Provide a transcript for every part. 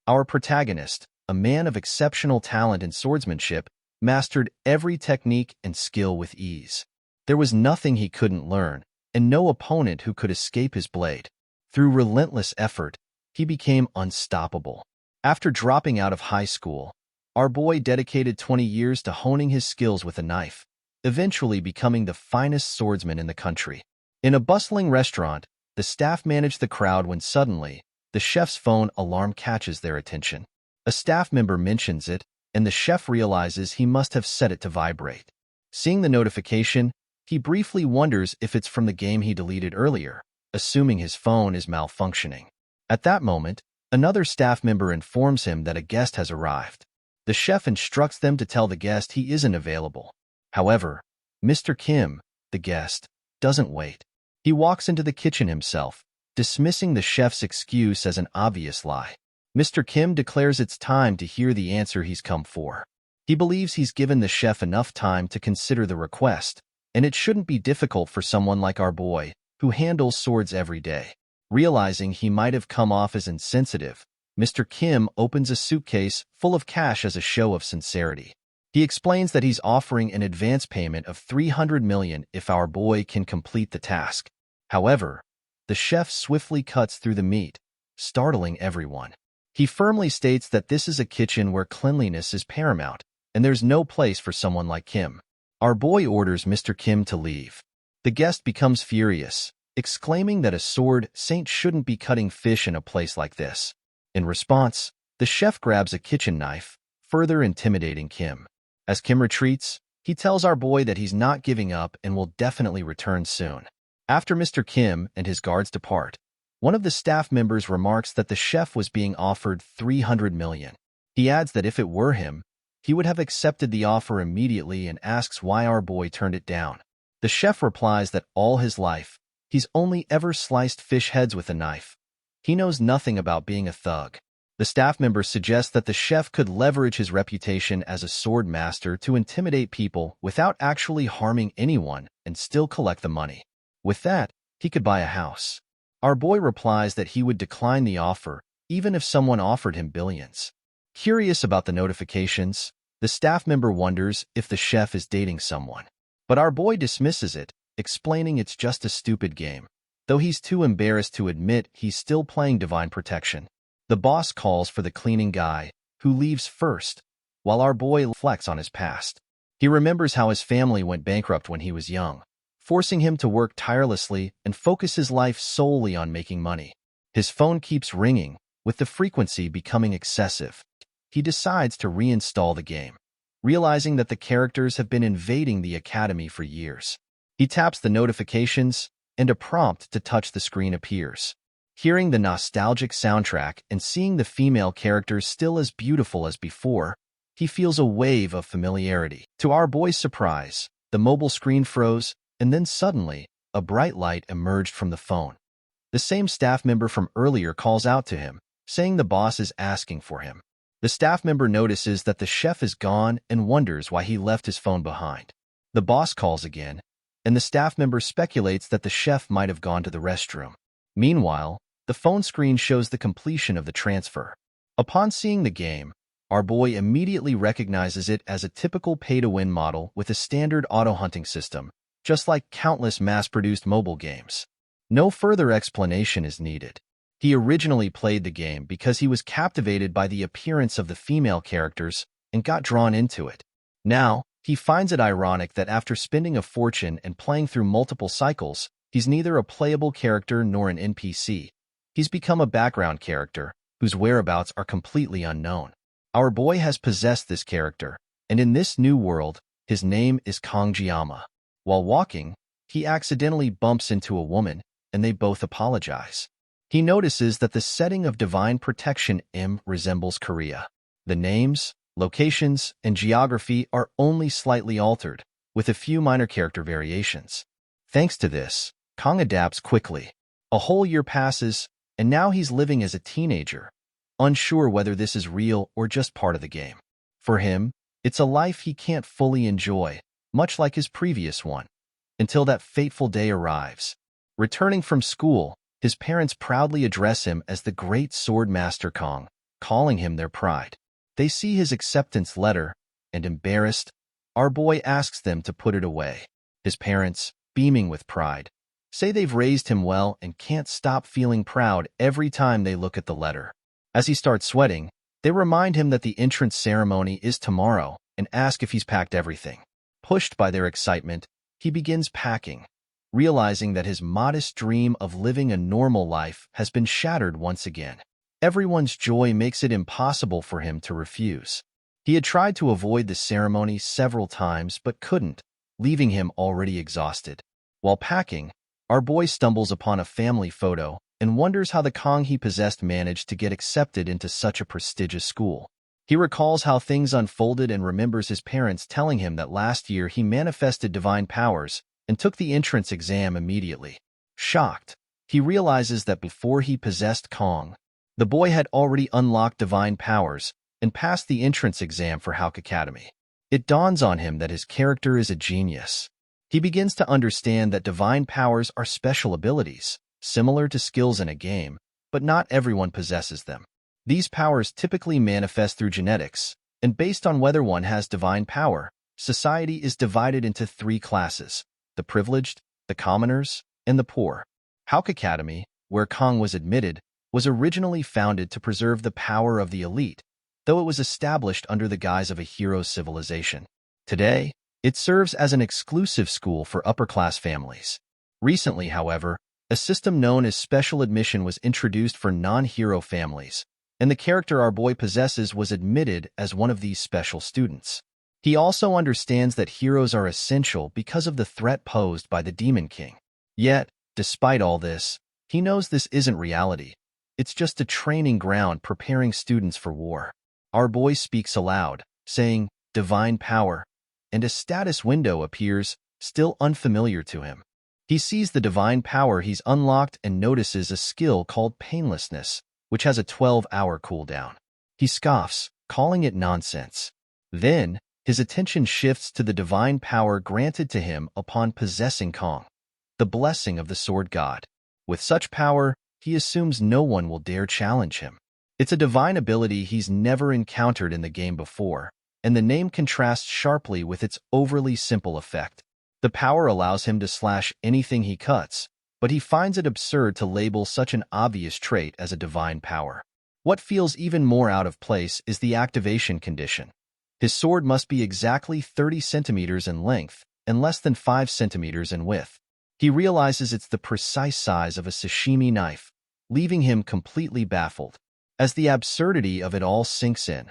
Our protagonist, a man of exceptional talent in swordsmanship, mastered every technique and skill with ease. There was nothing he couldn't learn, and no opponent who could escape his blade. Through relentless effort, he became unstoppable. After dropping out of high school, our boy dedicated 20 years to honing his skills with a knife, eventually becoming the finest swordsman in the country. In a bustling restaurant, the staff managed the crowd when suddenly, the chef's phone alarm catches their attention. A staff member mentions it, and the chef realizes he must have set it to vibrate. Seeing the notification, he briefly wonders if it's from the game he deleted earlier, assuming his phone is malfunctioning. At that moment, another staff member informs him that a guest has arrived. The chef instructs them to tell the guest he isn't available. However, Mr. Kim, the guest, doesn't wait. He walks into the kitchen himself, dismissing the chef's excuse as an obvious lie. Mr. Kim declares it's time to hear the answer he's come for. He believes he's given the chef enough time to consider the request, and it shouldn't be difficult for someone like our boy, who handles swords every day. Realizing he might have come off as insensitive, Mr. Kim opens a suitcase full of cash as a show of sincerity. He explains that he's offering an advance payment of $300 million if our boy can complete the task. However, the chef swiftly cuts through the meat, startling everyone. He firmly states that this is a kitchen where cleanliness is paramount, and there's no place for someone like Kim. Our boy orders Mr. Kim to leave. The guest becomes furious, exclaiming that a sword saint shouldn't be cutting fish in a place like this. In response, the chef grabs a kitchen knife, further intimidating Kim. As Kim retreats, he tells our boy that he's not giving up and will definitely return soon. After Mr. Kim and his guards depart, one of the staff members remarks that the chef was being offered $300 million. He adds that if it were him, he would have accepted the offer immediately and asks why our boy turned it down. The chef replies that all his life, he's only ever sliced fish heads with a knife. He knows nothing about being a thug. The staff member suggests that the chef could leverage his reputation as a sword master to intimidate people without actually harming anyone and still collect the money. With that, he could buy a house. Our boy replies that he would decline the offer, even if someone offered him billions. Curious about the notifications, the staff member wonders if the chef is dating someone. But our boy dismisses it, explaining it's just a stupid game, though he's too embarrassed to admit he's still playing Divine Protection. The boss calls for the cleaning guy, who leaves first, while our boy reflects on his past. He remembers how his family went bankrupt when he was young, forcing him to work tirelessly and focus his life solely on making money. His phone keeps ringing, with the frequency becoming excessive. He decides to reinstall the game, realizing that the characters have been invading the academy for years. He taps the notifications, and a prompt to touch the screen appears. Hearing the nostalgic soundtrack and seeing the female characters still as beautiful as before, he feels a wave of familiarity. To our boy's surprise, the mobile screen froze, and then suddenly, a bright light emerged from the phone. The same staff member from earlier calls out to him, saying the boss is asking for him. The staff member notices that the chef is gone and wonders why he left his phone behind. The boss calls again, and the staff member speculates that the chef might have gone to the restroom. Meanwhile, the phone screen shows the completion of the transfer. Upon seeing the game, our boy immediately recognizes it as a typical pay-to-win model with a standard auto-hunting system, just like countless mass-produced mobile games. No further explanation is needed. He originally played the game because he was captivated by the appearance of the female characters and got drawn into it. Now, he finds it ironic that after spending a fortune and playing through multiple cycles, he's neither a playable character nor an NPC. He's become a background character, whose whereabouts are completely unknown. Our boy has possessed this character, and in this new world, his name is Kongjiyama. While walking, he accidentally bumps into a woman, and they both apologize. He notices that the setting of Divine Protection M resembles Korea. The names, locations, and geography are only slightly altered, with a few minor character variations. Thanks to this, Kong adapts quickly. A whole year passes, and now he's living as a teenager, unsure whether this is real or just part of the game. For him, it's a life he can't fully enjoy, much like his previous one, until that fateful day arrives. Returning from school, his parents proudly address him as the great sword master Kong, calling him their pride. They see his acceptance letter, and embarrassed, our boy asks them to put it away. His parents, beaming with pride, say they've raised him well and can't stop feeling proud every time they look at the letter. As he starts sweating, they remind him that the entrance ceremony is tomorrow and ask if he's packed everything. Pushed by their excitement, he begins packing, realizing that his modest dream of living a normal life has been shattered once again. Everyone's joy makes it impossible for him to refuse. He had tried to avoid the ceremony several times but couldn't, leaving him already exhausted. While packing, our boy stumbles upon a family photo and wonders how the Kong he possessed managed to get accepted into such a prestigious school. He recalls how things unfolded and remembers his parents telling him that last year he manifested divine powers and took the entrance exam immediately. Shocked, he realizes that before he possessed Kong, the boy had already unlocked divine powers and passed the entrance exam for Hawk Academy. It dawns on him that his character is a genius. He begins to understand that divine powers are special abilities, similar to skills in a game, but not everyone possesses them. These powers typically manifest through genetics, and based on whether one has divine power, society is divided into 3 classes: the privileged, the commoners, and the poor. Hawk Academy, where Kong was admitted, was originally founded to preserve the power of the elite, though it was established under the guise of a hero's civilization. Today, it serves as an exclusive school for upper-class families. Recently, however, a system known as special admission was introduced for non-hero families, and the character our boy possesses was admitted as one of these special students. He also understands that heroes are essential because of the threat posed by the Demon King. Yet, despite all this, he knows this isn't reality. It's just a training ground preparing students for war. Our boy speaks aloud, saying, "Divine power," and a status window appears, still unfamiliar to him. He sees the divine power he's unlocked and notices a skill called painlessness, which has a 12-hour cooldown. He scoffs, calling it nonsense. Then, his attention shifts to the divine power granted to him upon possessing Kong, the blessing of the sword god. With such power, he assumes no one will dare challenge him. It's a divine ability he's never encountered in the game before, and the name contrasts sharply with its overly simple effect. The power allows him to slash anything he cuts, but he finds it absurd to label such an obvious trait as a divine power. What feels even more out of place is the activation condition. His sword must be exactly 30 centimeters in length and less than 5 centimeters in width. He realizes it's the precise size of a sashimi knife, leaving him completely baffled. As the absurdity of it all sinks in,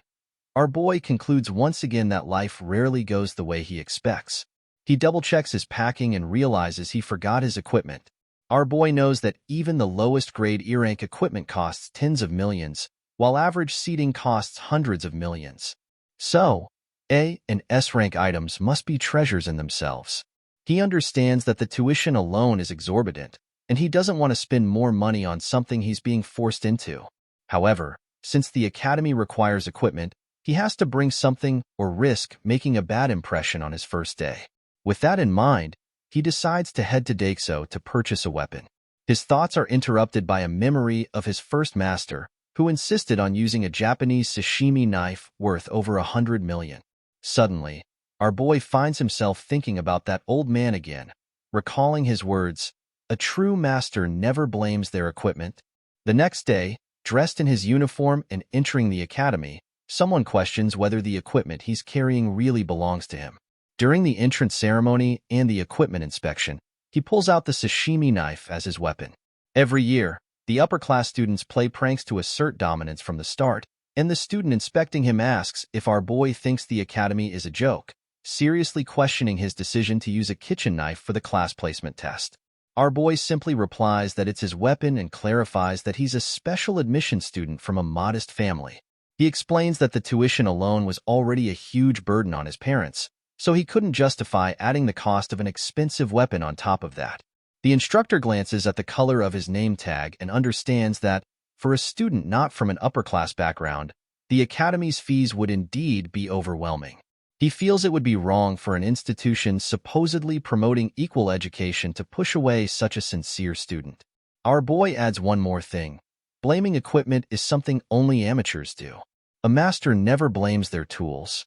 our boy concludes once again that life rarely goes the way he expects. He double-checks his packing and realizes he forgot his equipment. Our boy knows that even the lowest-grade E-rank equipment costs tens of millions, while average seating costs hundreds of millions. So, A and S-rank items must be treasures in themselves. He understands that the tuition alone is exorbitant, and he doesn't want to spend more money on something he's being forced into. However, since the academy requires equipment, he has to bring something or risk making a bad impression on his first day. With that in mind, he decides to head to Daixo to purchase a weapon. His thoughts are interrupted by a memory of his first master, who insisted on using a Japanese sashimi knife worth over 100 million. Suddenly, our boy finds himself thinking about that old man again, recalling his words, "A true master never blames their equipment." The next day, dressed in his uniform and entering the academy, someone questions whether the equipment he's carrying really belongs to him. During the entrance ceremony and the equipment inspection, he pulls out the sashimi knife as his weapon. Every year, the upper-class students play pranks to assert dominance from the start, and the student inspecting him asks if our boy thinks the academy is a joke, seriously questioning his decision to use a kitchen knife for the class placement test. Our boy simply replies that it's his weapon and clarifies that he's a special admission student from a modest family. He explains that the tuition alone was already a huge burden on his parents, so he couldn't justify adding the cost of an expensive weapon on top of that. The instructor glances at the color of his name tag and understands that, for a student not from an upper-class background, the academy's fees would indeed be overwhelming. He feels it would be wrong for an institution supposedly promoting equal education to push away such a sincere student. Our boy adds one more thing. Blaming equipment is something only amateurs do. A master never blames their tools.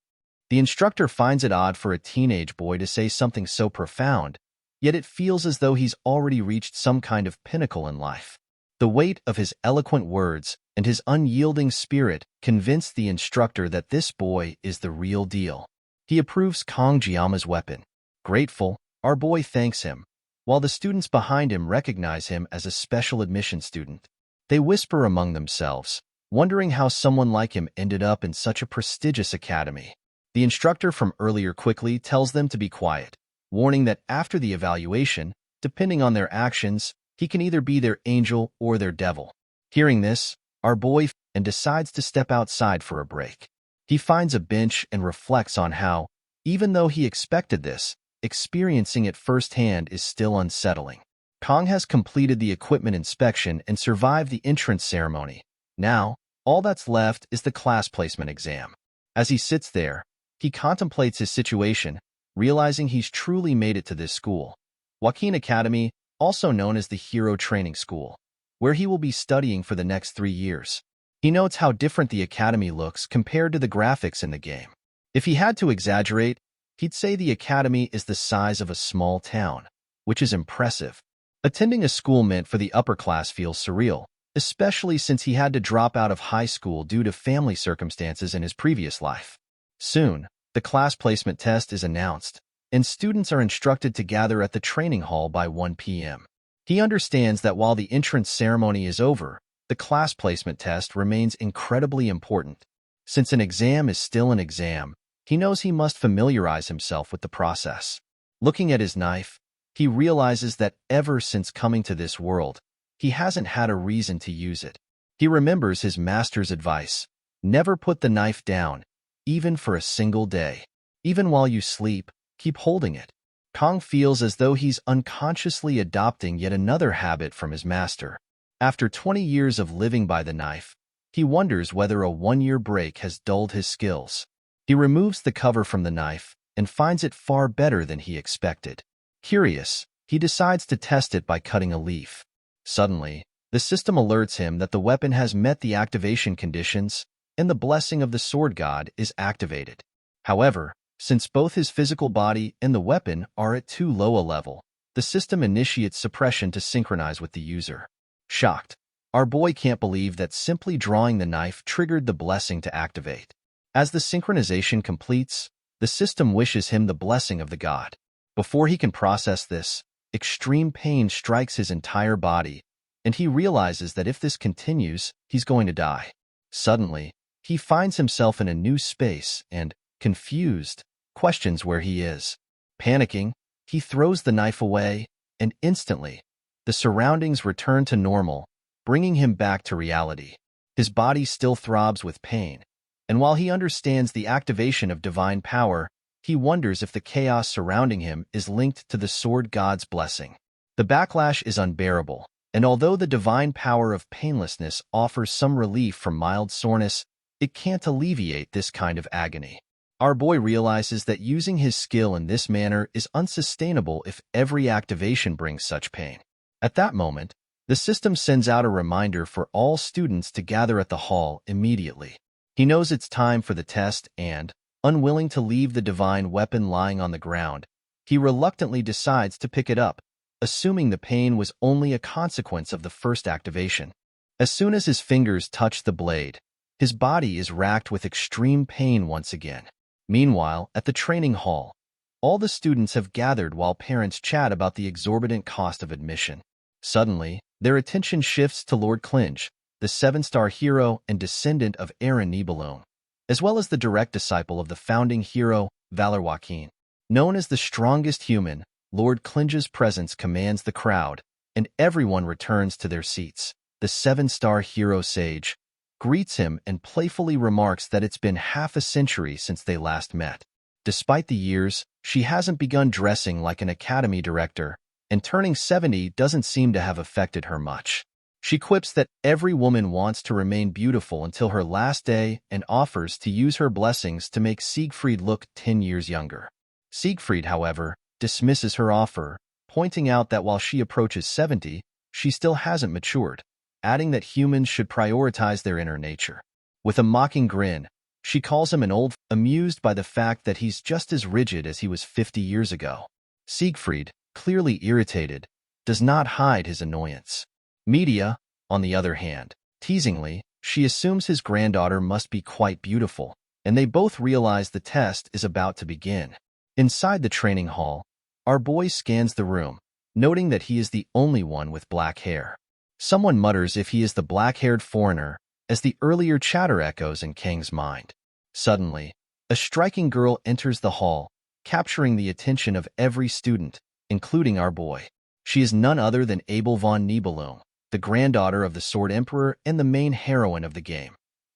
The instructor finds it odd for a teenage boy to say something so profound, yet it feels as though he's already reached some kind of pinnacle in life. The weight of his eloquent words and his unyielding spirit convince the instructor that this boy is the real deal. He approves Kong Jiama's weapon. Grateful, our boy thanks him, while the students behind him recognize him as a special admission student. They whisper among themselves, wondering how someone like him ended up in such a prestigious academy. The instructor from earlier quickly tells them to be quiet, warning that after the evaluation, depending on their actions, he can either be their angel or their devil. Hearing this, our boy decides to step outside for a break. He finds a bench and reflects on how, even though he expected this, experiencing it firsthand is still unsettling. Kong has completed the equipment inspection and survived the entrance ceremony. Now, all that's left is the class placement exam. As he sits there, he contemplates his situation, realizing he's truly made it to this school, Awakens Academy, also known as the Hero Training School, where he will be studying for the next 3 years. He notes how different the academy looks compared to the graphics in the game. If he had to exaggerate, he'd say the academy is the size of a small town, which is impressive. Attending a school meant for the upper class feels surreal, especially since he had to drop out of high school due to family circumstances in his previous life. Soon, the class placement test is announced, and students are instructed to gather at the training hall by 1 p.m. He understands that while the entrance ceremony is over, the class placement test remains incredibly important. Since an exam is still an exam, he knows he must familiarize himself with the process. Looking at his knife, he realizes that ever since coming to this world, he hasn't had a reason to use it. He remembers his master's advice: never put the knife down, even for a single day. Even while you sleep, keep holding it. Kong feels as though he's unconsciously adopting yet another habit from his master. After 20 years of living by the knife, he wonders whether a 1-year break has dulled his skills. He removes the cover from the knife and finds it far better than he expected. Curious, he decides to test it by cutting a leaf. Suddenly, the system alerts him that the weapon has met the activation conditions, and the blessing of the sword god is activated. However, since both his physical body and the weapon are at too low a level, the system initiates suppression to synchronize with the user. Shocked, our boy can't believe that simply drawing the knife triggered the blessing to activate. As the synchronization completes, the system wishes him the blessing of the god. Before he can process this, extreme pain strikes his entire body, and he realizes that if this continues, he's going to die. Suddenly, he finds himself in a new space and, confused, questions where he is. Panicking, he throws the knife away, and instantly, the surroundings return to normal, bringing him back to reality. His body still throbs with pain, and while he understands the activation of divine power, he wonders if the chaos surrounding him is linked to the sword god's blessing. The backlash is unbearable, and although the divine power of painlessness offers some relief from mild soreness, it can't alleviate this kind of agony. Our boy realizes that using his skill in this manner is unsustainable if every activation brings such pain. At that moment, the system sends out a reminder for all students to gather at the hall immediately. He knows it's time for the test and, unwilling to leave the divine weapon lying on the ground, he reluctantly decides to pick it up, assuming the pain was only a consequence of the first activation. As soon as his fingers touch the blade, his body is racked with extreme pain once again. Meanwhile, at the training hall, all the students have gathered while parents chat about the exorbitant cost of admission. Suddenly, their attention shifts to Lord Clinge, the 7-star hero and descendant of Aaron Nibelung, as well as the direct disciple of the founding hero, Awakens. Known as the strongest human, Lord Clinge's presence commands the crowd, and everyone returns to their seats. The 7-star hero sage greets him and playfully remarks that it's been half a century since they last met. Despite the years, she hasn't begun dressing like an academy director, and turning 70 doesn't seem to have affected her much. She quips that every woman wants to remain beautiful until her last day and offers to use her blessings to make Siegfried look 10 years younger. Siegfried, however, dismisses her offer, pointing out that while she approaches 70, she still hasn't matured. adding that humans should prioritize their inner nature. With a mocking grin, she calls him an old, amused by the fact that he's just as rigid as he was 50 years ago. Siegfried, clearly irritated, does not hide his annoyance. Media, on the other hand, teasingly, she assumes his granddaughter must be quite beautiful, and they both realize the test is about to begin. Inside the training hall, our boy scans the room, noting that he is the only one with black hair. Someone mutters if he is the black-haired foreigner, as the earlier chatter echoes in Kang's mind. Suddenly, a striking girl enters the hall, capturing the attention of every student, including our boy. She is none other than Abel von Nibelung, the granddaughter of the Sword Emperor and the main heroine of the game.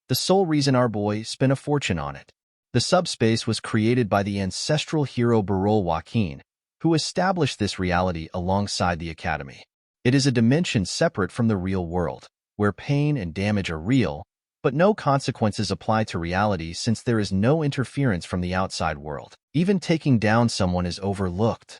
The sole reason our boy spent a fortune on it. The subspace was created by the ancestral hero Barol Joaquin, who established this reality alongside the Academy. It is a dimension separate from the real world, where pain and damage are real, but no consequences apply to reality since there is no interference from the outside world. Even taking down someone is overlooked.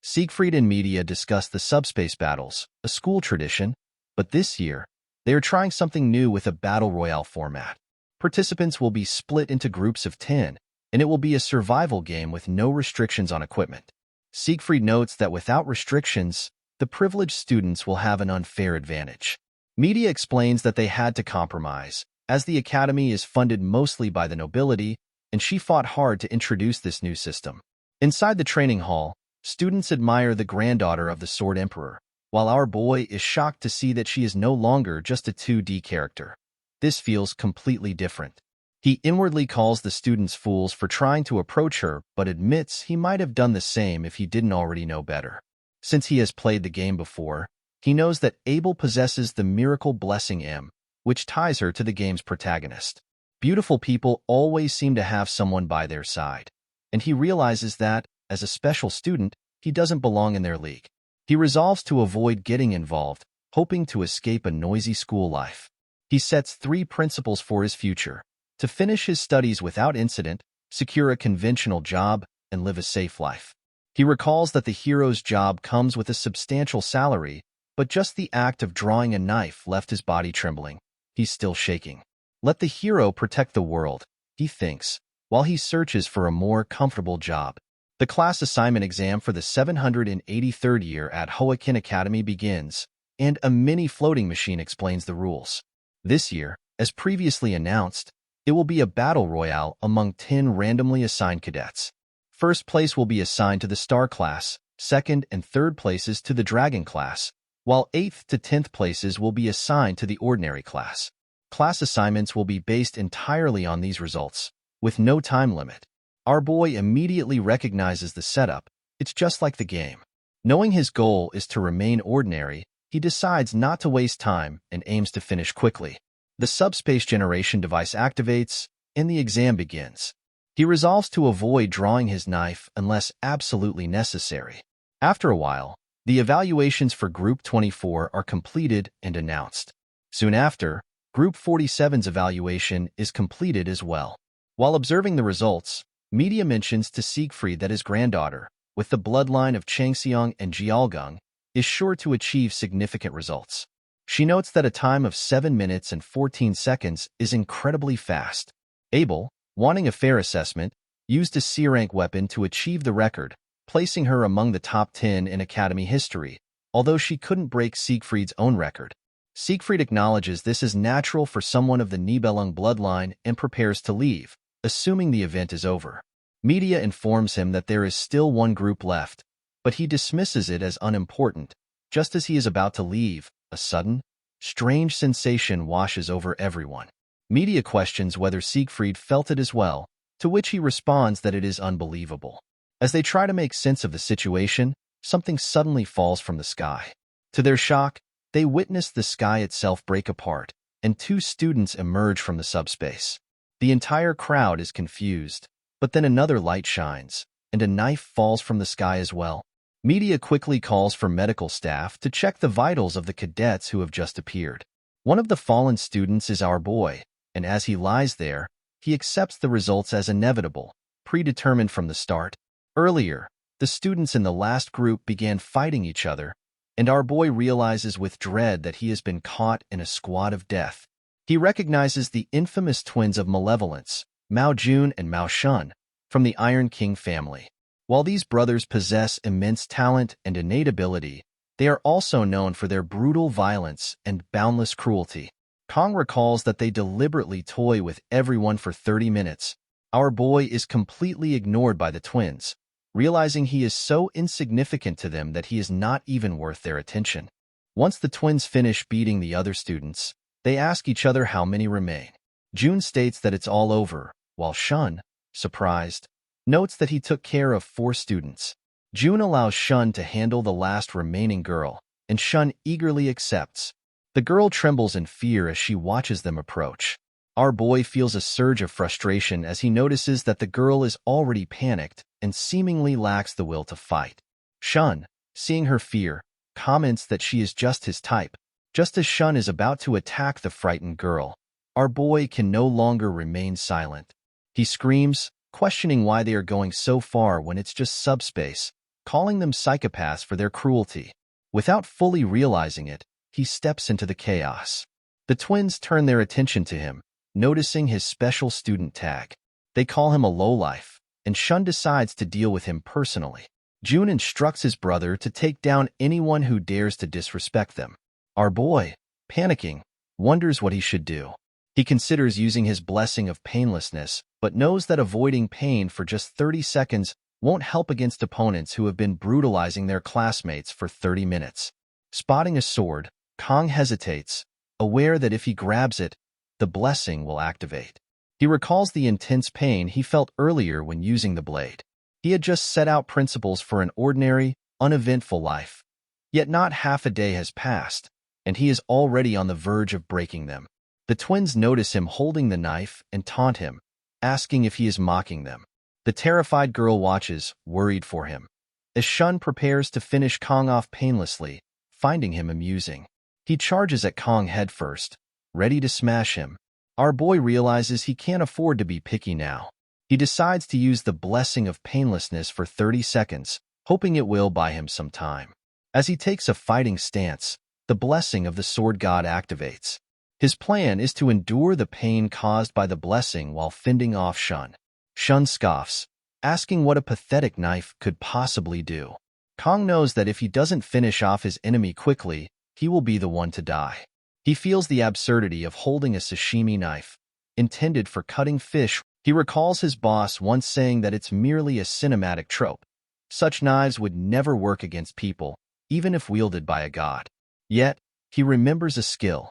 Siegfried and Media discuss the subspace battles, a school tradition, but this year, they are trying something new with a battle royale format. Participants will be split into groups of 10, and it will be a survival game with no restrictions on equipment. Siegfried notes that without restrictions, the privileged students will have an unfair advantage. Media explains that they had to compromise, as the Academy is funded mostly by the nobility, and she fought hard to introduce this new system. Inside the training hall, students admire the granddaughter of the Sword Emperor, while our boy is shocked to see that she is no longer just a 2D character. This feels completely different. He inwardly calls the students fools for trying to approach her, but admits he might have done the same if he didn't already know better. Since he has played the game before, he knows that Abel possesses the miracle blessing M, which ties her to the game's protagonist. Beautiful people always seem to have someone by their side, and he realizes that, as a special student, he doesn't belong in their league. He resolves to avoid getting involved, hoping to escape a noisy school life. He sets 3 principles for his future: to finish his studies without incident, secure a conventional job, and live a safe life. He recalls that the hero's job comes with a substantial salary, but just the act of drawing a knife left his body trembling. He's still shaking. Let the hero protect the world, he thinks, while he searches for a more comfortable job. The class assignment exam for the 783rd year at Awakens Academy begins, and a mini floating machine explains the rules. This year, as previously announced, it will be a battle royale among 10 randomly assigned cadets. First place will be assigned to the Star class, second and third places to the Dragon class, while 8th to 10th places will be assigned to the Ordinary class. Class assignments will be based entirely on these results, with no time limit. Our boy immediately recognizes the setup. It's just like the game. Knowing his goal is to remain ordinary, he decides not to waste time and aims to finish quickly. The subspace generation device activates, and the exam begins. He resolves to avoid drawing his knife unless absolutely necessary. After a while, the evaluations for Group 24 are completed and announced. Soon after, Group 47's evaluation is completed as well. While observing the results, Media mentions to Siegfried that his granddaughter, with the bloodline of Changseong and Jialgung, is sure to achieve significant results. She notes that a time of 7 minutes and 14 seconds is incredibly fast. Abel, wanting a fair assessment, used a C-rank weapon to achieve the record, placing her among the top 10 in Academy history, although she couldn't break Siegfried's own record. Siegfried acknowledges this is natural for someone of the Nibelung bloodline and prepares to leave, assuming the event is over. Media informs him that there is still one group left, but he dismisses it as unimportant. Just as he is about to leave, a sudden, strange sensation washes over everyone. Media questions whether Siegfried felt it as well, to which he responds that it is unbelievable. As they try to make sense of the situation, something suddenly falls from the sky. To their shock, they witness the sky itself break apart, and 2 students emerge from the subspace. The entire crowd is confused, but then another light shines, and a knife falls from the sky as well. Media quickly calls for medical staff to check the vitals of the cadets who have just appeared. One of the fallen students is our boy, and as he lies there, he accepts the results as inevitable, predetermined from the start. Earlier, the students in the last group began fighting each other, and our boy realizes with dread that he has been caught in a squad of death. He recognizes the infamous twins of malevolence, Mao Jun and Mao Shun, from the Iron King family. While these brothers possess immense talent and innate ability, they are also known for their brutal violence and boundless cruelty. Kong recalls that they deliberately toy with everyone for 30 minutes. Our boy is completely ignored by the twins, realizing he is so insignificant to them that he is not even worth their attention. Once the twins finish beating the other students, they ask each other how many remain. Jun states that it's all over, while Shun, surprised, notes that he took care of 4 students. Jun allows Shun to handle the last remaining girl, and Shun eagerly accepts. The girl trembles in fear as she watches them approach. Our boy feels a surge of frustration as he notices that the girl is already panicked and seemingly lacks the will to fight. Shun, seeing her fear, comments that she is just his type. Just as Shun is about to attack the frightened girl, our boy can no longer remain silent. He screams, questioning why they are going so far when it's just subspace, calling them psychopaths for their cruelty. Without fully realizing it, he steps into the chaos. The twins turn their attention to him, noticing his special student tag. They call him a lowlife, and Shun decides to deal with him personally. Jun instructs his brother to take down anyone who dares to disrespect them. Our boy, panicking, wonders what he should do. He considers using his blessing of painlessness, but knows that avoiding pain for just 30 seconds won't help against opponents who have been brutalizing their classmates for 30 minutes. Spotting a sword, Kong hesitates, aware that if he grabs it, the blessing will activate. He recalls the intense pain he felt earlier when using the blade. He had just set out principles for an ordinary, uneventful life. Yet not half a day has passed, and he is already on the verge of breaking them. The twins notice him holding the knife and taunt him, asking if he is mocking them. The terrified girl watches, worried for him, as Shun prepares to finish Kong off painlessly, finding him amusing. He charges at Kong headfirst, ready to smash him. Our boy realizes he can't afford to be picky now. He decides to use the blessing of painlessness for 30 seconds, hoping it will buy him some time. As he takes a fighting stance, the blessing of the sword god activates. His plan is to endure the pain caused by the blessing while fending off Shun. Shun scoffs, asking what a pathetic knife could possibly do. Kong knows that if he doesn't finish off his enemy quickly, he will be the one to die. He feels the absurdity of holding a sashimi knife, intended for cutting fish. He recalls his boss once saying that it's merely a cinematic trope. Such knives would never work against people, even if wielded by a god. Yet, he remembers a skill.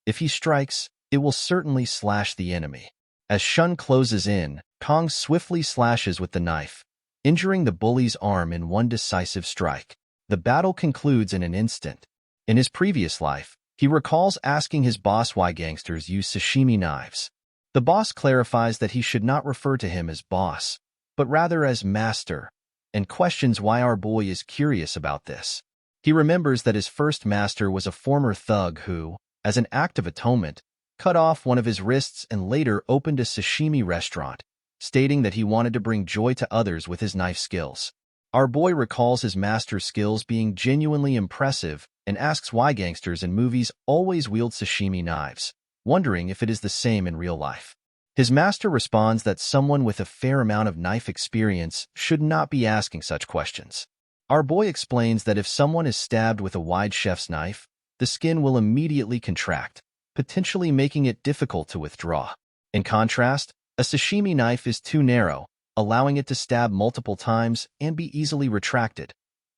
If he strikes, it will certainly slash the enemy. As Shun closes in, Kong swiftly slashes with the knife, injuring the bully's arm in one decisive strike. The battle concludes in an instant. In his previous life, he recalls asking his boss why gangsters use sashimi knives. The boss clarifies that he should not refer to him as boss, but rather as master, and questions why our boy is curious about this. He remembers that his first master was a former thug who, as an act of atonement, cut off one of his wrists and later opened a sashimi restaurant, stating that he wanted to bring joy to others with his knife skills. Our boy recalls his master's skills being genuinely impressive and asks why gangsters in movies always wield sashimi knives, wondering if it is the same in real life. His master responds that someone with a fair amount of knife experience should not be asking such questions. Our boy explains that if someone is stabbed with a wide chef's knife, the skin will immediately contract, potentially making it difficult to withdraw. In contrast, a sashimi knife is too narrow, allowing it to stab multiple times and be easily retracted.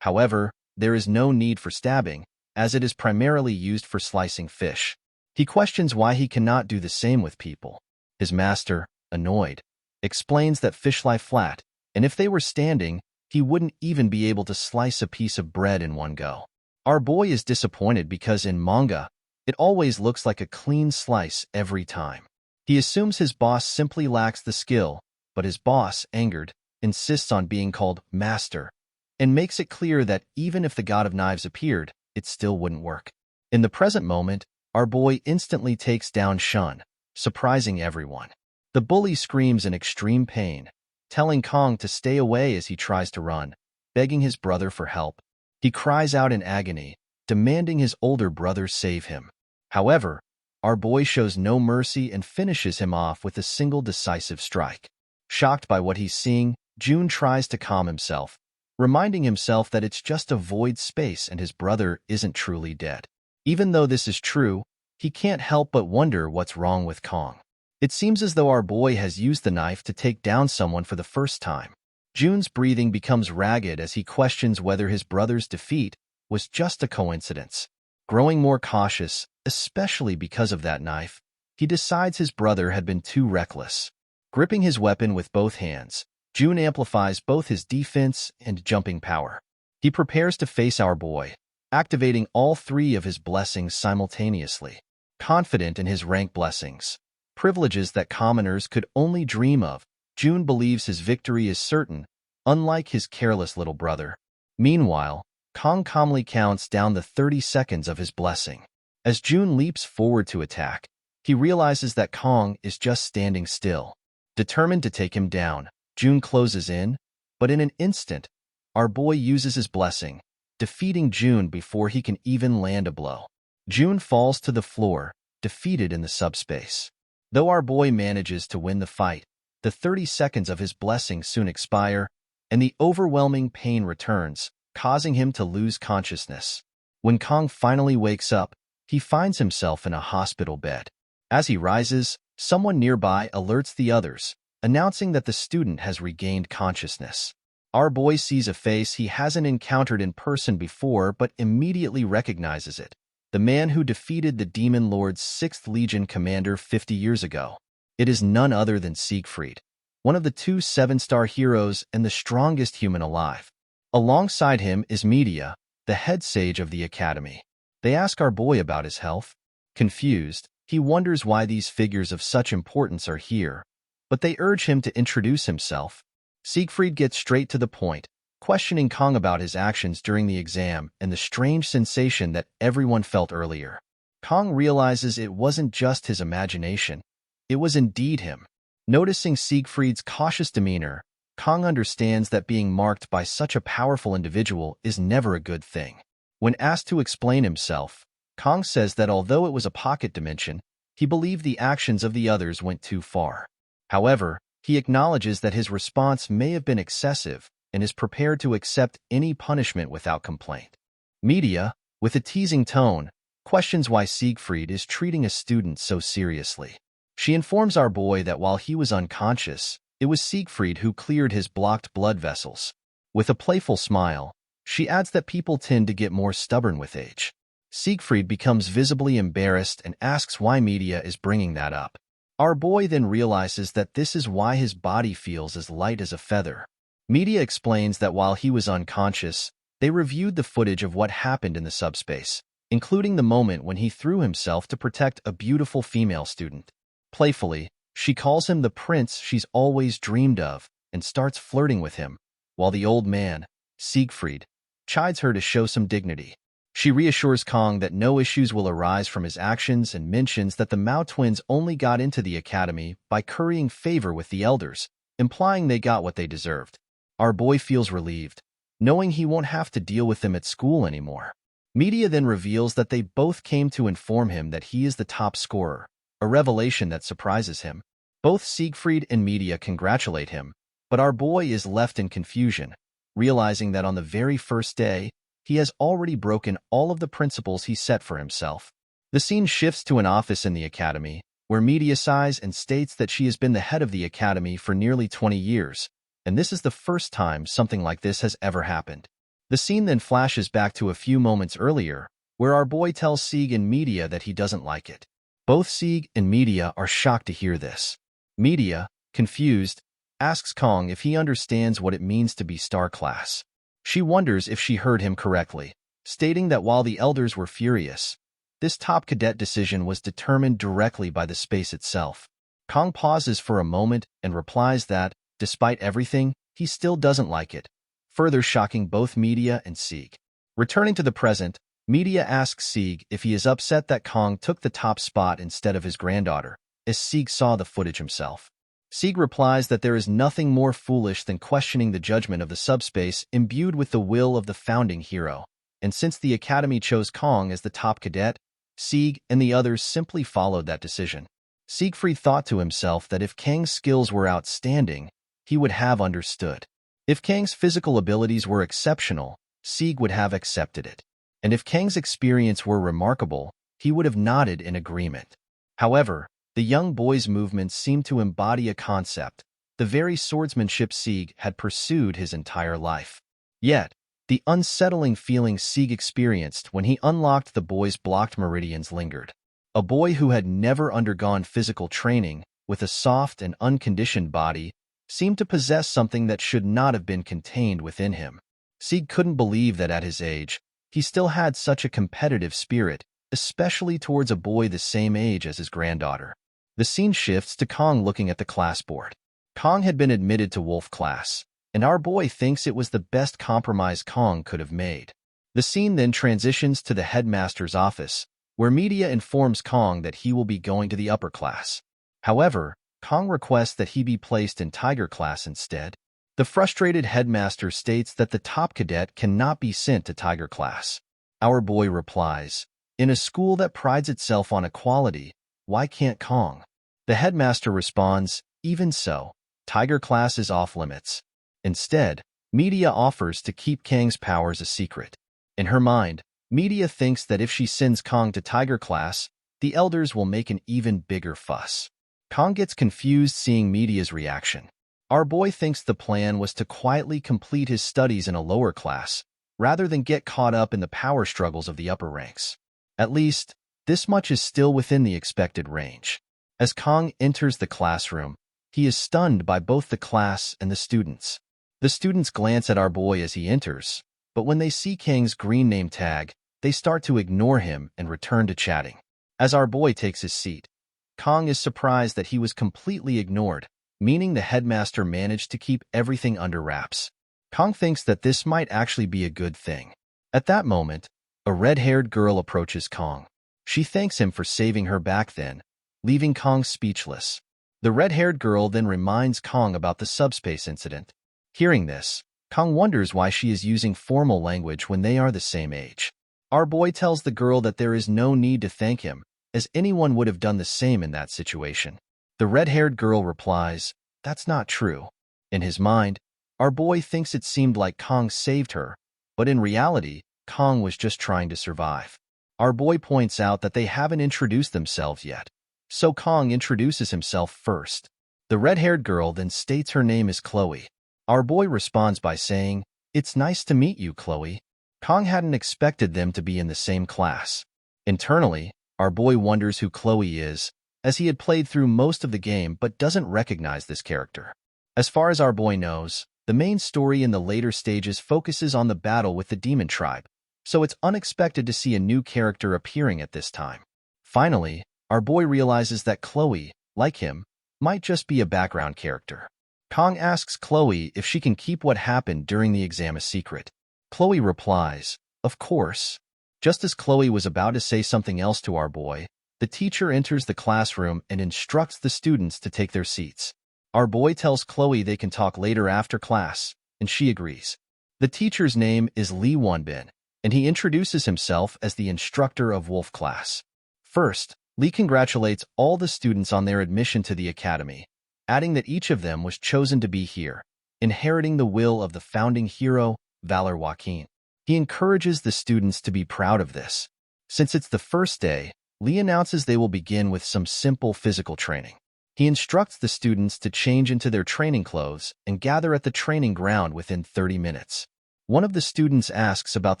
However, there is no need for stabbing, as it is primarily used for slicing fish. He questions why he cannot do the same with people. His master, annoyed, explains that fish lie flat, and if they were standing, he wouldn't even be able to slice a piece of bread in one go. Our boy is disappointed because in manga, it always looks like a clean slice every time. He assumes his boss simply lacks the skill, but his boss, angered, insists on being called master, and makes it clear that even if the god of knives appeared, it still wouldn't work. In the present moment, our boy instantly takes down Shun, surprising everyone. The bully screams in extreme pain, telling Kong to stay away as he tries to run, begging his brother for help. He cries out in agony, demanding his older brother save him. However, our boy shows no mercy and finishes him off with a single decisive strike. Shocked by what he's seeing, Jun tries to calm himself, reminding himself that it's just a void space and his brother isn't truly dead. Even though this is true, he can't help but wonder what's wrong with Kong. It seems as though our boy has used the knife to take down someone for the first time. Jun's breathing becomes ragged as he questions whether his brother's defeat was just a coincidence. Growing more cautious, especially because of that knife, he decides his brother had been too reckless. Gripping his weapon with both hands, Jun amplifies both his defense and jumping power. He prepares to face our boy, activating all three of his blessings simultaneously. Confident in his rank blessings, privileges that commoners could only dream of, Jun believes his victory is certain, unlike his careless little brother. Meanwhile, Kong calmly counts down the 30 seconds of his blessing. As Jun leaps forward to attack, he realizes that Kong is just standing still. Determined to take him down, Jun closes in, but in an instant, our boy uses his blessing, defeating Jun before he can even land a blow. Jun falls to the floor, defeated in the subspace. Though our boy manages to win the fight, the 30 seconds of his blessing soon expire, and the overwhelming pain returns, causing him to lose consciousness. When Kong finally wakes up, he finds himself in a hospital bed. As he rises, someone nearby alerts the others, announcing that the student has regained consciousness. Our boy sees a face he hasn't encountered in person before but immediately recognizes it. The man who defeated the Demon Lord's 6th Legion commander 50 years ago. It is none other than Siegfried, one of the 2 7-star heroes and the strongest human alive. Alongside him is Medea, the head sage of the academy. They ask our boy about his health. Confused, he wonders why these figures of such importance are here, but they urge him to introduce himself. Siegfried gets straight to the point, questioning Kong about his actions during the exam and the strange sensation that everyone felt earlier. Kong realizes it wasn't just his imagination, it was indeed him. Noticing Siegfried's cautious demeanor, Kong understands that being marked by such a powerful individual is never a good thing. When asked to explain himself, Kong says that although it was a pocket dimension, he believed the actions of the others went too far. However, he acknowledges that his response may have been excessive and is prepared to accept any punishment without complaint. Medea, with a teasing tone, questions why Siegfried is treating a student so seriously. She informs our boy that while he was unconscious, it was Siegfried who cleared his blocked blood vessels. With a playful smile, she adds that people tend to get more stubborn with age. Siegfried becomes visibly embarrassed and asks why Medea is bringing that up. Our boy then realizes that this is why his body feels as light as a feather. Medea explains that while he was unconscious, they reviewed the footage of what happened in the subspace, including the moment when he threw himself to protect a beautiful female student. Playfully, she calls him the prince she's always dreamed of and starts flirting with him, while the old man, Siegfried, chides her to show some dignity. She reassures Kong that no issues will arise from his actions and mentions that the Mao twins only got into the academy by currying favor with the elders, implying they got what they deserved. Our boy feels relieved, knowing he won't have to deal with them at school anymore. Medea then reveals that they both came to inform him that he is the top scorer, a revelation that surprises him. Both Siegfried and Medea congratulate him, but our boy is left in confusion, realizing that on the very first day, he has already broken all of the principles he set for himself. The scene shifts to an office in the academy, where Medea sighs and states that she has been the head of the academy for nearly 20 years, and this is the first time something like this has ever happened. The scene then flashes back to a few moments earlier, where our boy tells Sieg and Medea that he doesn't like it. Both Sieg and Medea are shocked to hear this. Medea, confused, asks Kong if he understands what it means to be star class. She wonders if she heard him correctly, stating that while the elders were furious, this top cadet decision was determined directly by the space itself. Kong pauses for a moment and replies that, despite everything, he still doesn't like it, further shocking both Medea and Sieg. Returning to the present, Medea asks Sieg if he is upset that Kong took the top spot instead of his granddaughter, as Sieg saw the footage himself. Sieg replies that there is nothing more foolish than questioning the judgment of the subspace imbued with the will of the founding hero. and since the academy chose Kong as the top cadet, Sieg and the others simply followed that decision. Siegfried thought to himself that if Kang's skills were outstanding, he would have understood. If Kang's physical abilities were exceptional, Sieg would have accepted it. And if Kang's experience were remarkable, he would have nodded in agreement. However, the young boy's movements seemed to embody a concept, the very swordsmanship Sieg had pursued his entire life. Yet, the unsettling feeling Sieg experienced when he unlocked the boy's blocked meridians lingered. A boy who had never undergone physical training, with a soft and unconditioned body, seemed to possess something that should not have been contained within him. Sieg couldn't believe that at his age, he still had such a competitive spirit, especially towards a boy the same age as his granddaughter. The scene shifts to Kong looking at the class board. Kong had been admitted to Wolf class, and our boy thinks it was the best compromise Kong could have made. The scene then transitions to the headmaster's office, where media informs Kong that he will be going to the upper class. However, Kong requests that he be placed in Tiger class instead. The frustrated headmaster states that the top cadet cannot be sent to Tiger class. Our boy replies, "In a school that prides itself on equality, why can't Kong?" The headmaster responds, "Even so, Tiger class is off limits." Instead, media offers to keep Kang's powers a secret. In her mind, media thinks that if she sends Kong to Tiger class, the elders will make an even bigger fuss. Kong gets confused seeing media's reaction. Our boy thinks the plan was to quietly complete his studies in a lower class, rather than get caught up in the power struggles of the upper ranks. At least, this much is still within the expected range. As Kong enters the classroom, he is stunned by both the class and the students. The students glance at our boy as he enters, but when they see Kang's green name tag, they start to ignore him and return to chatting. As our boy takes his seat, Kong is surprised that he was completely ignored, meaning the headmaster managed to keep everything under wraps. Kong thinks that this might actually be a good thing. At that moment, a red-haired girl approaches Kong. She thanks him for saving her back then, leaving Kong speechless. The red-haired girl then reminds Kong about the subspace incident. Hearing this, Kong wonders why she is using formal language when they are the same age. Our boy tells the girl that there is no need to thank him, as anyone would have done the same in that situation. The red-haired girl replies, "That's not true." In his mind, our boy thinks it seemed like Kong saved her, but in reality, Kong was just trying to survive. Our boy points out that they haven't introduced themselves yet, so Kong introduces himself first. The red-haired girl then states her name is Chloe. Our boy responds by saying, "It's nice to meet you, Chloe." Kong hadn't expected them to be in the same class. Internally, our boy wonders who Chloe is, as he had played through most of the game but doesn't recognize this character. As far as our boy knows, the main story in the later stages focuses on the battle with the demon tribe, so it's unexpected to see a new character appearing at this time. Finally, our boy realizes that Chloe, like him, might just be a background character. Kong asks Chloe if she can keep what happened during the exam a secret. Chloe replies, "Of course." Just as Chloe was about to say something else to our boy, the teacher enters the classroom and instructs the students to take their seats. Our boy tells Chloe they can talk later after class, and she agrees. The teacher's name is Lee Wonbin, and he introduces himself as the instructor of Wolf class. First, Lee congratulates all the students on their admission to the academy, adding that each of them was chosen to be here, inheriting the will of the founding hero, Valor Joaquin. He encourages the students to be proud of this. Since it's the first day, Lee announces they will begin with some simple physical training. He instructs the students to change into their training clothes and gather at the training ground within 30 minutes. One of the students asks about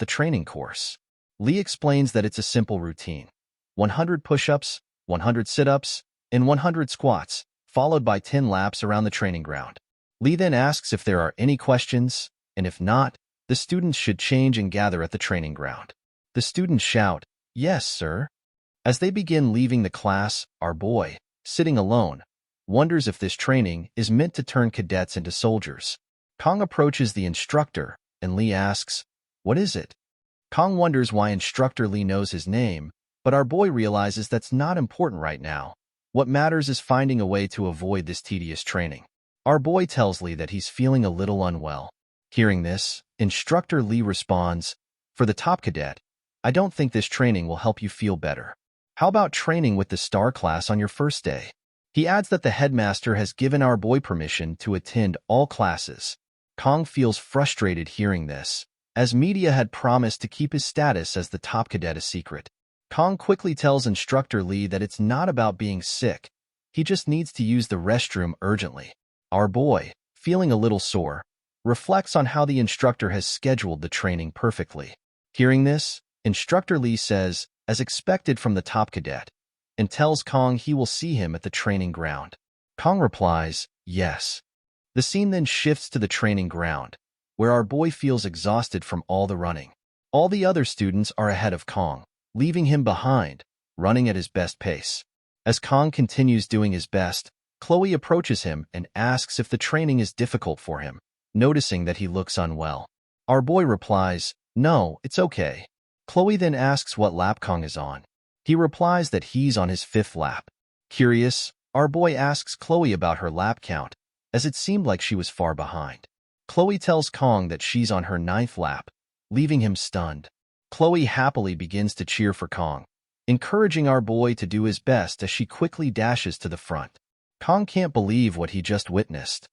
the training course. Lee explains that it's a simple routine: 100 push-ups, 100 sit-ups, and 100 squats, followed by 10 laps around the training ground. Lee then asks if there are any questions, and if not, the students should change and gather at the training ground. The students shout, "Yes, sir." As they begin leaving the class, our boy, sitting alone, wonders if this training is meant to turn cadets into soldiers. Kong approaches the instructor, and Lee asks, "What is it?" Kong wonders why Instructor Lee knows his name, but our boy realizes that's not important right now. What matters is finding a way to avoid this tedious training. Our boy tells Lee that he's feeling a little unwell. Hearing this, Instructor Lee responds, For the top cadet, I don't think this training will help you feel better. How about training with the star class on your first day? He adds that the headmaster has given our boy permission to attend all classes. Kong feels frustrated hearing this, as media had promised to keep his status as the top cadet a secret. Kong quickly tells instructor Lee that it's not about being sick, he just needs to use the restroom urgently. Our boy, feeling a little sore, reflects on how the instructor has scheduled the training perfectly. Hearing this, instructor Lee says, as expected from the top cadet, and tells Kong he will see him at the training ground. Kong replies, yes. The scene then shifts to the training ground, where our boy feels exhausted from all the running. All the other students are ahead of Kong, leaving him behind, running at his best pace. As Kong continues doing his best, Chloe approaches him and asks if the training is difficult for him, noticing that he looks unwell. Our boy replies, no, it's okay. Chloe then asks what lap Kong is on. He replies that he's on his 5th lap. Curious, our boy asks Chloe about her lap count, as it seemed like she was far behind. Chloe tells Kong that she's on her 9th lap, leaving him stunned. Chloe happily begins to cheer for Kong, encouraging our boy to do his best as she quickly dashes to the front. Kong can't believe what he just witnessed.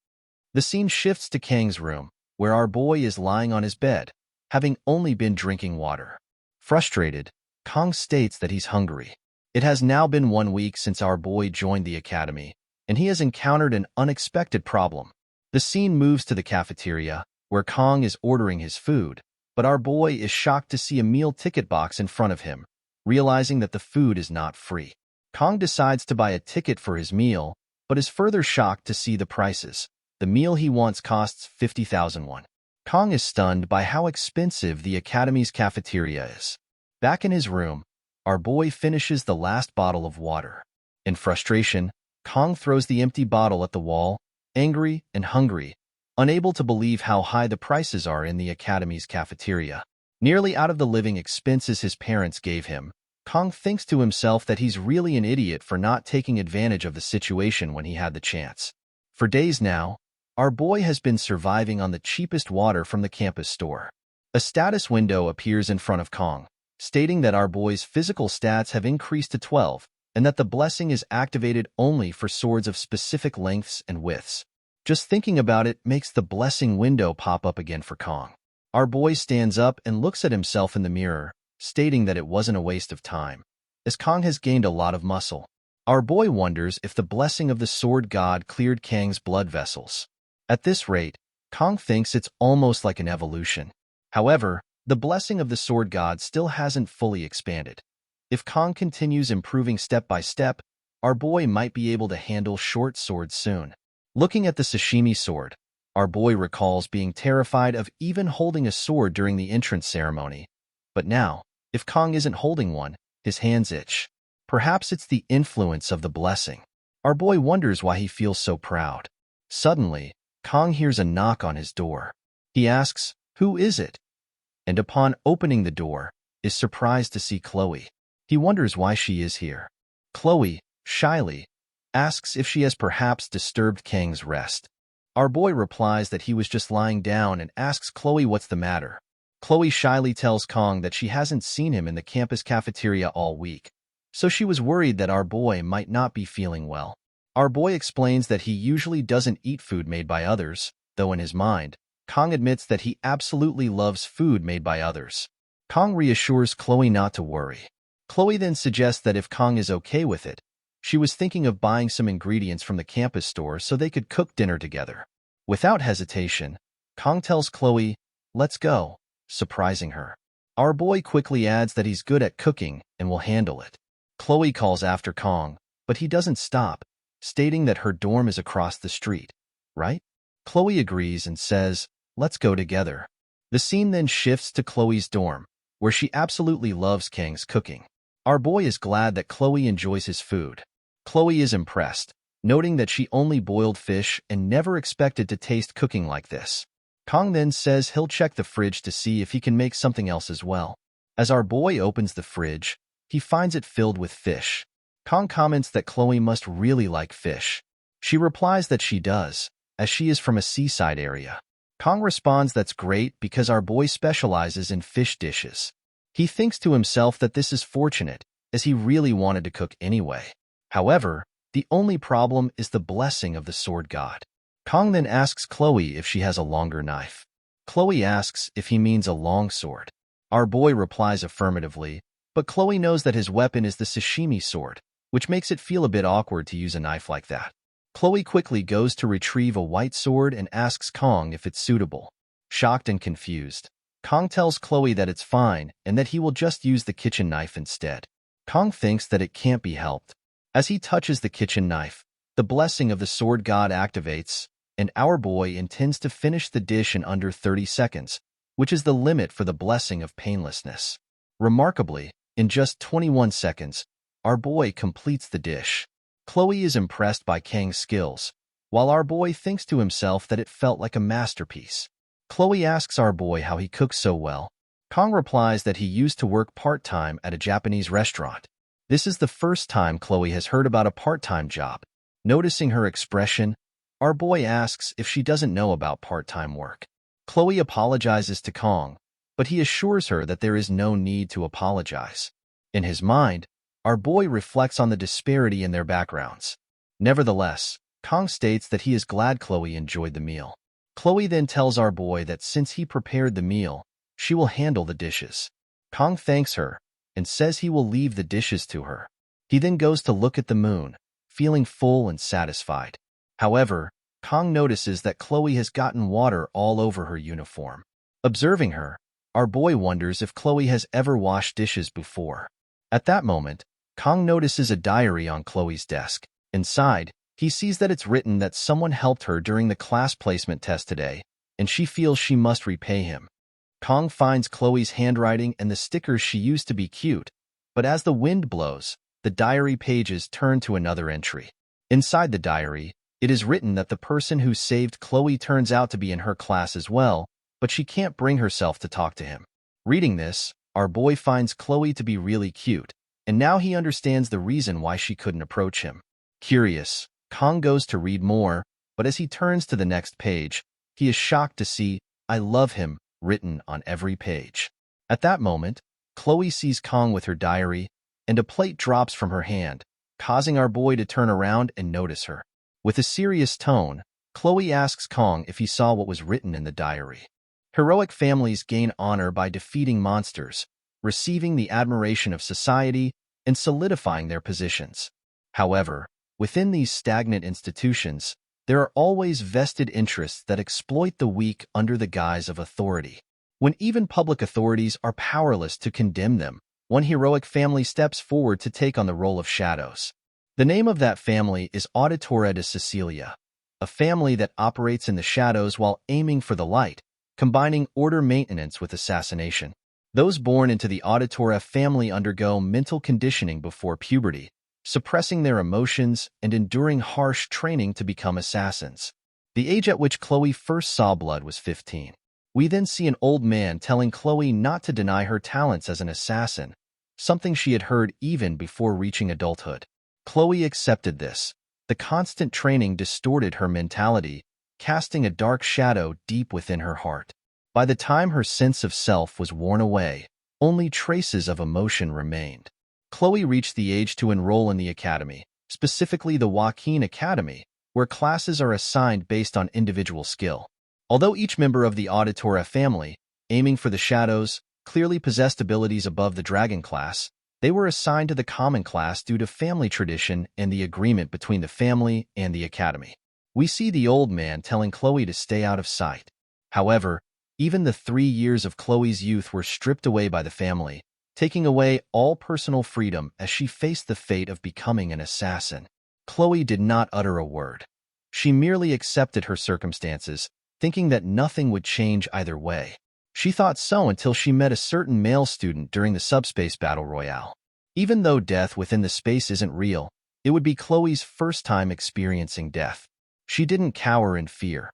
The scene shifts to Kang's room, where our boy is lying on his bed, having only been drinking water. Frustrated, Kong states that he's hungry. It has now been 1 week since our boy joined the academy, and he has encountered an unexpected problem. The scene moves to the cafeteria, where Kong is ordering his food, but our boy is shocked to see a meal ticket box in front of him, realizing that the food is not free. Kong decides to buy a ticket for his meal, but is further shocked to see the prices. The meal he wants costs 50,000 won. Kong is stunned by how expensive the academy's cafeteria is. Back in his room, our boy finishes the last bottle of water. In frustration, Kong throws the empty bottle at the wall, angry and hungry, unable to believe how high the prices are in the academy's cafeteria. Nearly out of the living expenses his parents gave him, Kong thinks to himself that he's really an idiot for not taking advantage of the situation when he had the chance. For days now, our boy has been surviving on the cheapest water from the campus store. A status window appears in front of Kong, stating that our boy's physical stats have increased to 12, and that the blessing is activated only for swords of specific lengths and widths. Just thinking about it makes the blessing window pop up again for Kong. Our boy stands up and looks at himself in the mirror, stating that it wasn't a waste of time, as Kong has gained a lot of muscle. Our boy wonders if the blessing of the sword god cleared Kang's blood vessels. At this rate, Kong thinks it's almost like an evolution. However, the blessing of the sword god still hasn't fully expanded. If Kong continues improving step by step, our boy might be able to handle short swords soon. Looking at the Sashimi sword, our boy recalls being terrified of even holding a sword during the entrance ceremony. But now, if Kong isn't holding one, his hands itch. Perhaps it's the influence of the blessing. Our boy wonders why he feels so proud. Suddenly, Kong hears a knock on his door. He asks, "Who is it?" And upon opening the door, is surprised to see Chloe. He wonders why she is here. Chloe, shyly, asks if she has perhaps disturbed Kang's rest. Our boy replies that he was just lying down and asks Chloe what's the matter. Chloe shyly tells Kong that she hasn't seen him in the campus cafeteria all week, so she was worried that our boy might not be feeling well. Our boy explains that he usually doesn't eat food made by others, though in his mind, Kong admits that he absolutely loves food made by others. Kong reassures Chloe not to worry. Chloe then suggests that if Kong is okay with it, she was thinking of buying some ingredients from the campus store so they could cook dinner together. Without hesitation, Kong tells Chloe, "Let's go," surprising her. Our boy quickly adds that he's good at cooking and will handle it. Chloe calls after Kong, but he doesn't stop, stating that her dorm is across the street, right? Chloe agrees and says, "Let's go together." The scene then shifts to Chloe's dorm, where she absolutely loves Kang's cooking. Our boy is glad that Chloe enjoys his food. Chloe is impressed, noting that she only boiled fish and never expected to taste cooking like this. Kong then says he'll check the fridge to see if he can make something else as well. As our boy opens the fridge, he finds it filled with fish. Kong comments that Chloe must really like fish. She replies that she does, as she is from a seaside area. Kong responds that's great because our boy specializes in fish dishes. He thinks to himself that this is fortunate, as he really wanted to cook anyway. However, the only problem is the blessing of the sword god. Kong then asks Chloe if she has a longer knife. Chloe asks if he means a long sword. Our boy replies affirmatively, but Chloe knows that his weapon is the sashimi sword, which makes it feel a bit awkward to use a knife like that. Chloe quickly goes to retrieve a white sword and asks Kong if it's suitable. Shocked and confused, Kong tells Chloe that it's fine and that he will just use the kitchen knife instead. Kong thinks that it can't be helped. As he touches the kitchen knife, the blessing of the sword god activates, and our boy intends to finish the dish in under 30 seconds, which is the limit for the blessing of painlessness. Remarkably, in just 21 seconds, our boy completes the dish. Chloe is impressed by Kang's skills, while our boy thinks to himself that it felt like a masterpiece. Chloe asks our boy how he cooks so well. Kong replies that he used to work part-time at a Japanese restaurant. This is the first time Chloe has heard about a part-time job. Noticing her expression, our boy asks if she doesn't know about part-time work. Chloe apologizes to Kong, but he assures her that there is no need to apologize. In his mind, our boy reflects on the disparity in their backgrounds. Nevertheless, Kong states that he is glad Chloe enjoyed the meal. Chloe then tells our boy that since he prepared the meal, she will handle the dishes. Kong thanks her and says he will leave the dishes to her. He then goes to look at the moon, feeling full and satisfied. However, Kong notices that Chloe has gotten water all over her uniform. Observing her, our boy wonders if Chloe has ever washed dishes before. At that moment, Kong notices a diary on Chloe's desk. Inside, he sees that it's written that someone helped her during the class placement test today, and she feels she must repay him. Kong finds Chloe's handwriting and the stickers she used to be cute, but as the wind blows, the diary pages turn to another entry. Inside the diary, it is written that the person who saved Chloe turns out to be in her class as well, but she can't bring herself to talk to him. Reading this, our boy finds Chloe to be really cute, and now he understands the reason why she couldn't approach him. Curious, Kong goes to read more, but as he turns to the next page, he is shocked to see, "I love him," written on every page. At that moment, Chloe sees Kong with her diary, and a plate drops from her hand, causing our boy to turn around and notice her. With a serious tone, Chloe asks Kong if he saw what was written in the diary. Heroic families gain honor by defeating monsters, receiving the admiration of society, and solidifying their positions. However, within these stagnant institutions, there are always vested interests that exploit the weak under the guise of authority. When even public authorities are powerless to condemn them, one heroic family steps forward to take on the role of shadows. The name of that family is Auditora de Sicilia, a family that operates in the shadows while aiming for the light, combining order maintenance with assassination. Those born into the Auditora family undergo mental conditioning before puberty, suppressing their emotions and enduring harsh training to become assassins. The age at which Chloe first saw blood was 15. We then see an old man telling Chloe not to deny her talents as an assassin, something she had heard even before reaching adulthood. Chloe accepted this. The constant training distorted her mentality, casting a dark shadow deep within her heart. By the time her sense of self was worn away, only traces of emotion remained. Chloe reached the age to enroll in the academy, specifically the Awakens Academy, where classes are assigned based on individual skill. Although each member of the Auditora family, aiming for the shadows, clearly possessed abilities above the dragon class, they were assigned to the common class due to family tradition and the agreement between the family and the academy. We see the old man telling Chloe to stay out of sight. However, even the 3 years of Chloe's youth were stripped away by the family, taking away all personal freedom as she faced the fate of becoming an assassin. Chloe did not utter a word. She merely accepted her circumstances, thinking that nothing would change either way. She thought so until she met a certain male student during the subspace battle royale. Even though death within the space isn't real, it would be Chloe's first time experiencing death. She didn't cower in fear.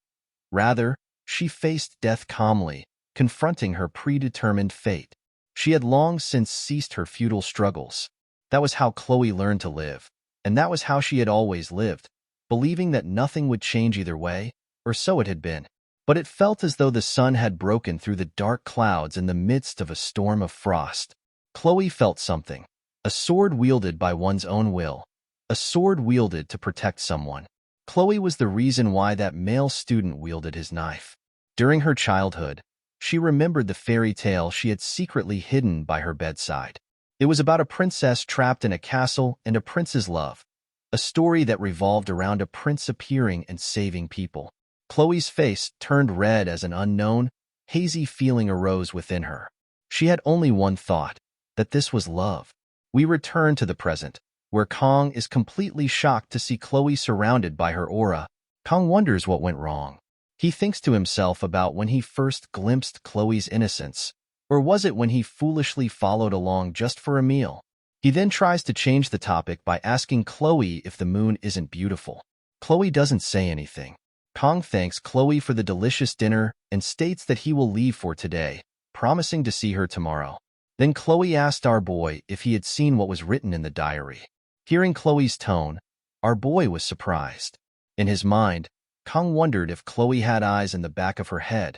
Rather, she faced death calmly, confronting her predetermined fate. She had long since ceased her futile struggles. That was how Chloe learned to live, and that was how she had always lived, believing that nothing would change either way, or so it had been. but it felt as though the sun had broken through the dark clouds in the midst of a storm of frost. Chloe felt something, a sword wielded by one's own will, a sword wielded to protect someone. Chloe was the reason why that male student wielded his knife. During her childhood, she remembered the fairy tale she had secretly hidden by her bedside. It was about a princess trapped in a castle and a prince's love, a story that revolved around a prince appearing and saving people. Chloe's face turned red as an unknown, hazy feeling arose within her. She had only one thought, that this was love. We return to the present, where Kong is completely shocked to see Chloe surrounded by her aura. Kong wonders what went wrong. He thinks to himself about when he first glimpsed Chloe's innocence, or was it when he foolishly followed along just for a meal? He then tries to change the topic by asking Chloe if the moon isn't beautiful. Chloe doesn't say anything. Kong thanks Chloe for the delicious dinner and states that he will leave for today, promising to see her tomorrow. Then Chloe asked our boy if he had seen what was written in the diary. Hearing Chloe's tone, our boy was surprised. In his mind, Kong wondered if Chloe had eyes in the back of her head.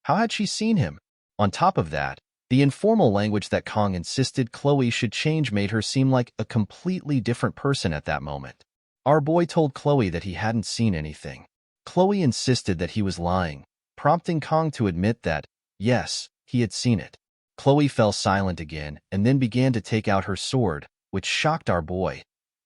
How had she seen him? On top of that, the informal language that Kong insisted Chloe should change made her seem like a completely different person at that moment. Our boy told Chloe that he hadn't seen anything. Chloe insisted that he was lying, prompting Kong to admit that, yes, he had seen it. Chloe fell silent again and then began to take out her sword, which shocked our boy.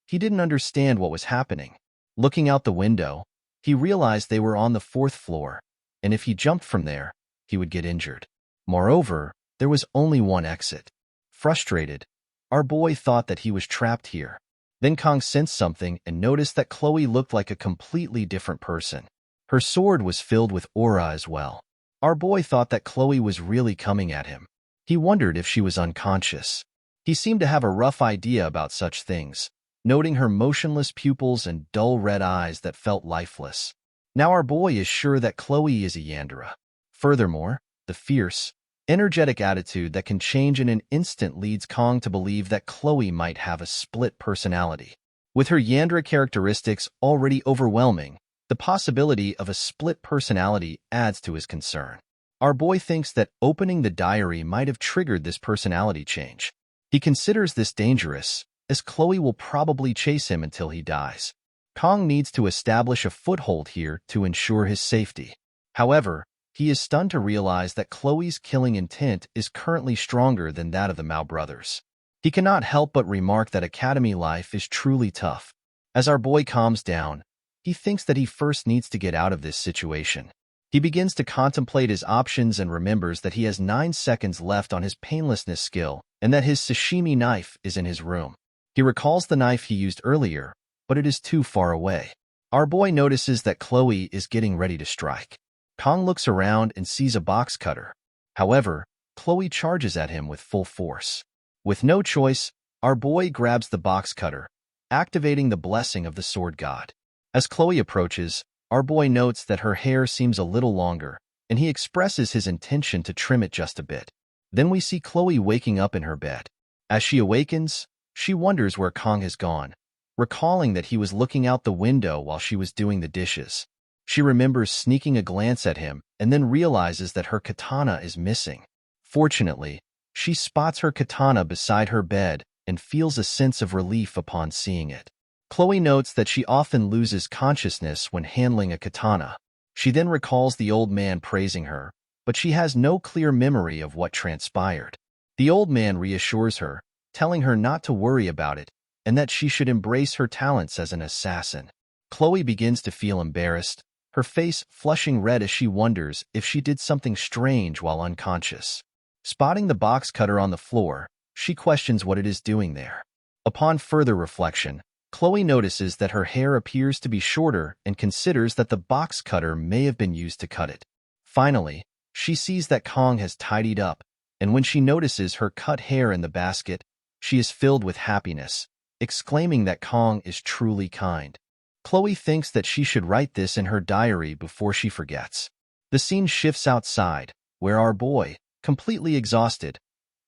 He didn't understand what was happening. Looking out the window, he realized they were on the 4th floor, and if he jumped from there, he would get injured. Moreover, there was only one exit. Frustrated, our boy thought that he was trapped here. Then Kong sensed something and noticed that Chloe looked like a completely different person. Her sword was filled with aura as well. Our boy thought that Chloe was really coming at him. He wondered if she was unconscious. He seemed to have a rough idea about such things, noting her motionless pupils and dull red eyes that felt lifeless. Now our boy is sure that Chloe is a Yandere. Furthermore, the fierce, energetic attitude that can change in an instant leads Kong to believe that Chloe might have a split personality. With her Yandere characteristics already overwhelming, the possibility of a split personality adds to his concern. Our boy thinks that opening the diary might have triggered this personality change. He considers this dangerous, as Chloe will probably chase him until he dies. Kong needs to establish a foothold here to ensure his safety. However, he is stunned to realize that Chloe's killing intent is currently stronger than that of the Mao brothers. He cannot help but remark that academy life is truly tough. As our boy calms down, he thinks that he first needs to get out of this situation. He begins to contemplate his options and remembers that he has 9 seconds left on his painlessness skill and that his sashimi knife is in his room. He recalls the knife he used earlier, but it is too far away. Our boy notices that Chloe is getting ready to strike. Kong looks around and sees a box cutter. However, Chloe charges at him with full force. With no choice, our boy grabs the box cutter, activating the blessing of the sword god. As Chloe approaches, our boy notes that her hair seems a little longer, and he expresses his intention to trim it just a bit. Then we see Chloe waking up in her bed. As she awakens, she wonders where Kong has gone, recalling that he was looking out the window while she was doing the dishes. She remembers sneaking a glance at him and then realizes that her katana is missing. Fortunately, she spots her katana beside her bed and feels a sense of relief upon seeing it. Chloe notes that she often loses consciousness when handling a katana. She then recalls the old man praising her, but she has no clear memory of what transpired. The old man reassures her, telling her not to worry about it and that she should embrace her talents as an assassin. Chloe begins to feel embarrassed, her face flushing red as she wonders if she did something strange while unconscious. Spotting the box cutter on the floor, she questions what it is doing there. Upon further reflection, Chloe notices that her hair appears to be shorter and considers that the box cutter may have been used to cut it. Finally, she sees that Kong has tidied up, and when she notices her cut hair in the basket, she is filled with happiness, exclaiming that Kong is truly kind. Chloe thinks that she should write this in her diary before she forgets. The scene shifts outside, where our boy, completely exhausted,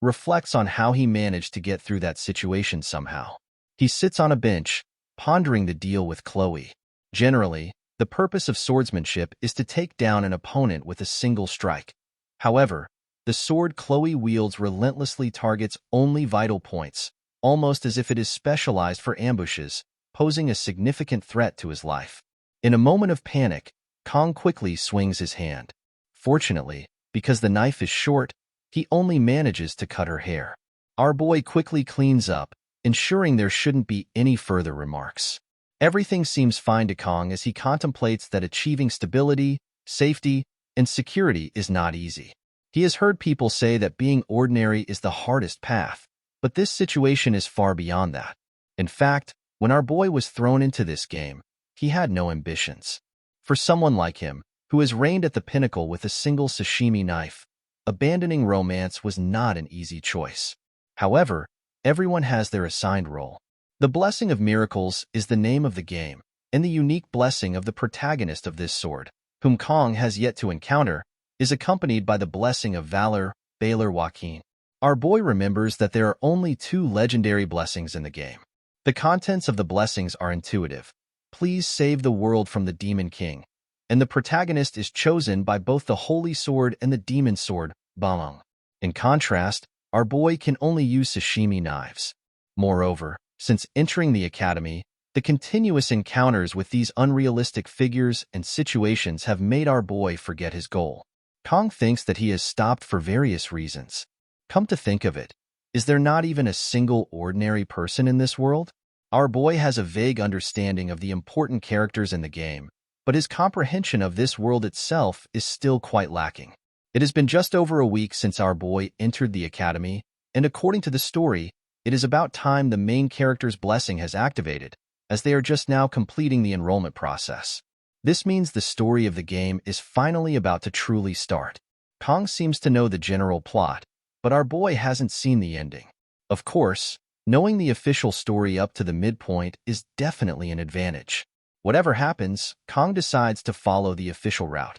reflects on how he managed to get through that situation somehow. He sits on a bench, pondering the deal with Chloe. Generally, the The purpose of swordsmanship is to take down an opponent with a single strike. However, the sword Chloe wields relentlessly targets only vital points, almost as if it is specialized for ambushes, posing a significant threat to his life. In a moment of panic, Kong quickly swings his hand. Fortunately, because the knife is short, he only manages to cut her hair. Our boy quickly cleans up, ensuring there shouldn't be any further remarks. Everything seems fine to Kong as he contemplates that achieving stability, safety, and security is not easy. He has heard people say that being ordinary is the hardest path, but this situation is far beyond that. In fact, when our boy was thrown into this game, he had no ambitions. For someone like him, who has reigned at the pinnacle with a single sashimi knife, abandoning romance was not an easy choice. However, everyone has their assigned role. The blessing of miracles is the name of the game, and the unique blessing of the protagonist of this sword, whom Kong has yet to encounter, is accompanied by the blessing of valor, Awakens. Our boy remembers that there are only 2 legendary blessings in the game. The contents of the blessings are intuitive. Please save the world from the Demon King. And the protagonist is chosen by both the Holy Sword and the Demon Sword, Balong. In contrast, our boy can only use sashimi knives. Moreover, since entering the academy, the continuous encounters with these unrealistic figures and situations have made our boy forget his goal. Kong thinks that he has stopped for various reasons. Come to think of it, is there not even a single ordinary person in this world? Our boy has a vague understanding of the important characters in the game, but his comprehension of this world itself is still quite lacking. It has been just over a week since our boy entered the academy, and according to the story, it is about time the main character's blessing has activated, as they are just now completing the enrollment process. This means the story of the game is finally about to truly start. Kong seems to know the general plot, but our boy hasn't seen the ending. Of course, knowing the official story up to the midpoint is definitely an advantage. Whatever happens, Kong decides to follow the official route.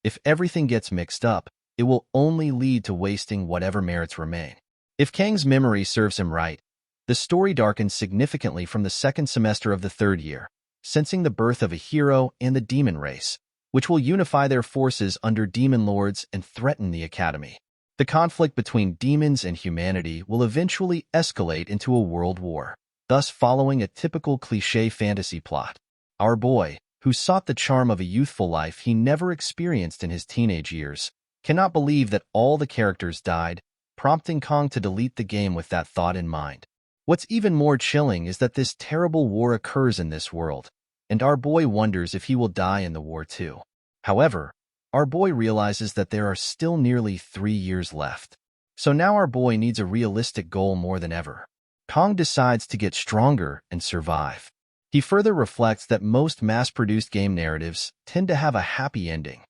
If everything gets mixed up, it will only lead to wasting whatever merits remain. If Kang's memory serves him right, the story darkens significantly from the second semester of the 3rd year, sensing the birth of a hero and the demon race, which will unify their forces under demon lords and threaten the academy. The conflict between demons and humanity will eventually escalate into a world war, thus following a typical cliché fantasy plot. Our boy, who sought the charm of a youthful life he never experienced in his teenage years, cannot believe that all the characters died, prompting Kong to delete the game with that thought in mind. What's even more chilling is that this terrible war occurs in this world, and our boy wonders if he will die in the war too. However, our boy realizes that there are still nearly 3 years left. So now our boy needs a realistic goal more than ever. Kong decides to get stronger and survive. He further reflects that most mass-produced game narratives tend to have a happy ending.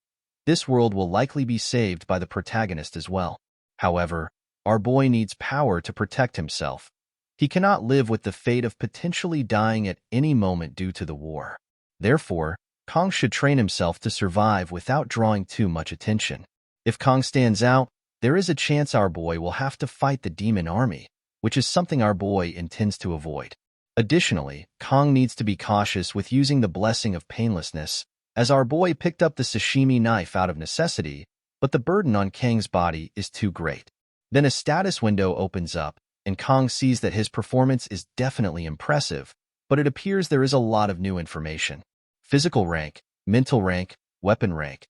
This world will likely be saved by the protagonist as well. However, our boy needs power to protect himself. He cannot live with the fate of potentially dying at any moment due to the war. Therefore, Kong should train himself to survive without drawing too much attention. If Kong stands out, there is a chance our boy will have to fight the demon army, which is something our boy intends to avoid. Additionally, Kong needs to be cautious with using the blessing of painlessness, as our boy picked up the sashimi knife out of necessity, but the burden on Kang's body is too great. Then a status window opens up, and Kong sees that his performance is definitely impressive, but it appears there is a lot of new information. Physical rank, mental rank, weapon rank.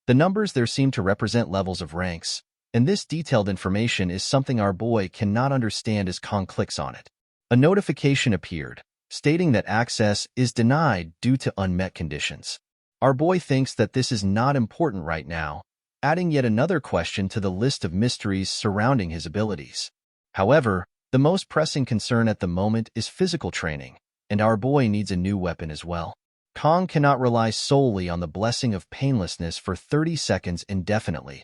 The numbers there seem to represent levels of ranks, and this detailed information is something our boy cannot understand as Kong clicks on it. A notification appeared, stating that access is denied due to unmet conditions. Our boy thinks that this is not important right now, adding yet another question to the list of mysteries surrounding his abilities. However, the most pressing concern at the moment is physical training, and our boy needs a new weapon as well. Kong cannot rely solely on the blessing of painlessness for 30 seconds indefinitely.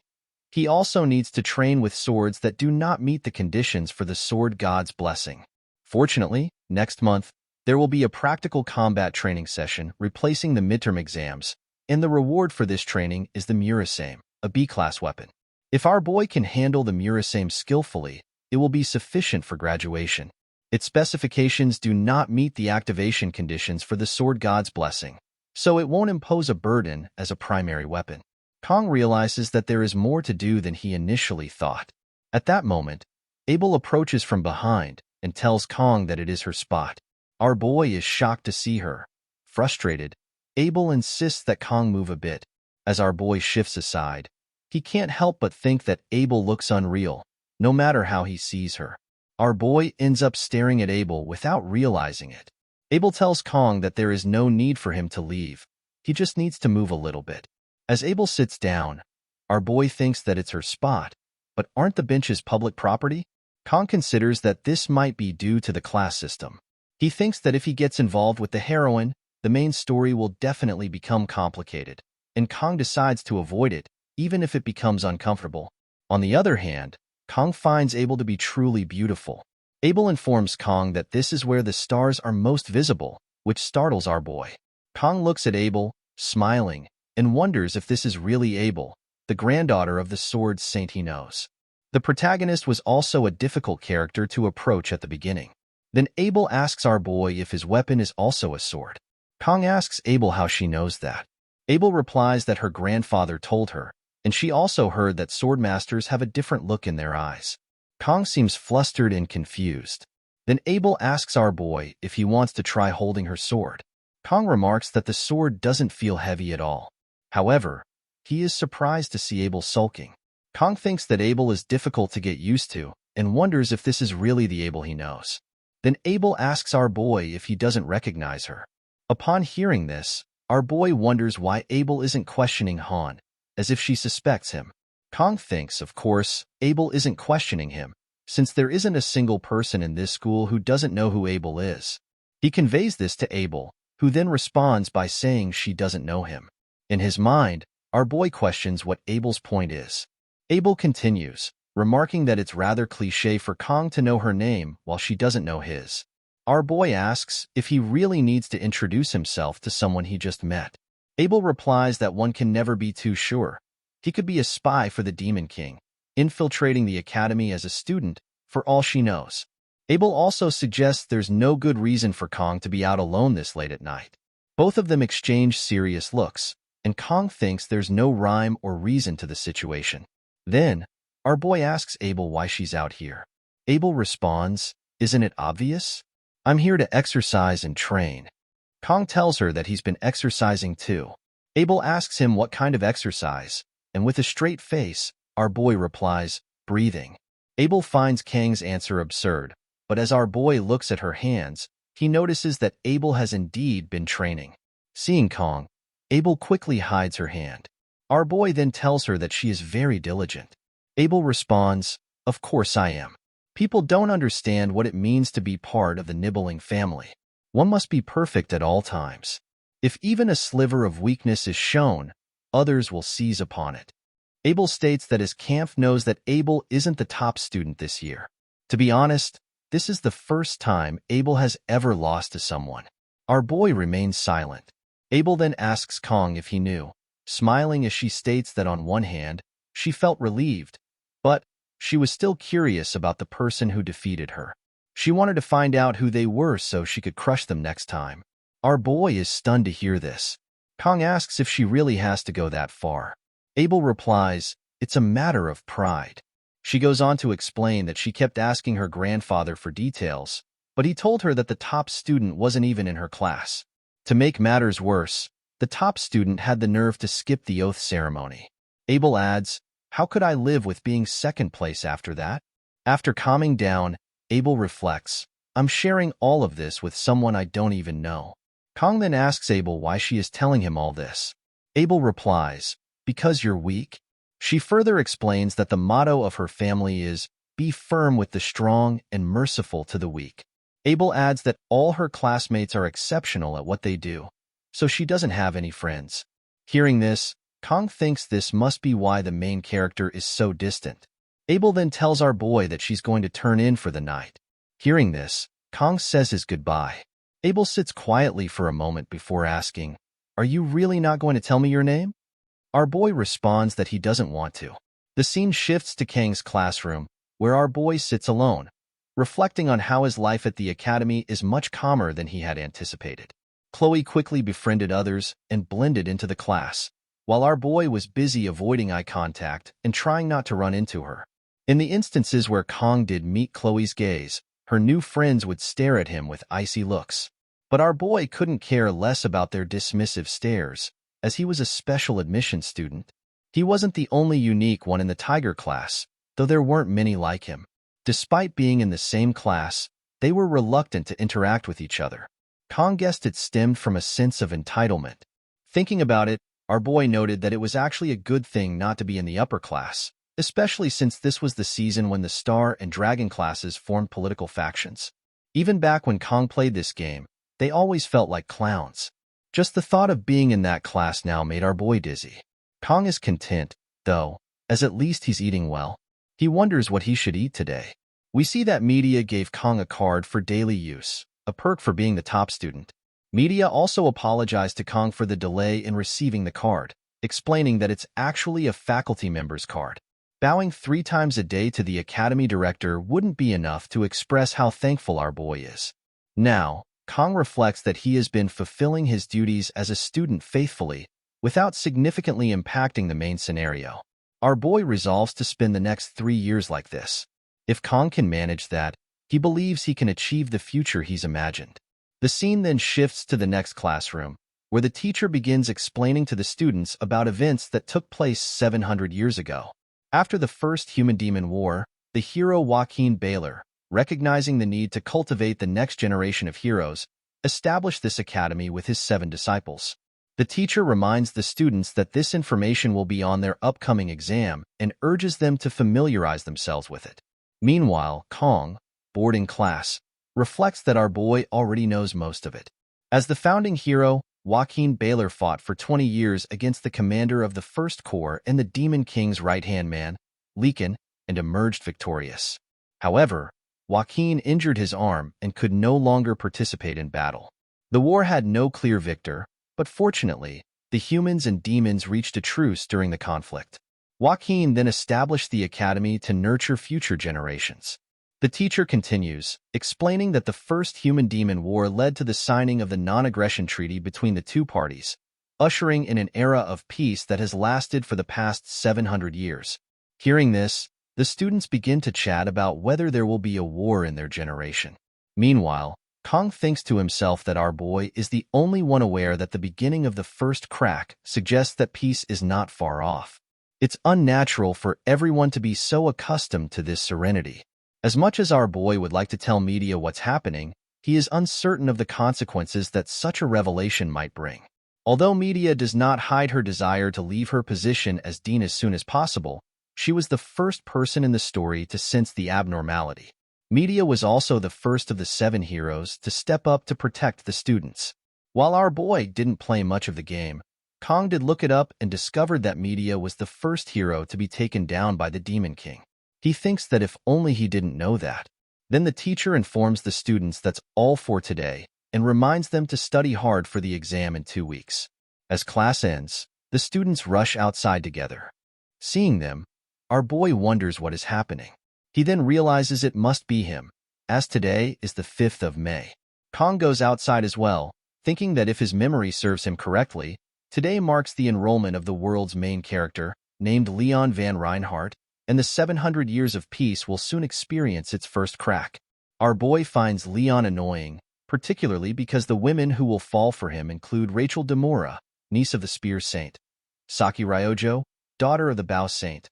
He also needs to train with swords that do not meet the conditions for the sword god's blessing. Fortunately, next month, there will be a practical combat training session replacing the midterm exams, and the reward for this training is the Murasame, a B-class weapon. If our boy can handle the Murasame skillfully, it will be sufficient for graduation. Its specifications do not meet the activation conditions for the sword god's blessing, so it won't impose a burden as a primary weapon. Kong realizes that there is more to do than he initially thought. At that moment, Abel approaches from behind and tells Kong that it is her spot. Our boy is shocked to see her. Frustrated, Abel insists that Kong move a bit. As our boy shifts aside, he can't help but think that Abel looks unreal, no matter how he sees her. Our boy ends up staring at Abel without realizing it. Abel tells Kong that there is no need for him to leave. He just needs to move a little bit. As Abel sits down, our boy thinks that it's her spot, but aren't the benches public property? Kong considers that this might be due to the class system. He thinks that if he gets involved with the heroine, the main story will definitely become complicated, and Kong decides to avoid it, even if it becomes uncomfortable. On the other hand, Kong finds Abel to be truly beautiful. Abel informs Kong that this is where the stars are most visible, which startles our boy. Kong looks at Abel, smiling, and wonders if this is really Abel, the granddaughter of the sword saint he knows. The protagonist was also a difficult character to approach at the beginning. Then Abel asks our boy if his weapon is also a sword. Kong asks Abel how she knows that. Abel replies that her grandfather told her, and she also heard that swordmasters have a different look in their eyes. Kong seems flustered and confused. Then Abel asks our boy if he wants to try holding her sword. Kong remarks that the sword doesn't feel heavy at all. However, he is surprised to see Abel sulking. Kong thinks that Abel is difficult to get used to and wonders if this is really the Abel he knows. Then Abel asks our boy if he doesn't recognize her. Upon hearing this, our boy wonders why Abel isn't questioning Han, as if she suspects him. Kong thinks, of course, Abel isn't questioning him, since there isn't a single person in this school who doesn't know who Abel is. He conveys this to Abel, who then responds by saying she doesn't know him. In his mind, our boy questions what Abel's point is. Abel continues, remarking that it's rather cliché for Kong to know her name while she doesn't know his. Our boy asks if he really needs to introduce himself to someone he just met. Abel replies that one can never be too sure. He could be a spy for the Demon King, infiltrating the academy as a student, for all she knows. Abel also suggests there's no good reason for Kong to be out alone this late at night. Both of them exchange serious looks, and Kong thinks there's no rhyme or reason to the situation. Then, our boy asks Abel why she's out here. Abel responds, "Isn't it obvious? I'm here to exercise and train." Kong tells her that he's been exercising too. Abel asks him what kind of exercise, and with a straight face, our boy replies, "Breathing." Abel finds Kang's answer absurd, but as our boy looks at her hands, he notices that Abel has indeed been training. Seeing Kong, Abel quickly hides her hand. Our boy then tells her that she is very diligent. Abel responds, "Of course I am. People don't understand what it means to be part of the nibbling family. One must be perfect at all times. If even a sliver of weakness is shown, others will seize upon it." Abel states that his camp knows that Abel isn't the top student this year. To be honest, this is the first time Abel has ever lost to someone. Our boy remains silent. Abel then asks Kong if he knew, smiling as she states that on one hand, she felt relieved, but she was still curious about the person who defeated her. She wanted to find out who they were so she could crush them next time. Our boy is stunned to hear this. Kong asks if she really has to go that far. Abel replies, "It's a matter of pride." She goes on to explain that she kept asking her grandfather for details, but he told her that the top student wasn't even in her class. To make matters worse, the top student had the nerve to skip the oath ceremony. Abel adds, "How could I live with being second place after that?" After calming down, Abel reflects, "I'm sharing all of this with someone I don't even know." Kong then asks Abel why she is telling him all this. Abel replies, "Because you're weak." She further explains that the motto of her family is, "Be firm with the strong and merciful to the weak." Abel adds that all her classmates are exceptional at what they do, so she doesn't have any friends. Hearing this, Kong thinks this must be why the main character is so distant. Abel then tells our boy that she's going to turn in for the night. Hearing this, Kong says his goodbye. Abel sits quietly for a moment before asking, "Are you really not going to tell me your name?" Our boy responds that he doesn't want to. The scene shifts to Kang's classroom, where our boy sits alone, reflecting on how his life at the academy is much calmer than he had anticipated. Chloe quickly befriended others and blended into the class, while our boy was busy avoiding eye contact and trying not to run into her. In the instances where Kong did meet Chloe's gaze, her new friends would stare at him with icy looks. But our boy couldn't care less about their dismissive stares, as he was a special admissions student. He wasn't the only unique one in the Tiger class, though there weren't many like him. Despite being in the same class, they were reluctant to interact with each other. Kong guessed it stemmed from a sense of entitlement. Thinking about it, our boy noted that it was actually a good thing not to be in the upper class, especially since this was the season when the Star and Dragon classes formed political factions. Even back when Kong played this game, they always felt like clowns. Just the thought of being in that class now made our boy dizzy. Kong is content, though, as at least he's eating well. He wonders what he should eat today. We see that media gave Kong a card for daily use, a perk for being the top student. Media also apologized to Kong for the delay in receiving the card, explaining that it's actually a faculty member's card. Bowing 3 times a day to the academy director wouldn't be enough to express how thankful our boy is. Now, Kong reflects that he has been fulfilling his duties as a student faithfully, without significantly impacting the main scenario. Our boy resolves to spend the next 3 years like this. If Kong can manage that, he believes he can achieve the future he's imagined. The scene then shifts to the next classroom, where the teacher begins explaining to the students about events that took place 700 years ago. After the first Human-Demon War, the hero Joaquin Baylor, recognizing the need to cultivate the next generation of heroes, established this academy with his 7 disciples. The teacher reminds the students that this information will be on their upcoming exam and urges them to familiarize themselves with it. Meanwhile, Kong, bored in class, reflects that our boy already knows most of it. As the founding hero, Joaquin Baylor fought for 20 years against the commander of the First Corps and the Demon King's right-hand man, Lekin, and emerged victorious. However, Joaquin injured his arm and could no longer participate in battle. The war had no clear victor, but fortunately, the humans and demons reached a truce during the conflict. Joaquin then established the academy to nurture future generations. The teacher continues, explaining that the first Human-Demon War led to the signing of the non-aggression treaty between the 2 parties, ushering in an era of peace that has lasted for the past 700 years. Hearing this, the students begin to chat about whether there will be a war in their generation. Meanwhile, Kong thinks to himself that our boy is the only one aware that the beginning of the first crack suggests that peace is not far off. It's unnatural for everyone to be so accustomed to this serenity. As much as our boy would like to tell media what's happening, he is uncertain of the consequences that such a revelation might bring. Although media does not hide her desire to leave her position as dean as soon as possible, she was the first person in the story to sense the abnormality. Media was also the first of the 7 heroes to step up to protect the students. While our boy didn't play much of the game, Kong did look it up and discovered that Media was the first hero to be taken down by the Demon King. He thinks that if only he didn't know that. Then the teacher informs the students that's all for today and reminds them to study hard for the exam in 2 weeks. As class ends, the students rush outside together. Seeing them, our boy wonders what is happening. He then realizes it must be him, as today is the 5th of May. Kong goes outside as well, thinking that if his memory serves him correctly, today marks the enrollment of the world's main character, named Leon van Reinhardt, and the 700 years of peace will soon experience its first crack. Our boy finds Leon annoying, particularly because the women who will fall for him include Rachel Demora, niece of the Spear Saint, Saki Ryojo, daughter of the Bow Saint,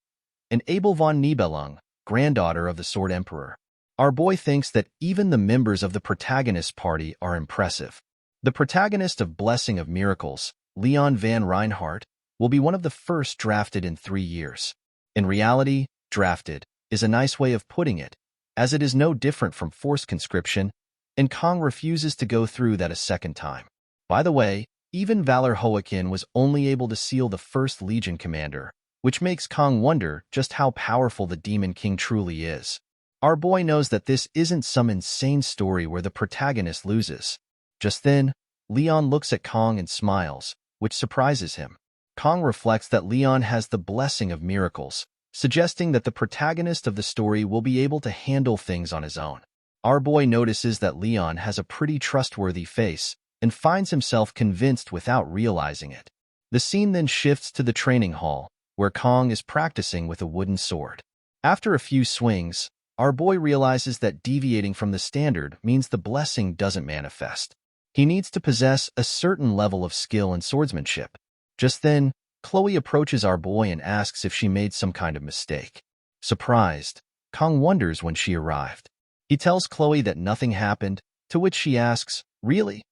and Abel von Nibelung, granddaughter of the Sword Emperor. Our boy thinks that even the members of the protagonist party are impressive. The protagonist of Blessing of Miracles, Leon van Reinhardt, will be one of the first drafted in 3 years. In reality, drafted is a nice way of putting it, as it is no different from forced conscription, and Kong refuses to go through that a second time. By the way, even Valor Hoakin was only able to seal the first Legion commander, which makes Kong wonder just how powerful the Demon King truly is. Our boy knows that this isn't some insane story where the protagonist loses. Just then, Leon looks at Kong and smiles, which surprises him. Kong reflects that Leon has the Blessing of Miracles, suggesting that the protagonist of the story will be able to handle things on his own. Our boy notices that Leon has a pretty trustworthy face and finds himself convinced without realizing it. The scene then shifts to the training hall, where Kong is practicing with a wooden sword. After a few swings, our boy realizes that deviating from the standard means the blessing doesn't manifest. He needs to possess a certain level of skill and swordsmanship. Just then, Chloe approaches our boy and asks if she made some kind of mistake. Surprised, Kong wonders when she arrived. He tells Chloe that nothing happened, to which she asks, "Really?"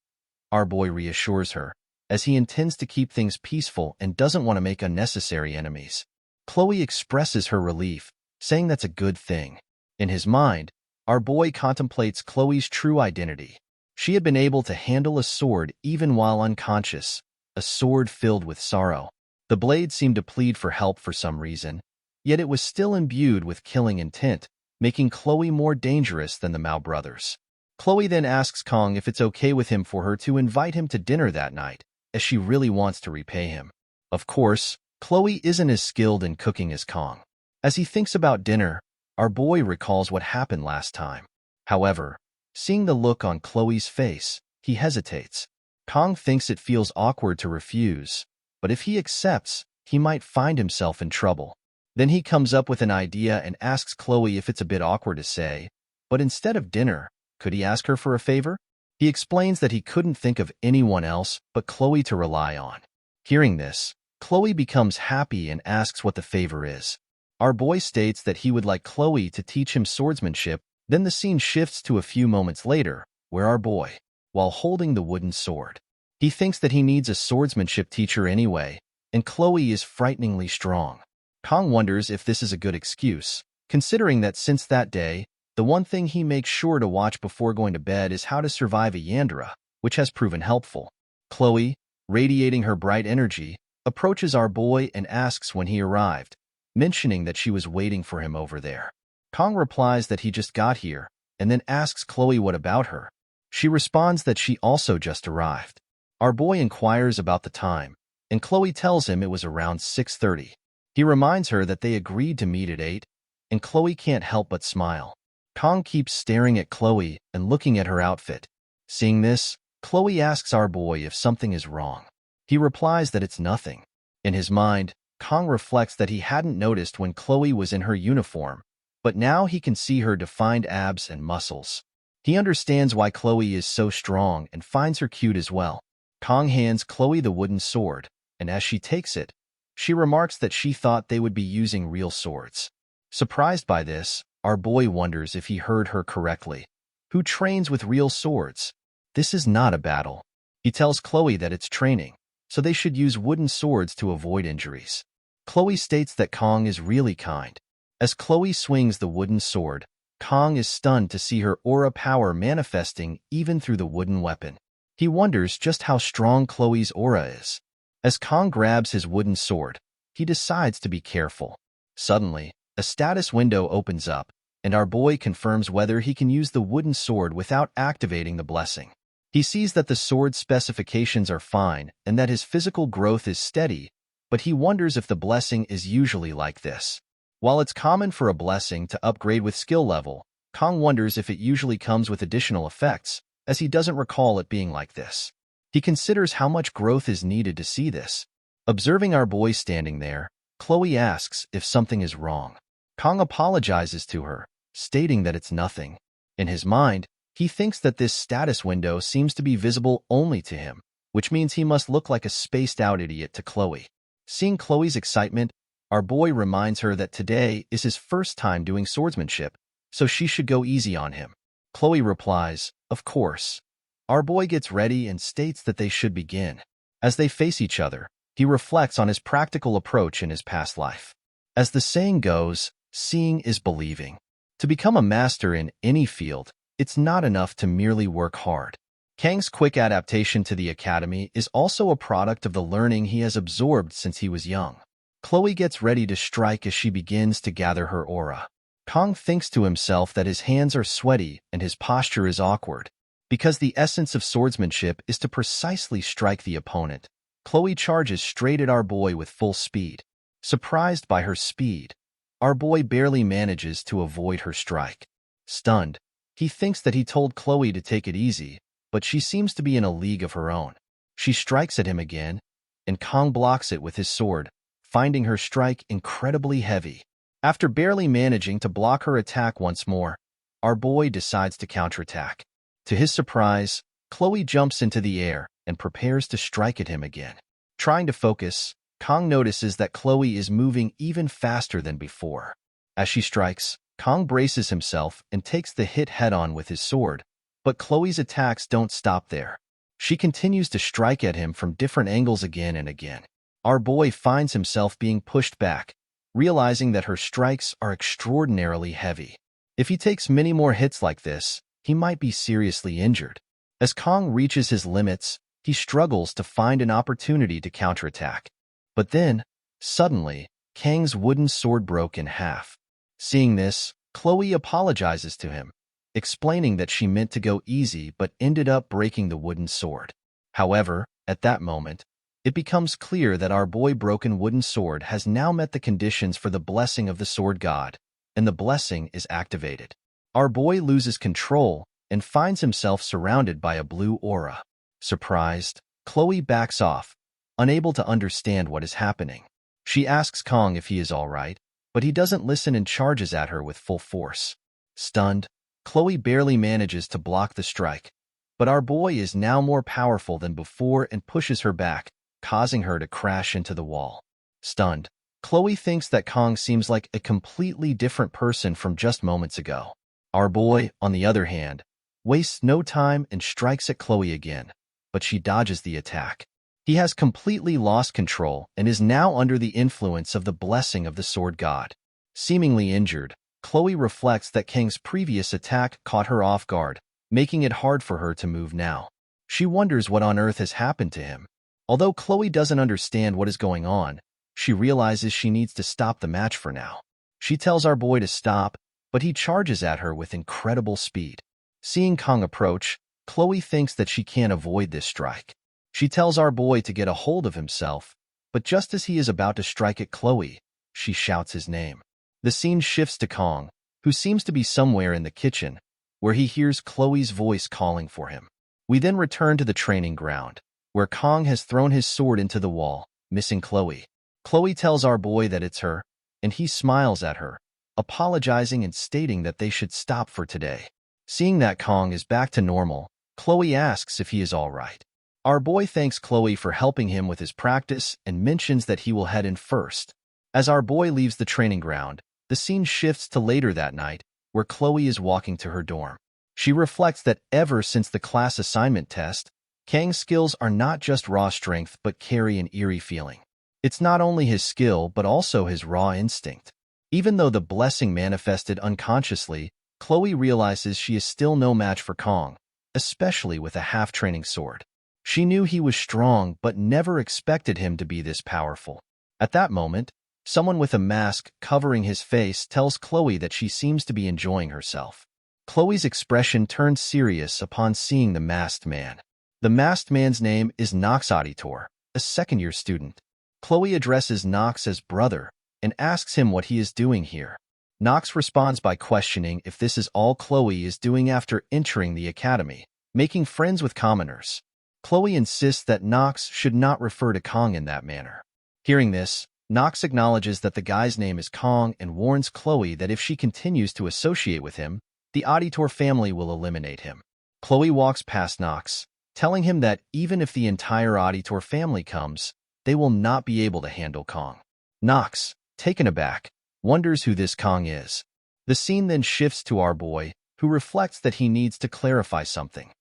Our boy reassures her, as he intends to keep things peaceful and doesn't want to make unnecessary enemies. Chloe expresses her relief, saying that's a good thing. In his mind, our boy contemplates Chloe's true identity. She had been able to handle a sword even while unconscious, a sword filled with sorrow. The blade seemed to plead for help for some reason, yet it was still imbued with killing intent, making Chloe more dangerous than the Mao brothers. Chloe then asks Kong if it's okay with him for her to invite him to dinner that night, as she really wants to repay him. Of course, Chloe isn't as skilled in cooking as Kong. As he thinks about dinner, our boy recalls what happened last time. However, seeing the look on Chloe's face, he hesitates. Kong thinks it feels awkward to refuse, but if he accepts, he might find himself in trouble. Then he comes up with an idea and asks Chloe if it's a bit awkward to say, but instead of dinner, could he ask her for a favor? He explains that he couldn't think of anyone else but Chloe to rely on. Hearing this, Chloe becomes happy and asks what the favor is. Our boy states that he would like Chloe to teach him swordsmanship. Then the scene shifts to a few moments later, where our boy, while holding the wooden sword, he thinks that he needs a swordsmanship teacher anyway, and Chloe is frighteningly strong. Kong wonders if this is a good excuse, considering that since that day, the one thing he makes sure to watch before going to bed is how to survive a Yandra, which has proven helpful. Chloe, radiating her bright energy, approaches our boy and asks when he arrived, mentioning that she was waiting for him over there. Kong replies that he just got here, and then asks Chloe what about her. She responds that she also just arrived. Our boy inquires about the time, and Chloe tells him it was around 6:30. He reminds her that they agreed to meet at 8, and Chloe can't help but smile. Kong keeps staring at Chloe and looking at her outfit. Seeing this, Chloe asks our boy if something is wrong. He replies that it's nothing. In his mind, Kong reflects that he hadn't noticed when Chloe was in her uniform, but now he can see her defined abs and muscles. He understands why Chloe is so strong and finds her cute as well. Kong hands Chloe the wooden sword, and as she takes it, she remarks that she thought they would be using real swords. Surprised by this, our boy wonders if he heard her correctly. Who trains with real swords? This is not a battle. He tells Chloe that it's training, so they should use wooden swords to avoid injuries. Chloe states that Kong is really kind. As Chloe swings the wooden sword, Kong is stunned to see her aura power manifesting even through the wooden weapon. He wonders just how strong Chloe's aura is. As Kong grabs his wooden sword, he decides to be careful. Suddenly, a status window opens up, and our boy confirms whether he can use the wooden sword without activating the blessing. He sees that the sword's specifications are fine and that his physical growth is steady, but he wonders if the blessing is usually like this. While it's common for a blessing to upgrade with skill level, Kong wonders if it usually comes with additional effects, as he doesn't recall it being like this. He considers how much growth is needed to see this. Observing our boy standing there, Chloe asks if something is wrong. Kong apologizes to her, stating that it's nothing. In his mind, he thinks that this status window seems to be visible only to him, which means he must look like a spaced-out idiot to Chloe. Seeing Chloe's excitement, our boy reminds her that today is his first time doing swordsmanship, so she should go easy on him. Chloe replies, "Of course." Our boy gets ready and states that they should begin. As they face each other, he reflects on his practical approach in his past life. As the saying goes, seeing is believing. To become a master in any field, it's not enough to merely work hard. Kang's quick adaptation to the academy is also a product of the learning he has absorbed since he was young. Chloe gets ready to strike as she begins to gather her aura. Kong thinks to himself that his hands are sweaty and his posture is awkward. Because the essence of swordsmanship is to precisely strike the opponent, Chloe charges straight at our boy with full speed. Surprised by her speed, our boy barely manages to avoid her strike. Stunned, he thinks that he told Chloe to take it easy, but she seems to be in a league of her own. She strikes at him again, and Kong blocks it with his sword, finding her strike incredibly heavy. After barely managing to block her attack once more, our boy decides to counterattack. To his surprise, Chloe jumps into the air and prepares to strike at him again. Trying to focus, Kong notices that Chloe is moving even faster than before. As she strikes, Kong braces himself and takes the hit head-on with his sword, but Chloe's attacks don't stop there. She continues to strike at him from different angles again and again. Our boy finds himself being pushed back, realizing that her strikes are extraordinarily heavy. If he takes many more hits like this, he might be seriously injured. As Kong reaches his limits, he struggles to find an opportunity to counterattack. But then, suddenly, Kang's wooden sword broke in half. Seeing this, Chloe apologizes to him, explaining that she meant to go easy but ended up breaking the wooden sword. However, at that moment, it becomes clear that our boy's broken wooden sword has now met the conditions for the blessing of the sword god, and the blessing is activated. Our boy loses control and finds himself surrounded by a blue aura. Surprised, Chloe backs off, unable to understand what is happening. She asks Kong if he is all right, but he doesn't listen and charges at her with full force. Stunned, Chloe barely manages to block the strike, but our boy is now more powerful than before and pushes her back, causing her to crash into the wall. Stunned, Chloe thinks that Kong seems like a completely different person from just moments ago. Our boy, on the other hand, wastes no time and strikes at Chloe again, but she dodges the attack. He has completely lost control and is now under the influence of the blessing of the sword god. Seemingly injured, Chloe reflects that Kang's previous attack caught her off guard, making it hard for her to move now. She wonders what on earth has happened to him. Although Chloe doesn't understand what is going on, she realizes she needs to stop the match for now. She tells our boy to stop, but he charges at her with incredible speed. Seeing Kong approach, Chloe thinks that she can't avoid this strike. She tells our boy to get a hold of himself, but just as he is about to strike at Chloe, she shouts his name. The scene shifts to Kong, who seems to be somewhere in the kitchen, where he hears Chloe's voice calling for him. We then return to the training ground, where Kong has thrown his sword into the wall, missing Chloe. Chloe tells our boy that it's her, and he smiles at her, apologizing and stating that they should stop for today. Seeing that Kong is back to normal, Chloe asks if he is all right. Our boy thanks Chloe for helping him with his practice and mentions that he will head in first. As our boy leaves the training ground, the scene shifts to later that night, where Chloe is walking to her dorm. She reflects that ever since the class assignment test, Kang's skills are not just raw strength but carry an eerie feeling. It's not only his skill but also his raw instinct. Even though the blessing manifested unconsciously, Chloe realizes she is still no match for Kong, especially with a half-training sword. She knew he was strong but never expected him to be this powerful. At that moment, someone with a mask covering his face tells Chloe that she seems to be enjoying herself. Chloe's expression turns serious upon seeing the masked man. The masked man's name is Nox Auditor, a second-year student. Chloe addresses Nox as brother and asks him what he is doing here. Nox responds by questioning if this is all Chloe is doing after entering the academy, making friends with commoners. Chloe insists that Nox should not refer to Kong in that manner. Hearing this, Nox acknowledges that the guy's name is Kong and warns Chloe that if she continues to associate with him, the Auditor family will eliminate him. Chloe walks past Nox, telling him that even if the entire Auditor family comes, they will not be able to handle Kong. Nox, taken aback, wonders who this Kong is. The scene then shifts to our boy, who reflects that he needs to clarify something.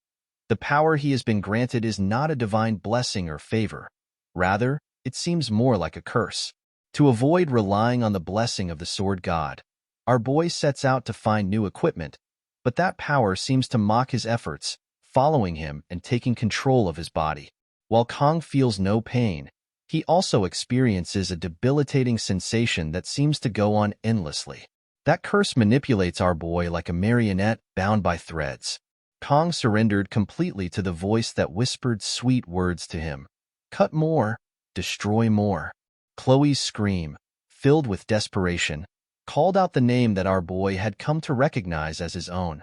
The power he has been granted is not a divine blessing or favor. Rather, it seems more like a curse. To avoid relying on the blessing of the sword god, our boy sets out to find new equipment, but that power seems to mock his efforts, following him and taking control of his body. While Kong feels no pain, he also experiences a debilitating sensation that seems to go on endlessly. That curse manipulates our boy like a marionette bound by threads. Kong surrendered completely to the voice that whispered sweet words to him. Cut more, destroy more. Chloe's scream, filled with desperation, called out the name that our boy had come to recognize as his own,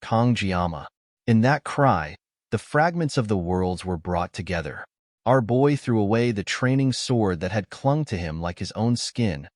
Kong Jiama. In that cry, the fragments of the worlds were brought together. Our boy threw away the training sword that had clung to him like his own skin,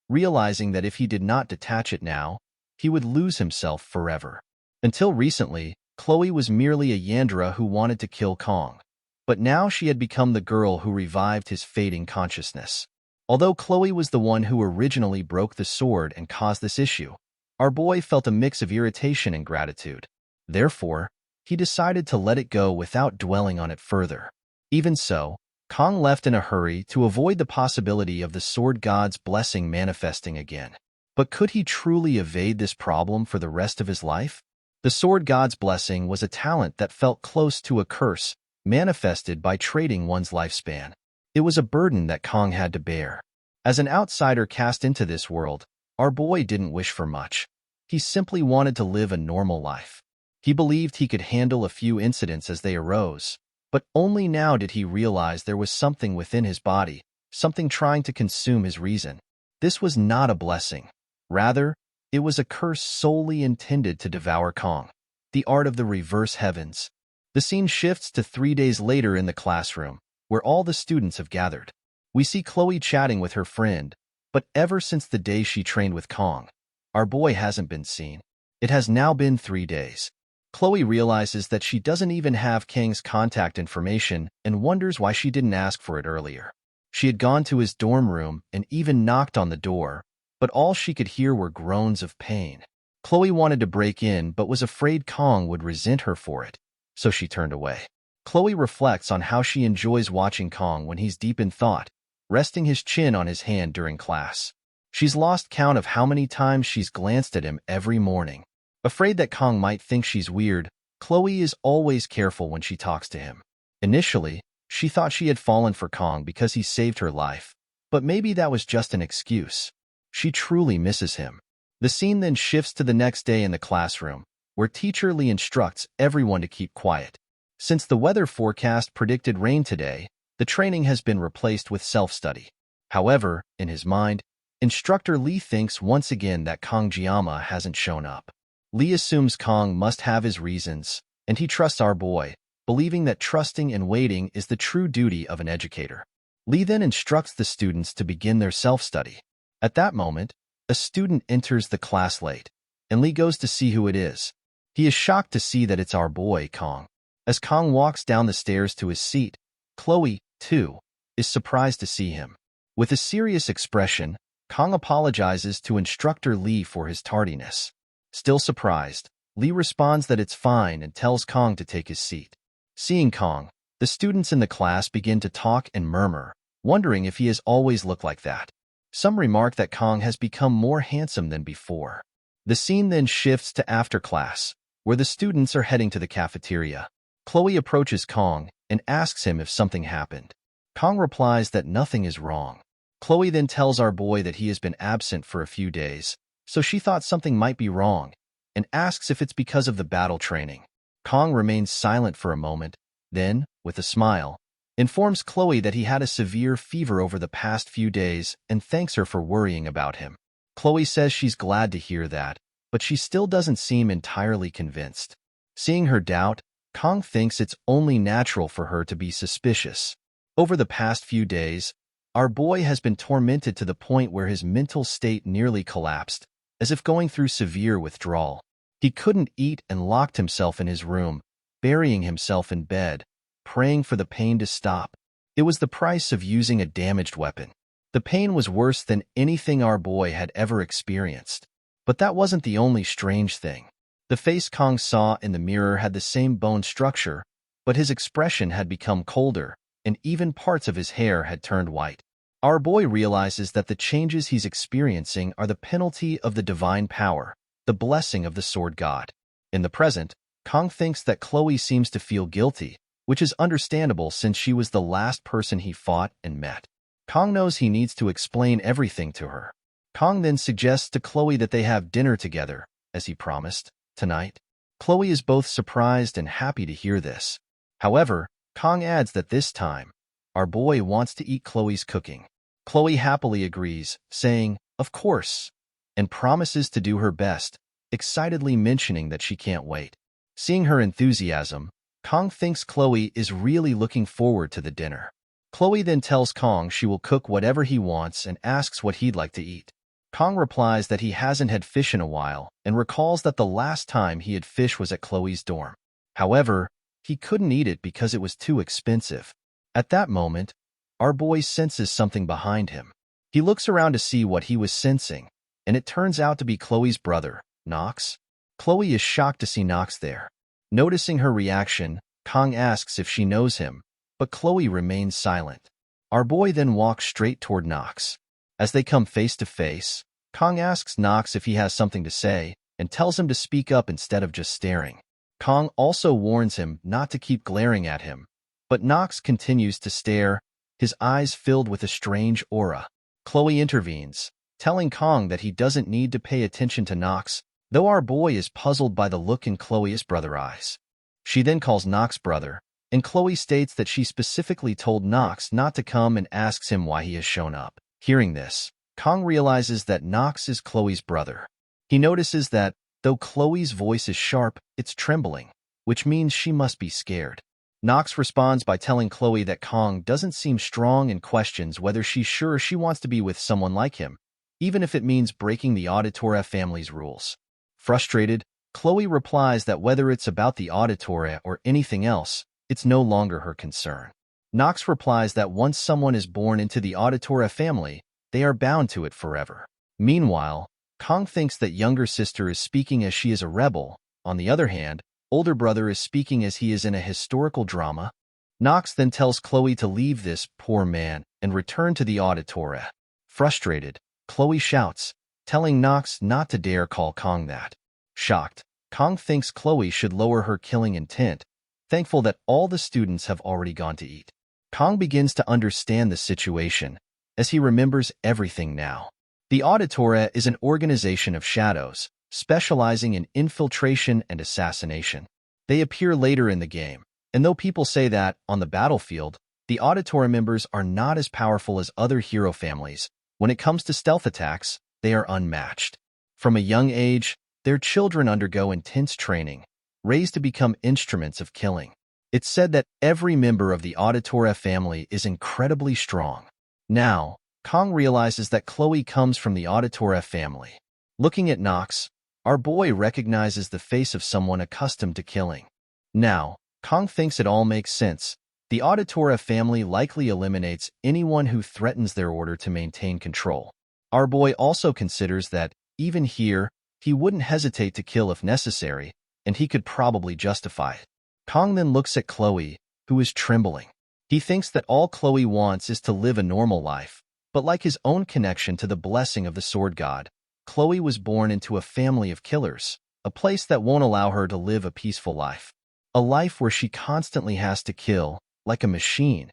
realizing that if he did not detach it now, he would lose himself forever. Until recently, Chloe was merely a Yandra who wanted to kill Kong, but now she had become the girl who revived his fading consciousness. Although Chloe was the one who originally broke the sword and caused this issue, our boy felt a mix of irritation and gratitude. Therefore, he decided to let it go without dwelling on it further. Even so, Kong left in a hurry to avoid the possibility of the sword god's blessing manifesting again. But could he truly evade this problem for the rest of his life? The sword god's blessing was a talent that felt close to a curse, manifested by trading one's lifespan. It was a burden that Kong had to bear. As an outsider cast into this world, our boy didn't wish for much. He simply wanted to live a normal life. He believed he could handle a few incidents as they arose, but only now did he realize there was something within his body, something trying to consume his reason. This was not a blessing. Rather, it was a curse solely intended to devour Kong. The art of the reverse heavens. The scene shifts to 3 days later in the classroom, where all the students have gathered. We see Chloe chatting with her friend, but ever since the day she trained with Kong, our boy hasn't been seen. It has now been 3 days. Chloe realizes that she doesn't even have Kang's contact information and wonders why she didn't ask for it earlier. She had gone to his dorm room and even knocked on the door, but all she could hear were groans of pain. Chloe wanted to break in but was afraid Kong would resent her for it, so she turned away. Chloe reflects on how she enjoys watching Kong when he's deep in thought, resting his chin on his hand during class. She's lost count of how many times she's glanced at him every morning. Afraid that Kong might think she's weird, Chloe is always careful when she talks to him. Initially, she thought she had fallen for Kong because he saved her life, but maybe that was just an excuse. She truly misses him. The scene then shifts to the next day in the classroom, where Teacher Lee instructs everyone to keep quiet. Since the weather forecast predicted rain today, the training has been replaced with self-study. However, in his mind, Instructor Lee thinks once again that Kong Jiama hasn't shown up. Lee assumes Kong must have his reasons, and he trusts our boy, believing that trusting and waiting is the true duty of an educator. Lee then instructs the students to begin their self-study. At that moment, a student enters the class late, and Lee goes to see who it is. He is shocked to see that it's our boy, Kong. As Kong walks down the stairs to his seat, Chloe, too, is surprised to see him. With a serious expression, Kong apologizes to Instructor Lee for his tardiness. Still surprised, Lee responds that it's fine and tells Kong to take his seat. Seeing Kong, the students in the class begin to talk and murmur, wondering if he has always looked like that. Some remark that Kong has become more handsome than before. The scene then shifts to after class, where the students are heading to the cafeteria. Chloe approaches Kong and asks him if something happened. Kong replies that nothing is wrong. Chloe then tells our boy that he has been absent for a few days, so she thought something might be wrong, and asks if it's because of the battle training. Kong remains silent for a moment, then, with a smile, informs Chloe that he had a severe fever over the past few days and thanks her for worrying about him. Chloe says she's glad to hear that, but she still doesn't seem entirely convinced. Seeing her doubt, Kong thinks it's only natural for her to be suspicious. Over the past few days, our boy has been tormented to the point where his mental state nearly collapsed, as if going through severe withdrawal. He couldn't eat and locked himself in his room, burying himself in bed, praying for the pain to stop. It was the price of using a damaged weapon. The pain was worse than anything our boy had ever experienced. But that wasn't the only strange thing. The face Kong saw in the mirror had the same bone structure, but his expression had become colder, and even parts of his hair had turned white. Our boy realizes that the changes he's experiencing are the penalty of the divine power, the blessing of the sword god. In the present, Kong thinks that Chloe seems to feel guilty, which is understandable since she was the last person he fought and met. Kong knows he needs to explain everything to her. Kong then suggests to Chloe that they have dinner together, as he promised, tonight. Chloe is both surprised and happy to hear this. However, Kong adds that this time, our boy wants to eat Chloe's cooking. Chloe happily agrees, saying, "Of course," and promises to do her best, excitedly mentioning that she can't wait. Seeing her enthusiasm, Kong thinks Chloe is really looking forward to the dinner. Chloe then tells Kong she will cook whatever he wants and asks what he'd like to eat. Kong replies that he hasn't had fish in a while and recalls that the last time he had fish was at Chloe's dorm. However, he couldn't eat it because it was too expensive. At that moment, our boy senses something behind him. He looks around to see what he was sensing, and it turns out to be Chloe's brother, Knox. Chloe is shocked to see Knox there. Noticing her reaction, Kong asks if she knows him, but Chloe remains silent. Our boy then walks straight toward Knox. As they come face to face, Kong asks Knox if he has something to say and tells him to speak up instead of just staring. Kong also warns him not to keep glaring at him, but Knox continues to stare, his eyes filled with a strange aura. Chloe intervenes, telling Kong that he doesn't need to pay attention to Knox, though our boy is puzzled by the look in Chloe's brother's eyes. She then calls Knox brother, and Chloe states that she specifically told Knox not to come and asks him why he has shown up. Hearing this, Kong realizes that Knox is Chloe's brother. He notices that, though Chloe's voice is sharp, it's trembling, which means she must be scared. Knox responds by telling Chloe that Kong doesn't seem strong and questions whether she's sure she wants to be with someone like him, even if it means breaking the Auditoria family's rules. Frustrated, Chloe replies that whether it's about the Auditoria or anything else, it's no longer her concern. Knox replies that once someone is born into the Auditoria family, they are bound to it forever. Meanwhile, Kong thinks that younger sister is speaking as she is a rebel. On the other hand, older brother is speaking as he is in a historical drama. Knox then tells Chloe to leave this poor man and return to the Auditoria. Frustrated, Chloe shouts, telling Knox not to dare call Kong that. Shocked, Kong thinks Chloe should lower her killing intent, thankful that all the students have already gone to eat. Kong begins to understand the situation, as he remembers everything now. The Auditoria is an organization of shadows, specializing in infiltration and assassination. They appear later in the game, and though people say that, on the battlefield, the Auditoria members are not as powerful as other hero families, when it comes to stealth attacks, they are unmatched. From a young age, their children undergo intense training, raised to become instruments of killing. It's said that every member of the Auditoria family is incredibly strong. Now, Kong realizes that Chloe comes from the Auditoria family. Looking at Knox, our boy recognizes the face of someone accustomed to killing. Now, Kong thinks it all makes sense. The Auditoria family likely eliminates anyone who threatens their order to maintain control. Our boy also considers that, even here, he wouldn't hesitate to kill if necessary, and he could probably justify it. Kong then looks at Chloe, who is trembling. He thinks that all Chloe wants is to live a normal life, but like his own connection to the blessing of the sword god, Chloe was born into a family of killers, a place that won't allow her to live a peaceful life. A life where she constantly has to kill, like a machine.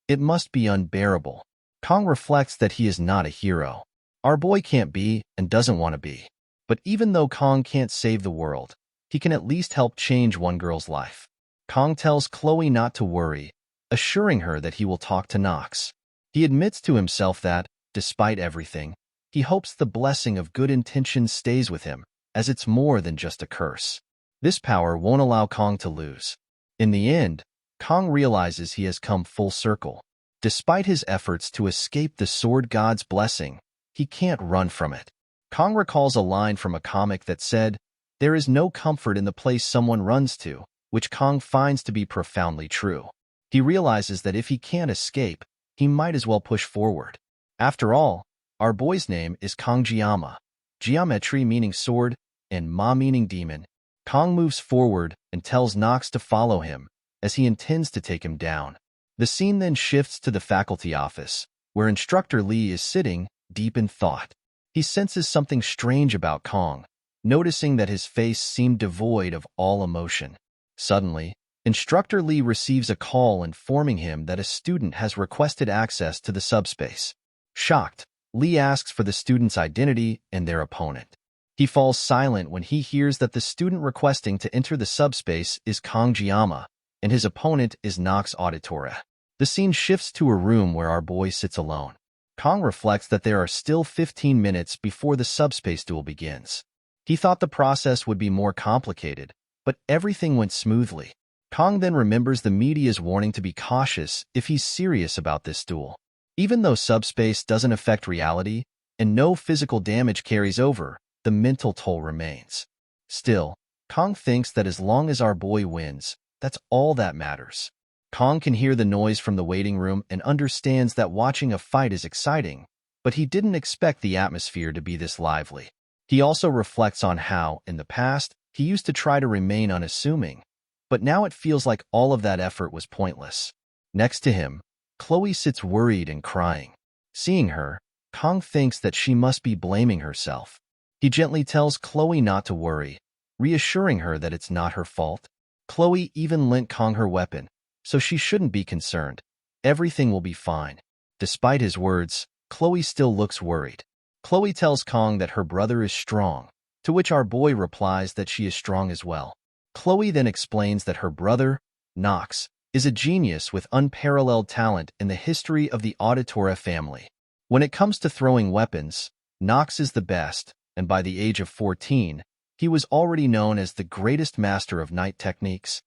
It must be unbearable. Kong reflects that he is not a hero. Our boy can't be and doesn't want to be. But even though Kong can't save the world, he can at least help change one girl's life. Kong tells Chloe not to worry, assuring her that he will talk to Knox. He admits to himself that, despite everything, he hopes the blessing of good intentions stays with him, as it's more than just a curse. This power won't allow Kong to lose. In the end, Kong realizes he has come full circle. Despite his efforts to escape the sword god's blessing, he can't run from it. Kong recalls a line from a comic that said, "There is no comfort in the place someone runs to," which Kong finds to be profoundly true. He realizes that if he can't escape, he might as well push forward. After all, our boy's name is Kongjiyama, geometry meaning sword, and ma meaning demon. Kong moves forward and tells Knox to follow him, as he intends to take him down. The scene then shifts to the faculty office, where Instructor Lee is sitting, deep in thought. He senses something strange about Kong, noticing that his face seemed devoid of all emotion. Suddenly, Instructor Lee receives a call informing him that a student has requested access to the subspace. Shocked, Lee asks for the student's identity and their opponent. He falls silent when he hears that the student requesting to enter the subspace is Kongjiyama, and his opponent is Knox Auditoria. The scene shifts to a room where our boy sits alone. Kong reflects that there are still 15 minutes before the subspace duel begins. He thought the process would be more complicated, but everything went smoothly. Kong then remembers the media's warning to be cautious if he's serious about this duel. Even though subspace doesn't affect reality and no physical damage carries over, the mental toll remains. Still, Kong thinks that as long as our boy wins, that's all that matters. Kong can hear the noise from the waiting room and understands that watching a fight is exciting, but he didn't expect the atmosphere to be this lively. He also reflects on how, in the past, he used to try to remain unassuming, but now it feels like all of that effort was pointless. Next to him, Chloe sits worried and crying. Seeing her, Kong thinks that she must be blaming herself. He gently tells Chloe not to worry, reassuring her that it's not her fault. Chloe even lent Kong her weapon, so she shouldn't be concerned. Everything will be fine. Despite his words, Chloe still looks worried. Chloe tells Kong that her brother is strong, to which our boy replies that she is strong as well. Chloe then explains that her brother, Nox, is a genius with unparalleled talent in the history of the Auditora family. When it comes to throwing weapons, Nox is the best, and by the age of 14, he was already known as the greatest master of night techniques.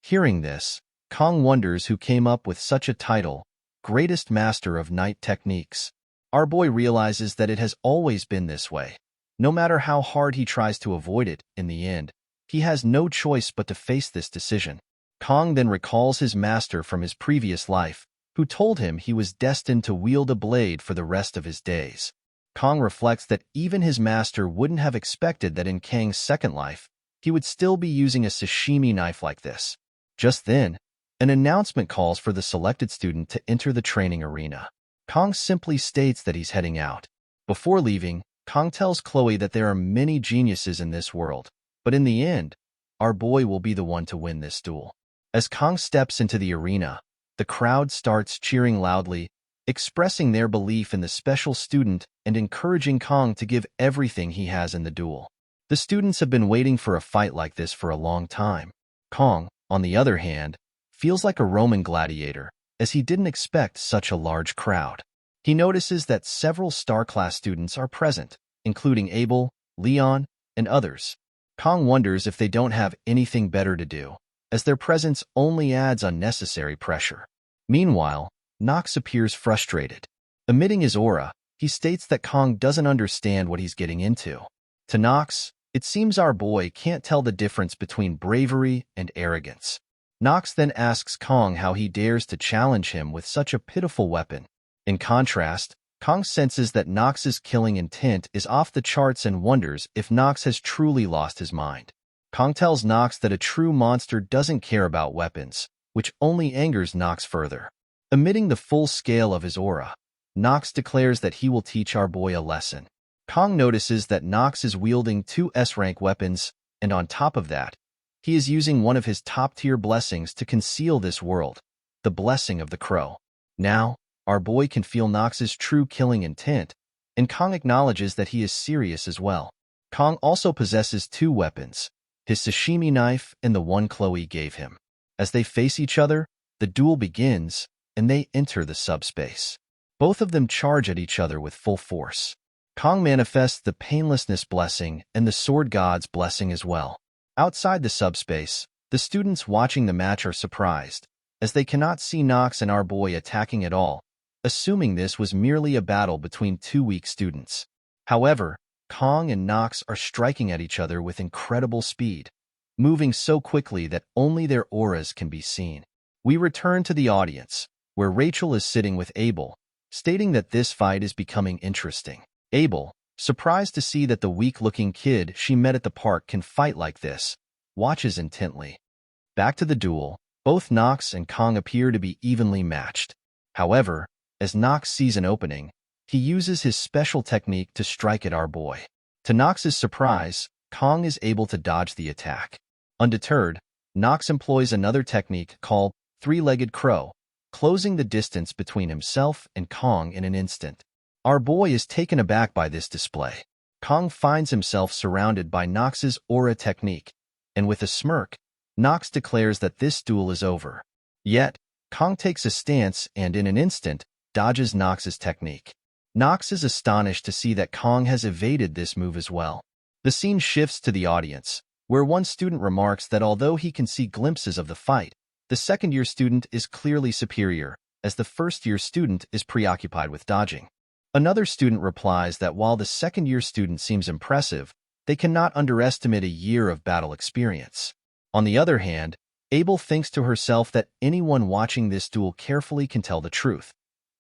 Hearing this, Kong wonders who came up with such a title, Greatest Master of Night Techniques. Our boy realizes that it has always been this way. No matter how hard he tries to avoid it, in the end, he has no choice but to face this decision. Kong then recalls his master from his previous life, who told him he was destined to wield a blade for the rest of his days. Kong reflects that even his master wouldn't have expected that in Kang's second life, he would still be using a sashimi knife like this. Just then, an announcement calls for the selected student to enter the training arena. Kong simply states that he's heading out. Before leaving, Kong tells Chloe that there are many geniuses in this world, but in the end, our boy will be the one to win this duel. As Kong steps into the arena, the crowd starts cheering loudly, expressing their belief in the special student and encouraging Kong to give everything he has in the duel. The students have been waiting for a fight like this for a long time. Kong, on the other hand, feels like a Roman gladiator, as he didn't expect such a large crowd. He notices that several star-class students are present, including Abel, Leon, and others. Kong wonders if they don't have anything better to do, as their presence only adds unnecessary pressure. Meanwhile, Nox appears frustrated. Emitting his aura, he states that Kong doesn't understand what he's getting into. To Nox, it seems our boy can't tell the difference between bravery and arrogance. Nox then asks Kong how he dares to challenge him with such a pitiful weapon. In contrast, Kong senses that Nox's killing intent is off the charts and wonders if Nox has truly lost his mind. Kong tells Nox that a true monster doesn't care about weapons, which only angers Nox further. Emitting the full scale of his aura, Nox declares that he will teach our boy a lesson. Kong notices that Nox is wielding 2 S-rank weapons, and on top of that, he is using one of his top-tier blessings to conceal this world, the Blessing of the Crow. Now, our boy can feel Nox's true killing intent, and Kong acknowledges that he is serious as well. Kong also possesses 2 weapons, his sashimi knife and the one Chloe gave him. As they face each other, the duel begins, and they enter the subspace. Both of them charge at each other with full force. Kong manifests the Painlessness Blessing and the Sword God's Blessing as well. Outside the subspace, the students watching the match are surprised, as they cannot see Nox and our boy attacking at all, assuming this was merely a battle between 2 weak students. However, Kong and Nox are striking at each other with incredible speed, moving so quickly that only their auras can be seen. We return to the audience, where Rachel is sitting with Abel, stating that this fight is becoming interesting. Abel, surprised to see that the weak-looking kid she met at the park can fight like this, watches intently. Back to the duel, both Nox and Kong appear to be evenly matched. However, as Nox sees an opening, he uses his special technique to strike at our boy. To Nox's surprise, Kong is able to dodge the attack. Undeterred, Nox employs another technique called three-legged crow, closing the distance between himself and Kong in an instant. Our boy is taken aback by this display. Kong finds himself surrounded by Nox's aura technique, and with a smirk, Nox declares that this duel is over. Yet, Kong takes a stance and in an instant, dodges Nox's technique. Nox is astonished to see that Kong has evaded this move as well. The scene shifts to the audience, where one student remarks that although he can see glimpses of the fight, the second-year student is clearly superior, as the first-year student is preoccupied with dodging. Another student replies that while the second-year student seems impressive, they cannot underestimate a year of battle experience. On the other hand, Abel thinks to herself that anyone watching this duel carefully can tell the truth.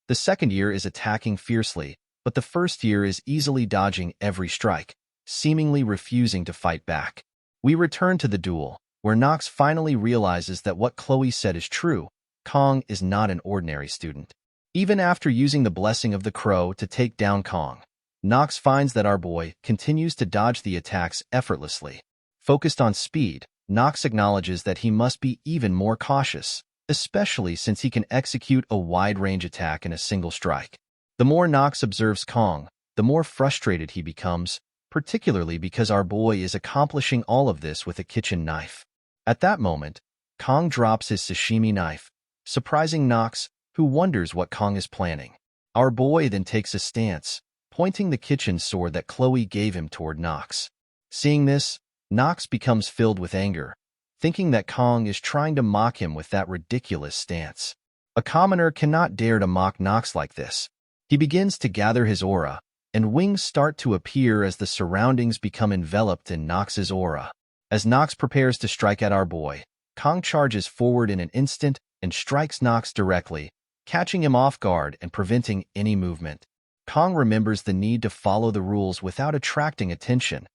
The second year is attacking fiercely, but the first year is easily dodging every strike, seemingly refusing to fight back. We return to the duel, where Nox finally realizes that what Chloe said is true. Kong is not an ordinary student. Even after using the blessing of the crow to take down Kong, Nox finds that our boy continues to dodge the attacks effortlessly. Focused on speed, Nox acknowledges that he must be even more cautious, especially since he can execute a wide-range attack in a single strike. The more Nox observes Kong, the more frustrated he becomes, particularly because our boy is accomplishing all of this with a kitchen knife. At that moment, Kong drops his sashimi knife, surprising Nox, who wonders what Kong is planning. Our boy then takes a stance, pointing the kitchen sword that Chloe gave him toward Nox. Seeing this, Nox becomes filled with anger, thinking that Kong is trying to mock him with that ridiculous stance. A commoner cannot dare to mock Nox like this. He begins to gather his aura, and wings start to appear as the surroundings become enveloped in Nox's aura. As Nox prepares to strike at our boy, Kong charges forward in an instant and strikes Nox directly, catching him off guard and preventing any movement. Kong remembers the need to follow the rules without attracting attention.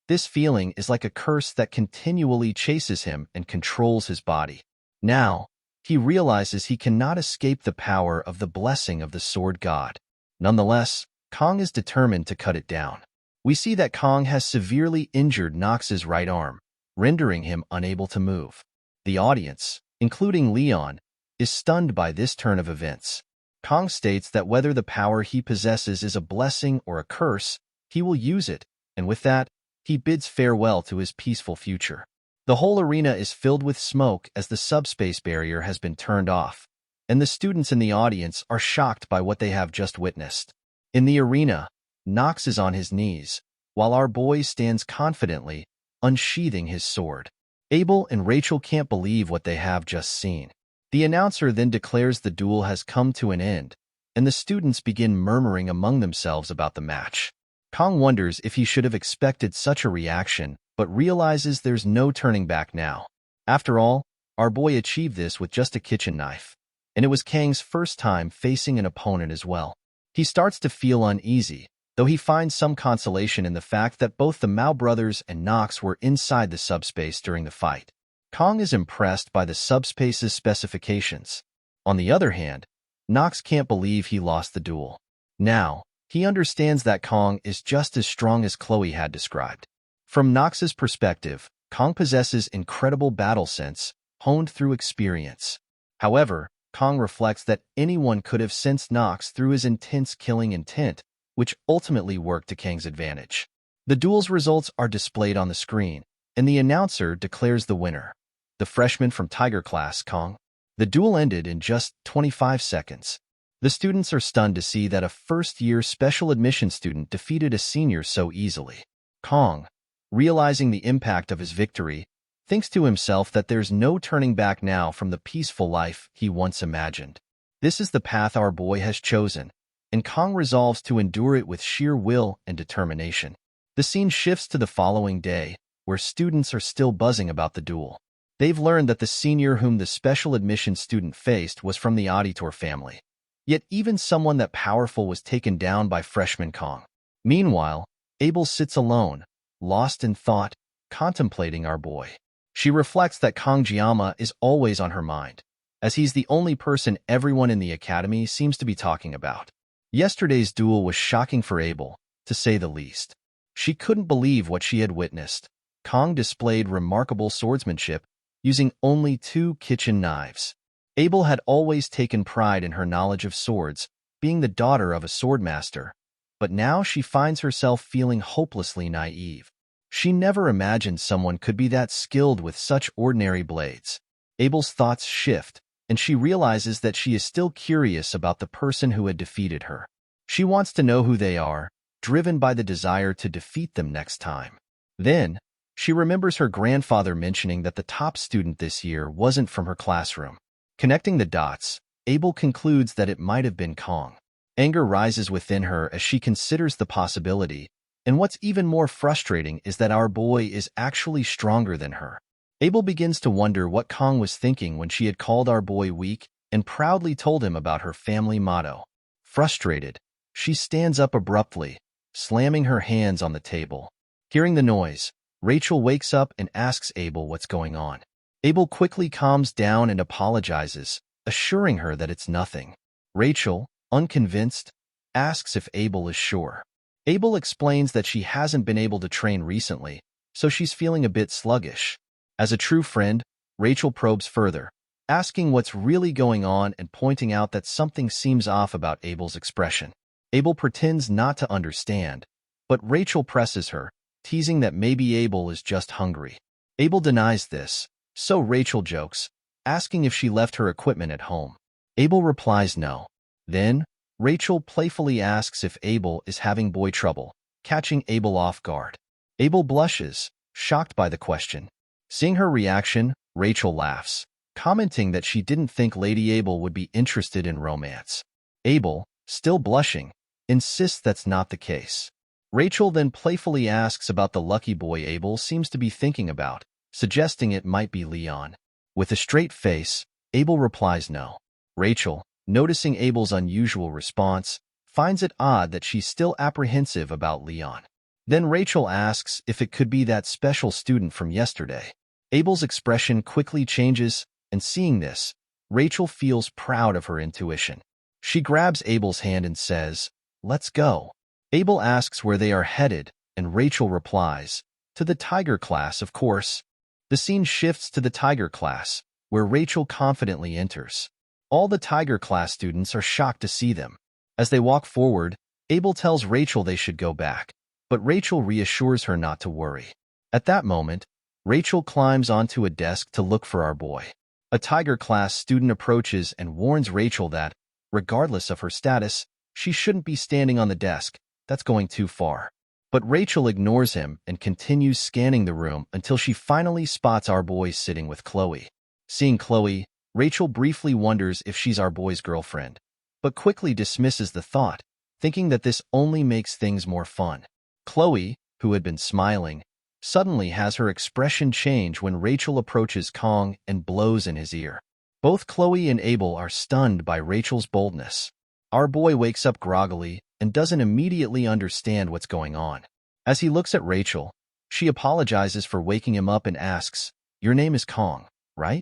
This feeling is like a curse that continually chases him and controls his body. Now, he realizes he cannot escape the power of the blessing of the sword god. Nonetheless, Kong is determined to cut it down. We see that Kong has severely injured Nox's right arm, rendering him unable to move. The audience, including Leon, is stunned by this turn of events. Kong states that whether the power he possesses is a blessing or a curse, he will use it, and with that, he bids farewell to his peaceful future. The whole arena is filled with smoke as the subspace barrier has been turned off, and the students in the audience are shocked by what they have just witnessed. In the arena, Nox is on his knees, while our boy stands confidently, unsheathing his sword. Abel and Rachel can't believe what they have just seen. The announcer then declares the duel has come to an end, and the students begin murmuring among themselves about the match. Kong wonders if he should have expected such a reaction, but realizes there's no turning back now. After all, our boy achieved this with just a kitchen knife, and it was Kang's first time facing an opponent as well. He starts to feel uneasy, though he finds some consolation in the fact that both the Mao brothers and Nox were inside the subspace during the fight. Kong is impressed by the subspace's specifications. On the other hand, Nox can't believe he lost the duel. Now, he understands that Kong is just as strong as Chloe had described. From Nox's perspective, Kong possesses incredible battle sense, honed through experience. However, Kong reflects that anyone could have sensed Nox through his intense killing intent, which ultimately worked to Kang's advantage. The duel's results are displayed on the screen, and the announcer declares the winner. The freshman from Tiger Class, Kong. The duel ended in just 25 seconds. The students are stunned to see that a first-year special admission student defeated a senior so easily. Kong, realizing the impact of his victory, thinks to himself that there's no turning back now from the peaceful life he once imagined. This is the path our boy has chosen, and Kong resolves to endure it with sheer will and determination. The scene shifts to the following day, where students are still buzzing about the duel. They've learned that the senior whom the special admission student faced was from the auditor family. Yet even someone that powerful was taken down by freshman Kong. Meanwhile, Abel sits alone, lost in thought, contemplating our boy. She reflects that Kong Jiama is always on her mind, as he's the only person everyone in the academy seems to be talking about. Yesterday's duel was shocking for Abel, to say the least. She couldn't believe what she had witnessed. Kong displayed remarkable swordsmanship, using only 2 kitchen knives. Abel had always taken pride in her knowledge of swords, being the daughter of a swordmaster, but now she finds herself feeling hopelessly naive. She never imagined someone could be that skilled with such ordinary blades. Abel's thoughts shift, and she realizes that she is still curious about the person who had defeated her. She wants to know who they are, driven by the desire to defeat them next time. Then, She remembers her grandfather mentioning that the top student this year wasn't from her classroom. Connecting the dots, Abel concludes that it might have been Kong. Anger rises within her as she considers the possibility, and what's even more frustrating is that our boy is actually stronger than her. Abel begins to wonder what Kong was thinking when she had called our boy weak and proudly told him about her family motto. Frustrated, she stands up abruptly, slamming her hands on the table. Hearing the noise, Rachel wakes up and asks Abel what's going on. Abel quickly calms down and apologizes, assuring her that it's nothing. Rachel, unconvinced, asks if Abel is sure. Abel explains that she hasn't been able to train recently, so she's feeling a bit sluggish. As a true friend, Rachel probes further, asking what's really going on and pointing out that something seems off about Abel's expression. Abel pretends not to understand, but Rachel presses her, teasing that maybe Abel is just hungry. Abel denies this, so Rachel jokes, asking if she left her equipment at home. Abel replies no. Then, Rachel playfully asks if Abel is having boy trouble, catching Abel off guard. Abel blushes, shocked by the question. Seeing her reaction, Rachel laughs, commenting that she didn't think Lady Abel would be interested in romance. Abel, still blushing, insists that's not the case. Rachel then playfully asks about the lucky boy Abel seems to be thinking about, suggesting it might be Leon. With a straight face, Abel replies no. Rachel, noticing Abel's unusual response, finds it odd that she's still apprehensive about Leon. Then Rachel asks if it could be that special student from yesterday. Abel's expression quickly changes, and seeing this, Rachel feels proud of her intuition. She grabs Abel's hand and says, "Let's go." Abel asks where they are headed, and Rachel replies, "To the Tiger class, of course." The scene shifts to the Tiger class, where Rachel confidently enters. All the Tiger class students are shocked to see them. As they walk forward, Abel tells Rachel they should go back, but Rachel reassures her not to worry. At that moment, Rachel climbs onto a desk to look for our boy. A Tiger class student approaches and warns Rachel that, regardless of her status, she shouldn't be standing on the desk. That's going too far. But Rachel ignores him and continues scanning the room until she finally spots our boy sitting with Chloe. Seeing Chloe, Rachel briefly wonders if she's our boy's girlfriend, but quickly dismisses the thought, thinking that this only makes things more fun. Chloe, who had been smiling, suddenly has her expression change when Rachel approaches Kong and blows in his ear. Both Chloe and Abel are stunned by Rachel's boldness. Our boy wakes up groggily and doesn't immediately understand what's going on. As he looks at Rachel, she apologizes for waking him up and asks, "Your name is Kong, right?"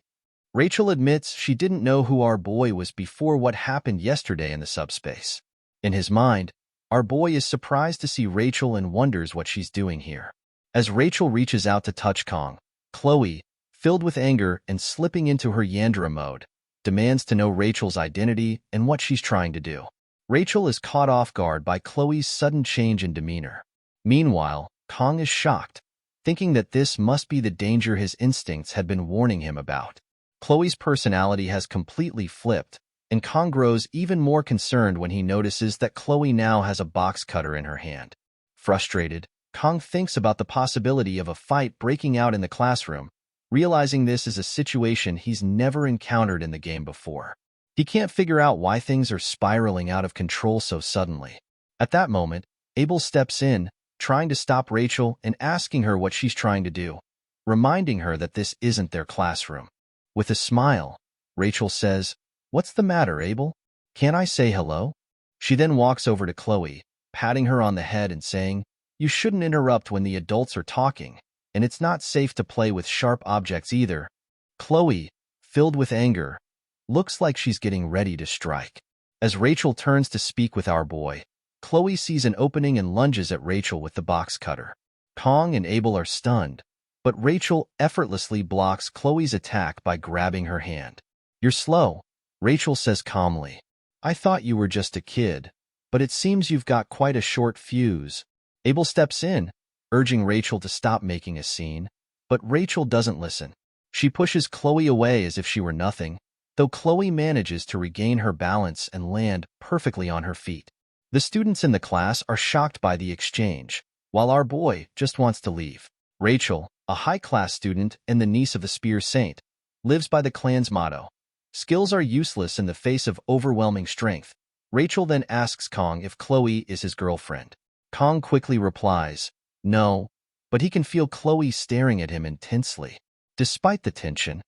Rachel admits she didn't know who our boy was before what happened yesterday in the subspace. In his mind, our boy is surprised to see Rachel and wonders what she's doing here. As Rachel reaches out to touch Kong, Chloe, filled with anger and slipping into her Yandra mode, demands to know Rachel's identity and what she's trying to do. Rachel is caught off guard by Chloe's sudden change in demeanor. Meanwhile, Kong is shocked, thinking that this must be the danger his instincts had been warning him about. Chloe's personality has completely flipped, and Kong grows even more concerned when he notices that Chloe now has a box cutter in her hand. Frustrated, Kong thinks about the possibility of a fight breaking out in the classroom, realizing this is a situation he's never encountered in the game before. He can't figure out why things are spiraling out of control so suddenly. At that moment, Abel steps in, trying to stop Rachel and asking her what she's trying to do, reminding her that this isn't their classroom. With a smile, Rachel says, "What's the matter, Abel? Can't I say hello?" She then walks over to Chloe, patting her on the head and saying, "You shouldn't interrupt when the adults are talking, and it's not safe to play with sharp objects either." Chloe, filled with anger, looks like she's getting ready to strike. As Rachel turns to speak with our boy, Chloe sees an opening and lunges at Rachel with the box cutter. Kong and Abel are stunned, but Rachel effortlessly blocks Chloe's attack by grabbing her hand. "You're slow," Rachel says calmly. "I thought you were just a kid, but it seems you've got quite a short fuse." Abel steps in, urging Rachel to stop making a scene, but Rachel doesn't listen. She pushes Chloe away as if she were nothing, though Chloe manages to regain her balance and land perfectly on her feet. The students in the class are shocked by the exchange, while our boy just wants to leave. Rachel, a high-class student and the niece of the Spear Saint, lives by the clan's motto. Skills are useless in the face of overwhelming strength. Rachel then asks Kong if Chloe is his girlfriend. Kong quickly replies, no, but he can feel Chloe staring at him intensely. Despite the tension,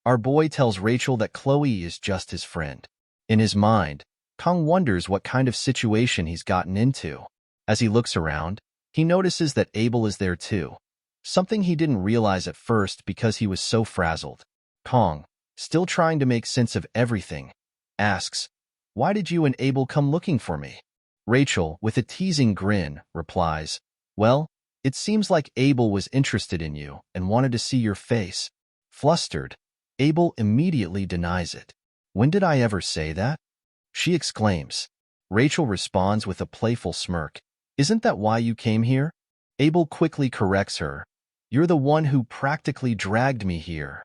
our boy tells Rachel that Chloe is just his friend. In his mind, Kong wonders what kind of situation he's gotten into. As he looks around, he notices that Abel is there too, something he didn't realize at first because he was so frazzled. Kong, still trying to make sense of everything, asks, why did you and Abel come looking for me? Rachel, with a teasing grin, replies, well, it seems like Abel was interested in you and wanted to see your face. Flustered, Abel immediately denies it. When did I ever say that? She exclaims. Rachel responds with a playful smirk. Isn't that why you came here? Abel quickly corrects her. You're the one who practically dragged me here.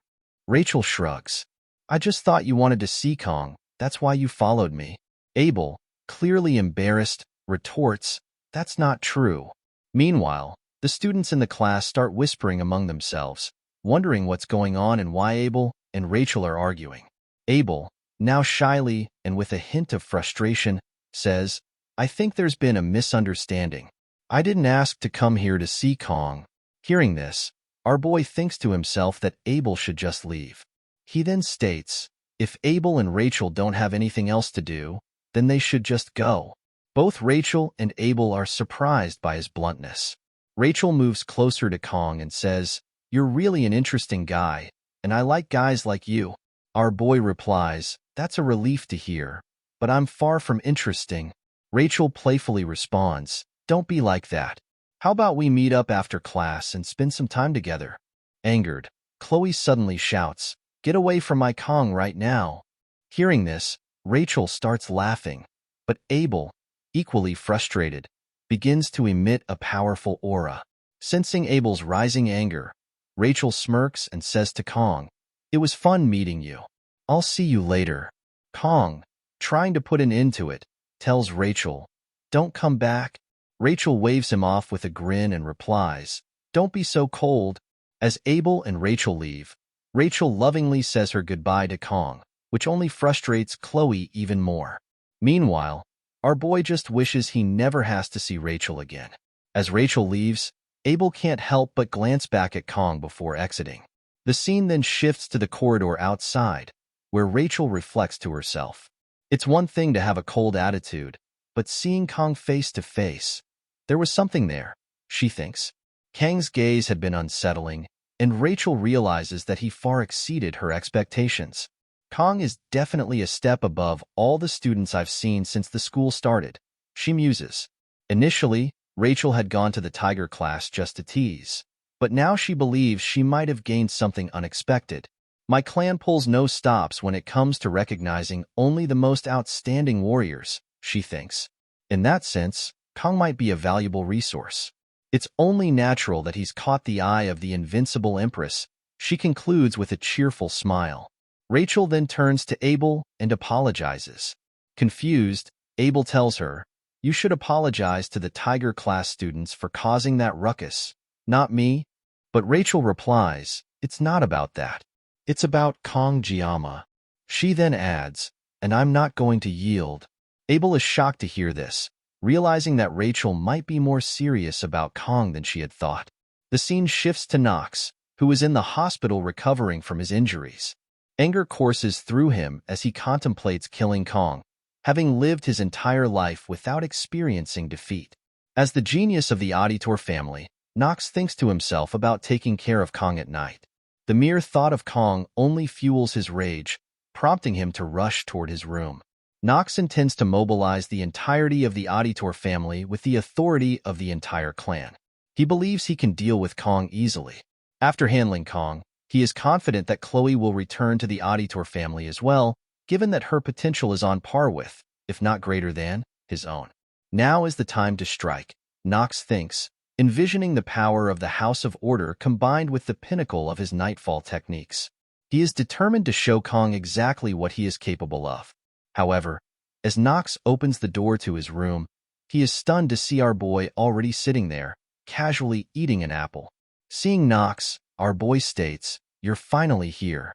Rachel shrugs. I just thought you wanted to see Kong. That's why you followed me. Abel, clearly embarrassed, retorts, that's not true. Meanwhile, the students in the class start whispering among themselves, wondering what's going on and why Abel and Rachel are arguing. Abel, now shyly and with a hint of frustration, says, I think there's been a misunderstanding. I didn't ask to come here to see Kong. Hearing this, our boy thinks to himself that Abel should just leave. He then states, if Abel and Rachel don't have anything else to do, then they should just go. Both Rachel and Abel are surprised by his bluntness. Rachel moves closer to Kong and says, you're really an interesting guy, and I like guys like you. Our boy replies, that's a relief to hear, but I'm far from interesting. Rachel playfully responds, don't be like that. How about we meet up after class and spend some time together? Angered, Chloe suddenly shouts, get away from my Kong right now. Hearing this, Rachel starts laughing, but Abel, equally frustrated, begins to emit a powerful aura. Sensing Abel's rising anger, Rachel smirks and says to Kong, it was fun meeting you. I'll see you later. Kong, trying to put an end to it, tells Rachel, don't come back. Rachel waves him off with a grin and replies, don't be so cold. As Abel and Rachel leave, Rachel lovingly says her goodbye to Kong, which only frustrates Chloe even more. Meanwhile, our boy just wishes he never has to see Rachel again. As Rachel leaves, Abel can't help but glance back at Kong before exiting. The scene then shifts to the corridor outside, where Rachel reflects to herself. It's one thing to have a cold attitude, but seeing Kong face to face, there was something there, she thinks. Kang's gaze had been unsettling, and Rachel realizes that he far exceeded her expectations. Kong is definitely a step above all the students I've seen since the school started, she muses. Initially, Rachel had gone to the Tiger class just to tease, but now she believes she might have gained something unexpected. My clan pulls no stops when it comes to recognizing only the most outstanding warriors, she thinks. In that sense, Kong might be a valuable resource. It's only natural that he's caught the eye of the invincible Empress, she concludes with a cheerful smile. Rachel then turns to Abel and apologizes. Confused, Abel tells her, you should apologize to the Tiger class students for causing that ruckus, not me. But Rachel replies, it's not about that. It's about Kong Jiama. She then adds, and I'm not going to yield. Abel is shocked to hear this, realizing that Rachel might be more serious about Kong than she had thought. The scene shifts to Knox, who is in the hospital recovering from his injuries. Anger courses through him as he contemplates killing Kong, having lived his entire life without experiencing defeat. As the genius of the Auditor family, Knox thinks to himself about taking care of Kong at night. The mere thought of Kong only fuels his rage, prompting him to rush toward his room. Knox intends to mobilize the entirety of the Auditor family with the authority of the entire clan. He believes he can deal with Kong easily. After handling Kong, he is confident that Chloe will return to the Auditor family as well, given that her potential is on par with, if not greater than, his own. Now is the time to strike, Knox thinks, envisioning the power of the House of Order combined with the pinnacle of his nightfall techniques. He is determined to show Kong exactly what he is capable of. However, as Knox opens the door to his room, he is stunned to see our boy already sitting there, casually eating an apple. Seeing Nox, our boy states, "You're finally here."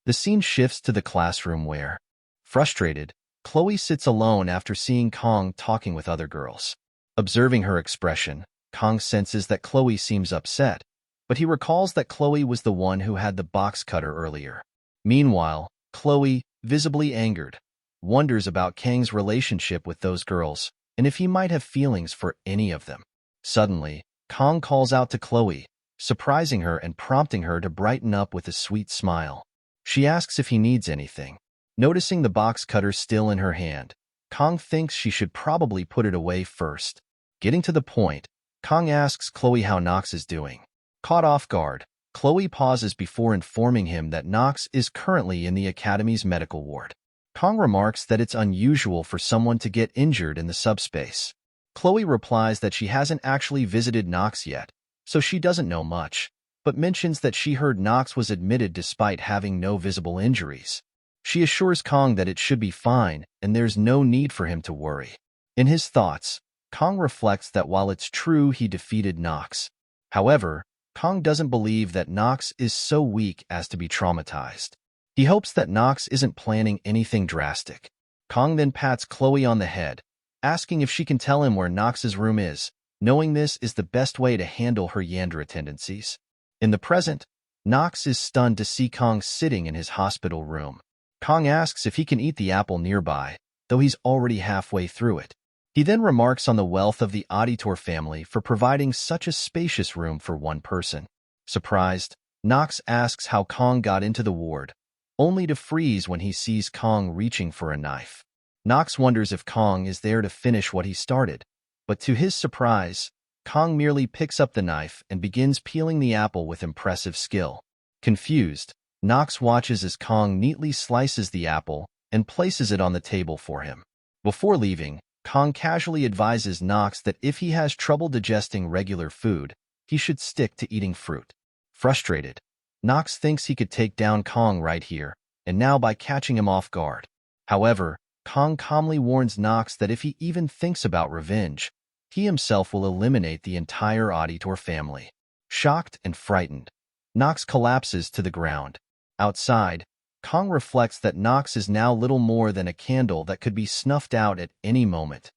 The scene shifts to the classroom where, frustrated, Chloe sits alone after seeing Kong talking with other girls. Observing her expression, Kong senses that Chloe seems upset, but he recalls that Chloe was the one who had the box cutter earlier. Meanwhile, Chloe, visibly angered, wonders about Kang's relationship with those girls and if he might have feelings for any of them. Suddenly, Kong calls out to Chloe, surprising her and prompting her to brighten up with a sweet smile. She asks if he needs anything. Noticing the box cutter still in her hand, Kong thinks she should probably put it away first. Getting to the point, Kong asks Chloe how Nox is doing. Caught off guard, Chloe pauses before informing him that Nox is currently in the Academy's medical ward. Kong remarks that it's unusual for someone to get injured in the subspace. Chloe replies that she hasn't actually visited Nox yet, so she doesn't know much, but mentions that she heard Nox was admitted despite having no visible injuries. She assures Kong that it should be fine and there's no need for him to worry. In his thoughts, Kong reflects that while it's true he defeated Nox, however, Kong doesn't believe that Nox is so weak as to be traumatized. He hopes that Nox isn't planning anything drastic. Kong then pats Chloe on the head, asking if she can tell him where Nox's room is, knowing this is the best way to handle her Yandra tendencies. In the present, Nox is stunned to see Kong sitting in his hospital room. Kong asks if he can eat the apple nearby, though he's already halfway through it. He then remarks on the wealth of the Auditor family for providing such a spacious room for one person. Surprised, Nox asks how Kong got into the ward, only to freeze when he sees Kong reaching for a knife. Nox wonders if Kong is there to finish what he started, but to his surprise, Kong merely picks up the knife and begins peeling the apple with impressive skill. Confused, Nox watches as Kong neatly slices the apple and places it on the table for him. Before leaving, Kong casually advises Nox that if he has trouble digesting regular food, he should stick to eating fruit. Frustrated, Nox thinks he could take down Kong right here and now by catching him off guard. However, Kong calmly warns Nox that if he even thinks about revenge, he himself will eliminate the entire Auditor family. Shocked and frightened, Nox collapses to the ground. Outside, Kong reflects that Nox is now little more than a candle that could be snuffed out at any moment.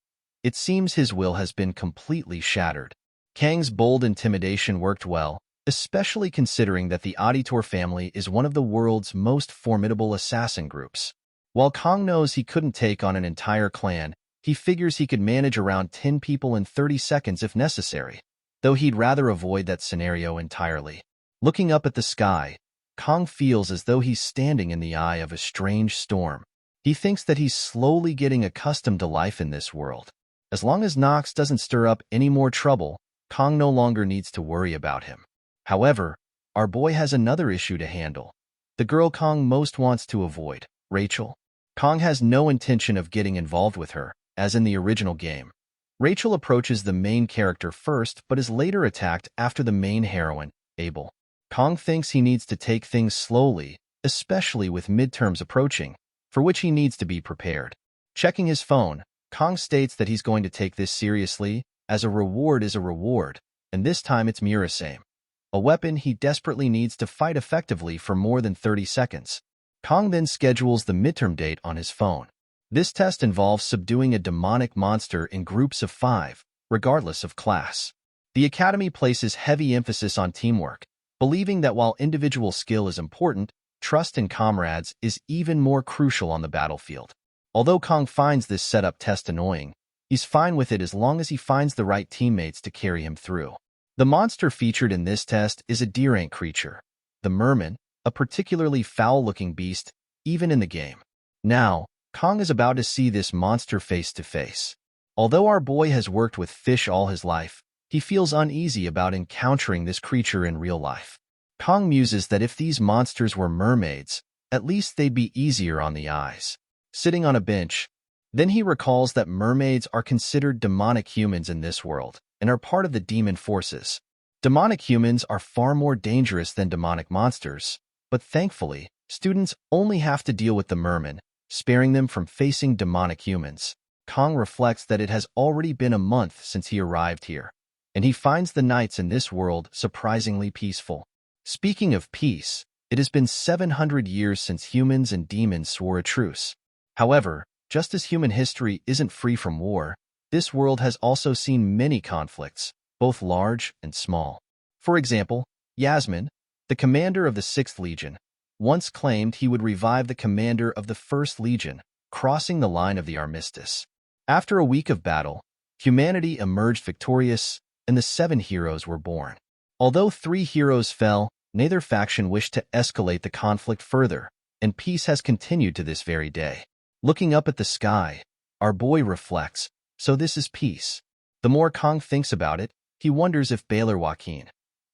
It seems his will has been completely shattered. Kang's bold intimidation worked well, especially considering that the Auditor family is one of the world's most formidable assassin groups. While Kong knows he couldn't take on an entire clan, he figures he could manage around 10 people in 30 seconds if necessary, though he'd rather avoid that scenario entirely. Looking up at the sky, Kong feels as though he's standing in the eye of a strange storm. He thinks that he's slowly getting accustomed to life in this world. As long as Nox doesn't stir up any more trouble, Kong no longer needs to worry about him. However, our boy has another issue to handle. The girl Kong most wants to avoid, Rachel. Kong has no intention of getting involved with her, as in the original game. Rachel approaches the main character first but is later attacked after the main heroine, Abel. Kong thinks he needs to take things slowly, especially with midterms approaching, for which he needs to be prepared. Checking his phone, Kong states that he's going to take this seriously, as a reward is a reward, and this time it's Murasame, a weapon he desperately needs to fight effectively for more than 30 seconds. Kong then schedules the midterm date on his phone. This test involves subduing a demonic monster in groups of 5, regardless of class. The Academy places heavy emphasis on teamwork, believing that while individual skill is important, trust in comrades is even more crucial on the battlefield. Although Kong finds this setup test annoying, he's fine with it as long as he finds the right teammates to carry him through. The monster featured in this test is a deer-ant creature, the merman, a particularly foul-looking beast, even in the game. Now, Kong is about to see this monster face to face. Although our boy has worked with fish all his life, he feels uneasy about encountering this creature in real life. Kong muses that if these monsters were mermaids, at least they'd be easier on the eyes. Sitting on a bench, then he recalls that mermaids are considered demonic humans in this world and are part of the demon forces. Demonic humans are far more dangerous than demonic monsters, but thankfully, students only have to deal with the merman, sparing them from facing demonic humans. Kong reflects that it has already been a month since he arrived here, and he finds the nights in this world surprisingly peaceful. Speaking of peace, it has been 700 years since humans and demons swore a truce. However, just as human history isn't free from war, this world has also seen many conflicts, both large and small. For example, Yasmin, the commander of the 6th Legion, once claimed he would revive the commander of the 1st Legion, crossing the line of the armistice. After a week of battle, humanity emerged victorious, and the 7 heroes were born. Although 3 heroes fell, neither faction wished to escalate the conflict further, and peace has continued to this very day. Looking up at the sky, our boy reflects, so this is peace. The more Kong thinks about it, he wonders if Awakens,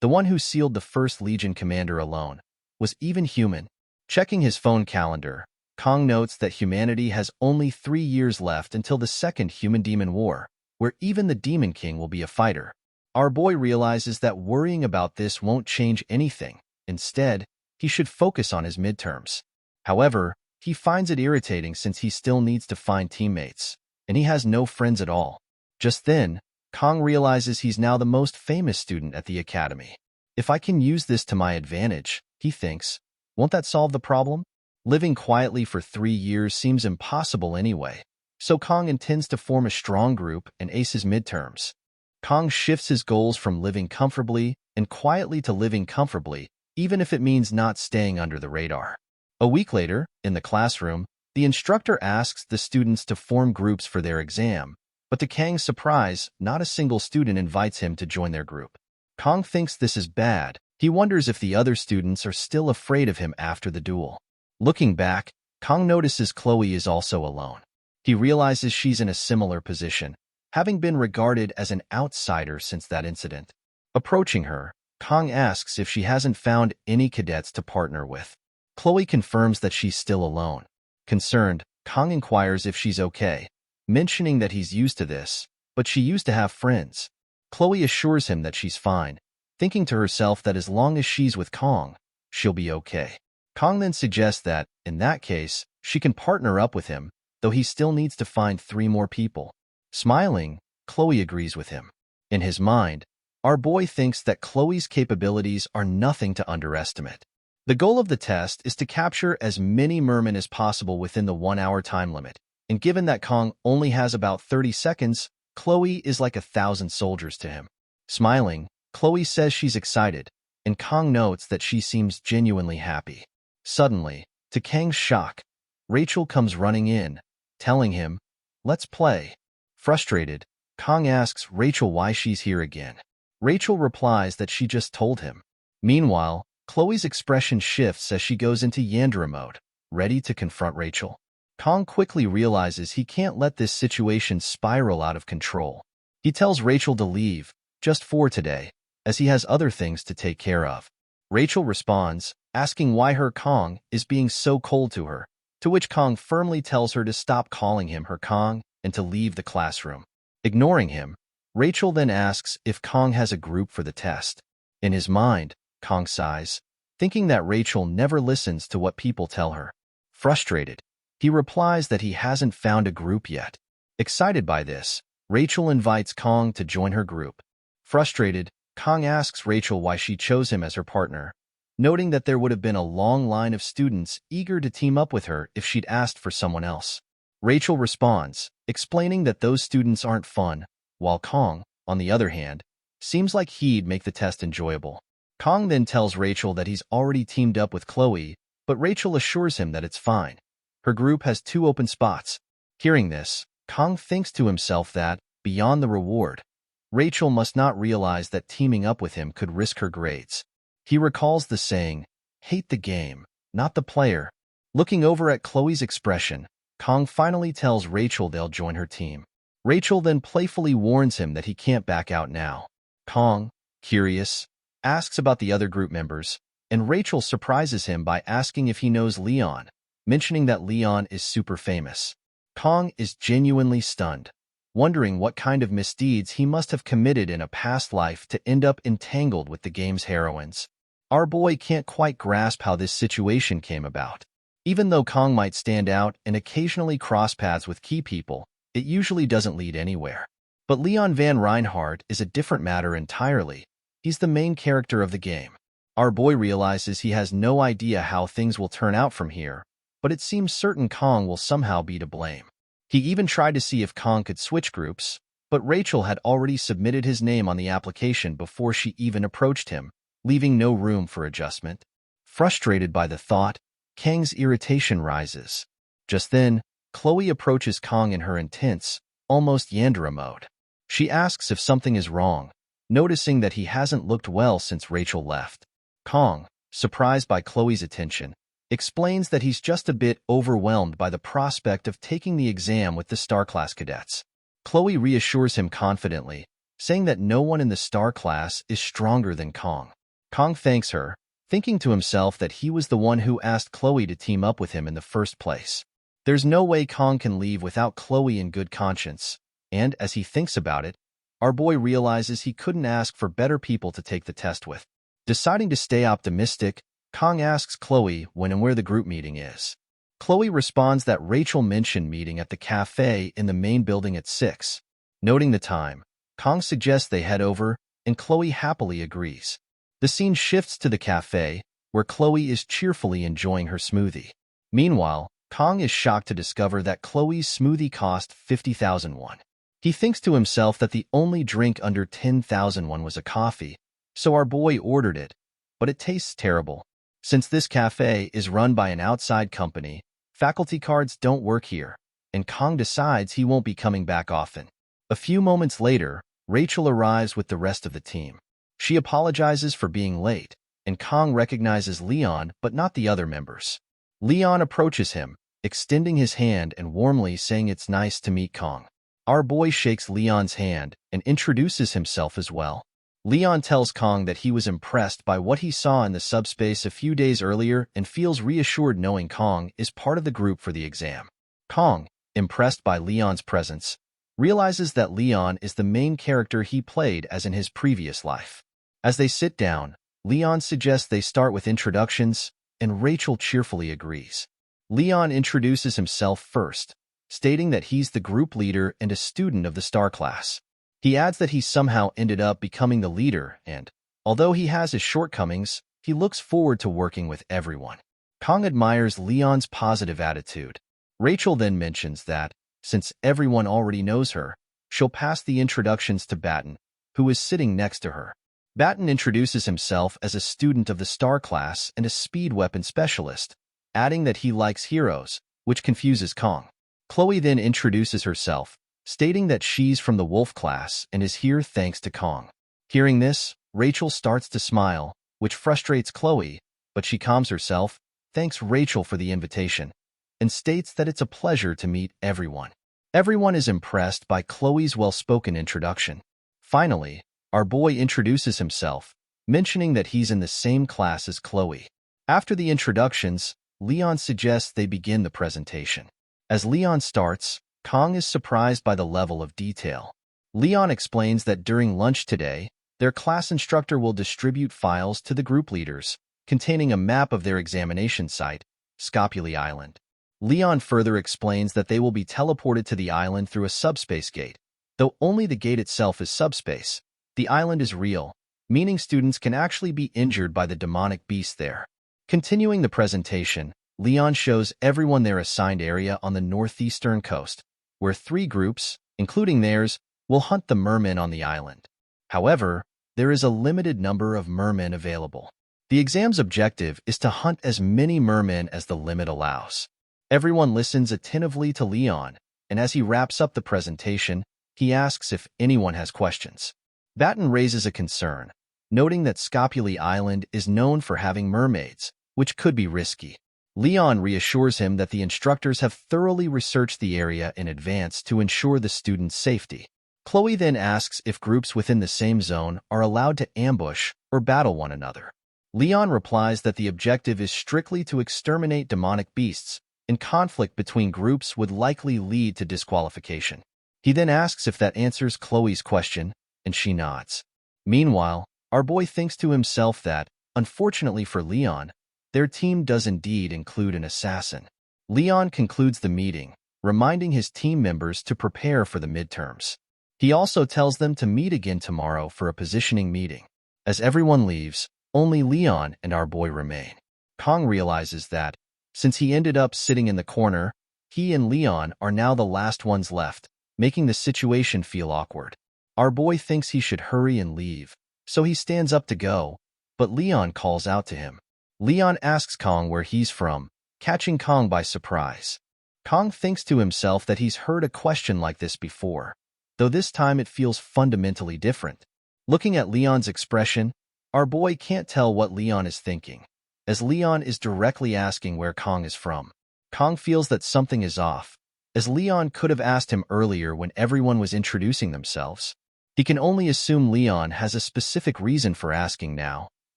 the one who sealed the 1st Legion commander alone, was even human. Checking his phone calendar, Kong notes that humanity has only 3 years left until the 2nd Human-Demon War, where even the Demon King will be a fighter. Our boy realizes that worrying about this won't change anything. Instead, he should focus on his midterms. However, he finds it irritating since he still needs to find teammates, and he has no friends at all. Just then, Kong realizes he's now the most famous student at the academy. If I can use this to my advantage, he thinks, won't that solve the problem? Living quietly for 3 years seems impossible anyway, so Kong intends to form a strong group and ace his midterms. Kong shifts his goals from living comfortably and quietly to living comfortably, even if it means not staying under the radar. A week later, in the classroom, the instructor asks the students to form groups for their exam, but to Kang's surprise, not a single student invites him to join their group. Kong thinks this is bad. He wonders if the other students are still afraid of him after the duel. Looking back, Kong notices Chloe is also alone. He realizes she's in a similar position, having been regarded as an outsider since that incident. Approaching her, Kong asks if she hasn't found any cadets to partner with. Chloe confirms that she's still alone. Concerned, Kong inquires if she's okay, mentioning that he's used to this, but she used to have friends. Chloe assures him that she's fine, thinking to herself that as long as she's with Kong, she'll be okay. Kong then suggests that, in that case, she can partner up with him, though he still needs to find 3 more people. Smiling, Chloe agrees with him. In his mind, our boy thinks that Chloe's capabilities are nothing to underestimate. The goal of the test is to capture as many mermen as possible within the 1-hour time limit, and given that Kong only has about 30 seconds, Chloe is like 1,000 soldiers to him. Smiling, Chloe says she's excited, and Kong notes that she seems genuinely happy. Suddenly, to Kang's shock, Rachel comes running in, telling him, "Let's play." Frustrated, Kong asks Rachel why she's here again. Rachel replies that she just told him. Meanwhile, Chloe's expression shifts as she goes into Yandere mode, ready to confront Rachel. Kong quickly realizes he can't let this situation spiral out of control. He tells Rachel to leave, just for today, as he has other things to take care of. Rachel responds, asking why her Kong is being so cold to her, to which Kong firmly tells her to stop calling him her Kong and to leave the classroom. Ignoring him, Rachel then asks if Kong has a group for the test. In his mind, Kong sighs, thinking that Rachel never listens to what people tell her. Frustrated, he replies that he hasn't found a group yet. Excited by this, Rachel invites Kong to join her group. Frustrated, Kong asks Rachel why she chose him as her partner, noting that there would have been a long line of students eager to team up with her if she'd asked for someone else. Rachel responds, explaining that those students aren't fun, while Kong, on the other hand, seems like he'd make the test enjoyable. Kong then tells Rachel that he's already teamed up with Chloe, but Rachel assures him that it's fine. Her group has 2 open spots. Hearing this, Kong thinks to himself that, beyond the reward, Rachel must not realize that teaming up with him could risk her grades. He recalls the saying, "Hate the game, not the player." Looking over at Chloe's expression, Kong finally tells Rachel they'll join her team. Rachel then playfully warns him that he can't back out now. Kong, curious, asks about the other group members, and Rachel surprises him by asking if he knows Leon, mentioning that Leon is super famous. Kong is genuinely stunned, wondering what kind of misdeeds he must have committed in a past life to end up entangled with the game's heroines. Our boy can't quite grasp how this situation came about. Even though Kong might stand out and occasionally cross paths with key people, it usually doesn't lead anywhere. But Leon Van Reinhardt is a different matter entirely. He's the main character of the game. Our boy realizes he has no idea how things will turn out from here, but it seems certain Kong will somehow be to blame. He even tried to see if Kong could switch groups, but Rachel had already submitted his name on the application before she even approached him, leaving no room for adjustment. Frustrated by the thought, Kang's irritation rises. Just then, Chloe approaches Kong in her intense, almost Yandere mode. She asks if something is wrong, noticing that he hasn't looked well since Rachel left. Kong, surprised by Chloe's attention, explains that he's just a bit overwhelmed by the prospect of taking the exam with the Star Class cadets. Chloe reassures him confidently, saying that no one in the Star Class is stronger than Kong. Kong thanks her, thinking to himself that he was the one who asked Chloe to team up with him in the first place. There's no way Kong can leave without Chloe in good conscience, and as he thinks about it, our boy realizes he couldn't ask for better people to take the test with. Deciding to stay optimistic, Kong asks Chloe when and where the group meeting is. Chloe responds that Rachel mentioned meeting at the cafe in the main building at 6. Noting the time, Kong suggests they head over, and Chloe happily agrees. The scene shifts to the cafe, where Chloe is cheerfully enjoying her smoothie. Meanwhile, Kong is shocked to discover that Chloe's smoothie cost 50,000 won. He thinks to himself that the only drink under 10,000 won was a coffee, so our boy ordered it, but it tastes terrible. Since this cafe is run by an outside company, faculty cards don't work here, and Kong decides he won't be coming back often. A few moments later, Rachel arrives with the rest of the team. She apologizes for being late, and Kong recognizes Leon but not the other members. Leon approaches him, extending his hand and warmly saying it's nice to meet Kong. Our boy shakes Leon's hand and introduces himself as well. Leon tells Kong that he was impressed by what he saw in the subspace a few days earlier and feels reassured knowing Kong is part of the group for the exam. Kong, impressed by Leon's presence, realizes that Leon is the main character he played as in his previous life. As they sit down, Leon suggests they start with introductions, and Rachel cheerfully agrees. Leon introduces himself first, stating that he's the group leader and a student of the Star Class. He adds that he somehow ended up becoming the leader and, although he has his shortcomings, he looks forward to working with everyone. Kong admires Leon's positive attitude. Rachel then mentions that, since everyone already knows her, she'll pass the introductions to Batten, who is sitting next to her. Batten introduces himself as a student of the Star Class and a speed weapon specialist, adding that he likes heroes, which confuses Kong. Chloe then introduces herself, stating that she's from the Wolf class and is here thanks to Kong. Hearing this, Rachel starts to smile, which frustrates Chloe, but she calms herself, thanks Rachel for the invitation, and states that it's a pleasure to meet everyone. Everyone is impressed by Chloe's well-spoken introduction. Finally, our boy introduces himself, mentioning that he's in the same class as Chloe. After the introductions, Leon suggests they begin the presentation. As Leon starts, Kong is surprised by the level of detail. Leon explains that during lunch today, their class instructor will distribute files to the group leaders, containing a map of their examination site, Scopuli Island. Leon further explains that they will be teleported to the island through a subspace gate. Though only the gate itself is subspace, the island is real, meaning students can actually be injured by the demonic beast there. Continuing the presentation, Leon shows everyone their assigned area on the northeastern coast, where 3 groups, including theirs, will hunt the mermen on the island. However, there is a limited number of mermen available. The exam's objective is to hunt as many mermen as the limit allows. Everyone listens attentively to Leon, and as he wraps up the presentation, he asks if anyone has questions. Batten raises a concern, noting that Scopuli Island is known for having mermaids, which could be risky. Leon reassures him that the instructors have thoroughly researched the area in advance to ensure the students' safety. Chloe then asks if groups within the same zone are allowed to ambush or battle one another. Leon replies that the objective is strictly to exterminate demonic beasts, and conflict between groups would likely lead to disqualification. He then asks if that answers Chloe's question, and she nods. Meanwhile, our boy thinks to himself that, unfortunately for Leon, their team does indeed include an assassin. Leon concludes the meeting, reminding his team members to prepare for the midterms. He also tells them to meet again tomorrow for a positioning meeting. As everyone leaves, only Leon and our boy remain. Kong realizes that, since he ended up sitting in the corner, he and Leon are now the last ones left, making the situation feel awkward. Our boy thinks he should hurry and leave, so he stands up to go, but Leon calls out to him. Leon asks Kong where he's from, catching Kong by surprise. Kong thinks to himself that he's heard a question like this before, though this time it feels fundamentally different. Looking at Leon's expression, our boy can't tell what Leon is thinking, as Leon is directly asking where Kong is from. Kong feels that something is off, as Leon could have asked him earlier when everyone was introducing themselves. He can only assume Leon has a specific reason for asking now,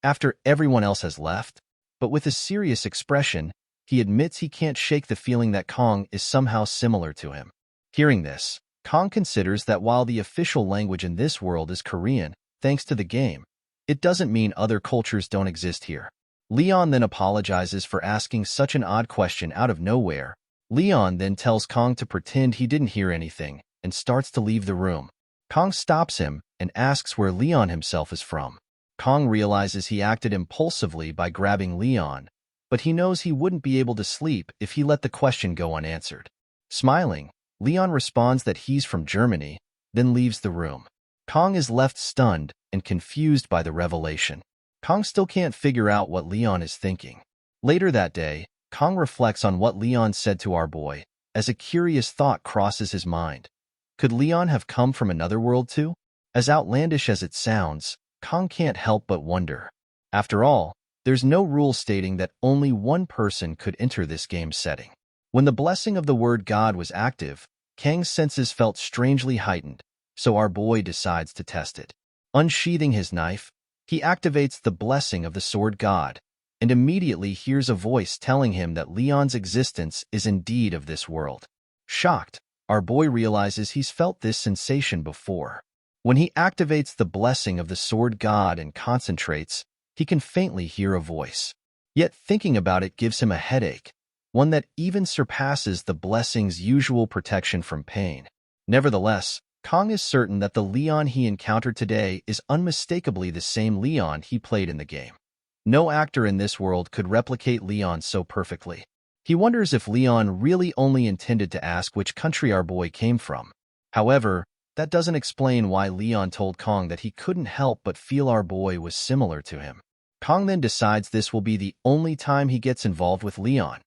after everyone else has left, but with a serious expression, he admits he can't shake the feeling that Kong is somehow similar to him. Hearing this, Kong considers that while the official language in this world is Korean, thanks to the game, it doesn't mean other cultures don't exist here. Leon then apologizes for asking such an odd question out of nowhere. Leon then tells Kong to pretend he didn't hear anything and starts to leave the room. Kong stops him and asks where Leon himself is from. Kong realizes he acted impulsively by grabbing Leon, but he knows he wouldn't be able to sleep if he let the question go unanswered. Smiling, Leon responds that he's from Germany, then leaves the room. Kong is left stunned and confused by the revelation. Kong still can't figure out what Leon is thinking. Later that day, Kong reflects on what Leon said to our boy, as a curious thought crosses his mind. Could Leon have come from another world too? As outlandish as it sounds, Kong can't help but wonder. After all, there's no rule stating that only one person could enter this game setting. When the blessing of the word God was active, Kang's senses felt strangely heightened, so our boy decides to test it. Unsheathing his knife, he activates the blessing of the sword God, and immediately hears a voice telling him that Leon's existence is indeed of this world. Shocked, our boy realizes he's felt this sensation before. When he activates the blessing of the sword God and concentrates, he can faintly hear a voice. Yet thinking about it gives him a headache, one that even surpasses the blessing's usual protection from pain. Nevertheless, Kong is certain that the Leon he encountered today is unmistakably the same Leon he played in the game. No actor in this world could replicate Leon so perfectly. He wonders if Leon really only intended to ask which country our boy came from. However, that doesn't explain why Leon told Kong that he couldn't help but feel our boy was similar to him. Kong then decides this will be the only time he gets involved with Leon.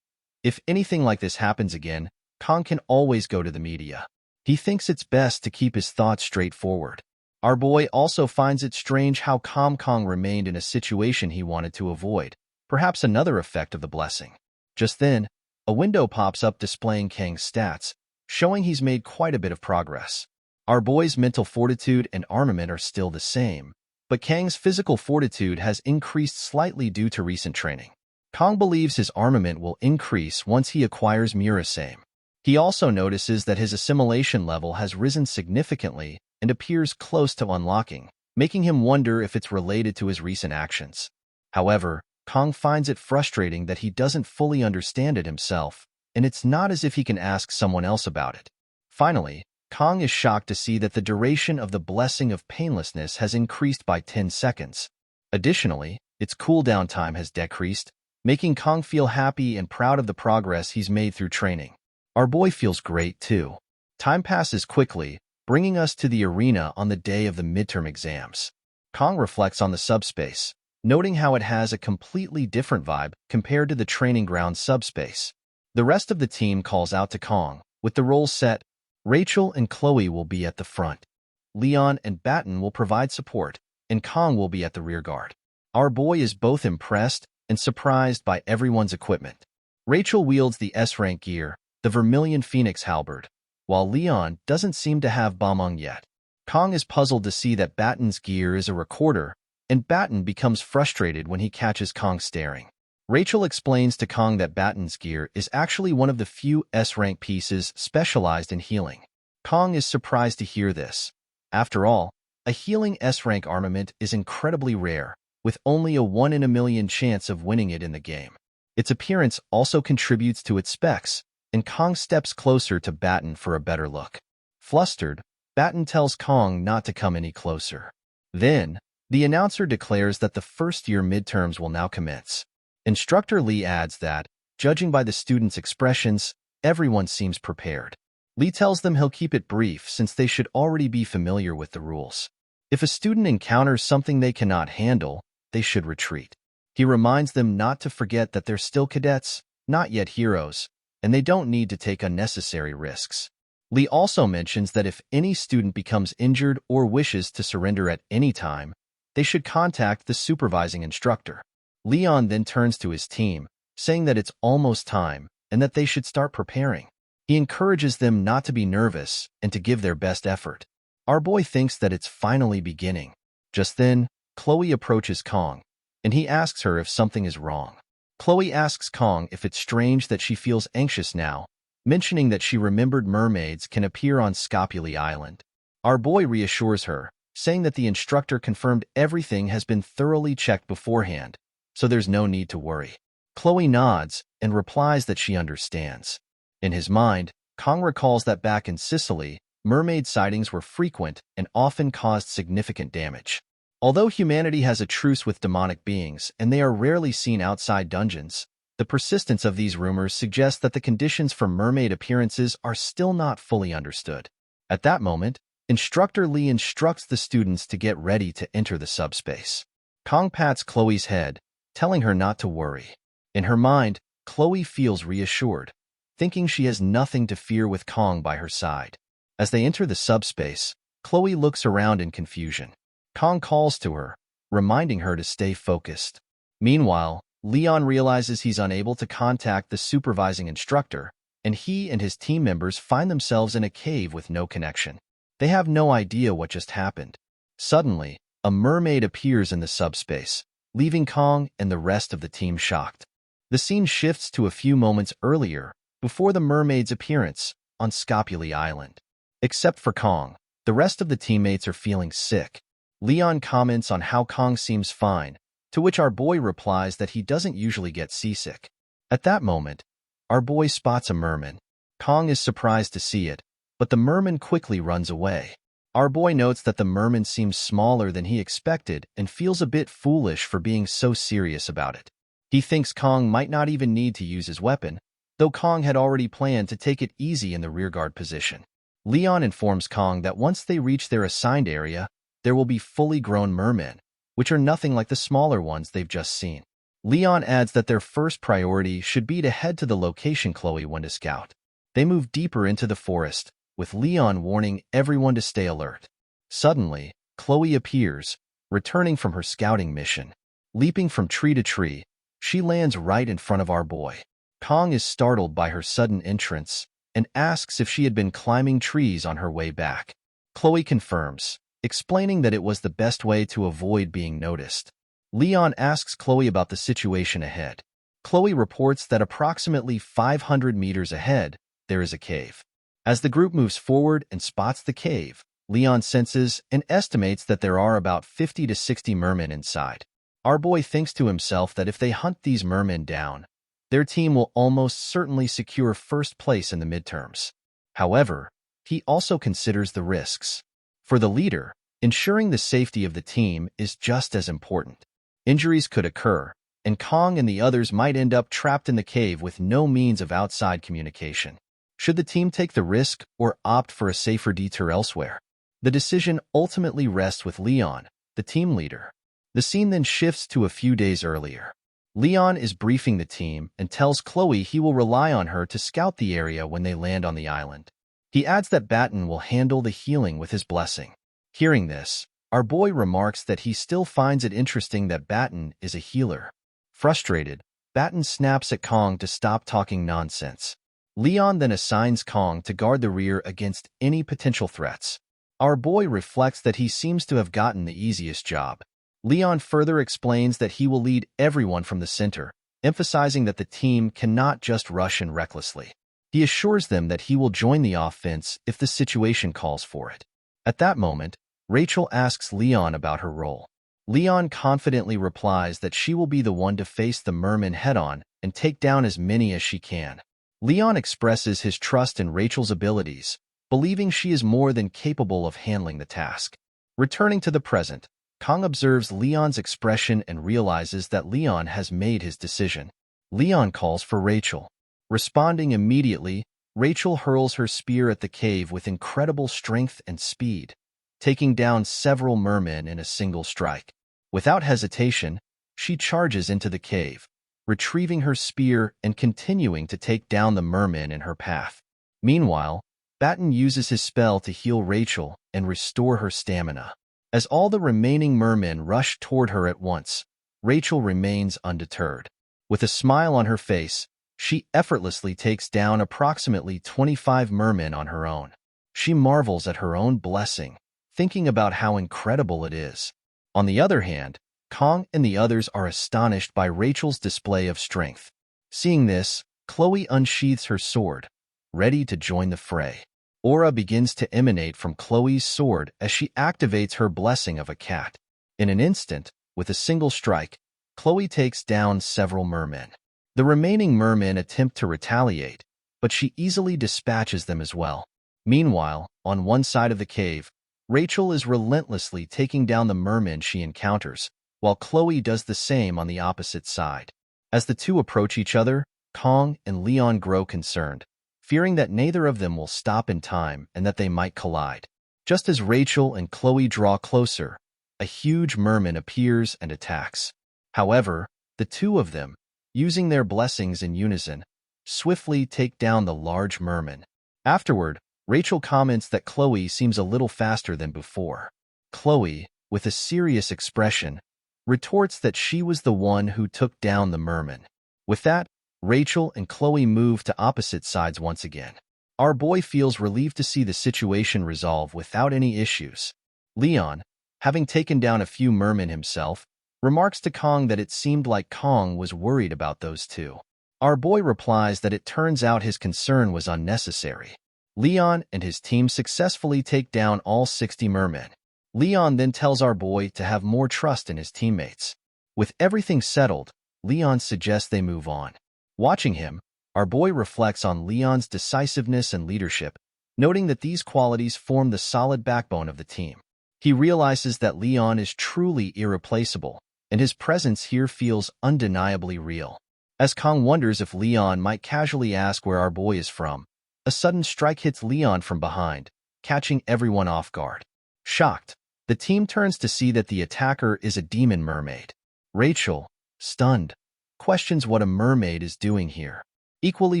If anything like this happens again, Kong can always go to the media. He thinks it's best to keep his thoughts straightforward. Our boy also finds it strange how calm Kong remained in a situation he wanted to avoid, perhaps another effect of the blessing. Just then, a window pops up displaying Kang's stats, showing he's made quite a bit of progress. Our boy's mental fortitude and armament are still the same, but Kang's physical fortitude has increased slightly due to recent training. Kong believes his armament will increase once he acquires Murasame. He also notices that his assimilation level has risen significantly and appears close to unlocking, making him wonder if it's related to his recent actions. However, Kong finds it frustrating that he doesn't fully understand it himself, and it's not as if he can ask someone else about it. Finally, Kong is shocked to see that the duration of the blessing of painlessness has increased by 10 seconds. Additionally, its cooldown time has decreased, making Kong feel happy and proud of the progress he's made through training. Our boy feels great too. Time passes quickly, bringing us to the arena on the day of the midterm exams. Kong reflects on the subspace, noting how it has a completely different vibe compared to the training ground subspace. The rest of the team calls out to Kong, with the roles set. Rachel and Chloe will be at the front. Leon and Batten will provide support, and Kong will be at the rear guard. Our boy is both impressed and surprised by everyone's equipment. Rachel wields the S-rank gear, the Vermilion Phoenix halberd, while Leon doesn't seem to have Bamong yet. Kong is puzzled to see that Batten's gear is a recorder, and Batten becomes frustrated when he catches Kong staring. Rachel explains to Kong that Batten's gear is actually one of the few S-rank pieces specialized in healing. Kong is surprised to hear this. After all, a healing S-rank armament is incredibly rare, with only a 1 in a million chance of winning it in the game. Its appearance also contributes to its specs, and Kong steps closer to Batten for a better look. Flustered, Batten tells Kong not to come any closer. Then, the announcer declares that the first-year midterms will now commence. Instructor Lee adds that, judging by the students' expressions, everyone seems prepared. Lee tells them he'll keep it brief since they should already be familiar with the rules. If a student encounters something they cannot handle, they should retreat. He reminds them not to forget that they're still cadets, not yet heroes, and they don't need to take unnecessary risks. Lee also mentions that if any student becomes injured or wishes to surrender at any time, they should contact the supervising instructor. Leon then turns to his team, saying that it's almost time and that they should start preparing. He encourages them not to be nervous and to give their best effort. Our boy thinks that it's finally beginning. Just then, Chloe approaches Kong, and he asks her if something is wrong. Chloe asks Kong if it's strange that she feels anxious now, mentioning that she remembered mermaids can appear on Scopuli Island. Our boy reassures her, saying that the instructor confirmed everything has been thoroughly checked beforehand, so there's no need to worry. Chloe nods and replies that she understands. In his mind, Kong recalls that back in Sicily, mermaid sightings were frequent and often caused significant damage. Although humanity has a truce with demonic beings and they are rarely seen outside dungeons, the persistence of these rumors suggests that the conditions for mermaid appearances are still not fully understood. At that moment, Instructor Lee instructs the students to get ready to enter the subspace. Kong pats Chloe's head, telling her not to worry. In her mind, Chloe feels reassured, thinking she has nothing to fear with Kong by her side. As they enter the subspace, Chloe looks around in confusion. Kong calls to her, reminding her to stay focused. Meanwhile, Leon realizes he's unable to contact the supervising instructor, and he and his team members find themselves in a cave with no connection. They have no idea what just happened. Suddenly, a mermaid appears in the subspace, leaving Kong and the rest of the team shocked. The scene shifts to a few moments earlier, before the mermaid's appearance, on Scopuli Island. Except for Kong, the rest of the teammates are feeling sick. Leon comments on how Kong seems fine, to which our boy replies that he doesn't usually get seasick. At that moment, our boy spots a merman. Kong is surprised to see it, but the merman quickly runs away. Our boy notes that the merman seems smaller than he expected and feels a bit foolish for being so serious about it. He thinks Kong might not even need to use his weapon, though Kong had already planned to take it easy in the rearguard position. Leon informs Kong that once they reach their assigned area, there will be fully grown mermen, which are nothing like the smaller ones they've just seen. Leon adds that their first priority should be to head to the location Chloe went to scout. They move deeper into the forest, with Leon warning everyone to stay alert. Suddenly, Chloe appears, returning from her scouting mission. Leaping from tree to tree, she lands right in front of our boy. Kong is startled by her sudden entrance and asks if she had been climbing trees on her way back. Chloe confirms, explaining that it was the best way to avoid being noticed. Leon asks Chloe about the situation ahead. Chloe reports that approximately 500 meters ahead, there is a cave. As the group moves forward and spots the cave, Leon senses and estimates that there are about 50 to 60 mermen inside. Our boy thinks to himself that if they hunt these mermen down, their team will almost certainly secure first place in the midterms. However, he also considers the risks. For the leader, ensuring the safety of the team is just as important. Injuries could occur, and Kong and the others might end up trapped in the cave with no means of outside communication. Should the team take the risk or opt for a safer detour elsewhere? The decision ultimately rests with Leon, the team leader. The scene then shifts to a few days earlier. Leon is briefing the team and tells Chloe he will rely on her to scout the area when they land on the island. He adds that Batten will handle the healing with his blessing. Hearing this, our boy remarks that he still finds it interesting that Batten is a healer. Frustrated, Batten snaps at Kong to stop talking nonsense. Leon then assigns Kong to guard the rear against any potential threats. Our boy reflects that he seems to have gotten the easiest job. Leon further explains that he will lead everyone from the center, emphasizing that the team cannot just rush in recklessly. He assures them that he will join the offense if the situation calls for it. At that moment, Rachel asks Leon about her role. Leon confidently replies that she will be the one to face the mermen head-on and take down as many as she can. Leon expresses his trust in Rachel's abilities, believing she is more than capable of handling the task. Returning to the present, Kong observes Leon's expression and realizes that Leon has made his decision. Leon calls for Rachel. Responding immediately, Rachel hurls her spear at the cave with incredible strength and speed, taking down several mermen in a single strike. Without hesitation, she charges into the cave, retrieving her spear and continuing to take down the mermen in her path. Meanwhile, Batten uses his spell to heal Rachel and restore her stamina. As all the remaining mermen rush toward her at once, Rachel remains undeterred. With a smile on her face, she effortlessly takes down approximately 25 mermen on her own. She marvels at her own blessing, thinking about how incredible it is. On the other hand, Kong and the others are astonished by Rachel's display of strength. Seeing this, Chloe unsheathes her sword, ready to join the fray. Aura begins to emanate from Chloe's sword as she activates her blessing of a cat. In an instant, with a single strike, Chloe takes down several mermen. The remaining mermen attempt to retaliate, but she easily dispatches them as well. Meanwhile, on one side of the cave, Rachel is relentlessly taking down the mermen she encounters, while Chloe does the same on the opposite side. As the two approach each other, Kong and Leon grow concerned, fearing that neither of them will stop in time and that they might collide. Just as Rachel and Chloe draw closer, a huge merman appears and attacks. However, the two of them, using their blessings in unison, swiftly take down the large merman. Afterward, Rachel comments that Chloe seems a little faster than before. Chloe, with a serious expression, retorts that she was the one who took down the merman. With that, Rachel and Chloe move to opposite sides once again. Our boy feels relieved to see the situation resolve without any issues. Leon, having taken down a few mermen himself, remarks to Kong that it seemed like Kong was worried about those two. Our boy replies that it turns out his concern was unnecessary. Leon and his team successfully take down all 60 mermen. Leon then tells our boy to have more trust in his teammates. With everything settled, Leon suggests they move on. Watching him, our boy reflects on Leon's decisiveness and leadership, noting that these qualities form the solid backbone of the team. He realizes that Leon is truly irreplaceable, and his presence here feels undeniably real. As Kong wonders if Leon might casually ask where our boy is from, a sudden strike hits Leon from behind, catching everyone off guard. Shocked, the team turns to see that the attacker is a demon mermaid. Rachel, stunned, questions what a mermaid is doing here. Equally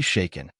shaken,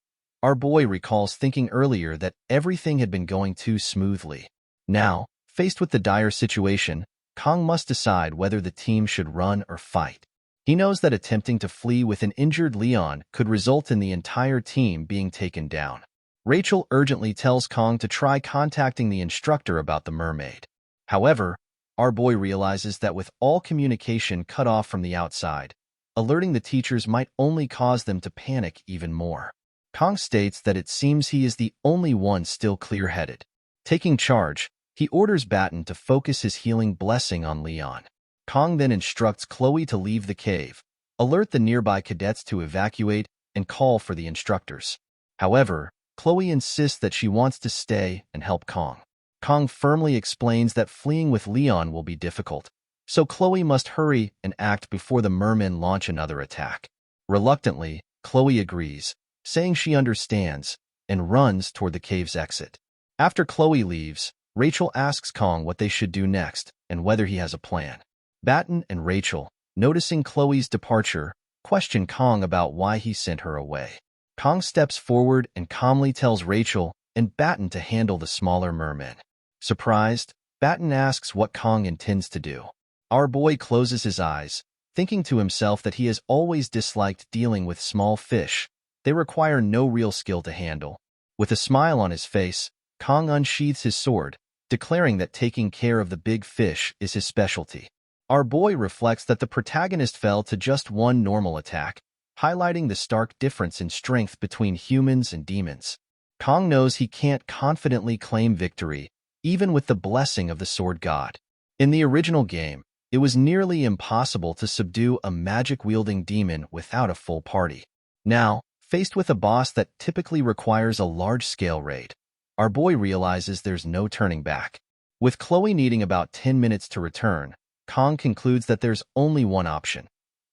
our boy recalls thinking earlier that everything had been going too smoothly. Now, faced with the dire situation, Kong must decide whether the team should run or fight. He knows that attempting to flee with an injured Leon could result in the entire team being taken down. Rachel urgently tells Kong to try contacting the instructor about the mermaid. However, our boy realizes that with all communication cut off from the outside, alerting the teachers might only cause them to panic even more. Kong states that it seems he is the only one still clear-headed. Taking charge, he orders Batten to focus his healing blessing on Leon. Kong then instructs Chloe to leave the cave, alert the nearby cadets to evacuate, and call for the instructors. However, Chloe insists that she wants to stay and help Kong. Kong firmly explains that fleeing with Leon will be difficult, so Chloe must hurry and act before the mermen launch another attack. Reluctantly, Chloe agrees, saying she understands, and runs toward the cave's exit. After Chloe leaves, Rachel asks Kong what they should do next and whether he has a plan. Batten and Rachel, noticing Chloe's departure, question Kong about why he sent her away. Kong steps forward and calmly tells Rachel and Batten to handle the smaller mermen. Surprised, Batten asks what Kong intends to do. Our boy closes his eyes, thinking to himself that he has always disliked dealing with small fish. They require no real skill to handle. With a smile on his face, Kong unsheathes his sword, declaring that taking care of the big fish is his specialty. Our boy reflects that the protagonist fell to just one normal attack, highlighting the stark difference in strength between humans and demons. Kong knows he can't confidently claim victory, even with the blessing of the sword god. In the original game, it was nearly impossible to subdue a magic-wielding demon without a full party. Now, faced with a boss that typically requires a large-scale raid, our boy realizes there's no turning back. With Chloe needing about 10 minutes to return, Kong concludes that there's only one option.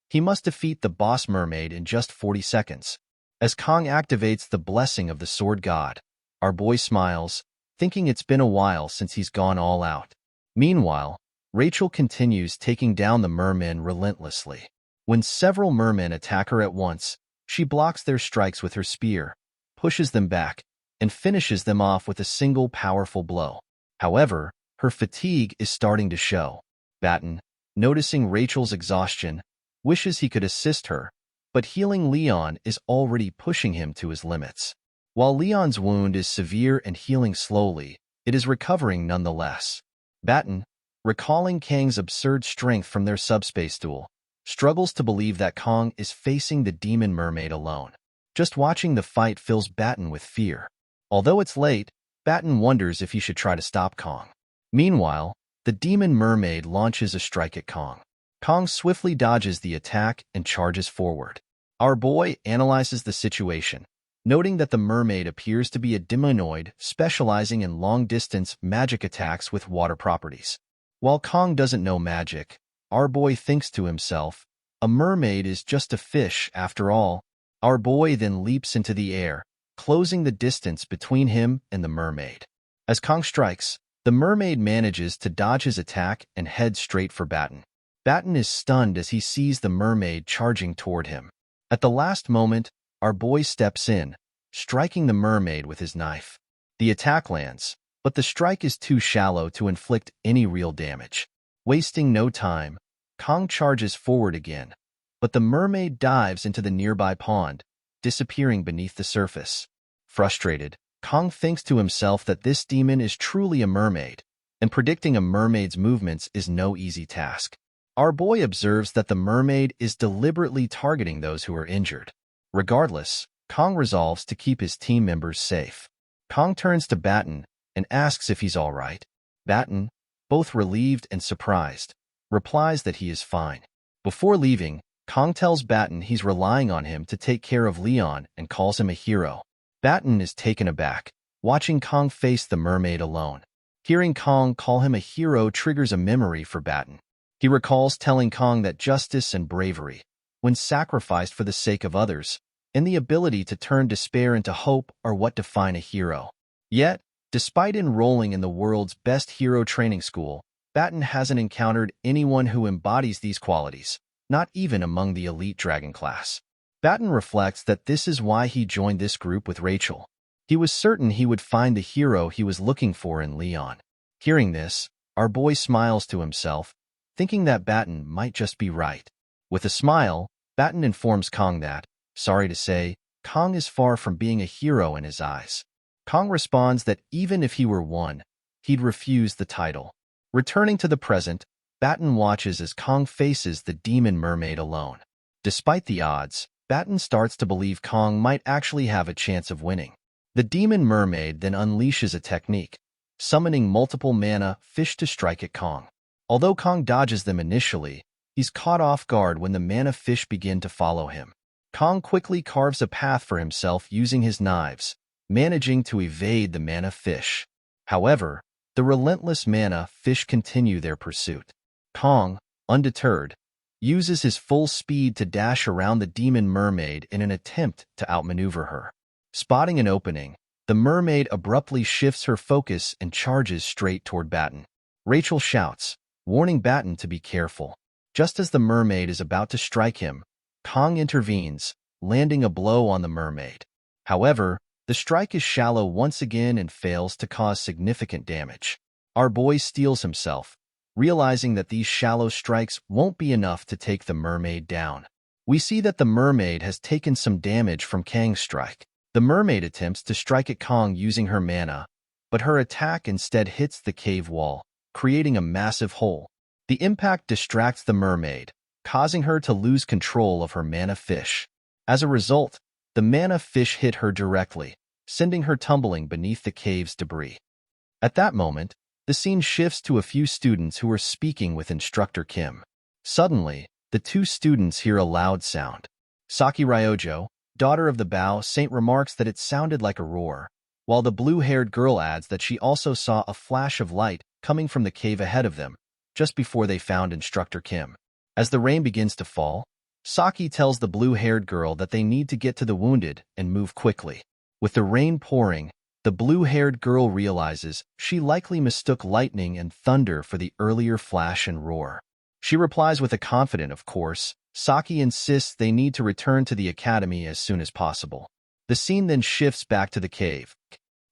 He must defeat the boss mermaid in just 40 seconds. As Kong activates the blessing of the sword god, our boy smiles, thinking it's been a while since he's gone all out. Meanwhile, Rachel continues taking down the mermen relentlessly. When several mermen attack her at once, she blocks their strikes with her spear, pushes them back, and finishes them off with a single powerful blow. However, her fatigue is starting to show. Batten, noticing Rachel's exhaustion, wishes he could assist her, but healing Leon is already pushing him to his limits. While Leon's wound is severe and healing slowly, it is recovering nonetheless. Batten, recalling Kang's absurd strength from their subspace duel, struggles to believe that Kong is facing the demon mermaid alone. Just watching the fight fills Batten with fear. Although it's late, Batten wonders if he should try to stop Kong. Meanwhile, the demon mermaid launches a strike at Kong. Kong swiftly dodges the attack and charges forward. Our boy analyzes the situation, noting that the mermaid appears to be a demonoid specializing in long-distance magic attacks with water properties. While Kong doesn't know magic, our boy thinks to himself, a mermaid is just a fish after all. Our boy then leaps into the air, closing the distance between him and the mermaid. As Kong strikes, the mermaid manages to dodge his attack and head straight for Batten. Batten is stunned as he sees the mermaid charging toward him. At the last moment, our boy steps in, striking the mermaid with his knife. The attack lands, but the strike is too shallow to inflict any real damage. Wasting no time, Kong charges forward again, but the mermaid dives into the nearby pond, disappearing beneath the surface. Frustrated, Kong thinks to himself that this demon is truly a mermaid, and predicting a mermaid's movements is no easy task. Our boy observes that the mermaid is deliberately targeting those who are injured. Regardless, Kong resolves to keep his team members safe. Kong turns to Batten and asks if he's all right. Batten, both relieved and surprised, replies that he is fine. Before leaving, Kong tells Batten he's relying on him to take care of Leon and calls him a hero. Batten is taken aback, watching Kong face the mermaid alone. Hearing Kong call him a hero triggers a memory for Batten. He recalls telling Kong that justice and bravery, when sacrificed for the sake of others, and the ability to turn despair into hope are what define a hero. Yet, despite enrolling in the world's best hero training school, Batten hasn't encountered anyone who embodies these qualities, not even among the elite dragon class. Batten reflects that this is why he joined this group with Rachel. He was certain he would find the hero he was looking for in Leon. Hearing this, our boy smiles to himself, thinking that Batten might just be right. With a smile, Batten informs Kong that, sorry to say, Kong is far from being a hero in his eyes. Kong responds that even if he were one, he'd refuse the title. Returning to the present, Batten watches as Kong faces the demon mermaid alone. Despite the odds, Batten starts to believe Kong might actually have a chance of winning. The demon mermaid then unleashes a technique, summoning multiple mana fish to strike at Kong. Although Kong dodges them initially, he's caught off guard when the mana fish begin to follow him. Kong quickly carves a path for himself using his knives, managing to evade the mana fish. However, the relentless mana fish continue their pursuit. Kong, undeterred, uses his full speed to dash around the demon mermaid in an attempt to outmaneuver her. Spotting an opening, the mermaid abruptly shifts her focus and charges straight toward Batten. Rachel shouts, warning Batten to be careful. Just as the mermaid is about to strike him, Kong intervenes, landing a blow on the mermaid. However, the strike is shallow once again and fails to cause significant damage. Our boy steels himself, realizing that these shallow strikes won't be enough to take the mermaid down. We see that the mermaid has taken some damage from Kang's strike. The mermaid attempts to strike at Kong using her mana, but her attack instead hits the cave wall, creating a massive hole. The impact distracts the mermaid, causing her to lose control of her mana fish. As a result, the mana fish hit her directly, sending her tumbling beneath the cave's debris. At that moment, the scene shifts to a few students who are speaking with Instructor Kim. Suddenly, the two students hear a loud sound. Saki Ryojo, daughter of the Bao Saint, remarks that it sounded like a roar, while the blue-haired girl adds that she also saw a flash of light coming from the cave ahead of them, just before they found Instructor Kim. As the rain begins to fall, Saki tells the blue-haired girl that they need to get to the wounded and move quickly. With the rain pouring, the blue-haired girl realizes she likely mistook lightning and thunder for the earlier flash and roar. She replies with a confident, of course. Saki insists they need to return to the academy as soon as possible. The scene then shifts back to the cave.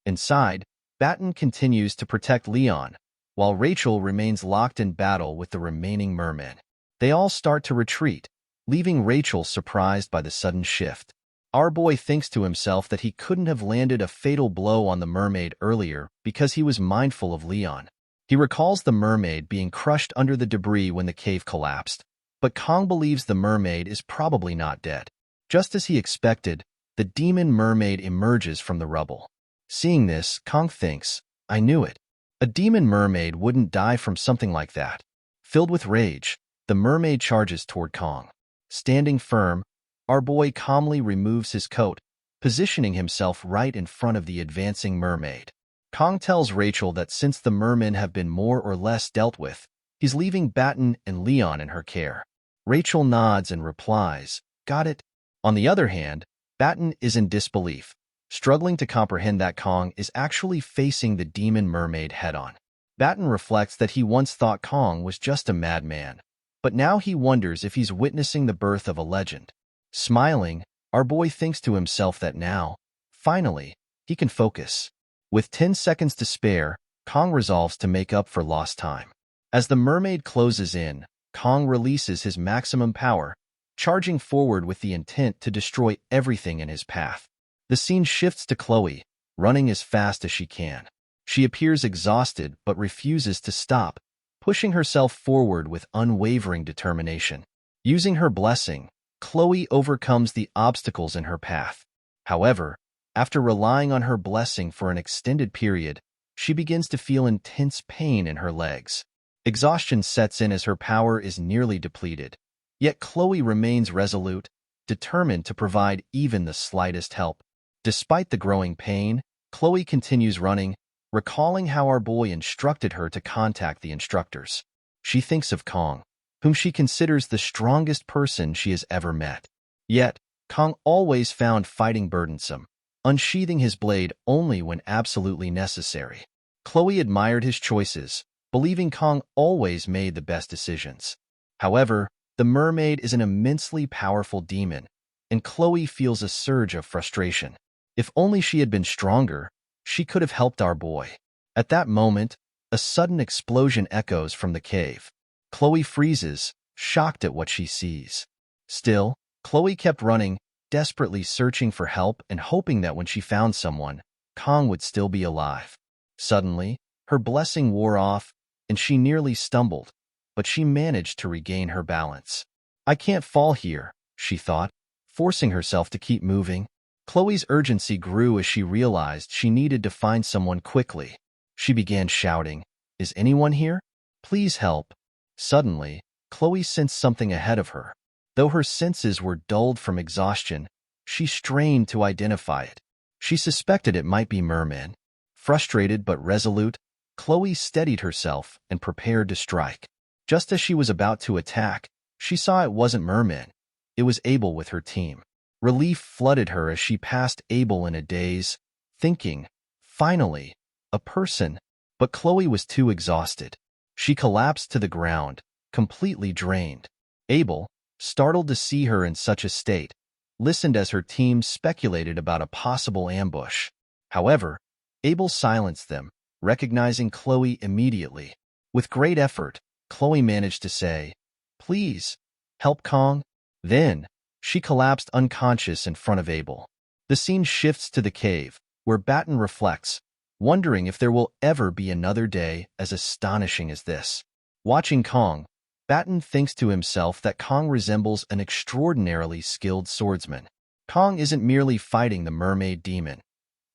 Inside, Batten continues to protect Leon, while Rachel remains locked in battle with the remaining mermen. They all start to retreat, leaving Rachel surprised by the sudden shift. Our boy thinks to himself that he couldn't have landed a fatal blow on the mermaid earlier because he was mindful of Leon. He recalls the mermaid being crushed under the debris when the cave collapsed, but Kong believes the mermaid is probably not dead. Just as he expected, the demon mermaid emerges from the rubble. Seeing this, Kong thinks, "I knew it. A demon mermaid wouldn't die from something like that." Filled with rage, the mermaid charges toward Kong. Standing firm, our boy calmly removes his coat, positioning himself right in front of the advancing mermaid. Kong tells Rachel that since the mermen have been more or less dealt with, he's leaving Batten and Leon in her care. Rachel nods and replies, "Got it." On the other hand, Batten is in disbelief, struggling to comprehend that Kong is actually facing the demon mermaid head-on. Batten reflects that he once thought Kong was just a madman, but now he wonders if he's witnessing the birth of a legend. Smiling, our boy thinks to himself that now, finally, he can focus. With 10 seconds to spare, Kong resolves to make up for lost time. As the mermaid closes in, Kong releases his maximum power, charging forward with the intent to destroy everything in his path. The scene shifts to Chloe, running as fast as she can. She appears exhausted but refuses to stop, pushing herself forward with unwavering determination. Using her blessing, Chloe overcomes the obstacles in her path. However, after relying on her blessing for an extended period, she begins to feel intense pain in her legs. Exhaustion sets in as her power is nearly depleted. Yet Chloe remains resolute, determined to provide even the slightest help. Despite the growing pain, Chloe continues running, recalling how our boy instructed her to contact the instructors. She thinks of Kong, whom she considers the strongest person she has ever met. Yet, Kong always found fighting burdensome, unsheathing his blade only when absolutely necessary. Chloe admired his choices, believing Kong always made the best decisions. However, the mermaid is an immensely powerful demon, and Chloe feels a surge of frustration. If only she had been stronger, she could have helped our boy. At that moment, a sudden explosion echoes from the cave. Chloe freezes, shocked at what she sees. Still, Chloe kept running, desperately searching for help and hoping that when she found someone, Kong would still be alive. Suddenly, her blessing wore off, and she nearly stumbled, but she managed to regain her balance. "I can't fall here," she thought, forcing herself to keep moving. Chloe's urgency grew as she realized she needed to find someone quickly. She began shouting, "Is anyone here? Please help." Suddenly, Chloe sensed something ahead of her. Though her senses were dulled from exhaustion, she strained to identify it. She suspected it might be mermen. Frustrated but resolute, Chloe steadied herself and prepared to strike. Just as she was about to attack, she saw it wasn't mermen. It was Abel with her team. Relief flooded her as she passed Abel in a daze, thinking, "Finally, a person." But Chloe was too exhausted. She collapsed to the ground, completely drained. Abel, startled to see her in such a state, listened as her team speculated about a possible ambush. However, Abel silenced them, recognizing Chloe immediately. With great effort, Chloe managed to say, "Please, help Kong." Then, she collapsed unconscious in front of Abel. The scene shifts to the cave, where Batten reflects, wondering if there will ever be another day as astonishing as this. Watching Kong, Batten thinks to himself that Kong resembles an extraordinarily skilled swordsman. Kong isn't merely fighting the mermaid demon.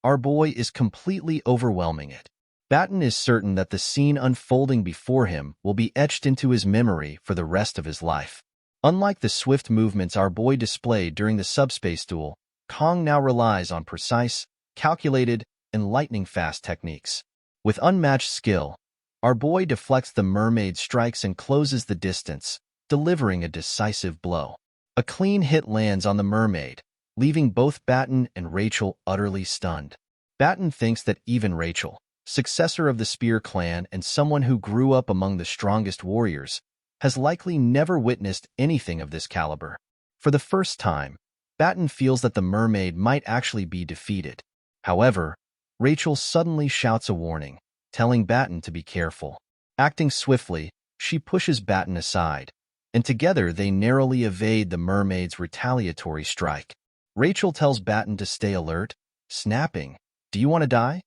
Our boy is completely overwhelming it. Batten is certain that the scene unfolding before him will be etched into his memory for the rest of his life. Unlike the swift movements our boy displayed during the subspace duel, Kong now relies on precise, calculated, and lightning-fast techniques. With unmatched skill, our boy deflects the mermaid's strikes and closes the distance, delivering a decisive blow. A clean hit lands on the mermaid, leaving both Batten and Rachel utterly stunned. Batten thinks that even Rachel, successor of the Spear clan and someone who grew up among the strongest warriors, has likely never witnessed anything of this caliber. For the first time, Batten feels that the mermaid might actually be defeated. However, Rachel suddenly shouts a warning, telling Batten to be careful. Acting swiftly, she pushes Batten aside, and together they narrowly evade the mermaid's retaliatory strike. Rachel tells Batten to stay alert, snapping, "Do you want to die?"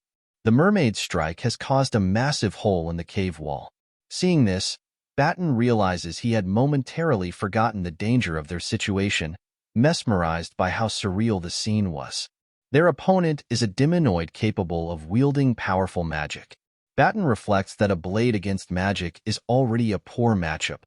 The mermaid's strike has caused a massive hole in the cave wall. Seeing this, Batten realizes he had momentarily forgotten the danger of their situation, mesmerized by how surreal the scene was. Their opponent is a demonoid capable of wielding powerful magic. Batten reflects that a blade against magic is already a poor matchup.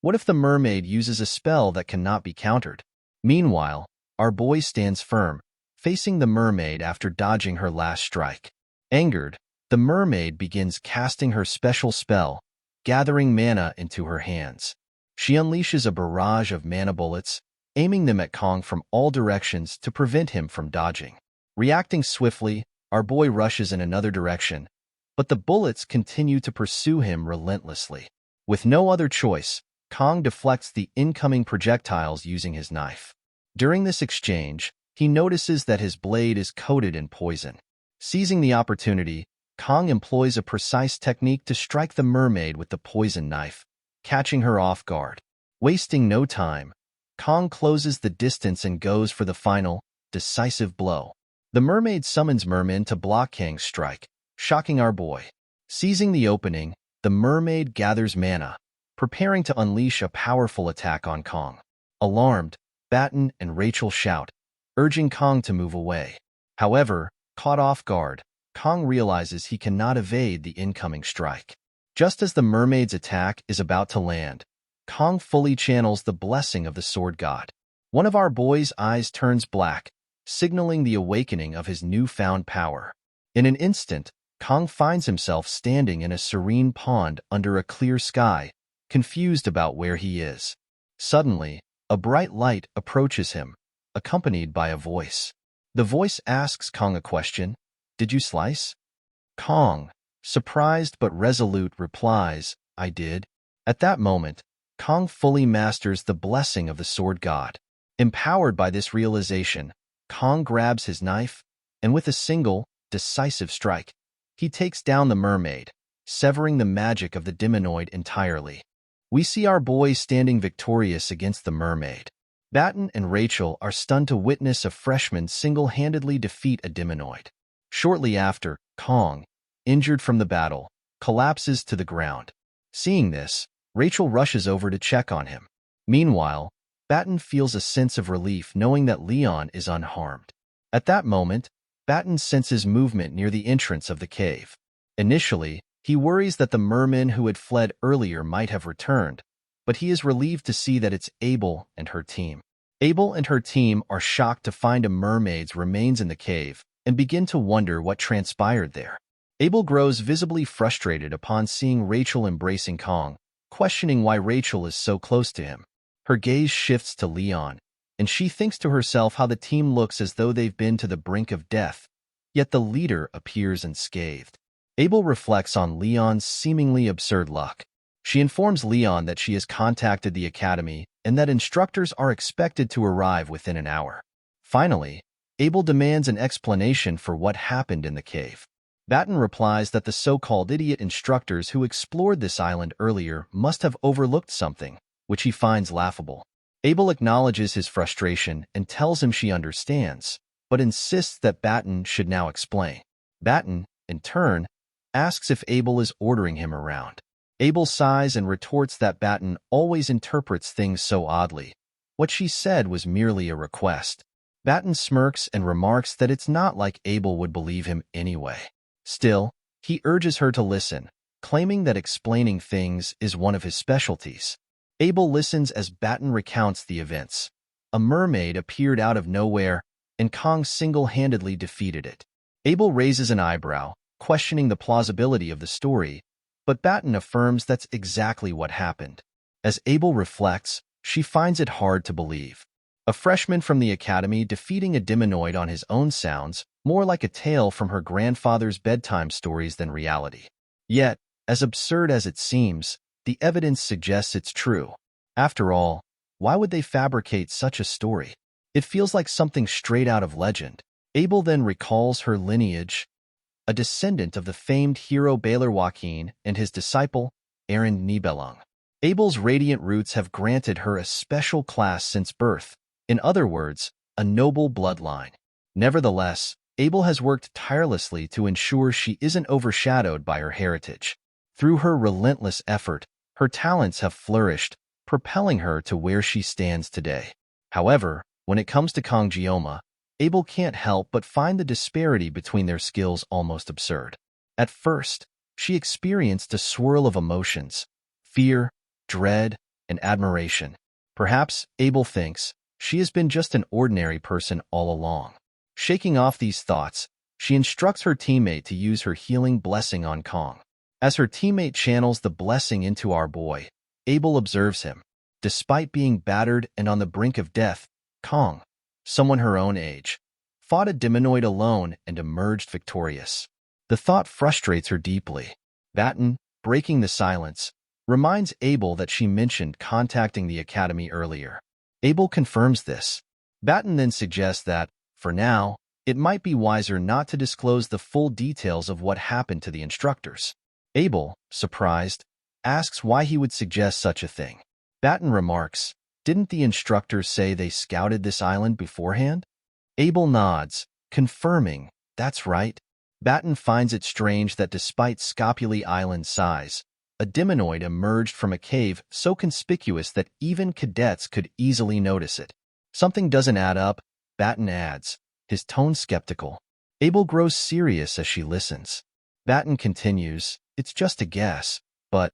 What if the mermaid uses a spell that cannot be countered? Meanwhile, our boy stands firm, facing the mermaid after dodging her last strike. Angered, the mermaid begins casting her special spell, gathering mana into her hands. She unleashes a barrage of mana bullets, aiming them at Kong from all directions to prevent him from dodging. Reacting swiftly, our boy rushes in another direction, but the bullets continue to pursue him relentlessly. With no other choice, Kong deflects the incoming projectiles using his knife. During this exchange, he notices that his blade is coated in poison. Seizing the opportunity, Kong employs a precise technique to strike the mermaid with the poison knife, catching her off guard. Wasting no time, Kong closes the distance and goes for the final, decisive blow. The mermaid summons Merman to block Kang's strike, shocking our boy. Seizing the opening, the mermaid gathers mana, preparing to unleash a powerful attack on Kong. Alarmed, Batten and Rachel shout, urging Kong to move away. However, caught off guard, Kong realizes he cannot evade the incoming strike. Just as the mermaid's attack is about to land, Kong fully channels the blessing of the sword god. One of our boy's eyes turns black, signaling the awakening of his newfound power. In an instant, Kong finds himself standing in a serene pond under a clear sky, confused about where he is. Suddenly, a bright light approaches him, accompanied by a voice. The voice asks Kong a question, "Did you slice?" Kong, surprised but resolute, replies, "I did." At that moment, Kong fully masters the blessing of the sword god. Empowered by this realization, Kong grabs his knife, and with a single, decisive strike, he takes down the mermaid, severing the magic of the demonoid entirely. We see our boy standing victorious against the mermaid. Batten and Rachel are stunned to witness a freshman single-handedly defeat a demonoid. Shortly after, Kong, injured from the battle, collapses to the ground. Seeing this, Rachel rushes over to check on him. Meanwhile, Batten feels a sense of relief knowing that Leon is unharmed. At that moment, Batten senses movement near the entrance of the cave. Initially, he worries that the merman who had fled earlier might have returned, but he is relieved to see that it's Abel and her team. Abel and her team are shocked to find a mermaid's remains in the cave and begin to wonder what transpired there. Abel grows visibly frustrated upon seeing Rachel embracing Kong, questioning why Rachel is so close to him. Her gaze shifts to Leon, and she thinks to herself how the team looks as though they've been to the brink of death, yet the leader appears unscathed. Abel reflects on Leon's seemingly absurd luck. She informs Leon that she has contacted the academy and that instructors are expected to arrive within an hour. Finally, Abel demands an explanation for what happened in the cave. Batten replies that the so-called idiot instructors who explored this island earlier must have overlooked something, which he finds laughable. Abel acknowledges his frustration and tells him she understands, but insists that Batten should now explain. Batten, in turn, asks if Abel is ordering him around. Abel sighs and retorts that Batten always interprets things so oddly. What she said was merely a request. Batten smirks and remarks that it's not like Abel would believe him anyway. Still, he urges her to listen, claiming that explaining things is one of his specialties. Abel listens as Batten recounts the events. A mermaid appeared out of nowhere, and Kong single-handedly defeated it. Abel raises an eyebrow, questioning the plausibility of the story, but Batten affirms that's exactly what happened. As Abel reflects, she finds it hard to believe. A freshman from the academy defeating a demonoid on his own sounds more like a tale from her grandfather's bedtime stories than reality. Yet, as absurd as it seems, the evidence suggests it's true. After all, why would they fabricate such a story? It feels like something straight out of legend. Abel then recalls her lineage, a descendant of the famed hero Baylor Joaquin and his disciple, Aaron Nibelung. Abel's radiant roots have granted her a special class since birth, in other words, a noble bloodline. Nevertheless, Abel has worked tirelessly to ensure she isn't overshadowed by her heritage. Through her relentless effort, her talents have flourished, propelling her to where she stands today. However, when it comes to Kongjioma, Abel can't help but find the disparity between their skills almost absurd. At first, she experienced a swirl of emotions: fear, dread, and admiration. Perhaps, Abel thinks, she has been just an ordinary person all along. Shaking off these thoughts, she instructs her teammate to use her healing blessing on Kong. As her teammate channels the blessing into our boy, Abel observes him. Despite being battered and on the brink of death, Kong, someone her own age, fought a demonoid alone and emerged victorious. The thought frustrates her deeply. Batten, breaking the silence, reminds Abel that she mentioned contacting the academy earlier. Abel confirms this. Batten then suggests that, for now, it might be wiser not to disclose the full details of what happened to the instructors. Abel, surprised, asks why he would suggest such a thing. Batten remarks, "Didn't the instructors say they scouted this island beforehand?" Abel nods, confirming, "That's right." Batten finds it strange that despite Scopuli Island's size, a demonoid emerged from a cave so conspicuous that even cadets could easily notice it. Something doesn't add up, Batten adds, his tone skeptical. Abel grows serious as she listens. Batten continues, "It's just a guess, but..."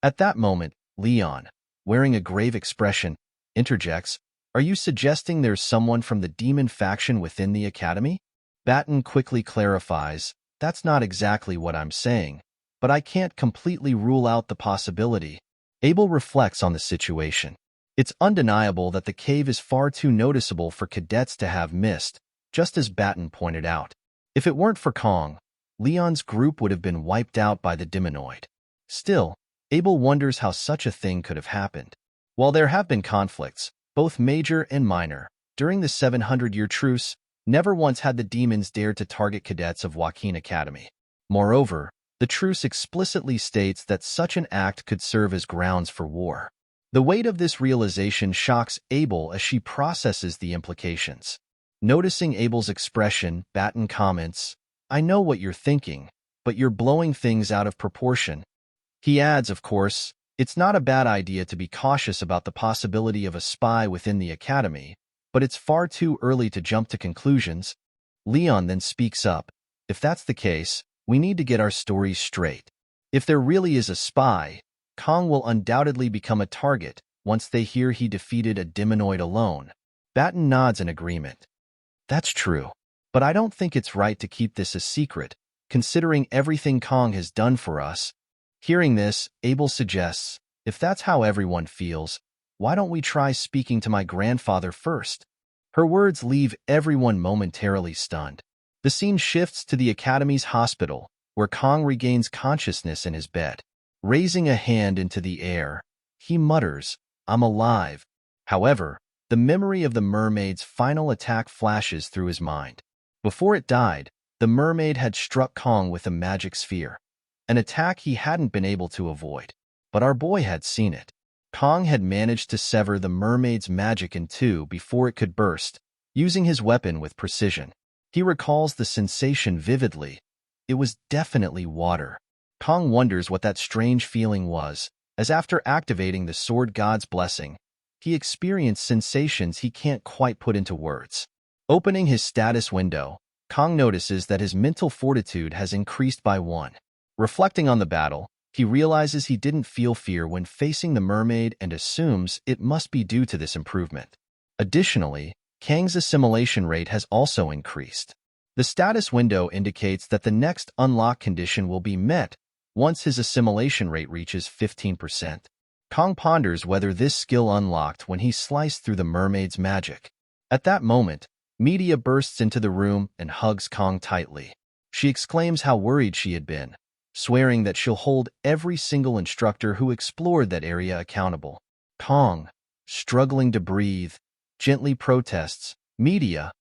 At that moment, Leon, wearing a grave expression, interjects, "Are you suggesting there's someone from the demon faction within the academy?" Batten quickly clarifies, "That's not exactly what I'm saying, but I can't completely rule out the possibility." Abel reflects on the situation. It's undeniable that the cave is far too noticeable for cadets to have missed, just as Batten pointed out. If it weren't for Kong, Leon's group would have been wiped out by the demonoid. Still, Abel wonders how such a thing could have happened. While there have been conflicts, both major and minor, during the 700-year truce, never once had the demons dared to target cadets of Joaquin Academy. Moreover, the truce explicitly states that such an act could serve as grounds for war. The weight of this realization shocks Abel as she processes the implications. Noticing Abel's expression, Batten comments, "I know what you're thinking, but you're blowing things out of proportion." He adds, of course, it's not a bad idea to be cautious about the possibility of a spy within the academy, but it's far too early to jump to conclusions. Leon then speaks up, "If that's the case, we need to get our stories straight. If there really is a spy, Kong will undoubtedly become a target once they hear he defeated a demonoid alone." Batten nods in agreement. "That's true, but I don't think it's right to keep this a secret, considering everything Kong has done for us." Hearing this, Abel suggests, "If that's how everyone feels, why don't we try speaking to my grandfather first?" Her words leave everyone momentarily stunned. The scene shifts to the Academy's hospital, where Kong regains consciousness in his bed. Raising a hand into the air, he mutters, "I'm alive." However, the memory of the mermaid's final attack flashes through his mind. Before it died, the mermaid had struck Kong with a magic sphere, an attack he hadn't been able to avoid. But our boy had seen it. Kong had managed to sever the mermaid's magic in two before it could burst, using his weapon with precision. He recalls the sensation vividly. It was definitely water. Kong wonders what that strange feeling was, as after activating the sword god's blessing, he experienced sensations he can't quite put into words. Opening his status window, Kong notices that his mental fortitude has increased by 1. Reflecting on the battle, he realizes he didn't feel fear when facing the mermaid and assumes it must be due to this improvement. Additionally, Kang's assimilation rate has also increased. The status window indicates that the next unlock condition will be met once his assimilation rate reaches 15%. Kong ponders whether this skill unlocked when he sliced through the mermaid's magic. At that moment, Media bursts into the room and hugs Kong tightly. She exclaims how worried she had been, swearing that she'll hold every single instructor who explored that area accountable. Kong, struggling to breathe, gently protests, "Media,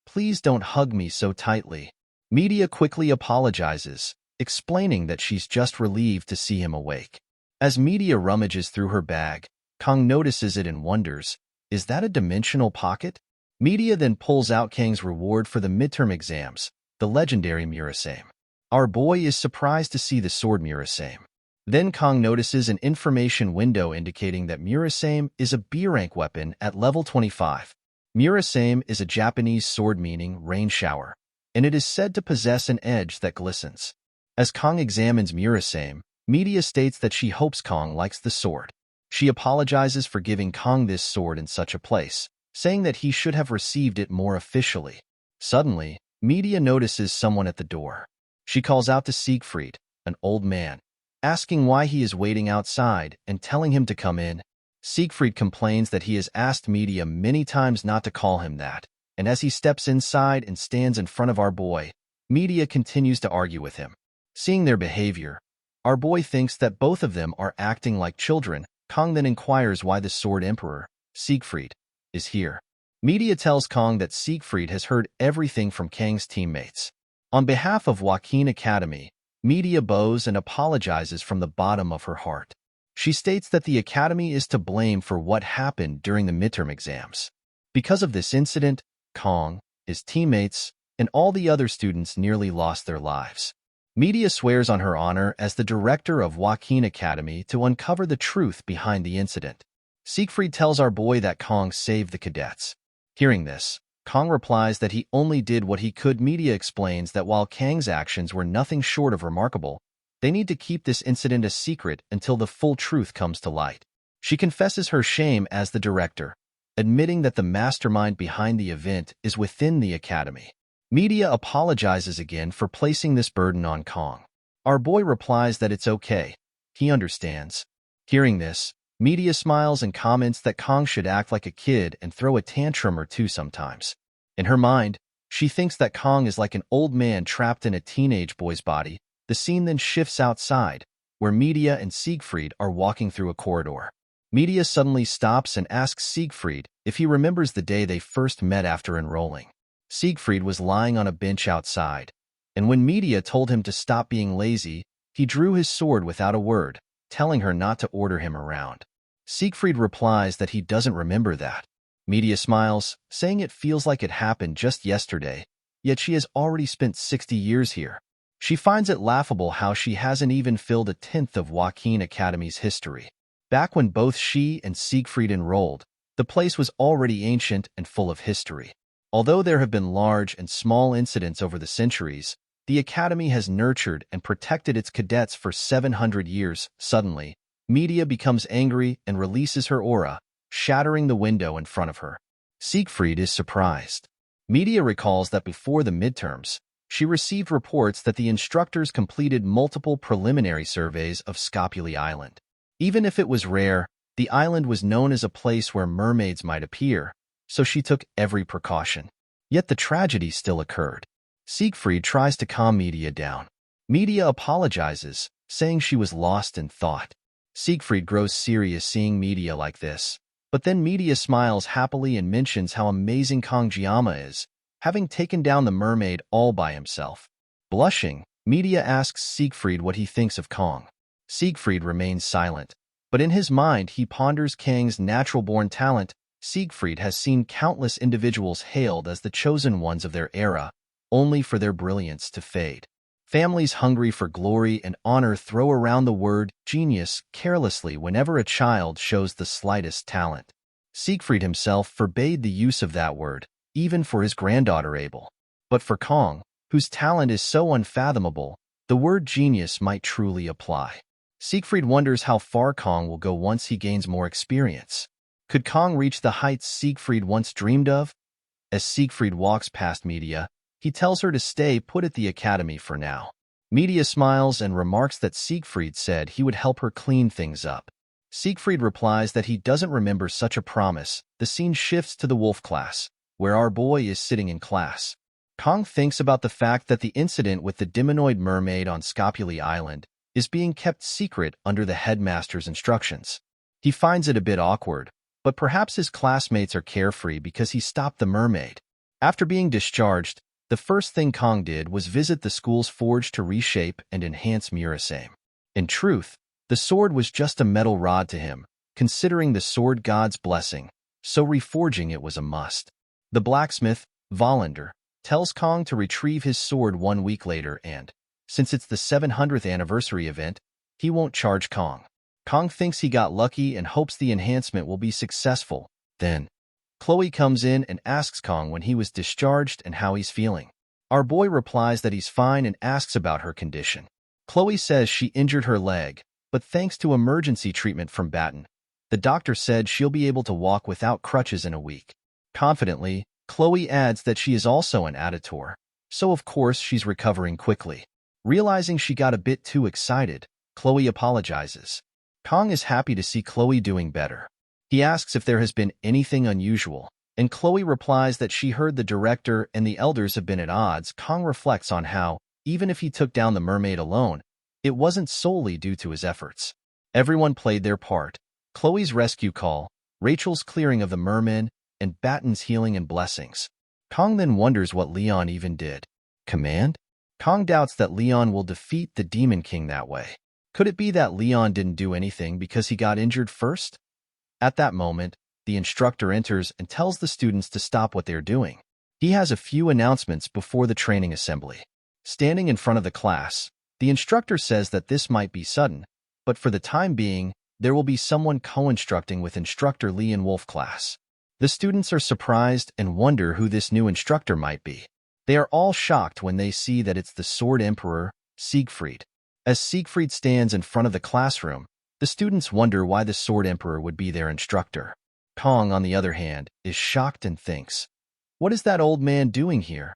please don't hug me so tightly." Media quickly apologizes, explaining that she's just relieved to see him awake. As Media rummages through her bag, Kong notices it and wonders, is that a dimensional pocket? Media then pulls out Kang's reward for the midterm exams, the legendary Murasame. Our boy is surprised to see the sword Murasame. Then Kong notices an information window indicating that Murasame is a B-rank weapon at level 25. Murasame is a Japanese sword meaning rain shower, and it is said to possess an edge that glistens. As Kong examines Murasame, Media states that she hopes Kong likes the sword. She apologizes for giving Kong this sword in such a place, saying that he should have received it more officially. Suddenly, Media notices someone at the door. She calls out to Siegfried, an old man, asking why he is waiting outside and telling him to come in. Siegfried complains that he has asked Media many times not to call him that, and as he steps inside and stands in front of our boy, Media continues to argue with him. Seeing their behavior, our boy thinks that both of them are acting like children. Kong then inquires why the Sword Emperor, Siegfried, is here. Media tells Kong that Siegfried has heard everything from Kang's teammates. On behalf of Awakens Academy, Media bows and apologizes from the bottom of her heart. She states that the Academy is to blame for what happened during the midterm exams. Because of this incident, Kong, his teammates, and all the other students nearly lost their lives. Media swears on her honor as the director of Awakens Academy to uncover the truth behind the incident. Siegfried tells our boy that Kong saved the cadets. Hearing this, Kong replies that he only did what he could. Media explains that while Kang's actions were nothing short of remarkable, they need to keep this incident a secret until the full truth comes to light. She confesses her shame as the director, admitting that the mastermind behind the event is within the academy. Media apologizes again for placing this burden on Kong. Our boy replies that it's okay. He understands. Hearing this, Media smiles and comments that Kong should act like a kid and throw a tantrum or two sometimes. In her mind, she thinks that Kong is like an old man trapped in a teenage boy's body. The scene then shifts outside, where Media and Siegfried are walking through a corridor. Media suddenly stops and asks Siegfried if he remembers the day they first met after enrolling. Siegfried was lying on a bench outside, and when Media told him to stop being lazy, he drew his sword without a word, telling her not to order him around. Siegfried replies that he doesn't remember that. Media smiles, saying it feels like it happened just yesterday, yet she has already spent 60 years here. She finds it laughable how she hasn't even filled a tenth of Awakens Academy's history. Back when both she and Siegfried enrolled, the place was already ancient and full of history. Although there have been large and small incidents over the centuries, the Academy has nurtured and protected its cadets for 700 years. Suddenly, Media becomes angry and releases her aura, shattering the window in front of her. Siegfried is surprised. Media recalls that before the midterms, she received reports that the instructors completed multiple preliminary surveys of Scopuli Island. Even if it was rare, the island was known as a place where mermaids might appear, so she took every precaution. Yet the tragedy still occurred. Siegfried tries to calm Media down. Media apologizes, saying she was lost in thought. Siegfried grows serious seeing Media like this, but then Media smiles happily and mentions how amazing Kong is, having taken down the mermaid all by himself. Blushing, Media asks Siegfried what he thinks of Kong. Siegfried remains silent, but in his mind he ponders Kang's natural-born talent. Siegfried has seen countless individuals hailed as the chosen ones of their era, only for their brilliance to fade. Families hungry for glory and honor throw around the word genius carelessly whenever a child shows the slightest talent. Siegfried himself forbade the use of that word, even for his granddaughter Abel. But for Kong, whose talent is so unfathomable, the word genius might truly apply. Siegfried wonders how far Kong will go once he gains more experience. Could Kong reach the heights Siegfried once dreamed of? As Siegfried walks past Media, He tells her to stay put at the academy for now. Media smiles and remarks that Siegfried said he would help her clean things up. Siegfried replies that he doesn't remember such a promise. The scene shifts to the wolf class, where our boy is sitting in class. Kong thinks about the fact that the incident with the demonoid mermaid on Scopuli Island is being kept secret under the headmaster's instructions. He finds it a bit awkward, but perhaps his classmates are carefree because he stopped the mermaid. After being discharged, the first thing Kong did was visit the school's forge to reshape and enhance Murasame. In truth, the sword was just a metal rod to him, considering the sword god's blessing, so reforging it was a must. The blacksmith, Volander, tells Kong to retrieve his sword 1 week later and, since it's the 700th anniversary event, he won't charge Kong. Kong thinks he got lucky and hopes the enhancement will be successful. Then, Chloe comes in and asks Kong when he was discharged and how he's feeling. Our boy replies that he's fine and asks about her condition. Chloe says she injured her leg, but thanks to emergency treatment from Batten, the doctor said she'll be able to walk without crutches in a week. Confidently, Chloe adds that she is also an auditor, so of course she's recovering quickly. Realizing she got a bit too excited, Chloe apologizes. Kong is happy to see Chloe doing better. He asks if there has been anything unusual, and Chloe replies that she heard the director and the elders have been at odds. Kong reflects on how, even if he took down the mermaid alone, it wasn't solely due to his efforts. Everyone played their part. Chloe's rescue call, Rachel's clearing of the merman, and Batten's healing and blessings. Kong then wonders what Leon even did. Command? Kong doubts that Leon will defeat the Demon King that way. Could it be that Leon didn't do anything because he got injured first? At that moment, the instructor enters and tells the students to stop what they're doing. He has a few announcements before the training assembly. Standing in front of the class, the instructor says that this might be sudden, but for the time being, there will be someone co-instructing with Instructor Lee in Wolf class. The students are surprised and wonder who this new instructor might be. They are all shocked when they see that it's the Sword Emperor, Siegfried. As Siegfried stands in front of the classroom, the students wonder why the Sword Emperor would be their instructor. Kong, on the other hand, is shocked and thinks, "What is that old man doing here?"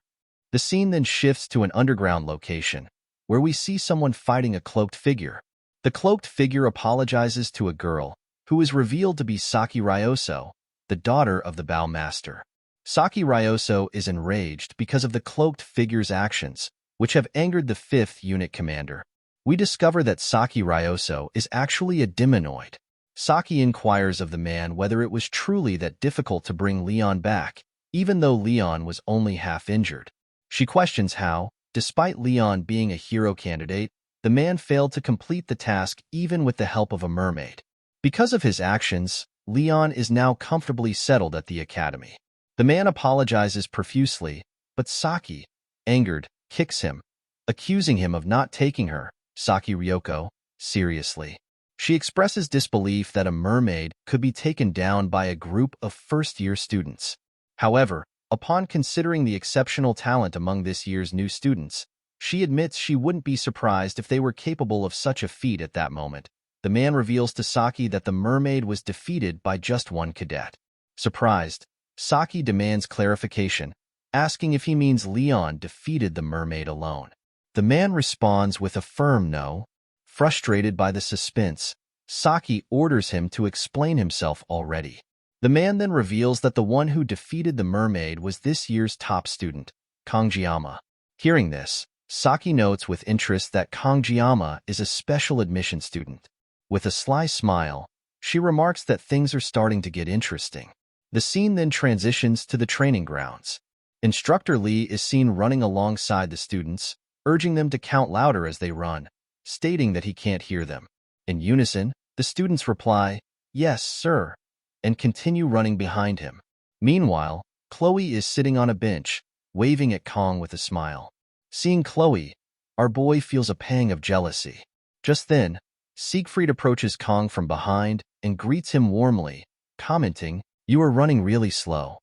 The scene then shifts to an underground location, where we see someone fighting a cloaked figure. The cloaked figure apologizes to a girl, who is revealed to be Saki Ryoso, the daughter of the Bow Master. Saki Ryoso is enraged because of the cloaked figure's actions, which have angered the 5th Unit Commander. We discover that Saki Ryoso is actually a demonoid. Saki inquires of the man whether it was truly that difficult to bring Leon back, even though Leon was only half injured. She questions how, despite Leon being a hero candidate, the man failed to complete the task even with the help of a mermaid. Because of his actions, Leon is now comfortably settled at the academy. The man apologizes profusely, but Saki, angered, kicks him, accusing him of not taking her, Saki Ryoko, seriously. She expresses disbelief that a mermaid could be taken down by a group of first-year students. However, upon considering the exceptional talent among this year's new students, she admits she wouldn't be surprised if they were capable of such a feat at that moment. The man reveals to Saki that the mermaid was defeated by just one cadet. Surprised, Saki demands clarification, asking if he means Leon defeated the mermaid alone. The man responds with a firm no. Frustrated by the suspense, Saki orders him to explain himself already. The man then reveals that the one who defeated the mermaid was this year's top student, Kongjiyama. Hearing this, Saki notes with interest that Kongjiyama is a special admission student. With a sly smile, she remarks that things are starting to get interesting. The scene then transitions to the training grounds. Instructor Lee is seen running alongside the students, urging them to count louder as they run, stating that he can't hear them. In unison, the students reply, "Yes, sir," and continue running behind him. Meanwhile, Chloe is sitting on a bench, waving at Kong with a smile. Seeing Chloe, our boy feels a pang of jealousy. Just then, Siegfried approaches Kong from behind and greets him warmly, commenting, "You are running really slow."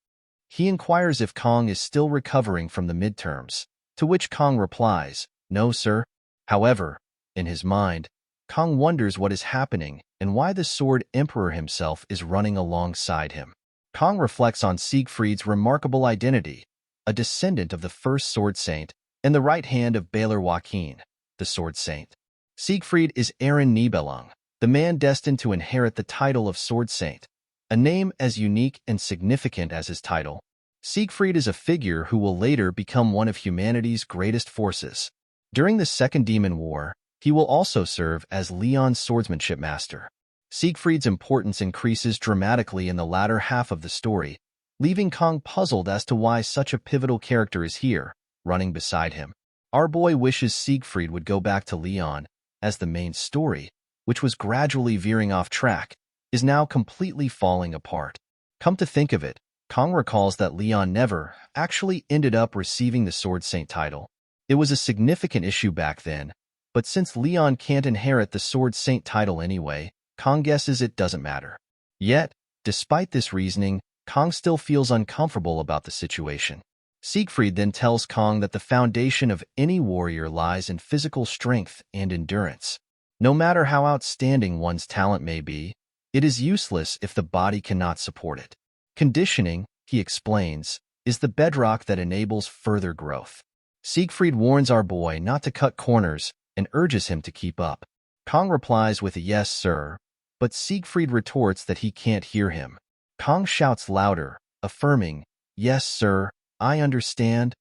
He inquires if Kong is still recovering from the midterms, to which Kong replies, "No, sir." However, in his mind, Kong wonders what is happening and why the Sword Emperor himself is running alongside him. Kong reflects on Siegfried's remarkable identity, a descendant of the first Sword Saint, and the right hand of Baylor Joaquin, the Sword Saint. Siegfried is Aaron Nibelung, the man destined to inherit the title of Sword Saint, a name as unique and significant as his title. Siegfried is a figure who will later become one of humanity's greatest forces. During the Second Demon War, he will also serve as Leon's swordsmanship master. Siegfried's importance increases dramatically in the latter half of the story, leaving Kong puzzled as to why such a pivotal character is here, running beside him. Our boy wishes Siegfried would go back to Leon, as the main story, which was gradually veering off track, is now completely falling apart. Come to think of it, Kong recalls that Leon never actually ended up receiving the Sword Saint title. It was a significant issue back then, but since Leon can't inherit the Sword Saint title anyway, Kong guesses it doesn't matter. Yet, despite this reasoning, Kong still feels uncomfortable about the situation. Siegfried then tells Kong that the foundation of any warrior lies in physical strength and endurance. No matter how outstanding one's talent may be, it is useless if the body cannot support it. Conditioning, he explains, is the bedrock that enables further growth. Siegfried warns our boy not to cut corners and urges him to keep up. Kong replies with a "yes, sir," but Siegfried retorts that he can't hear him. Kong shouts louder, affirming, "Yes, sir, I understand."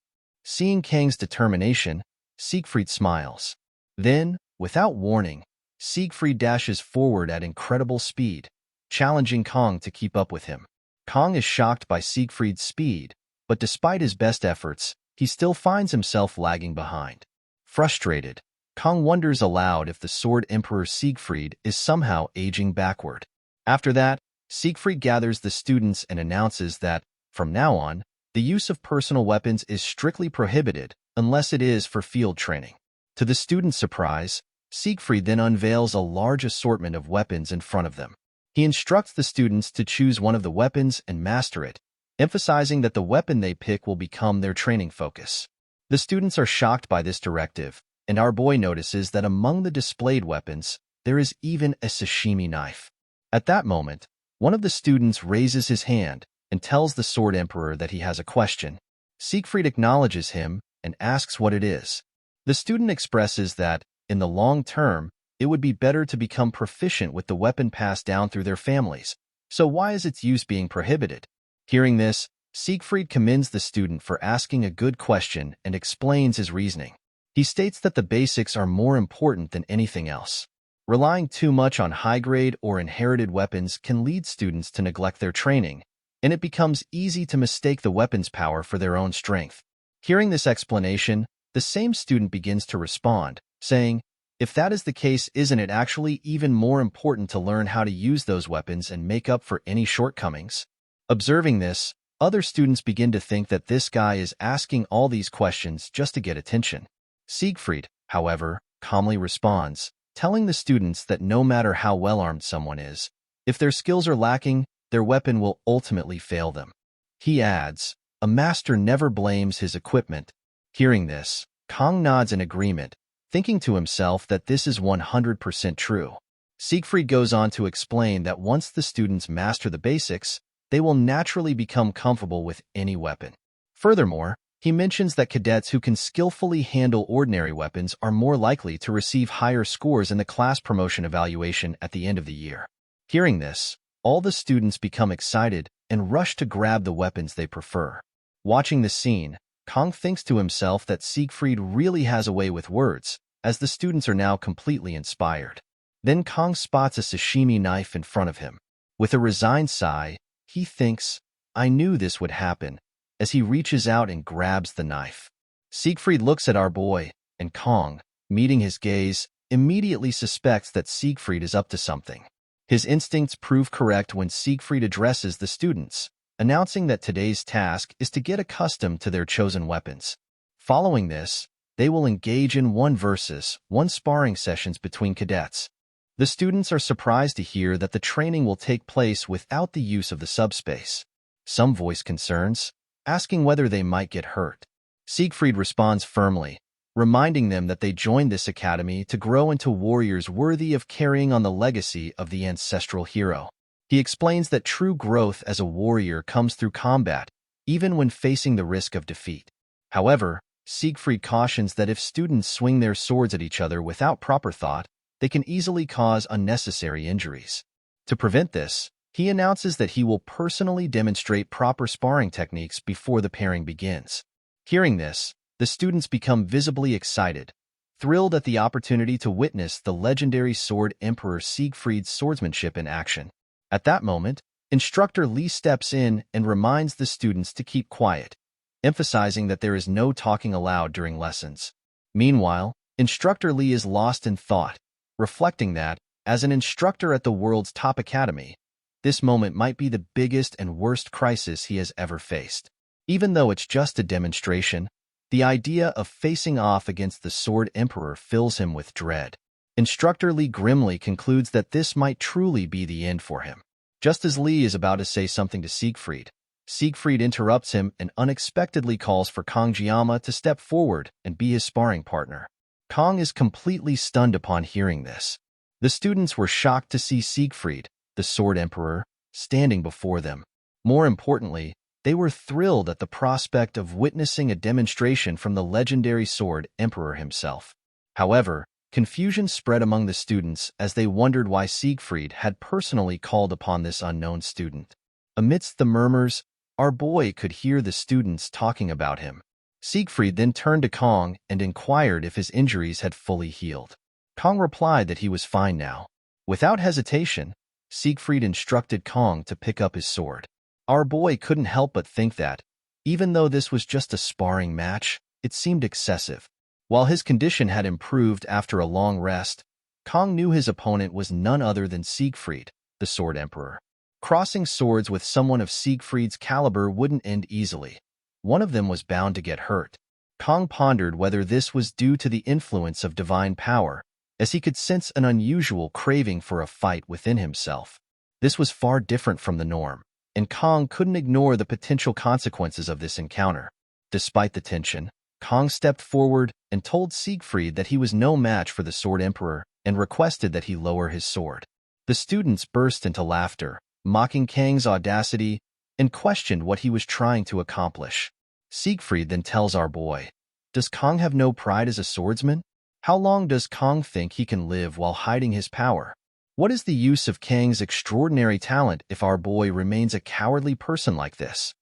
Seeing Kang's determination, Siegfried smiles. Then, without warning, Siegfried dashes forward at incredible speed, challenging Kong to keep up with him. Kong is shocked by Siegfried's speed, but despite his best efforts, he still finds himself lagging behind. Frustrated, Kong wonders aloud if the Sword Emperor Siegfried is somehow aging backward. After that, Siegfried gathers the students and announces that, from now on, the use of personal weapons is strictly prohibited unless it is for field training. To the students' surprise, Siegfried then unveils a large assortment of weapons in front of them. He instructs the students to choose one of the weapons and master it, emphasizing that the weapon they pick will become their training focus. The students are shocked by this directive, and our boy notices that among the displayed weapons, there is even a sashimi knife. At that moment, one of the students raises his hand and tells the Sword Emperor that he has a question. Siegfried acknowledges him and asks what it is. The student expresses that, in the long term, it would be better to become proficient with the weapon passed down through their families, so why is its use being prohibited? Hearing this, Siegfried commends the student for asking a good question and explains his reasoning. He states that the basics are more important than anything else. Relying too much on high-grade or inherited weapons can lead students to neglect their training, and it becomes easy to mistake the weapon's power for their own strength. Hearing this explanation, the same student begins to respond, saying, "If that is the case, isn't it actually even more important to learn how to use those weapons and make up for any shortcomings?" Observing this, other students begin to think that this guy is asking all these questions just to get attention. Siegfried, however, calmly responds, telling the students that no matter how well-armed someone is, if their skills are lacking, their weapon will ultimately fail them. He adds, "A master never blames his equipment." Hearing this, Kong nods in agreement, thinking to himself that this is 100% true. Siegfried goes on to explain that once the students master the basics, they will naturally become comfortable with any weapon. Furthermore, he mentions that cadets who can skillfully handle ordinary weapons are more likely to receive higher scores in the class promotion evaluation at the end of the year. Hearing this, all the students become excited and rush to grab the weapons they prefer. Watching this scene, Kong thinks to himself that Siegfried really has a way with words, as the students are now completely inspired. Then Kong spots a sashimi knife in front of him. With a resigned sigh, he thinks, "I knew this would happen," as he reaches out and grabs the knife. Siegfried looks at our boy, and Kong, meeting his gaze, immediately suspects that Siegfried is up to something. His instincts prove correct when Siegfried addresses the students, announcing that today's task is to get accustomed to their chosen weapons. Following this, they will engage in 1-versus-1 sparring sessions between cadets. The students are surprised to hear that the training will take place without the use of the subspace. Some voice concerns, asking whether they might get hurt. Siegfried responds firmly, reminding them that they joined this academy to grow into warriors worthy of carrying on the legacy of the ancestral hero. He explains that true growth as a warrior comes through combat, even when facing the risk of defeat. However, Siegfried cautions that if students swing their swords at each other without proper thought, they can easily cause unnecessary injuries. To prevent this, he announces that he will personally demonstrate proper sparring techniques before the pairing begins. Hearing this, the students become visibly excited, thrilled at the opportunity to witness the legendary sword emperor Siegfried's swordsmanship in action. At that moment, Instructor Lee steps in and reminds the students to keep quiet, emphasizing that there is no talking aloud during lessons. Meanwhile, Instructor Lee is lost in thought, reflecting that, as an instructor at the world's top academy, this moment might be the biggest and worst crisis he has ever faced. Even though it's just a demonstration, the idea of facing off against the Sword Emperor fills him with dread. Instructor Lee grimly concludes that this might truly be the end for him. Just as Lee is about to say something to Siegfried, Siegfried interrupts him and unexpectedly calls for Kong Jiama to step forward and be his sparring partner. Kong is completely stunned upon hearing this. The students were shocked to see Siegfried, the Sword Emperor, standing before them. More importantly, they were thrilled at the prospect of witnessing a demonstration from the legendary Sword Emperor himself. However, confusion spread among the students as they wondered why Siegfried had personally called upon this unknown student. Amidst the murmurs, our boy could hear the students talking about him. Siegfried then turned to Kong and inquired if his injuries had fully healed. Kong replied that he was fine now. Without hesitation, Siegfried instructed Kong to pick up his sword. Our boy couldn't help but think that, even though this was just a sparring match, it seemed excessive. While his condition had improved after a long rest, Kong knew his opponent was none other than Siegfried, the Sword Emperor. Crossing swords with someone of Siegfried's caliber wouldn't end easily. One of them was bound to get hurt. Kong pondered whether this was due to the influence of divine power, as he could sense an unusual craving for a fight within himself. This was far different from the norm, and Kong couldn't ignore the potential consequences of this encounter. Despite the tension, Kong stepped forward and told Siegfried that he was no match for the Sword Emperor and requested that he lower his sword. The students burst into laughter, mocking Kang's audacity, and questioned what he was trying to accomplish. Siegfried then tells our boy, "Does Kong have no pride as a swordsman? How long does Kong think he can live while hiding his power? What is the use of Kang's extraordinary talent if our boy remains a cowardly person like this?"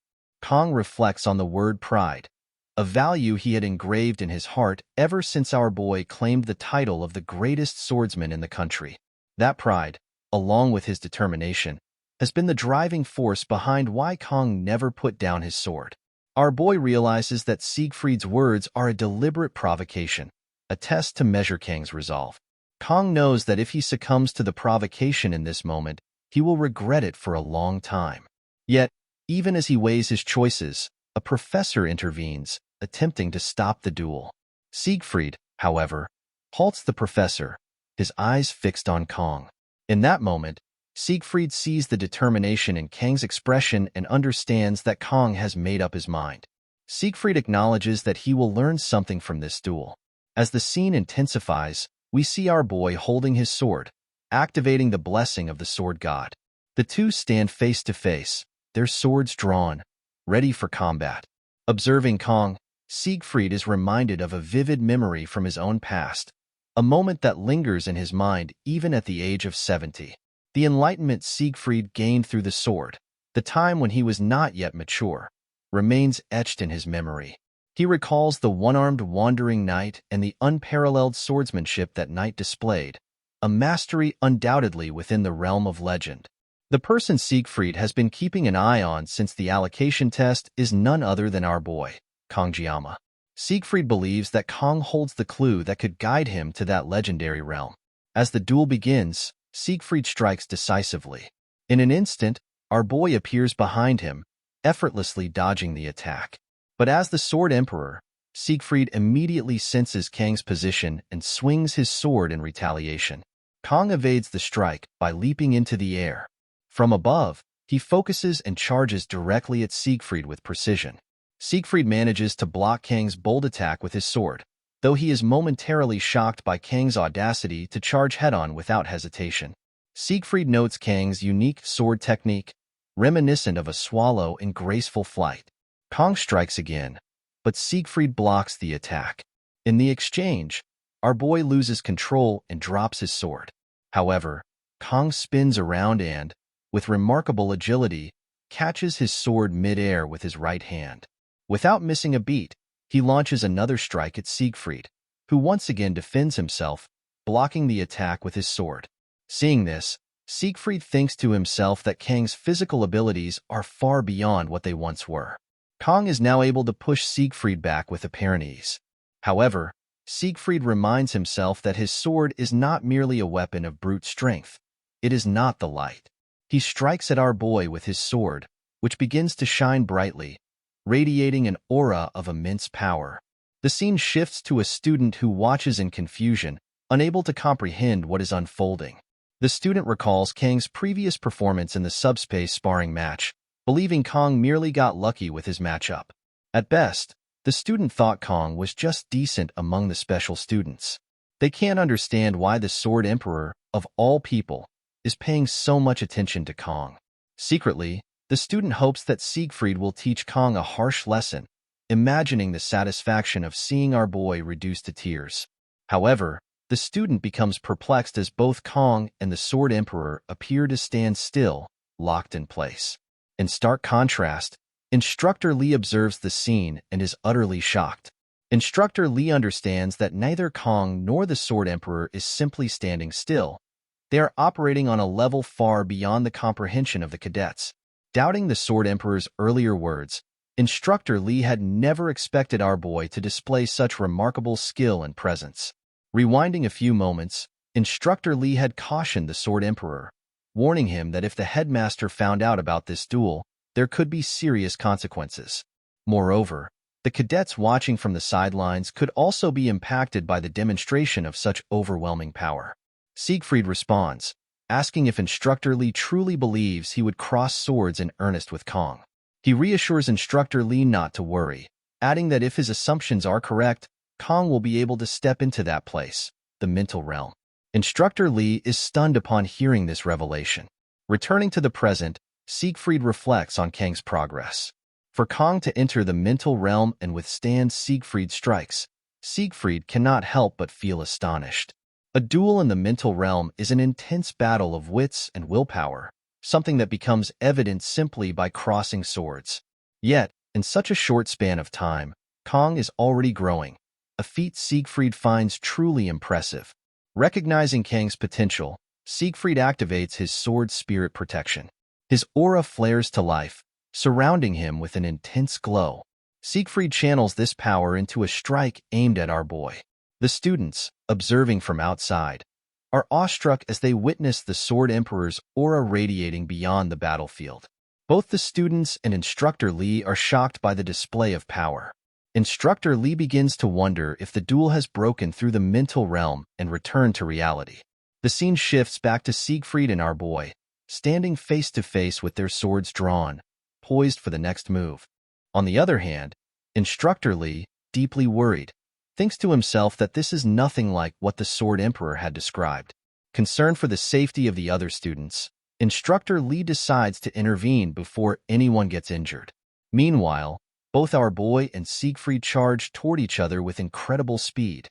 Kong reflects on the word pride, a value he had engraved in his heart ever since our boy claimed the title of the greatest swordsman in the country. That pride, along with his determination, has been the driving force behind why Kong never put down his sword. Our boy realizes that Siegfried's words are a deliberate provocation, a test to measure Kang's resolve. Kong knows that if he succumbs to the provocation in this moment, he will regret it for a long time. Yet, even as he weighs his choices, a professor intervenes, attempting to stop the duel. Siegfried, however, halts the professor, his eyes fixed on Kong. In that moment, Siegfried sees the determination in Kang's expression and understands that Kong has made up his mind. Siegfried acknowledges that he will learn something from this duel. As the scene intensifies, we see our boy holding his sword, activating the blessing of the sword god. The two stand face to face, their swords drawn, ready for combat. Observing Kong, Siegfried is reminded of a vivid memory from his own past, a moment that lingers in his mind even at the age of 70. The enlightenment Siegfried gained through the sword, the time when he was not yet mature, remains etched in his memory. He recalls the one-armed wandering knight and the unparalleled swordsmanship that knight displayed, a mastery undoubtedly within the realm of legend. The person Siegfried has been keeping an eye on since the allocation test is none other than our boy, Kong Jiama. Siegfried believes that Kong holds the clue that could guide him to that legendary realm. As the duel begins, Siegfried strikes decisively. In an instant, our boy appears behind him, effortlessly dodging the attack. But as the Sword Emperor, Siegfried immediately senses Kang's position and swings his sword in retaliation. Kong evades the strike by leaping into the air. From above, he focuses and charges directly at Siegfried with precision. Siegfried manages to block Kang's bold attack with his sword, though he is momentarily shocked by Kang's audacity to charge head-on without hesitation. Siegfried notes Kang's unique sword technique, reminiscent of a swallow in graceful flight. Kong strikes again, but Siegfried blocks the attack. In the exchange, our boy loses control and drops his sword. However, Kong spins around and, with remarkable agility, catches his sword mid-air with his right hand. Without missing a beat, he launches another strike at Siegfried, who once again defends himself, blocking the attack with his sword. Seeing this, Siegfried thinks to himself that Kang's physical abilities are far beyond what they once were. Kong is now able to push Siegfried back with apparent ease. However, Siegfried reminds himself that his sword is not merely a weapon of brute strength. It is not the light. He strikes at our boy with his sword, which begins to shine brightly, radiating an aura of immense power. The scene shifts to a student who watches in confusion, unable to comprehend what is unfolding. The student recalls Kang's previous performance in the subspace sparring match, believing Kong merely got lucky with his matchup. At best, the student thought Kong was just decent among the special students. They can't understand why the Sword Emperor, of all people, is paying so much attention to Kong. Secretly, the student hopes that Siegfried will teach Kong a harsh lesson, imagining the satisfaction of seeing our boy reduced to tears. However, the student becomes perplexed as both Kong and the Sword Emperor appear to stand still, locked in place. In stark contrast, Instructor Lee observes the scene and is utterly shocked. Instructor Lee understands that neither Kong nor the Sword Emperor is simply standing still. They are operating on a level far beyond the comprehension of the cadets. Doubting the Sword Emperor's earlier words, Instructor Lee had never expected our boy to display such remarkable skill and presence. Rewinding a few moments, Instructor Lee had cautioned the Sword Emperor, warning him that if the headmaster found out about this duel, there could be serious consequences. Moreover, the cadets watching from the sidelines could also be impacted by the demonstration of such overwhelming power. Siegfried responds, asking if Instructor Lee truly believes he would cross swords in earnest with Kong. He reassures Instructor Lee not to worry, adding that if his assumptions are correct, Kong will be able to step into that place, the mental realm. Instructor Lee is stunned upon hearing this revelation. Returning to the present, Siegfried reflects on Kang's progress. For Kong to enter the mental realm and withstand Siegfried's strikes, Siegfried cannot help but feel astonished. A duel in the mental realm is an intense battle of wits and willpower, something that becomes evident simply by crossing swords. Yet, in such a short span of time, Kong is already growing, a feat Siegfried finds truly impressive. Recognizing Kang's potential, Siegfried activates his sword spirit protection. His aura flares to life, surrounding him with an intense glow. Siegfried channels this power into a strike aimed at our boy. The students, observing from outside, are awestruck as they witness the Sword Emperor's aura radiating beyond the battlefield. Both the students and Instructor Lee are shocked by the display of power. Instructor Lee begins to wonder if the duel has broken through the mental realm and returned to reality. The scene shifts back to Siegfried and our boy, standing face to face with their swords drawn, poised for the next move. On the other hand, Instructor Lee, deeply worried, thinks to himself that this is nothing like what the Sword Emperor had described. Concerned for the safety of the other students, Instructor Lee decides to intervene before anyone gets injured. Meanwhile, both our boy and Siegfried charge toward each other with incredible speed,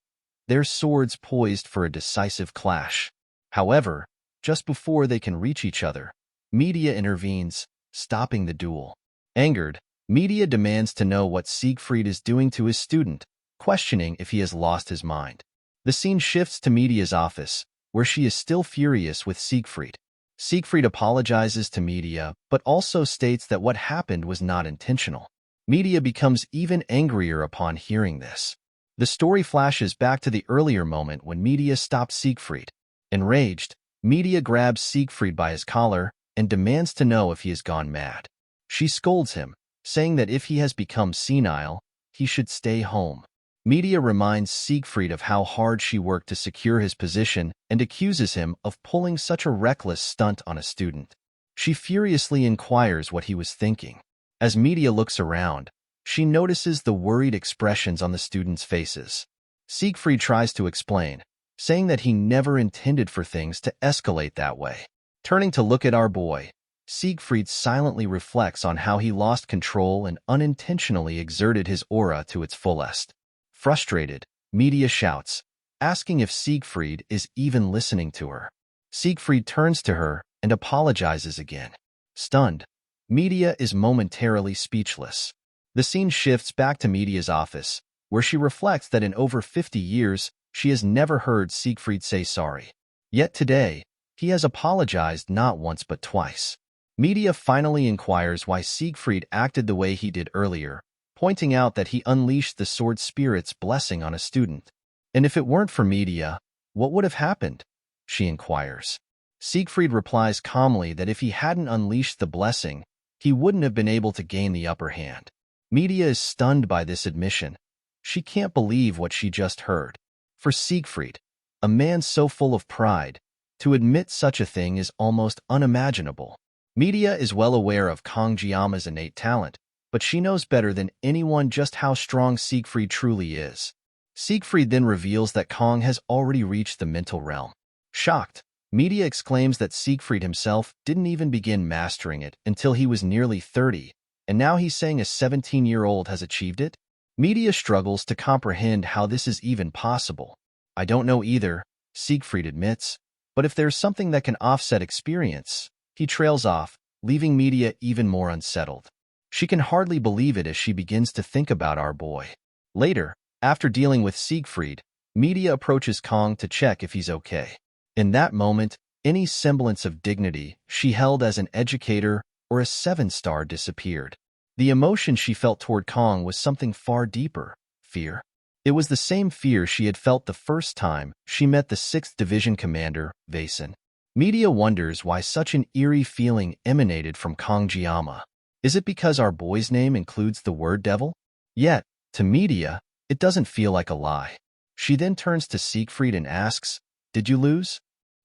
their swords poised for a decisive clash. However, just before they can reach each other, Media intervenes, stopping the duel. Angered, Media demands to know what Siegfried is doing to his student, questioning if he has lost his mind. The scene shifts to Media's office, where she is still furious with Siegfried. Siegfried apologizes to Media, but also states that what happened was not intentional. Media becomes even angrier upon hearing this. The story flashes back to the earlier moment when Media stopped Siegfried. Enraged, Media grabs Siegfried by his collar and demands to know if he has gone mad. She scolds him, saying that if he has become senile, he should stay home. Media reminds Siegfried of how hard she worked to secure his position and accuses him of pulling such a reckless stunt on a student. She furiously inquires what he was thinking. As Media looks around, she notices the worried expressions on the students' faces. Siegfried tries to explain, saying that he never intended for things to escalate that way. Turning to look at our boy, Siegfried silently reflects on how he lost control and unintentionally exerted his aura to its fullest. Frustrated, Medea shouts, asking if Siegfried is even listening to her. Siegfried turns to her and apologizes again. Stunned, Medea is momentarily speechless. The scene shifts back to Medea's office, where she reflects that in over 50 years, she has never heard Siegfried say sorry. Yet today, he has apologized not once but twice. Medea finally inquires why Siegfried acted the way he did earlier, pointing out that he unleashed the sword spirit's blessing on a student. And if it weren't for Medea, what would have happened? She inquires. Siegfried replies calmly that if he hadn't unleashed the blessing, he wouldn't have been able to gain the upper hand. Medea is stunned by this admission. She can't believe what she just heard. For Siegfried, a man so full of pride, to admit such a thing is almost unimaginable. Medea is well aware of Kang Jiama's innate talent, but she knows better than anyone just how strong Siegfried truly is. Siegfried then reveals that Kang has already reached the mental realm. Shocked, Medea exclaims that Siegfried himself didn't even begin mastering it until he was nearly 30, and now he's saying a 17-year-old has achieved it? Medea struggles to comprehend how this is even possible. I don't know either, Siegfried admits, but if there's something that can offset experience, he trails off, leaving Medea even more unsettled. She can hardly believe it as she begins to think about our boy. Later, after dealing with Siegfried, Medea approaches Kang to check if he's okay. In that moment, any semblance of dignity she held as an educator or a 7-star disappeared. The emotion she felt toward Kang was something far deeper, fear. It was the same fear she had felt the first time she met the 6th Division commander, Vaesen. Medea wonders why such an eerie feeling emanated from Kang Jiama. Is it because our boy's name includes the word devil? Yet, to Medea, it doesn't feel like a lie. She then turns to Siegfried and asks, "Did you lose?"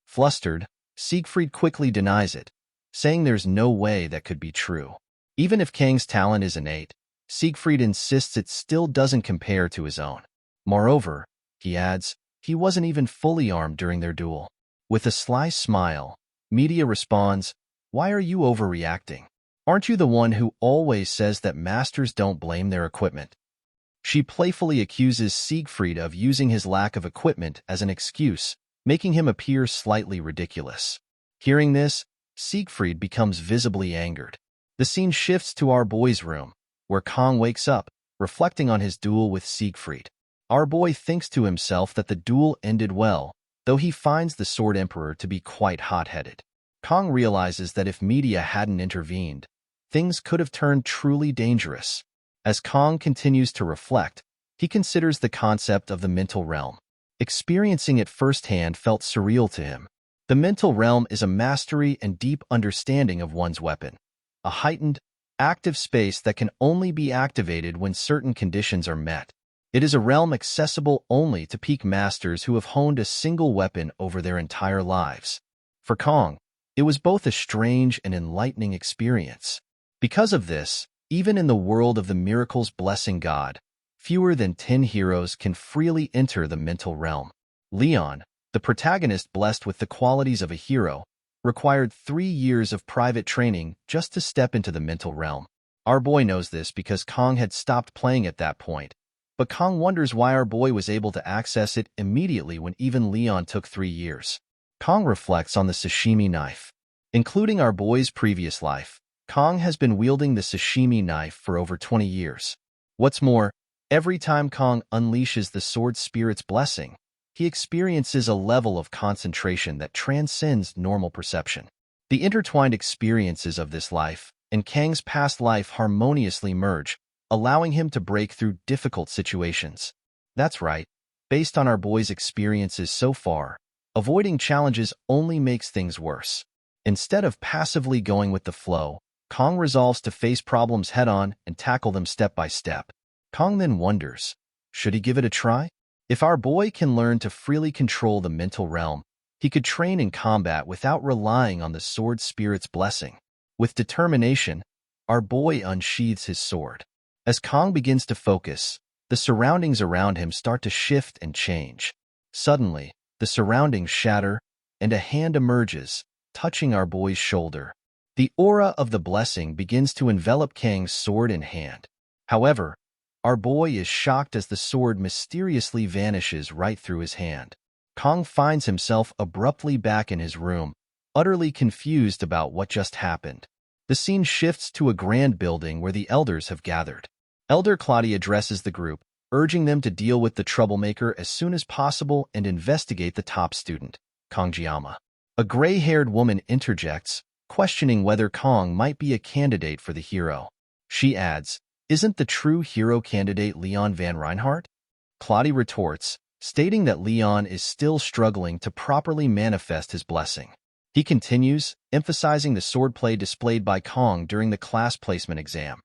Flustered, Siegfried quickly denies it, saying there's no way that could be true. Even if Kang's talent is innate, Siegfried insists it still doesn't compare to his own. Moreover, he adds, he wasn't even fully armed during their duel. With a sly smile, Medea responds, "Why are you overreacting? Aren't you the one who always says that masters don't blame their equipment?" She playfully accuses Siegfried of using his lack of equipment as an excuse, making him appear slightly ridiculous. Hearing this, Siegfried becomes visibly angered. The scene shifts to our boy's room, where Kang wakes up, reflecting on his duel with Siegfried. Our boy thinks to himself that the duel ended well, though he finds the Sword Emperor to be quite hot-headed. Kang realizes that if Medea hadn't intervened, things could have turned truly dangerous. As Kang continues to reflect, he considers the concept of the mental realm. Experiencing it firsthand felt surreal to him. The mental realm is a mastery and deep understanding of one's weapon, a heightened, active space that can only be activated when certain conditions are met. It is a realm accessible only to peak masters who have honed a single weapon over their entire lives. For Kang, it was both a strange and enlightening experience. Because of this, even in the world of the miracles blessing God, fewer than 10 heroes can freely enter the mental realm. Leon, the protagonist blessed with the qualities of a hero, required 3 years of private training just to step into the mental realm. Our boy knows this because Kang had stopped playing at that point, but Kang wonders why our boy was able to access it immediately when even Leon took 3 years. Kang reflects on the sashimi knife. Including our boy's previous life, Kang has been wielding the sashimi knife for over 20 years. What's more, every time Kang unleashes the sword spirit's blessing, he experiences a level of concentration that transcends normal perception. The intertwined experiences of this life and Kang's past life harmoniously merge, allowing him to break through difficult situations. That's right, based on our boy's experiences so far, avoiding challenges only makes things worse. Instead of passively going with the flow, Kang resolves to face problems head-on and tackle them step by step. Kang then wonders, should he give it a try? If our boy can learn to freely control the mental realm, he could train in combat without relying on the sword spirit's blessing. With determination, our boy unsheathes his sword. As Kang begins to focus, the surroundings around him start to shift and change. Suddenly, the surroundings shatter, and a hand emerges, touching our boy's shoulder. The aura of the blessing begins to envelop Kang's sword in hand. However, our boy is shocked as the sword mysteriously vanishes right through his hand. Kang finds himself abruptly back in his room, utterly confused about what just happened. The scene shifts to a grand building where the elders have gathered. Elder Claudia addresses the group, urging them to deal with the troublemaker as soon as possible and investigate the top student, Kangjiama. A gray-haired woman interjects, questioning whether Kang might be a candidate for the hero. She adds, "Isn't the true hero candidate Leon Van Reinhardt?" Claudia retorts, stating that Leon is still struggling to properly manifest his blessing. He continues, emphasizing the swordplay displayed by Kang during the class placement exam,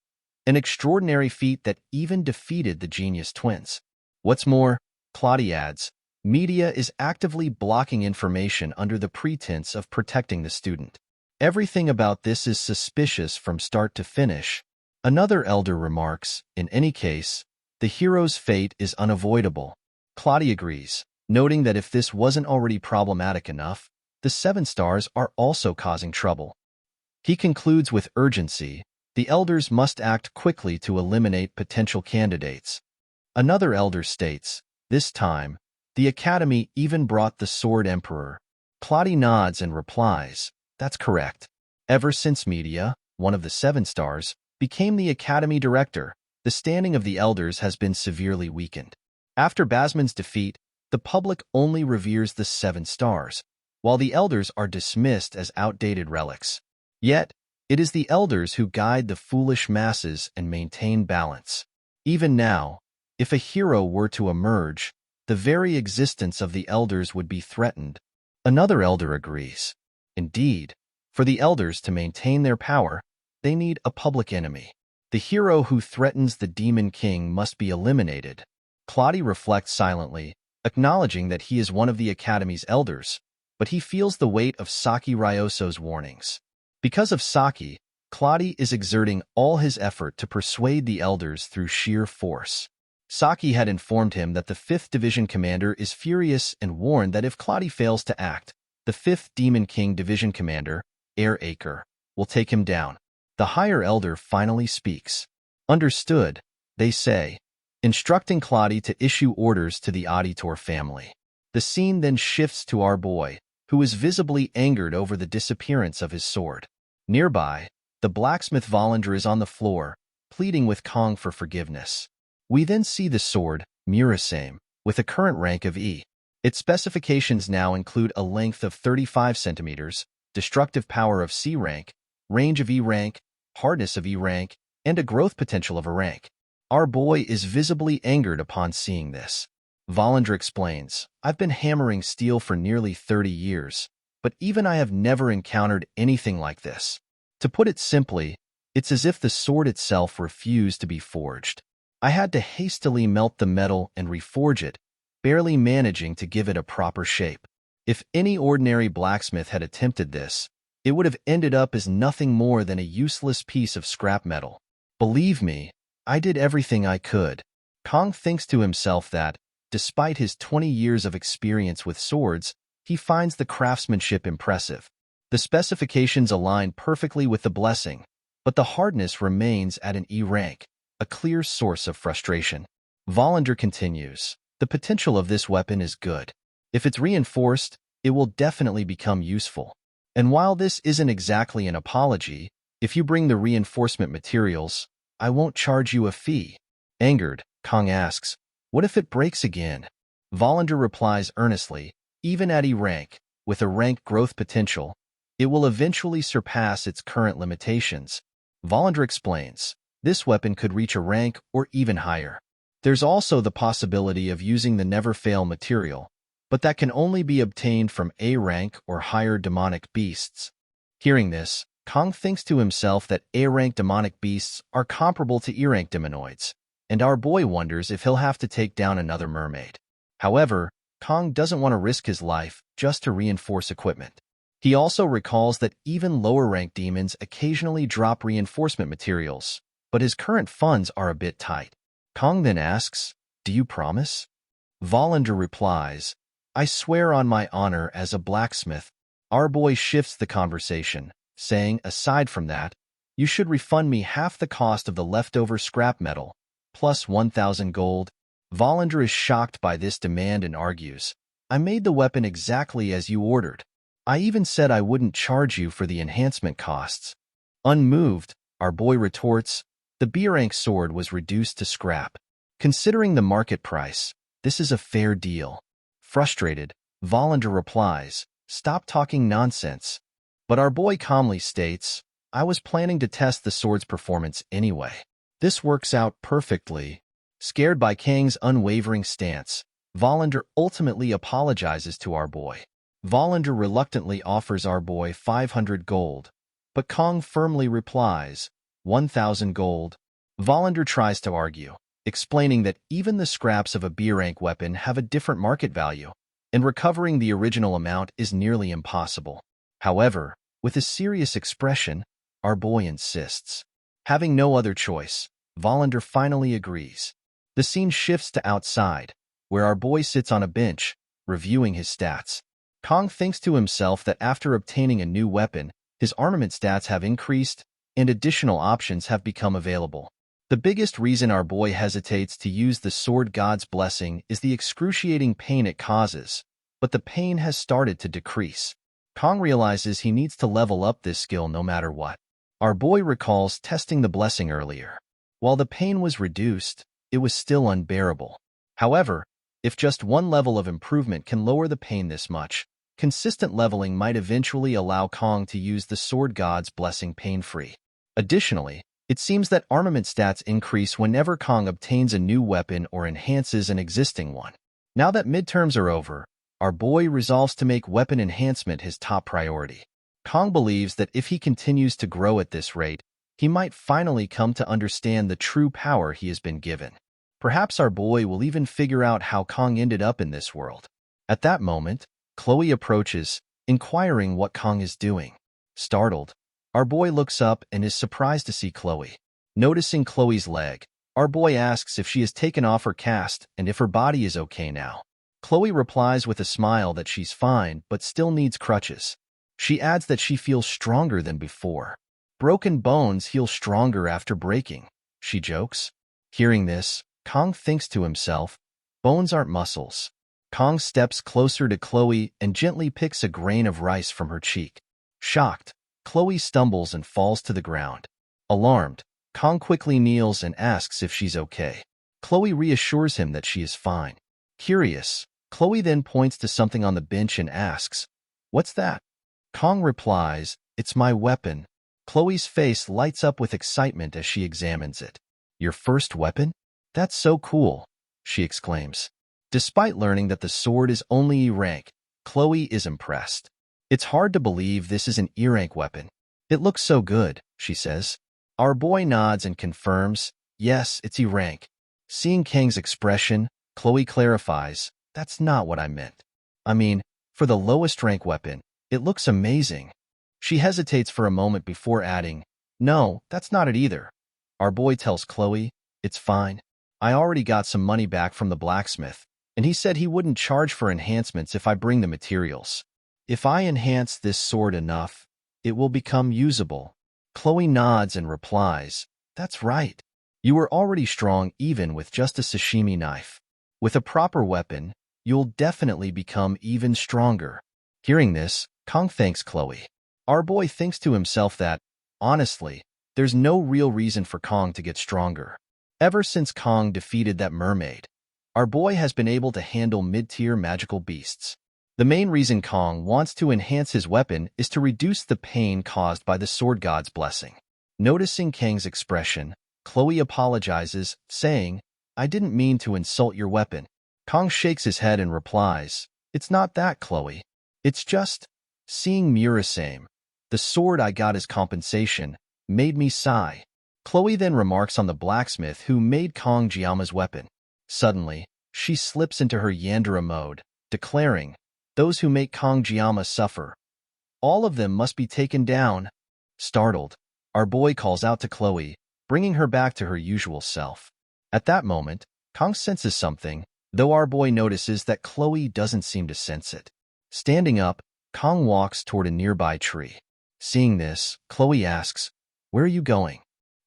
an extraordinary feat that even defeated the genius twins. What's more, Claudia adds, media is actively blocking information under the pretense of protecting the student. Everything about this is suspicious from start to finish. Another elder remarks, in any case, the hero's fate is unavoidable. Claudia agrees, noting that if this wasn't already problematic enough, the 7 stars are also causing trouble. He concludes with urgency, the elders must act quickly to eliminate potential candidates. Another elder states, this time, the academy even brought the Sword Emperor. Claudia nods and replies, that's correct. Ever since media, one of the 7 stars, became the academy director, the standing of the elders has been severely weakened. After Basman's defeat, the public only reveres the 7 stars, while the elders are dismissed as outdated relics. Yet, it is the elders who guide the foolish masses and maintain balance. Even now, if a hero were to emerge, the very existence of the elders would be threatened. Another elder agrees. Indeed, for the elders to maintain their power, they need a public enemy. The hero who threatens the Demon King must be eliminated. Claudia reflects silently, acknowledging that he is one of the Academy's elders, but he feels the weight of Saki Ryoso's warnings. Because of Saki, Claudia is exerting all his effort to persuade the elders through sheer force. Saki had informed him that the 5th Division Commander is furious and warned that if Claudia fails to act, the 5th Demon King Division Commander, Air Acre, will take him down. The higher elder finally speaks. Understood, they say, instructing Claudia to issue orders to the Auditor family. The scene then shifts to our boy, who is visibly angered over the disappearance of his sword. Nearby, the blacksmith Vollinger is on the floor, pleading with Kang for forgiveness. We then see the sword, Murasame, with a current rank of E. Its specifications now include a length of 35 centimeters, destructive power of C rank, range of E rank, hardness of E rank, and a growth potential of A rank. Our boy is visibly angered upon seeing this. Vollinger explains, I've been hammering steel for nearly 30 years, but even I have never encountered anything like this. To put it simply, it's as if the sword itself refused to be forged. I had to hastily melt the metal and reforge it, barely managing to give it a proper shape. If any ordinary blacksmith had attempted this, it would have ended up as nothing more than a useless piece of scrap metal. Believe me, I did everything I could. Kang thinks to himself that, despite his 20 years of experience with swords, he finds the craftsmanship impressive. The specifications align perfectly with the blessing, but the hardness remains at an E rank, a clear source of frustration. Vollinger continues, the potential of this weapon is good. If it's reinforced, it will definitely become useful. And while this isn't exactly an apology, if you bring the reinforcement materials, I won't charge you a fee. Angered, Kang asks, what if it breaks again? Vollinger replies earnestly, even at E rank, with a rank growth potential, it will eventually surpass its current limitations. Vollinger explains, this weapon could reach a rank or even higher. There's also the possibility of using the never-fail material, but that can only be obtained from A rank or higher demonic beasts. Hearing this, Kang thinks to himself that A rank demonic beasts are comparable to E rank demonoids, and our boy wonders if he'll have to take down another mermaid. However, Kang doesn't want to risk his life just to reinforce equipment. He also recalls that even lower-rank demons occasionally drop reinforcement materials, but his current funds are a bit tight. Kang then asks, do you promise? Vollinger replies, I swear on my honor as a blacksmith. Our boy shifts the conversation, saying, aside from that, you should refund me half the cost of the leftover scrap metal, plus 1,000 gold. Volander is shocked by this demand and argues, I made the weapon exactly as you ordered. I even said I wouldn't charge you for the enhancement costs. Unmoved, our boy retorts, the B-rank sword was reduced to scrap. Considering the market price, this is a fair deal. Frustrated, Volander replies, stop talking nonsense. But our boy calmly states, I was planning to test the sword's performance anyway. This works out perfectly. Scared by Kang's unwavering stance, Volander ultimately apologizes to our boy. Volander reluctantly offers our boy 500 gold, but Kang firmly replies, 1,000 gold. Volander tries to argue, explaining that even the scraps of a B-rank weapon have a different market value, and recovering the original amount is nearly impossible. However, with a serious expression, our boy insists. Having no other choice, Volander finally agrees. The scene shifts to outside, where our boy sits on a bench, reviewing his stats. Kang thinks to himself that after obtaining a new weapon, his armament stats have increased, and additional options have become available. The biggest reason our boy hesitates to use the sword god's blessing is the excruciating pain it causes, but the pain has started to decrease. Kang realizes he needs to level up this skill no matter what. Our boy recalls testing the blessing earlier. While the pain was reduced, it was still unbearable. However, if just one level of improvement can lower the pain this much, consistent leveling might eventually allow Kang to use the sword god's blessing pain-free. Additionally, it seems that armament stats increase whenever Kang obtains a new weapon or enhances an existing one. Now that midterms are over, our boy resolves to make weapon enhancement his top priority. Kang believes that if he continues to grow at this rate, he might finally come to understand the true power he has been given. Perhaps our boy will even figure out how Kang ended up in this world. At that moment, Chloe approaches, inquiring what Kang is doing. Startled, our boy looks up and is surprised to see Chloe. Noticing Chloe's leg, our boy asks if she has taken off her cast and if her body is okay now. Chloe replies with a smile that she's fine but still needs crutches. She adds that she feels stronger than before. Broken bones heal stronger after breaking, she jokes. Hearing this, Kang thinks to himself, bones aren't muscles. Kang steps closer to Chloe and gently picks a grain of rice from her cheek. Shocked, Chloe stumbles and falls to the ground. Alarmed, Kang quickly kneels and asks if she's okay. Chloe reassures him that she is fine. Curious, Chloe then points to something on the bench and asks, what's that? Kang replies, it's my weapon. Chloe's face lights up with excitement as she examines it. Your first weapon? That's so cool, she exclaims. Despite learning that the sword is only E-rank, Chloe is impressed. It's hard to believe this is an E-rank weapon. It looks so good, she says. Our boy nods and confirms, yes, it's E-rank. Seeing Kang's expression, Chloe clarifies, that's not what I meant. I mean, for the lowest rank weapon, it looks amazing. She hesitates for a moment before adding, no, that's not it either. Our boy tells Chloe, it's fine. I already got some money back from the blacksmith, and he said he wouldn't charge for enhancements if I bring the materials. If I enhance this sword enough, it will become usable. Chloe nods and replies, that's right. You were already strong even with just a sashimi knife. With a proper weapon, you'll definitely become even stronger. Hearing this, Kang thanks Chloe. Our boy thinks to himself that, honestly, there's no real reason for Kang to get stronger. Ever since Kang defeated that mermaid, our boy has been able to handle mid-tier magical beasts. The main reason Kang wants to enhance his weapon is to reduce the pain caused by the sword god's blessing. Noticing Kang's expression, Chloe apologizes, saying, I didn't mean to insult your weapon. Kang shakes his head and replies, it's not that, Chloe. It's just, seeing Murasame, the sword I got as compensation, made me sigh. Chloe then remarks on the blacksmith who made Kang Jiama's weapon. Suddenly, she slips into her Yandere mode, declaring, those who make Kang Jiama suffer. All of them must be taken down. Startled, our boy calls out to Chloe, bringing her back to her usual self. At that moment, Kang senses something, though our boy notices that Chloe doesn't seem to sense it. Standing up, Kang walks toward a nearby tree. Seeing this, Chloe asks, "Where are you going?"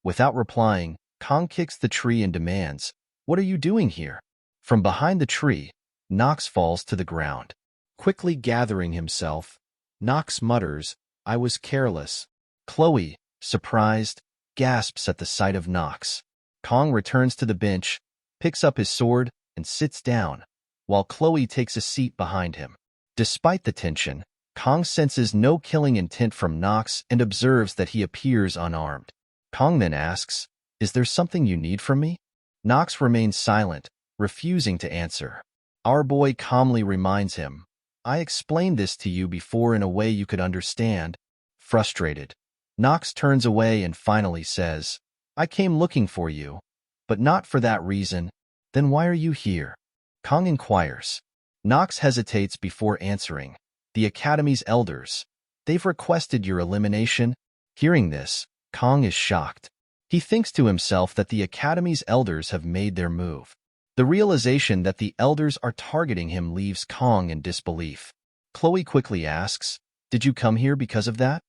Without replying, Kong kicks the tree and demands, "What are you doing here?" From behind the tree, Nox falls to the ground. Quickly gathering himself, Nox mutters, "I was careless." Chloe, surprised, gasps at the sight of Nox. Kong returns to the bench, picks up his sword, and sits down, while Chloe takes a seat behind him. Despite the tension, Kong senses no killing intent from Nox and observes that he appears unarmed. Kong then asks, "Is there something you need from me?" Nox remains silent, refusing to answer. Our boy calmly reminds him, "I explained this to you before in a way you could understand." Frustrated, Nox turns away and finally says, "I came looking for you, but not for that reason." "Then why are you here?" Kong inquires. Nox hesitates before answering. "The Academy's elders. They've requested your elimination." Hearing this, Kong is shocked. He thinks to himself that the Academy's elders have made their move. The realization that the elders are targeting him leaves Kong in disbelief. Chloe quickly asks, "Did you come here because of that?"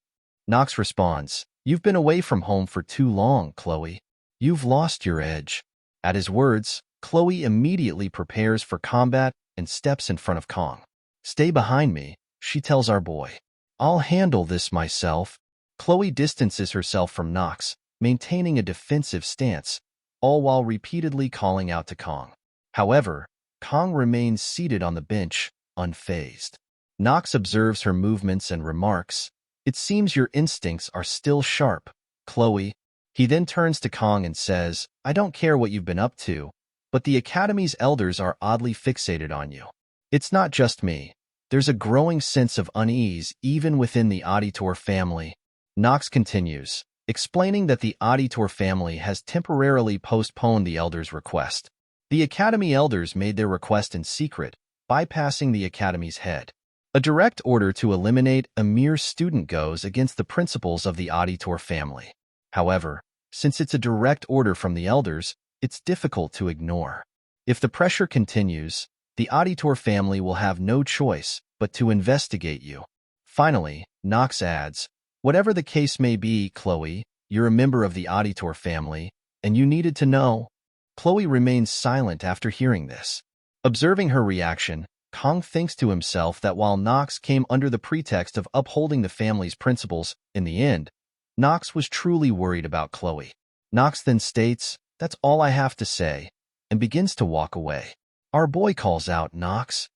Nox responds, "You've been away from home for too long, Chloe. You've lost your edge." At his words, Chloe immediately prepares for combat and steps in front of Kong. "Stay behind me," she tells our boy. "I'll handle this myself." Chloe distances herself from Nox, maintaining a defensive stance, all while repeatedly calling out to Kong. However, Kong remains seated on the bench, unfazed. Nox observes her movements and remarks, "It seems your instincts are still sharp, Chloe." He then turns to Kong and says, "I don't care what you've been up to, but the Academy's elders are oddly fixated on you. It's not just me. There's a growing sense of unease even within the Auditor family." Nox continues, explaining that the Auditor family has temporarily postponed the elders' request. The Academy elders made their request in secret, bypassing the Academy's head. A direct order to eliminate a mere student goes against the principles of the Auditor family. However, since it's a direct order from the elders, it's difficult to ignore. If the pressure continues, the Auditor family will have no choice but to investigate you. Finally, Nox adds, "Whatever the case may be, Chloe, you're a member of the Auditor family, and you needed to know." Chloe remains silent after hearing this. Observing her reaction, Kong thinks to himself that while Nox came under the pretext of upholding the family's principles, in the end, Nox was truly worried about Chloe. Nox then states, "That's all I have to say," and begins to walk away. Our boy calls out, "Nox."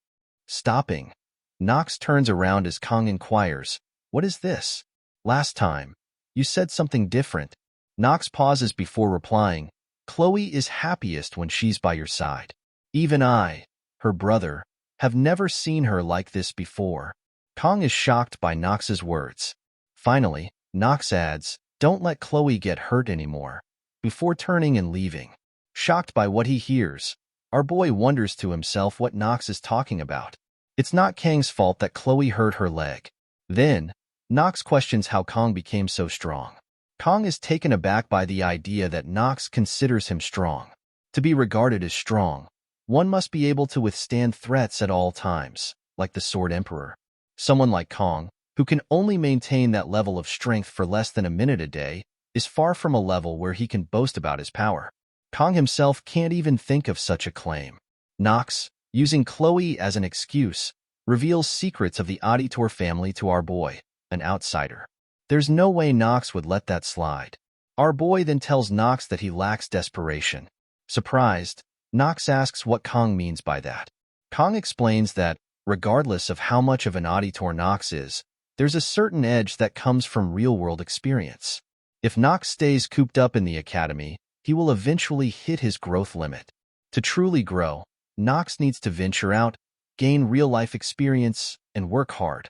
Stopping, Nox turns around as Kong inquires, "What is this? Last time, you said something different." Nox pauses before replying, "Chloe is happiest when she's by your side. Even I, her brother, have never seen her like this before." Kong is shocked by Nox's words. Finally, Nox adds, "Don't let Chloe get hurt anymore," before turning and leaving. Shocked by what he hears, our boy wonders to himself what Nox is talking about. It's not Kang's fault that Chloe hurt her leg. Then, Nox questions how Kong became so strong. Kong is taken aback by the idea that Nox considers him strong. To be regarded as strong, one must be able to withstand threats at all times, like the Sword Emperor. Someone like Kong, who can only maintain that level of strength for less than a minute a day, is far from a level where he can boast about his power. Kong himself can't even think of such a claim. Nox, using Chloe as an excuse, reveals secrets of the Auditor family to our boy, an outsider. There's no way Nox would let that slide. Our boy then tells Nox that he lacks desperation. Surprised, Nox asks what Kong means by that. Kong explains that, regardless of how much of an Auditor Nox is, there's a certain edge that comes from real-world experience. If Nox stays cooped up in the Academy, he will eventually hit his growth limit. To truly grow, Nox needs to venture out, gain real-life experience, and work hard.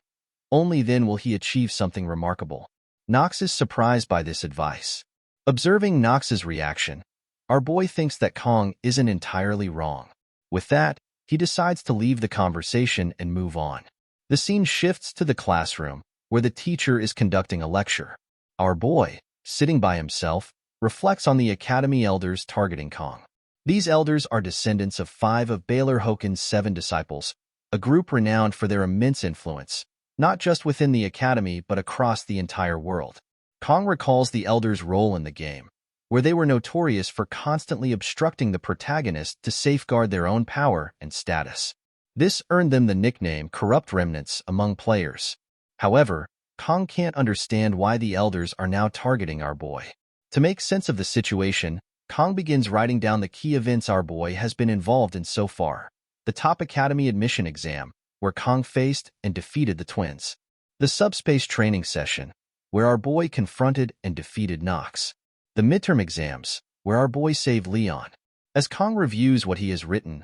Only then will he achieve something remarkable. Nox is surprised by this advice. Observing Nox's reaction, our boy thinks that Kong isn't entirely wrong. With that, he decides to leave the conversation and move on. The scene shifts to the classroom, where the teacher is conducting a lecture. Our boy, sitting by himself, reflects on the Academy elders targeting Kong. These elders are descendants of 5 of Baylor Hoken's 7 disciples, a group renowned for their immense influence. not just within the academy but across the entire world. Kong recalls the elders' role in the game, where they were notorious for constantly obstructing the protagonist to safeguard their own power and status. This earned them the nickname Corrupt Remnants among players. However, Kong can't understand why the elders are now targeting our boy. To make sense of the situation, Kong begins writing down the key events our boy has been involved in so far. The top academy admission exam, where Kong faced and defeated the twins. The subspace training session, where our boy confronted and defeated Nox. The midterm exams, where our boy saved Leon. As Kong reviews what he has written,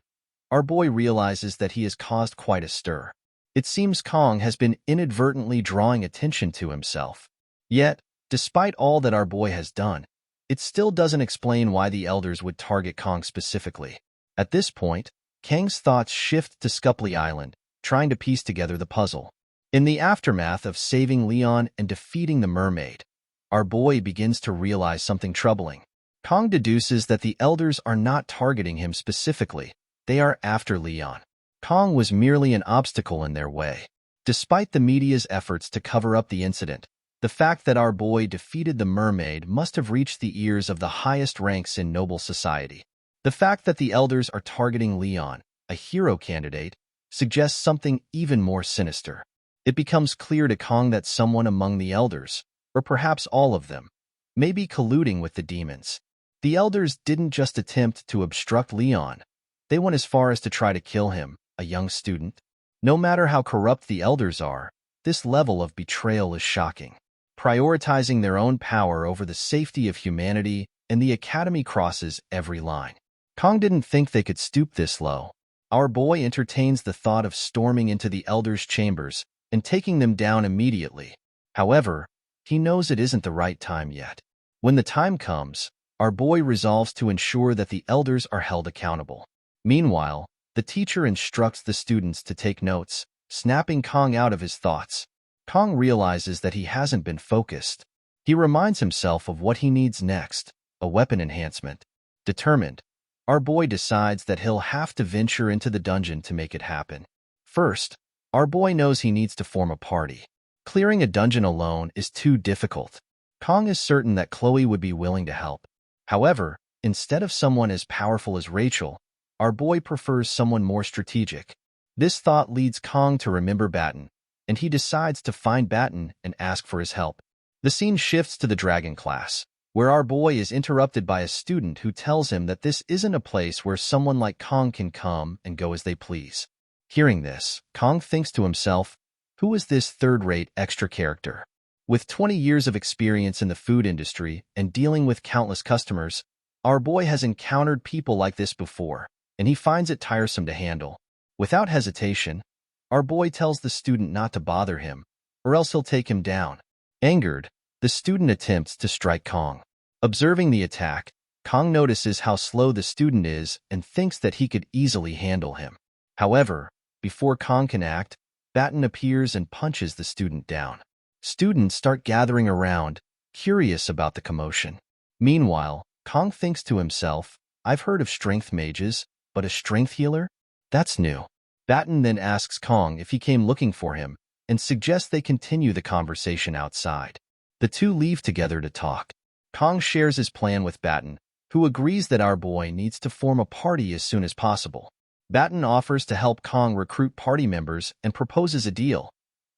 our boy realizes that he has caused quite a stir. It seems Kong has been inadvertently drawing attention to himself. Yet, despite all that our boy has done, it still doesn't explain why the elders would target Kong specifically. At this point, Kang's thoughts shift to Scupley Island, trying to piece together the puzzle. In the aftermath of saving Leon and defeating the mermaid, our boy begins to realize something troubling. Kong deduces that the elders are not targeting him specifically. They are after Leon. Kong was merely an obstacle in their way. Despite the media's efforts to cover up the incident, the fact that our boy defeated the mermaid must have reached the ears of the highest ranks in noble society. The fact that the elders are targeting Leon, a hero candidate, suggests something even more sinister. It becomes clear to Kong that someone among the elders, or perhaps all of them, may be colluding with the demons. The elders didn't just attempt to obstruct Leon. They went as far as to try to kill him, a young student. No matter how corrupt the elders are, this level of betrayal is shocking. Prioritizing their own power over the safety of humanity, and the academy crosses every line. Kong didn't think they could stoop this low. Our boy entertains the thought of storming into the elders' chambers and taking them down immediately. However, he knows it isn't the right time yet. When the time comes, our boy resolves to ensure that the elders are held accountable. Meanwhile, the teacher instructs the students to take notes, snapping Kong out of his thoughts. Kong realizes that he hasn't been focused. He reminds himself of what he needs next, a weapon enhancement. Determined, our boy decides that he'll have to venture into the dungeon to make it happen. First, our boy knows he needs to form a party. Clearing a dungeon alone is too difficult. Kong is certain that Chloe would be willing to help. However, instead of someone as powerful as Rachel, our boy prefers someone more strategic. This thought leads Kong to remember Batten, and he decides to find Batten and ask for his help. The scene shifts to the dragon class, where our boy is interrupted by a student who tells him that this isn't a place where someone like Kong can come and go as they please. Hearing this, Kong thinks to himself, who is this third-rate extra character? With 20 years of experience in the food industry and dealing with countless customers, our boy has encountered people like this before, and he finds it tiresome to handle. Without hesitation, our boy tells the student not to bother him, or else he'll take him down. Angered, the student attempts to strike Kong. Observing the attack, Kong notices how slow the student is and thinks that he could easily handle him. However, before Kong can act, Batten appears and punches the student down. Students start gathering around, curious about the commotion. Meanwhile, Kong thinks to himself, I've heard of strength mages, but a strength healer? That's new. Batten then asks Kong if he came looking for him and suggests they continue the conversation outside. The two leave together to talk. Kong shares his plan with Batten, who agrees that our boy needs to form a party as soon as possible. Batten offers to help Kong recruit party members and proposes a deal.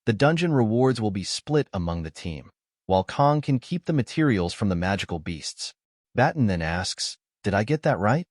The dungeon rewards will be split among the team, while Kong can keep the materials from the magical beasts. Batten then asks, did I get that right?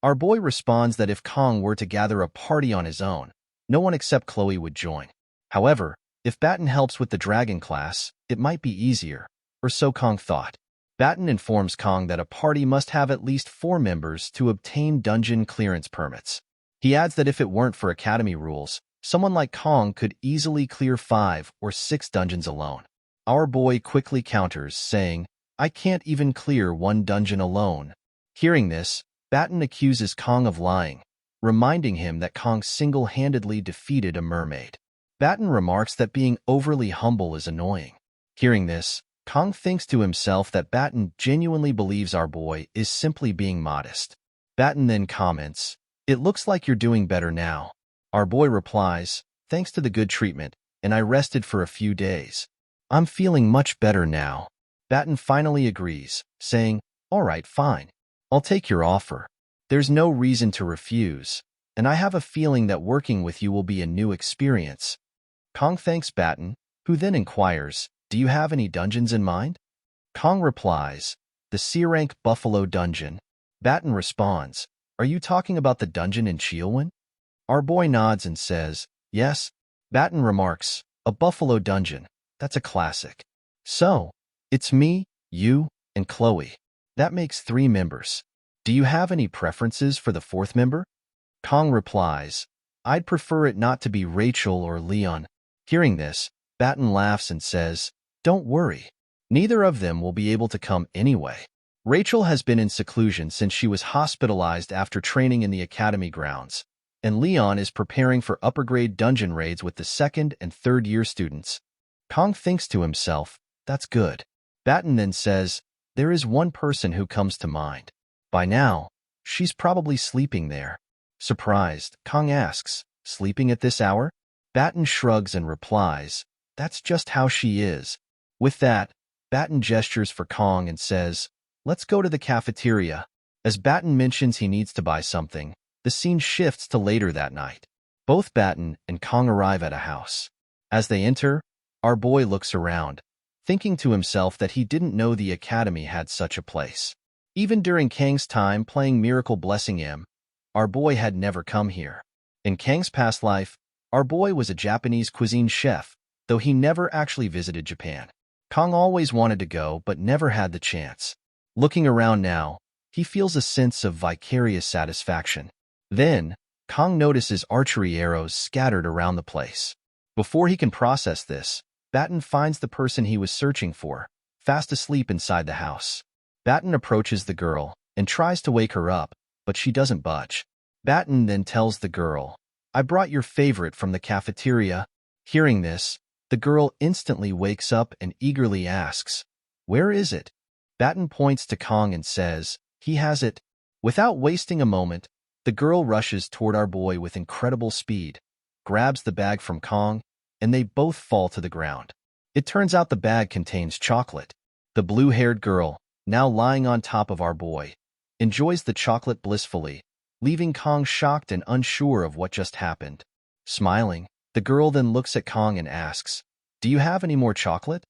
Our boy responds that if Kong were to gather a party on his own, no one except Chloe would join. However, if Batten helps with the dragon class, it might be easier, or so Kong thought. Batten informs Kong that a party must have at least 4 members to obtain dungeon clearance permits. He adds that if it weren't for academy rules, someone like Kong could easily clear 5 or 6 dungeons alone. Our boy quickly counters, saying, I can't even clear 1 dungeon alone. Hearing this, Batten accuses Kong of lying, reminding him that Kong single-handedly defeated a mermaid. Batten remarks that being overly humble is annoying. Hearing this, Kong thinks to himself that Batten genuinely believes our boy is simply being modest. Batten then comments, it looks like you're doing better now. Our boy replies, thanks to the good treatment, and I rested for a few days. I'm feeling much better now. Batten finally agrees, saying, "All right, fine. I'll take your offer. There's no reason to refuse, and I have a feeling that working with you will be a new experience." Kong thanks Batten, who then inquires, "Do you have any dungeons in mind?" Kong replies, "The C-rank Buffalo Dungeon." Batten responds, "Are you talking about the dungeon in Cheelwyn?" Our boy nods and says, "Yes." Batten remarks, "A Buffalo Dungeon. That's a classic. So, it's me, you, and Chloe. That makes 3 members. Do you have any preferences for the 4th member?" Kong replies, "I'd prefer it not to be Rachel or Leon." Hearing this, Batten laughs and says, "Don't worry. Neither of them will be able to come anyway. Rachel has been in seclusion since she was hospitalized after training in the academy grounds, and Leon is preparing for upper-grade dungeon raids with the 2nd and 3rd-year students." Kong thinks to himself, "That's good." Batten then says, "There is one person who comes to mind. By now, she's probably sleeping there." Surprised, Kong asks, "Sleeping at this hour?" Batten shrugs and replies, "That's just how she is." With that, Batten gestures for Kong and says, "Let's go to the cafeteria." As Batten mentions he needs to buy something, the scene shifts to later that night. Both Batten and Kong arrive at a house. As they enter, our boy looks around, thinking to himself that he didn't know the academy had such a place. Even during Kang's time playing Miracle Blessing M, our boy had never come here. In Kang's past life, our boy was a Japanese cuisine chef, though he never actually visited Japan. Kong always wanted to go but never had the chance. Looking around now, he feels a sense of vicarious satisfaction. Then, Kong notices archery arrows scattered around the place. Before he can process this, Batten finds the person he was searching for, fast asleep inside the house. Batten approaches the girl and tries to wake her up, but she doesn't budge. Batten then tells the girl, "I brought your favorite from the cafeteria." Hearing this, the girl instantly wakes up and eagerly asks, "Where is it?" Batten points to Kong and says, "He has it." Without wasting a moment, the girl rushes toward our boy with incredible speed, grabs the bag from Kong, and they both fall to the ground. It turns out the bag contains chocolate. The blue-haired girl, now lying on top of our boy, enjoys the chocolate blissfully, leaving Kong shocked and unsure of what just happened. Smiling, the girl then looks at Kong and asks, "Do you have any more chocolate?"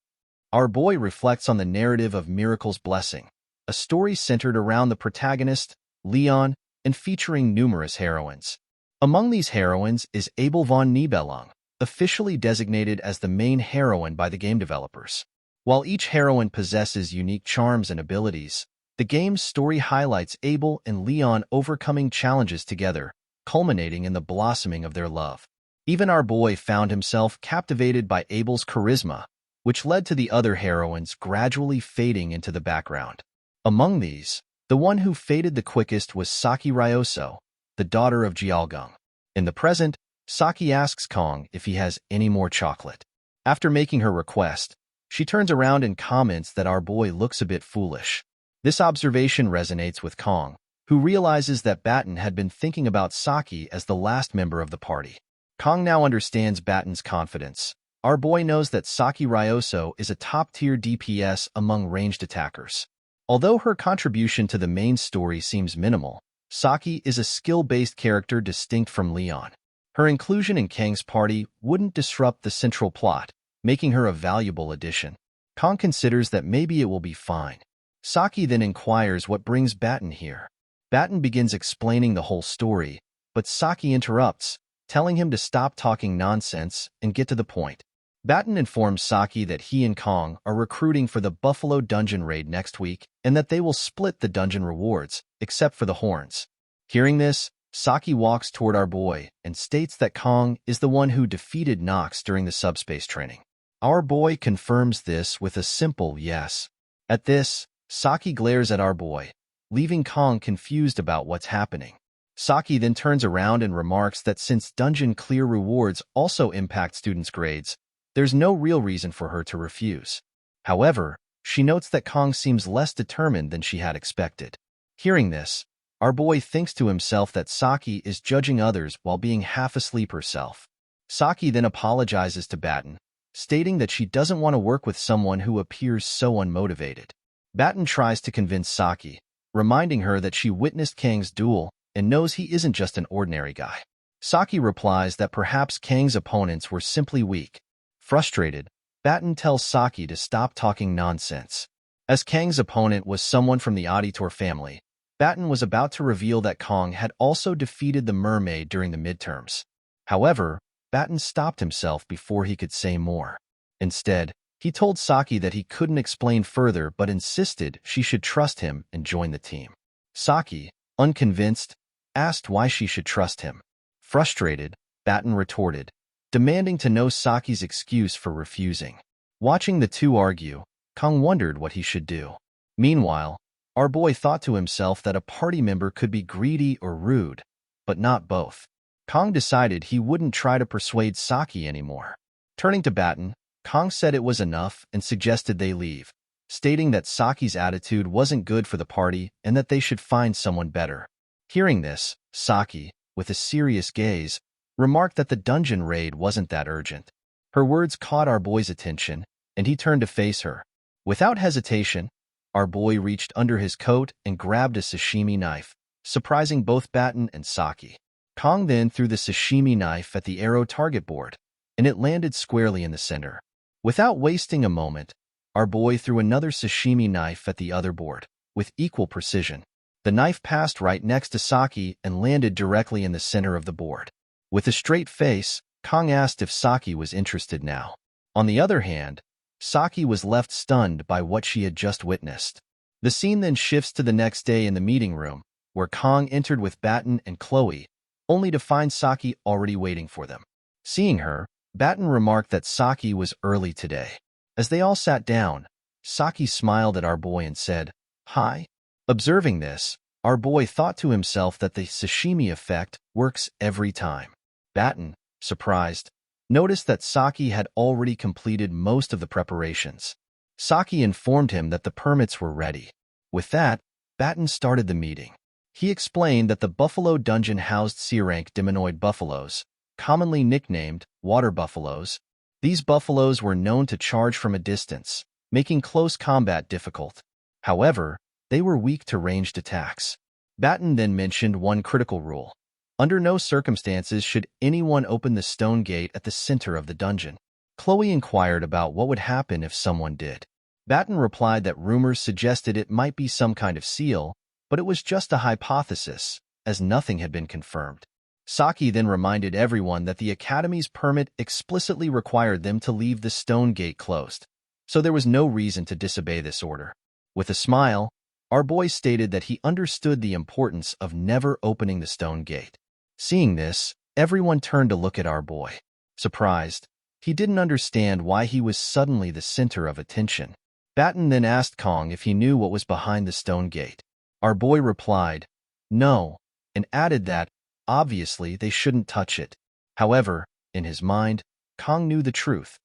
Our boy reflects on the narrative of Miracle's Blessing, a story centered around the protagonist, Leon, and featuring numerous heroines. Among these heroines is Abel von Nibelung, officially designated as the main heroine by the game developers. While each heroine possesses unique charms and abilities, the game's story highlights Abel and Leon overcoming challenges together, culminating in the blossoming of their love. Even our boy found himself captivated by Abel's charisma, which led to the other heroines gradually fading into the background. Among these, the one who faded the quickest was Saki Ryoso, the daughter of Jialgung. In the present, Saki asks Kong if he has any more chocolate. After making her request, she turns around and comments that our boy looks a bit foolish. This observation resonates with Kong, who realizes that Batten had been thinking about Saki as the last member of the party. Kong now understands Batten's confidence. Our boy knows that Saki Ryoso is a top-tier DPS among ranged attackers. Although her contribution to the main story seems minimal, Saki is a skill-based character distinct from Leon. Her inclusion in Kang's party wouldn't disrupt the central plot, making her a valuable addition. Kong considers that maybe it will be fine. Saki then inquires what brings Batten here. Batten begins explaining the whole story, but Saki interrupts, telling him to stop talking nonsense and get to the point. Batten informs Saki that he and Kong are recruiting for the Buffalo Dungeon raid next week and that they will split the dungeon rewards, except for the horns. Hearing this, Saki walks toward our boy and states that Kong is the one who defeated Nox during the subspace training. Our boy confirms this with a simple yes. At this, Saki glares at our boy, leaving Kong confused about what's happening. Saki then turns around and remarks that since dungeon clear rewards also impact students' grades, there's no real reason for her to refuse. However, she notes that Kong seems less determined than she had expected. Hearing this, our boy thinks to himself that Saki is judging others while being half asleep herself. Saki then apologizes to Batten, stating that she doesn't want to work with someone who appears so unmotivated. Batten tries to convince Saki, reminding her that she witnessed Kang's duel and knows he isn't just an ordinary guy. Saki replies that perhaps Kang's opponents were simply weak. Frustrated, Batten tells Saki to stop talking nonsense. As Kang's opponent was someone from the Auditor family, Batten was about to reveal that Kang had also defeated the mermaid during the midterms. However, Batten stopped himself before he could say more. Instead, he told Saki that he couldn't explain further but insisted she should trust him and join the team. Saki, unconvinced, asked why she should trust him. Frustrated, Batten retorted, demanding to know Saki's excuse for refusing. Watching the two argue, Kang wondered what he should do. Meanwhile, our boy thought to himself that a party member could be greedy or rude, but not both. Kang decided he wouldn't try to persuade Saki anymore. Turning to Batten, Kang said it was enough and suggested they leave, stating that Saki's attitude wasn't good for the party and that they should find someone better. Hearing this, Saki, with a serious gaze, remarked that the dungeon raid wasn't that urgent. Her words caught our boy's attention, and he turned to face her. Without hesitation, our boy reached under his coat and grabbed a sashimi knife, surprising both Batten and Saki. Kang then threw the sashimi knife at the arrow target board, and it landed squarely in the center. Without wasting a moment, our boy threw another sashimi knife at the other board, with equal precision. The knife passed right next to Saki and landed directly in the center of the board. With a straight face, Kang asked if Saki was interested now. On the other hand, Saki was left stunned by what she had just witnessed. The scene then shifts to the next day in the meeting room, where Kang entered with Batten and Chloe, only to find Saki already waiting for them. Seeing her, Batten remarked that Saki was early today. As they all sat down, Saki smiled at our boy and said, "Hi." Observing this, our boy thought to himself that the sashimi effect works every time. Batten, surprised, noticed that Saki had already completed most of the preparations. Saki informed him that the permits were ready. With that, Batten started the meeting. He explained that the buffalo dungeon housed C-rank demonoid buffaloes, commonly nicknamed water buffaloes. These buffaloes were known to charge from a distance, making close combat difficult. However, they were weak to ranged attacks. Batten then mentioned one critical rule. Under no circumstances should anyone open the stone gate at the center of the dungeon. Chloe inquired about what would happen if someone did. Batten replied that rumors suggested it might be some kind of seal, but it was just a hypothesis, as nothing had been confirmed. Saki then reminded everyone that the Academy's permit explicitly required them to leave the stone gate closed, so there was no reason to disobey this order. With a smile, our boy stated that he understood the importance of never opening the stone gate. Seeing this, everyone turned to look at our boy. Surprised, he didn't understand why he was suddenly the center of attention. Batten then asked Kang if he knew what was behind the stone gate. Our boy replied, "No," and added that, obviously, they shouldn't touch it. However, in his mind, Kang knew the truth.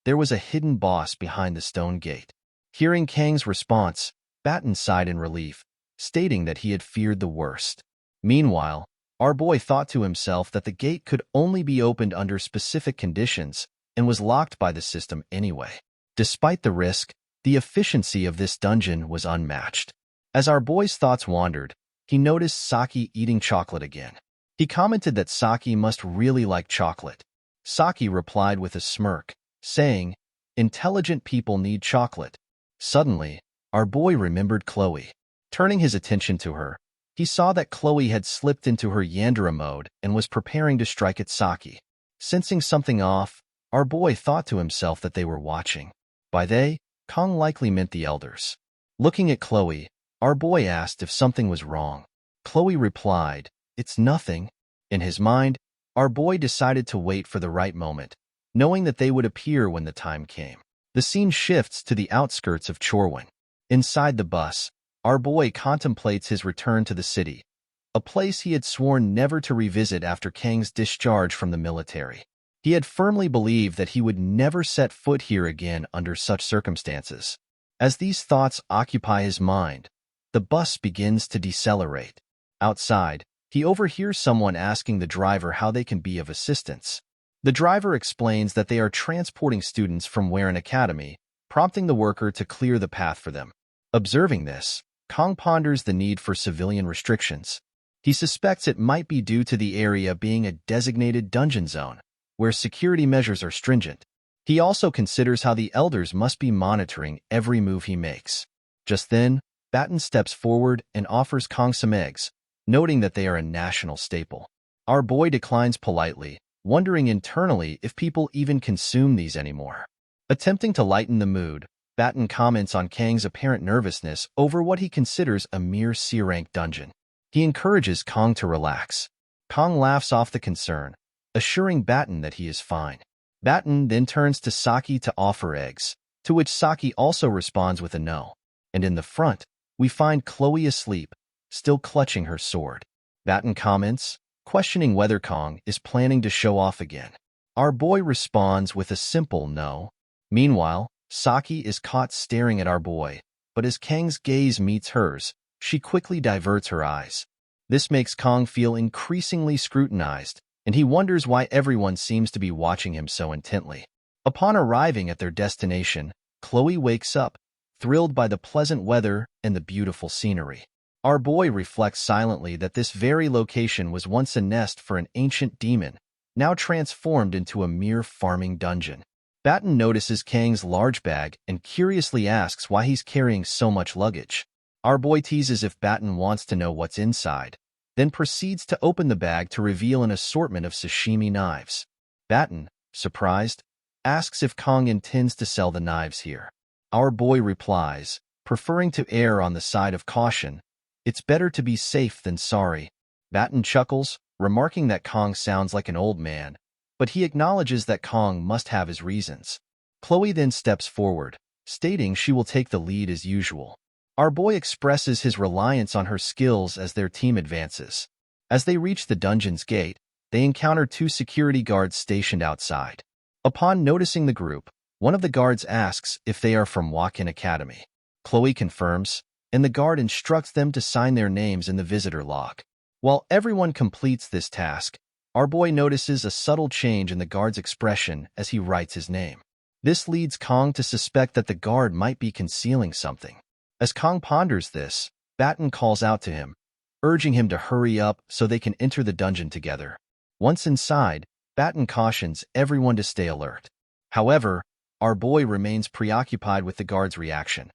There was a hidden boss behind the stone gate. Hearing Kang's response, Batten sighed in relief, stating that he had feared the worst. Meanwhile, our boy thought to himself that the gate could only be opened under specific conditions and was locked by the system anyway. Despite the risk, the efficiency of this dungeon was unmatched. As our boy's thoughts wandered, he noticed Saki eating chocolate again. He commented that Saki must really like chocolate. Saki replied with a smirk, saying, "Intelligent people need chocolate." Suddenly, our boy remembered Chloe. Turning his attention to her, he saw that Chloe had slipped into her Yandere mode and was preparing to strike at Saki. Sensing something off, our boy thought to himself that they were watching. By they, Kang likely meant the elders. Looking at Chloe, our boy asked if something was wrong. Chloe replied, "It's nothing." In his mind, our boy decided to wait for the right moment, knowing that they would appear when the time came. The scene shifts to the outskirts of Chorwon. Inside the bus, our boy contemplates his return to the city, a place he had sworn never to revisit after Kang's discharge from the military. He had firmly believed that he would never set foot here again under such circumstances. As these thoughts occupy his mind, the bus begins to decelerate. Outside, he overhears someone asking the driver how they can be of assistance. The driver explains that they are transporting students from Waren Academy, prompting the worker to clear the path for them. Observing this, Kong ponders the need for civilian restrictions. He suspects it might be due to the area being a designated dungeon zone, where security measures are stringent. He also considers how the elders must be monitoring every move he makes. Just then, Batten steps forward and offers Kong some eggs, noting that they are a national staple. Our boy declines politely, wondering internally if people even consume these anymore. Attempting to lighten the mood, Batten comments on Kang's apparent nervousness over what he considers a mere C-rank dungeon. He encourages Kong to relax. Kong laughs off the concern, assuring Batten that he is fine. Batten then turns to Saki to offer eggs, to which Saki also responds with a no. And in the front, we find Chloe asleep, still clutching her sword. Batten comments, questioning whether Kong is planning to show off again. Our boy responds with a simple no. Meanwhile, Saki is caught staring at our boy, but as Kang's gaze meets hers, she quickly diverts her eyes. This makes Kong feel increasingly scrutinized, and he wonders why everyone seems to be watching him so intently. Upon arriving at their destination, Chloe wakes up, thrilled by the pleasant weather and the beautiful scenery. Our boy reflects silently that this very location was once a nest for an ancient demon, now transformed into a mere farming dungeon. Batten notices Kang's large bag and curiously asks why he's carrying so much luggage. Our boy teases if Batten wants to know what's inside, then proceeds to open the bag to reveal an assortment of sashimi knives. Batten, surprised, asks if Kong intends to sell the knives here. Our boy replies, preferring to err on the side of caution, "It's better to be safe than sorry." Batten chuckles, remarking that Kong sounds like an old man, but he acknowledges that Kong must have his reasons. Chloe then steps forward, stating she will take the lead as usual. Our boy expresses his reliance on her skills as their team advances. As they reach the dungeon's gate, they encounter two security guards stationed outside. Upon noticing the group, one of the guards asks if they are from Awakens Academy. Chloe confirms, and the guard instructs them to sign their names in the visitor log. While everyone completes this task, our boy notices a subtle change in the guard's expression as he writes his name. This leads Kong to suspect that the guard might be concealing something. As Kong ponders this, Batten calls out to him, urging him to hurry up so they can enter the dungeon together. Once inside, Batten cautions everyone to stay alert. However, our boy remains preoccupied with the guard's reaction.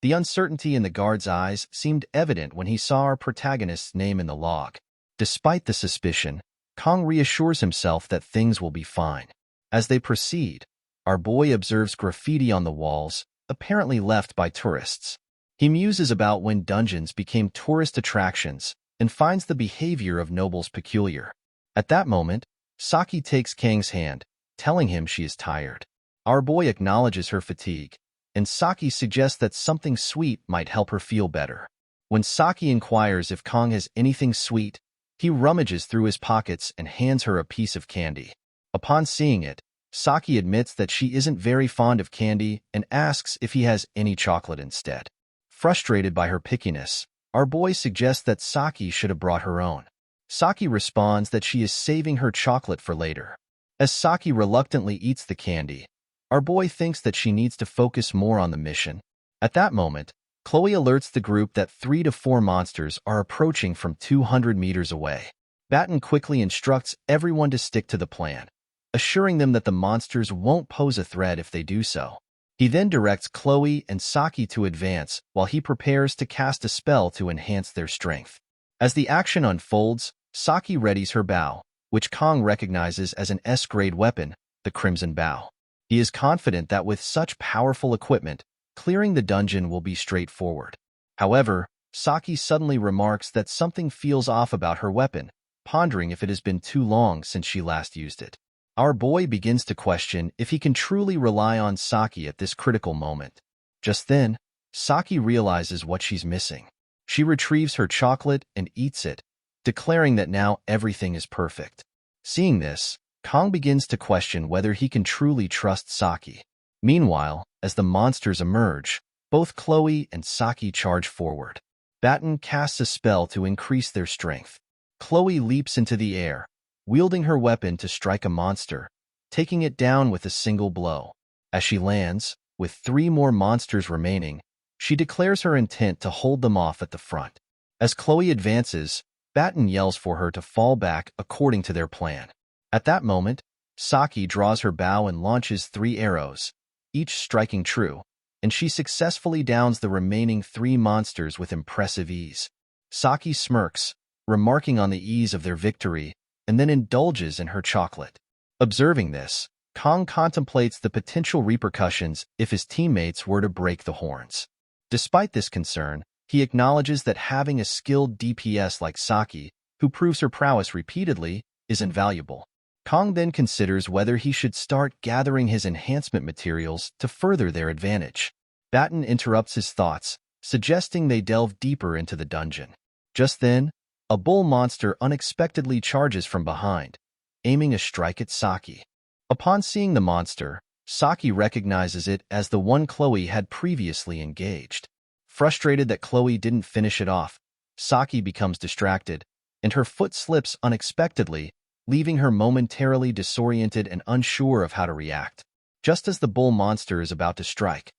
The uncertainty in the guard's eyes seemed evident when he saw our protagonist's name in the log. Despite the suspicion, Kong reassures himself that things will be fine. As they proceed, our boy observes graffiti on the walls, apparently left by tourists. He muses about when dungeons became tourist attractions and finds the behavior of nobles peculiar. At that moment, Saki takes Kang's hand, telling him she is tired. Our boy acknowledges her fatigue, and Saki suggests that something sweet might help her feel better. When Saki inquires if Kong has anything sweet, he rummages through his pockets and hands her a piece of candy. Upon seeing it, Saki admits that she isn't very fond of candy and asks if he has any chocolate instead. Frustrated by her pickiness, our boy suggests that Saki should have brought her own. Saki responds that she is saving her chocolate for later. As Saki reluctantly eats the candy, our boy thinks that she needs to focus more on the mission. At that moment, Chloe alerts the group that 3 to 4 monsters are approaching from 200 meters away. Batten quickly instructs everyone to stick to the plan, assuring them that the monsters won't pose a threat if they do so. He then directs Chloe and Saki to advance while he prepares to cast a spell to enhance their strength. As the action unfolds, Saki readies her bow, which Kong recognizes as an S-grade weapon, the Crimson Bow. He is confident that with such powerful equipment, clearing the dungeon will be straightforward. However, Saki suddenly remarks that something feels off about her weapon, pondering if it has been too long since she last used it. Our boy begins to question if he can truly rely on Saki at this critical moment. Just then, Saki realizes what she's missing. She retrieves her chocolate and eats it, declaring that now everything is perfect. Seeing this, Kong begins to question whether he can truly trust Saki. Meanwhile, as the monsters emerge, both Chloe and Saki charge forward. Batten casts a spell to increase their strength. Chloe leaps into the air, wielding her weapon to strike a monster, taking it down with a single blow. As she lands, with 3 more monsters remaining, she declares her intent to hold them off at the front. As Chloe advances, Batten yells for her to fall back according to their plan. At that moment, Saki draws her bow and launches 3 arrows, each striking true, and she successfully downs the remaining 3 monsters with impressive ease. Saki smirks, remarking on the ease of their victory, and then indulges in her chocolate. Observing this, Kong contemplates the potential repercussions if his teammates were to break the horns. Despite this concern, he acknowledges that having a skilled DPS like Saki, who proves her prowess repeatedly, is invaluable. Kong then considers whether he should start gathering his enhancement materials to further their advantage. Batten interrupts his thoughts, suggesting they delve deeper into the dungeon. Just then, a bull monster unexpectedly charges from behind, aiming a strike at Saki. Upon seeing the monster, Saki recognizes it as the one Chloe had previously engaged. Frustrated that Chloe didn't finish it off, Saki becomes distracted, and her foot slips unexpectedly, leaving her momentarily disoriented and unsure of how to react. Just as the bull monster is about to strike,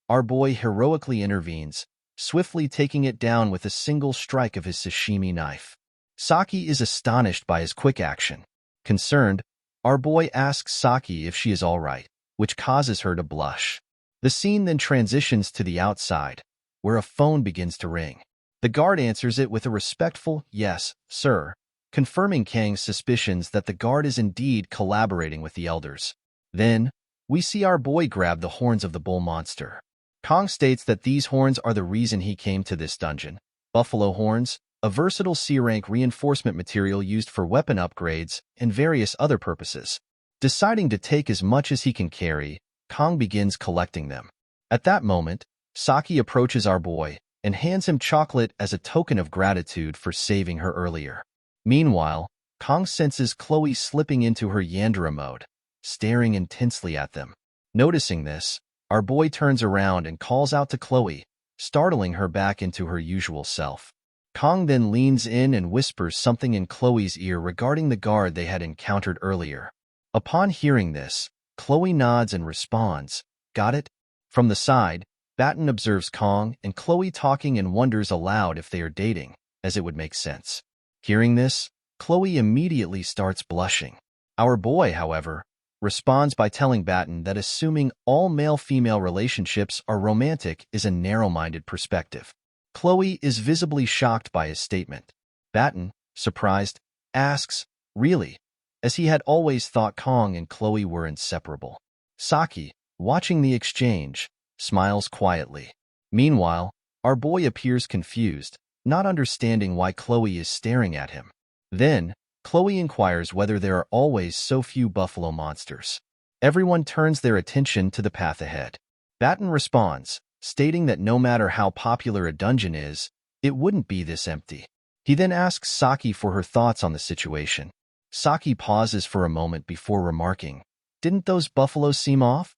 our boy heroically intervenes, swiftly taking it down with a single strike of his sashimi knife. Saki is astonished by his quick action. Concerned, our boy asks Saki if she is all right, which causes her to blush. The scene then transitions to the outside, where a phone begins to ring. The guard answers it with a respectful, "Yes, sir," confirming Kang's suspicions that the guard is indeed collaborating with the elders. Then, we see our boy grab the horns of the bull monster. Kong states that these horns are the reason he came to this dungeon. Buffalo horns, a versatile C-rank reinforcement material used for weapon upgrades and various other purposes. Deciding to take as much as he can carry, Kong begins collecting them. At that moment, Saki approaches our boy and hands him chocolate as a token of gratitude for saving her earlier. Meanwhile, Kong senses Chloe slipping into her Yandere mode, staring intensely at them. Noticing this, our boy turns around and calls out to Chloe, startling her back into her usual self. Kong then leans in and whispers something in Chloe's ear regarding the guard they had encountered earlier. Upon hearing this, Chloe nods and responds, "Got it?" From the side, Batten observes Kong and Chloe talking and wonders aloud if they are dating, as it would make sense. Hearing this, Chloe immediately starts blushing. Our boy, however, responds by telling Batten that assuming all male-female relationships are romantic is a narrow-minded perspective. Chloe is visibly shocked by his statement. Batten, surprised, asks, "Really?" as he had always thought Kong and Chloe were inseparable. Saki, watching the exchange, smiles quietly. Meanwhile, our boy appears confused, not understanding why Chloe is staring at him. Then, Chloe inquires whether there are always so few buffalo monsters. Everyone turns their attention to the path ahead. Batten responds, stating that no matter how popular a dungeon is, it wouldn't be this empty. He then asks Saki for her thoughts on the situation. Saki pauses for a moment before remarking, "Didn't those buffaloes seem off?"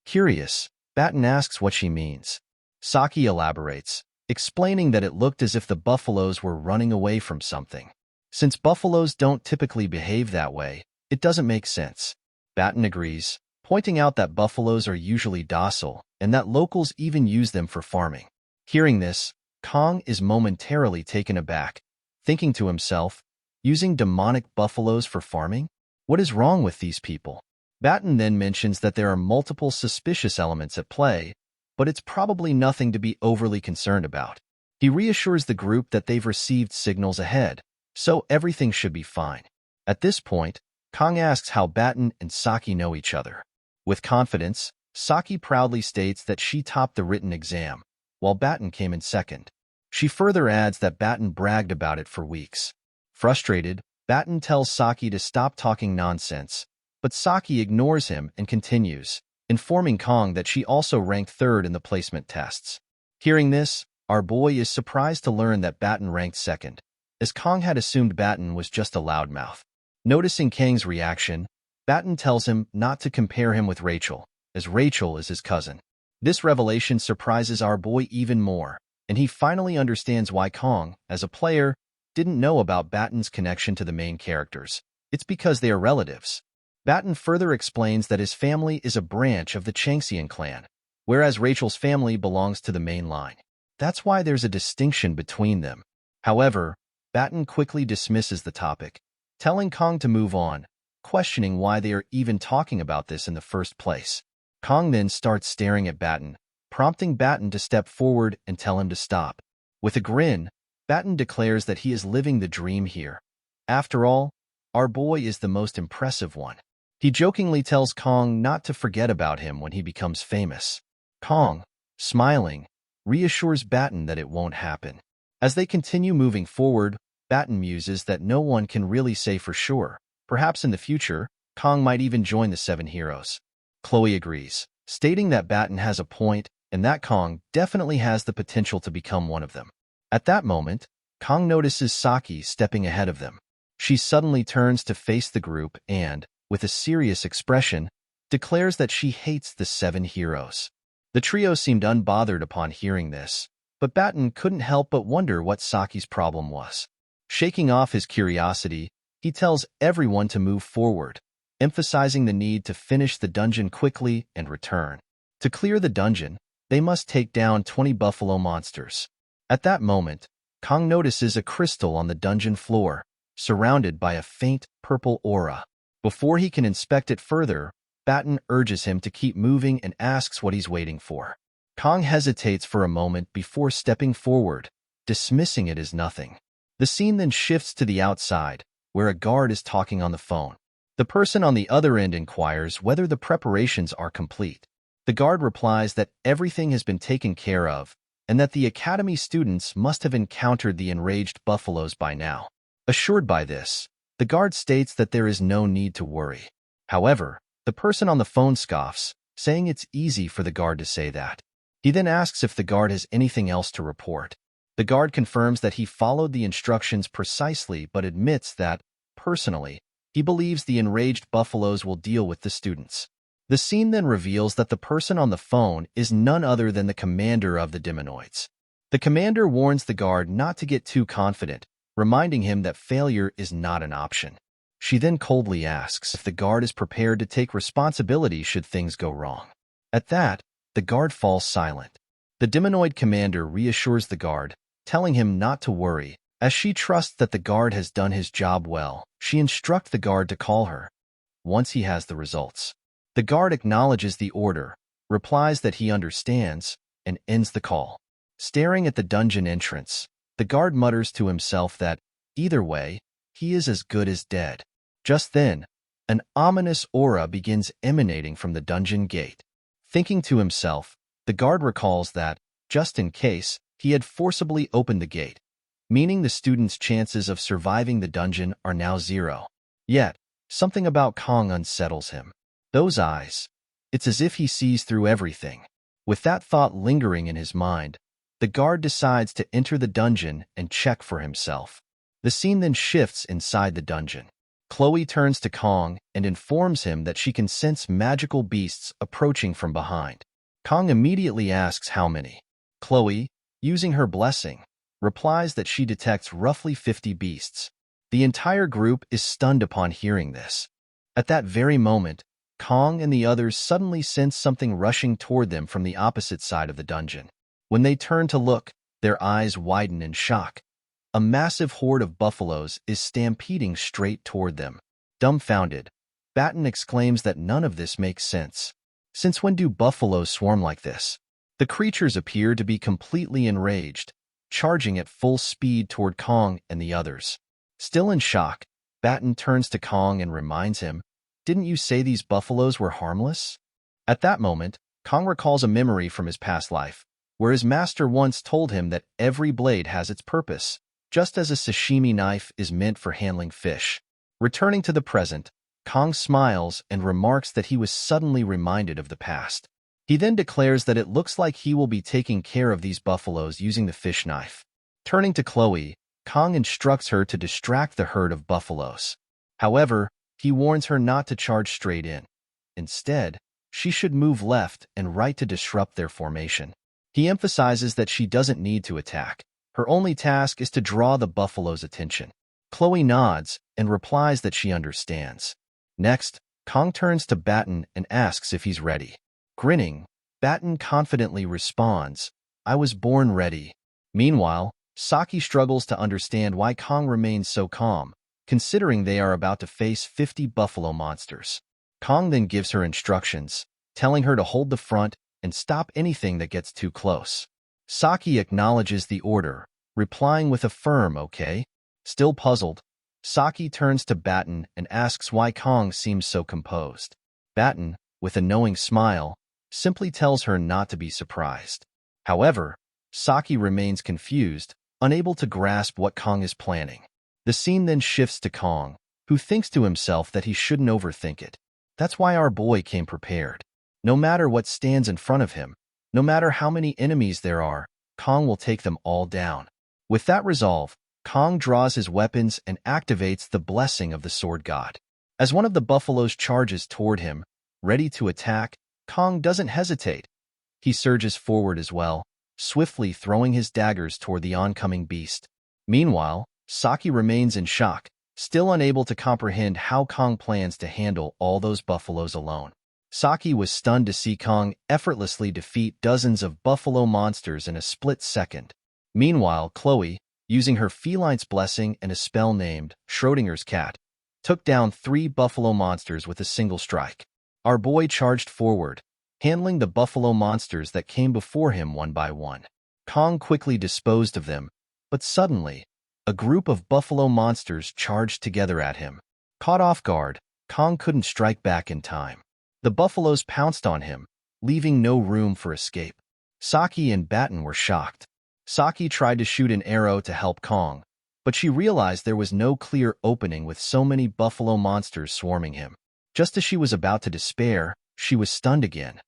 Curious, Batten asks what she means. Saki elaborates, explaining that it looked as if the buffaloes were running away from something. Since buffaloes don't typically behave that way, it doesn't make sense. Batten agrees, pointing out that buffaloes are usually docile and that locals even use them for farming. Hearing this, Kong is momentarily taken aback, thinking to himself, using demonic buffaloes for farming? What is wrong with these people? Batten then mentions that there are multiple suspicious elements at play, but it's probably nothing to be overly concerned about. He reassures the group that they've received signals ahead, so everything should be fine. At this point, Kong asks how Batten and Saki know each other. With confidence, Saki proudly states that she topped the written exam, while Batten came in second. She further adds that Batten bragged about it for weeks. Frustrated, Batten tells Saki to stop talking nonsense, but Saki ignores him and continues, informing Kong that she also ranked third in the placement tests. Hearing this, our boy is surprised to learn that Batten ranked second, as Kong had assumed Batten was just a loudmouth. Noticing Kang's reaction, Batten tells him not to compare him with Rachel, as Rachel is his cousin. This revelation surprises our boy even more, and he finally understands why Kong, as a player, didn't know about Batten's connection to the main characters. It's because they are relatives. Batten further explains that his family is a branch of the Changxian clan, whereas Rachel's family belongs to the main line. That's why there's a distinction between them. However, Batten quickly dismisses the topic, telling Kong to move on, questioning why they are even talking about this in the first place. Kong then starts staring at Batten, prompting Batten to step forward and tell him to stop. With a grin, Batten declares that he is living the dream here. After all, our boy is the most impressive one. He jokingly tells Kong not to forget about him when he becomes famous. Kong, smiling, reassures Batten that it won't happen. As they continue moving forward, Batten muses that no one can really say for sure. Perhaps in the future, Kong might even join the Seven Heroes. Chloe agrees, stating that Batten has a point and that Kong definitely has the potential to become one of them. At that moment, Kong notices Saki stepping ahead of them. She suddenly turns to face the group and, with a serious expression, declares that she hates the Seven Heroes. The trio seemed unbothered upon hearing this, but Batten couldn't help but wonder what Saki's problem was. Shaking off his curiosity, he tells everyone to move forward, emphasizing the need to finish the dungeon quickly and return. To clear the dungeon, they must take down 20 buffalo monsters. At that moment, Kong notices a crystal on the dungeon floor, surrounded by a faint purple aura. Before he can inspect it further, Batten urges him to keep moving and asks what he's waiting for. Kong hesitates for a moment before stepping forward, dismissing it as nothing. The scene then shifts to the outside, where a guard is talking on the phone. The person on the other end inquires whether the preparations are complete. The guard replies that everything has been taken care of, and that the academy students must have encountered the enraged buffaloes by now. Assured by this, the guard states that there is no need to worry. However, the person on the phone scoffs, saying it's easy for the guard to say that. He then asks if the guard has anything else to report. The guard confirms that he followed the instructions precisely but admits that, personally, he believes the enraged buffaloes will deal with the students. The scene then reveals that the person on the phone is none other than the commander of the Demonoids. The commander warns the guard not to get too confident, reminding him that failure is not an option. She then coldly asks if the guard is prepared to take responsibility should things go wrong. At that, the guard falls silent. The Demonoid commander reassures the guard, telling him not to worry. As she trusts that the guard has done his job well, she instructs the guard to call her once he has the results. The guard acknowledges the order, replies that he understands, and ends the call. Staring at the dungeon entrance, the guard mutters to himself that, either way, he is as good as dead. Just then, an ominous aura begins emanating from the dungeon gate. Thinking to himself, the guard recalls that, just in case, he had forcibly opened the gate, meaning the student's chances of surviving the dungeon are now 0. Yet, something about Kong unsettles him. Those eyes. It's as if he sees through everything. With that thought lingering in his mind, the guard decides to enter the dungeon and check for himself. The scene then shifts inside the dungeon. Chloe turns to Kong and informs him that she can sense magical beasts approaching from behind. Kong immediately asks how many. Chloe, using her blessing, replies that she detects roughly 50 beasts. The entire group is stunned upon hearing this. At that very moment, Kong and the others suddenly sense something rushing toward them from the opposite side of the dungeon. When they turn to look, their eyes widen in shock. A massive horde of buffaloes is stampeding straight toward them. Dumbfounded, Batten exclaims that none of this makes sense. Since when do buffaloes swarm like this? The creatures appear to be completely enraged, charging at full speed toward Kong and the others. Still in shock, Batten turns to Kong and reminds him, "Didn't you say these buffaloes were harmless?" At that moment, Kong recalls a memory from his past life, where his master once told him that every blade has its purpose, just as a sashimi knife is meant for handling fish. Returning to the present, Kong smiles and remarks that he was suddenly reminded of the past. He then declares that it looks like he will be taking care of these buffaloes using the fish knife. Turning to Chloe, Kong instructs her to distract the herd of buffaloes. However, he warns her not to charge straight in. Instead, she should move left and right to disrupt their formation. He emphasizes that she doesn't need to attack. Her only task is to draw the buffalo's attention. Chloe nods and replies that she understands. Next, Kong turns to Batten and asks if he's ready. Grinning, Batten confidently responds, "I was born ready." Meanwhile, Saki struggles to understand why Kong remains so calm, considering they are about to face 50 buffalo monsters. Kong then gives her instructions, telling her to hold the front and stop anything that gets too close. Saki acknowledges the order, replying with a firm okay. Still puzzled, Saki turns to Batten and asks why Kong seems so composed. Batten, with a knowing smile, simply tells her not to be surprised. However, Saki remains confused, unable to grasp what Kong is planning. The scene then shifts to Kong, who thinks to himself that he shouldn't overthink it. That's why our boy came prepared. No matter what stands in front of him, no matter how many enemies there are, Kong will take them all down. With that resolve, Kong draws his weapons and activates the blessing of the sword god. As one of the buffaloes charges toward him, ready to attack, Kong doesn't hesitate. He surges forward as well, swiftly throwing his daggers toward the oncoming beast. Meanwhile, Saki remains in shock, still unable to comprehend how Kong plans to handle all those buffaloes alone. Saki was stunned to see Kong effortlessly defeat dozens of buffalo monsters in a split second. Meanwhile, Chloe, using her feline's blessing and a spell named Schrodinger's cat, took down 3 buffalo monsters with a single strike. Our boy charged forward, handling the buffalo monsters that came before him one by one. Kong quickly disposed of them, but suddenly, a group of buffalo monsters charged together at him. Caught off guard, Kong couldn't strike back in time. The buffaloes pounced on him, leaving no room for escape. Saki and Batten were shocked. Saki tried to shoot an arrow to help Kong, but she realized there was no clear opening with so many buffalo monsters swarming him. Just as she was about to despair, she was stunned again.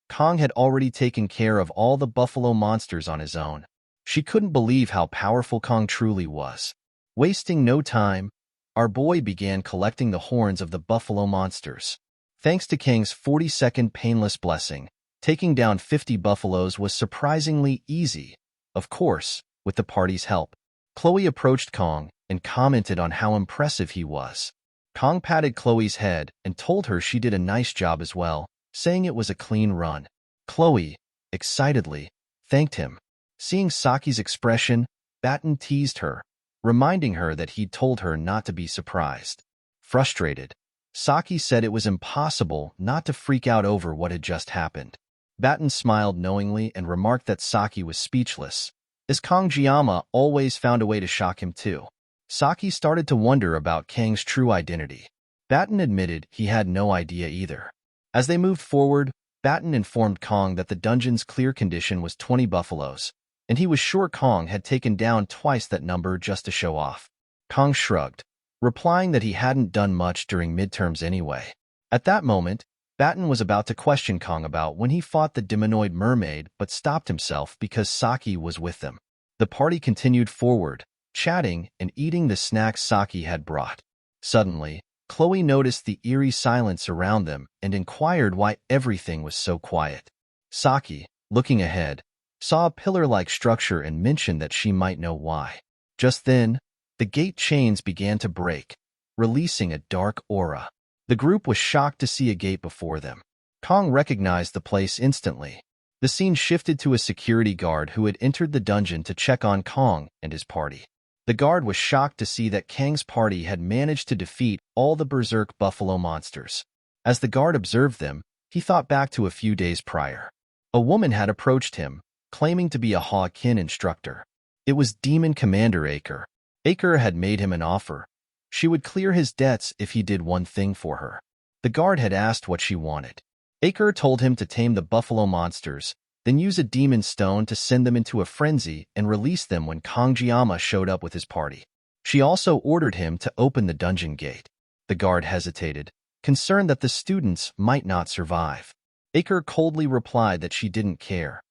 Kong had already taken care of all the buffalo monsters on his own. She couldn't believe how powerful Kong truly was. Wasting no time, our boy began collecting the horns of the buffalo monsters. Thanks to Kang's 40-second painless blessing, taking down 50 buffaloes was surprisingly easy, of course, with the party's help. Chloe approached Kong and commented on how impressive he was. Kong patted Chloe's head and told her she did a nice job as well, saying it was a clean run. Chloe, excitedly, thanked him. Seeing Saki's expression, Batten teased her, reminding her that he'd told her not to be surprised. Frustrated, Saki said it was impossible not to freak out over what had just happened. Batten smiled knowingly and remarked that Saki was speechless, as Kong Jiyama always found a way to shock him too. Saki started to wonder about Kang's true identity. Batten admitted he had no idea either. As they moved forward, Batten informed Kong that the dungeon's clear condition was 20 buffaloes, and he was sure Kong had taken down twice that number just to show off. Kong shrugged, replying that he hadn't done much during midterms anyway. At that moment, Batten was about to question Kong about when he fought the demonoid mermaid but stopped himself because Saki was with them. The party continued forward, chatting and eating the snacks Saki had brought. Suddenly, Chloe noticed the eerie silence around them and inquired why everything was so quiet. Saki, looking ahead, saw a pillar-like structure and mentioned that she might know why. Just then, the gate chains began to break, releasing a dark aura. The group was shocked to see a gate before them. Kong recognized the place instantly. The scene shifted to a security guard who had entered the dungeon to check on Kong and his party. The guard was shocked to see that Kang's party had managed to defeat all the berserk buffalo monsters. As the guard observed them, he thought back to a few days prior. A woman had approached him, claiming to be a Awakens instructor. It was Demon Commander Aker. Aker had made him an offer. She would clear his debts if he did one thing for her. The guard had asked what she wanted. Aker told him to tame the buffalo monsters, then use a demon stone to send them into a frenzy and release them when Kong Jiyama showed up with his party. She also ordered him to open the dungeon gate. The guard hesitated, concerned that the students might not survive. Aker coldly replied that she didn't care,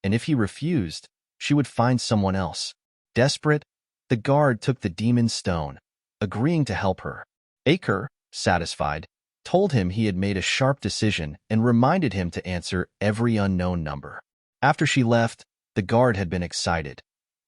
and if he refused, she would find someone else. Desperate, the guard took the demon stone, agreeing to help her. Aker, satisfied, told him he had made a sharp decision and reminded him to answer every unknown number. After she left, the guard had been excited,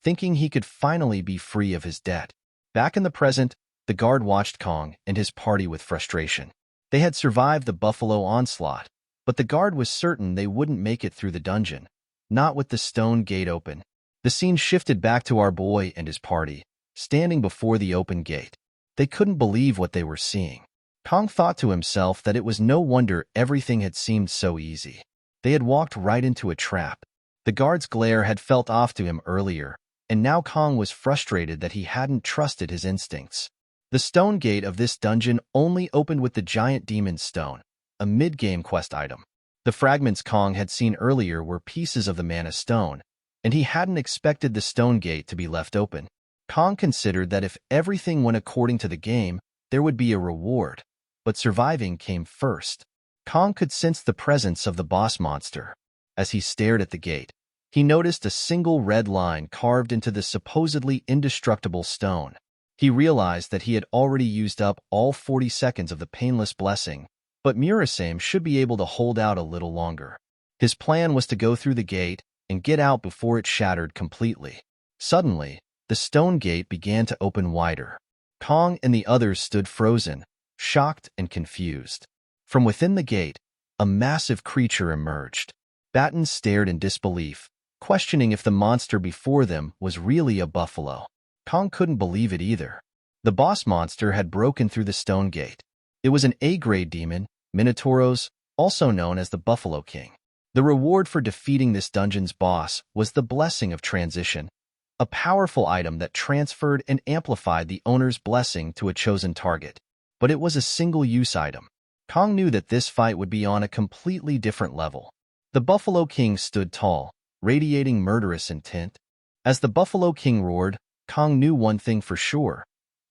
thinking he could finally be free of his debt. Back in the present, the guard watched Kong and his party with frustration. They had survived the buffalo onslaught, but the guard was certain they wouldn't make it through the dungeon, not with the stone gate open. The scene shifted back to our boy and his party, standing before the open gate. They couldn't believe what they were seeing. Kong thought to himself that it was no wonder everything had seemed so easy. They had walked right into a trap. The guard's glare had felt off to him earlier, and now Kong was frustrated that he hadn't trusted his instincts. The stone gate of this dungeon only opened with the giant demon stone, a mid-game quest item. The fragments Kong had seen earlier were pieces of the mana stone, and he hadn't expected the stone gate to be left open. Kong considered that if everything went according to the game, there would be a reward, but surviving came first. Kong could sense the presence of the boss monster. As he stared at the gate, he noticed a single red line carved into the supposedly indestructible stone. He realized that he had already used up all 40 seconds of the painless blessing, but Murasame should be able to hold out a little longer. His plan was to go through the gate and get out before it shattered completely. Suddenly, the stone gate began to open wider. Kong and the others stood frozen, shocked and confused. From within the gate, a massive creature emerged. Batten stared in disbelief, questioning if the monster before them was really a buffalo. Kong couldn't believe it either. The boss monster had broken through the stone gate. It was an A-grade demon, Minotauros, also known as the Buffalo King. The reward for defeating this dungeon's boss was the Blessing of Transition, a powerful item that transferred and amplified the owner's blessing to a chosen target. But it was a single-use item. Kong knew that this fight would be on a completely different level. The Buffalo King stood tall, radiating murderous intent. As the Buffalo King roared, Kong knew one thing for sure.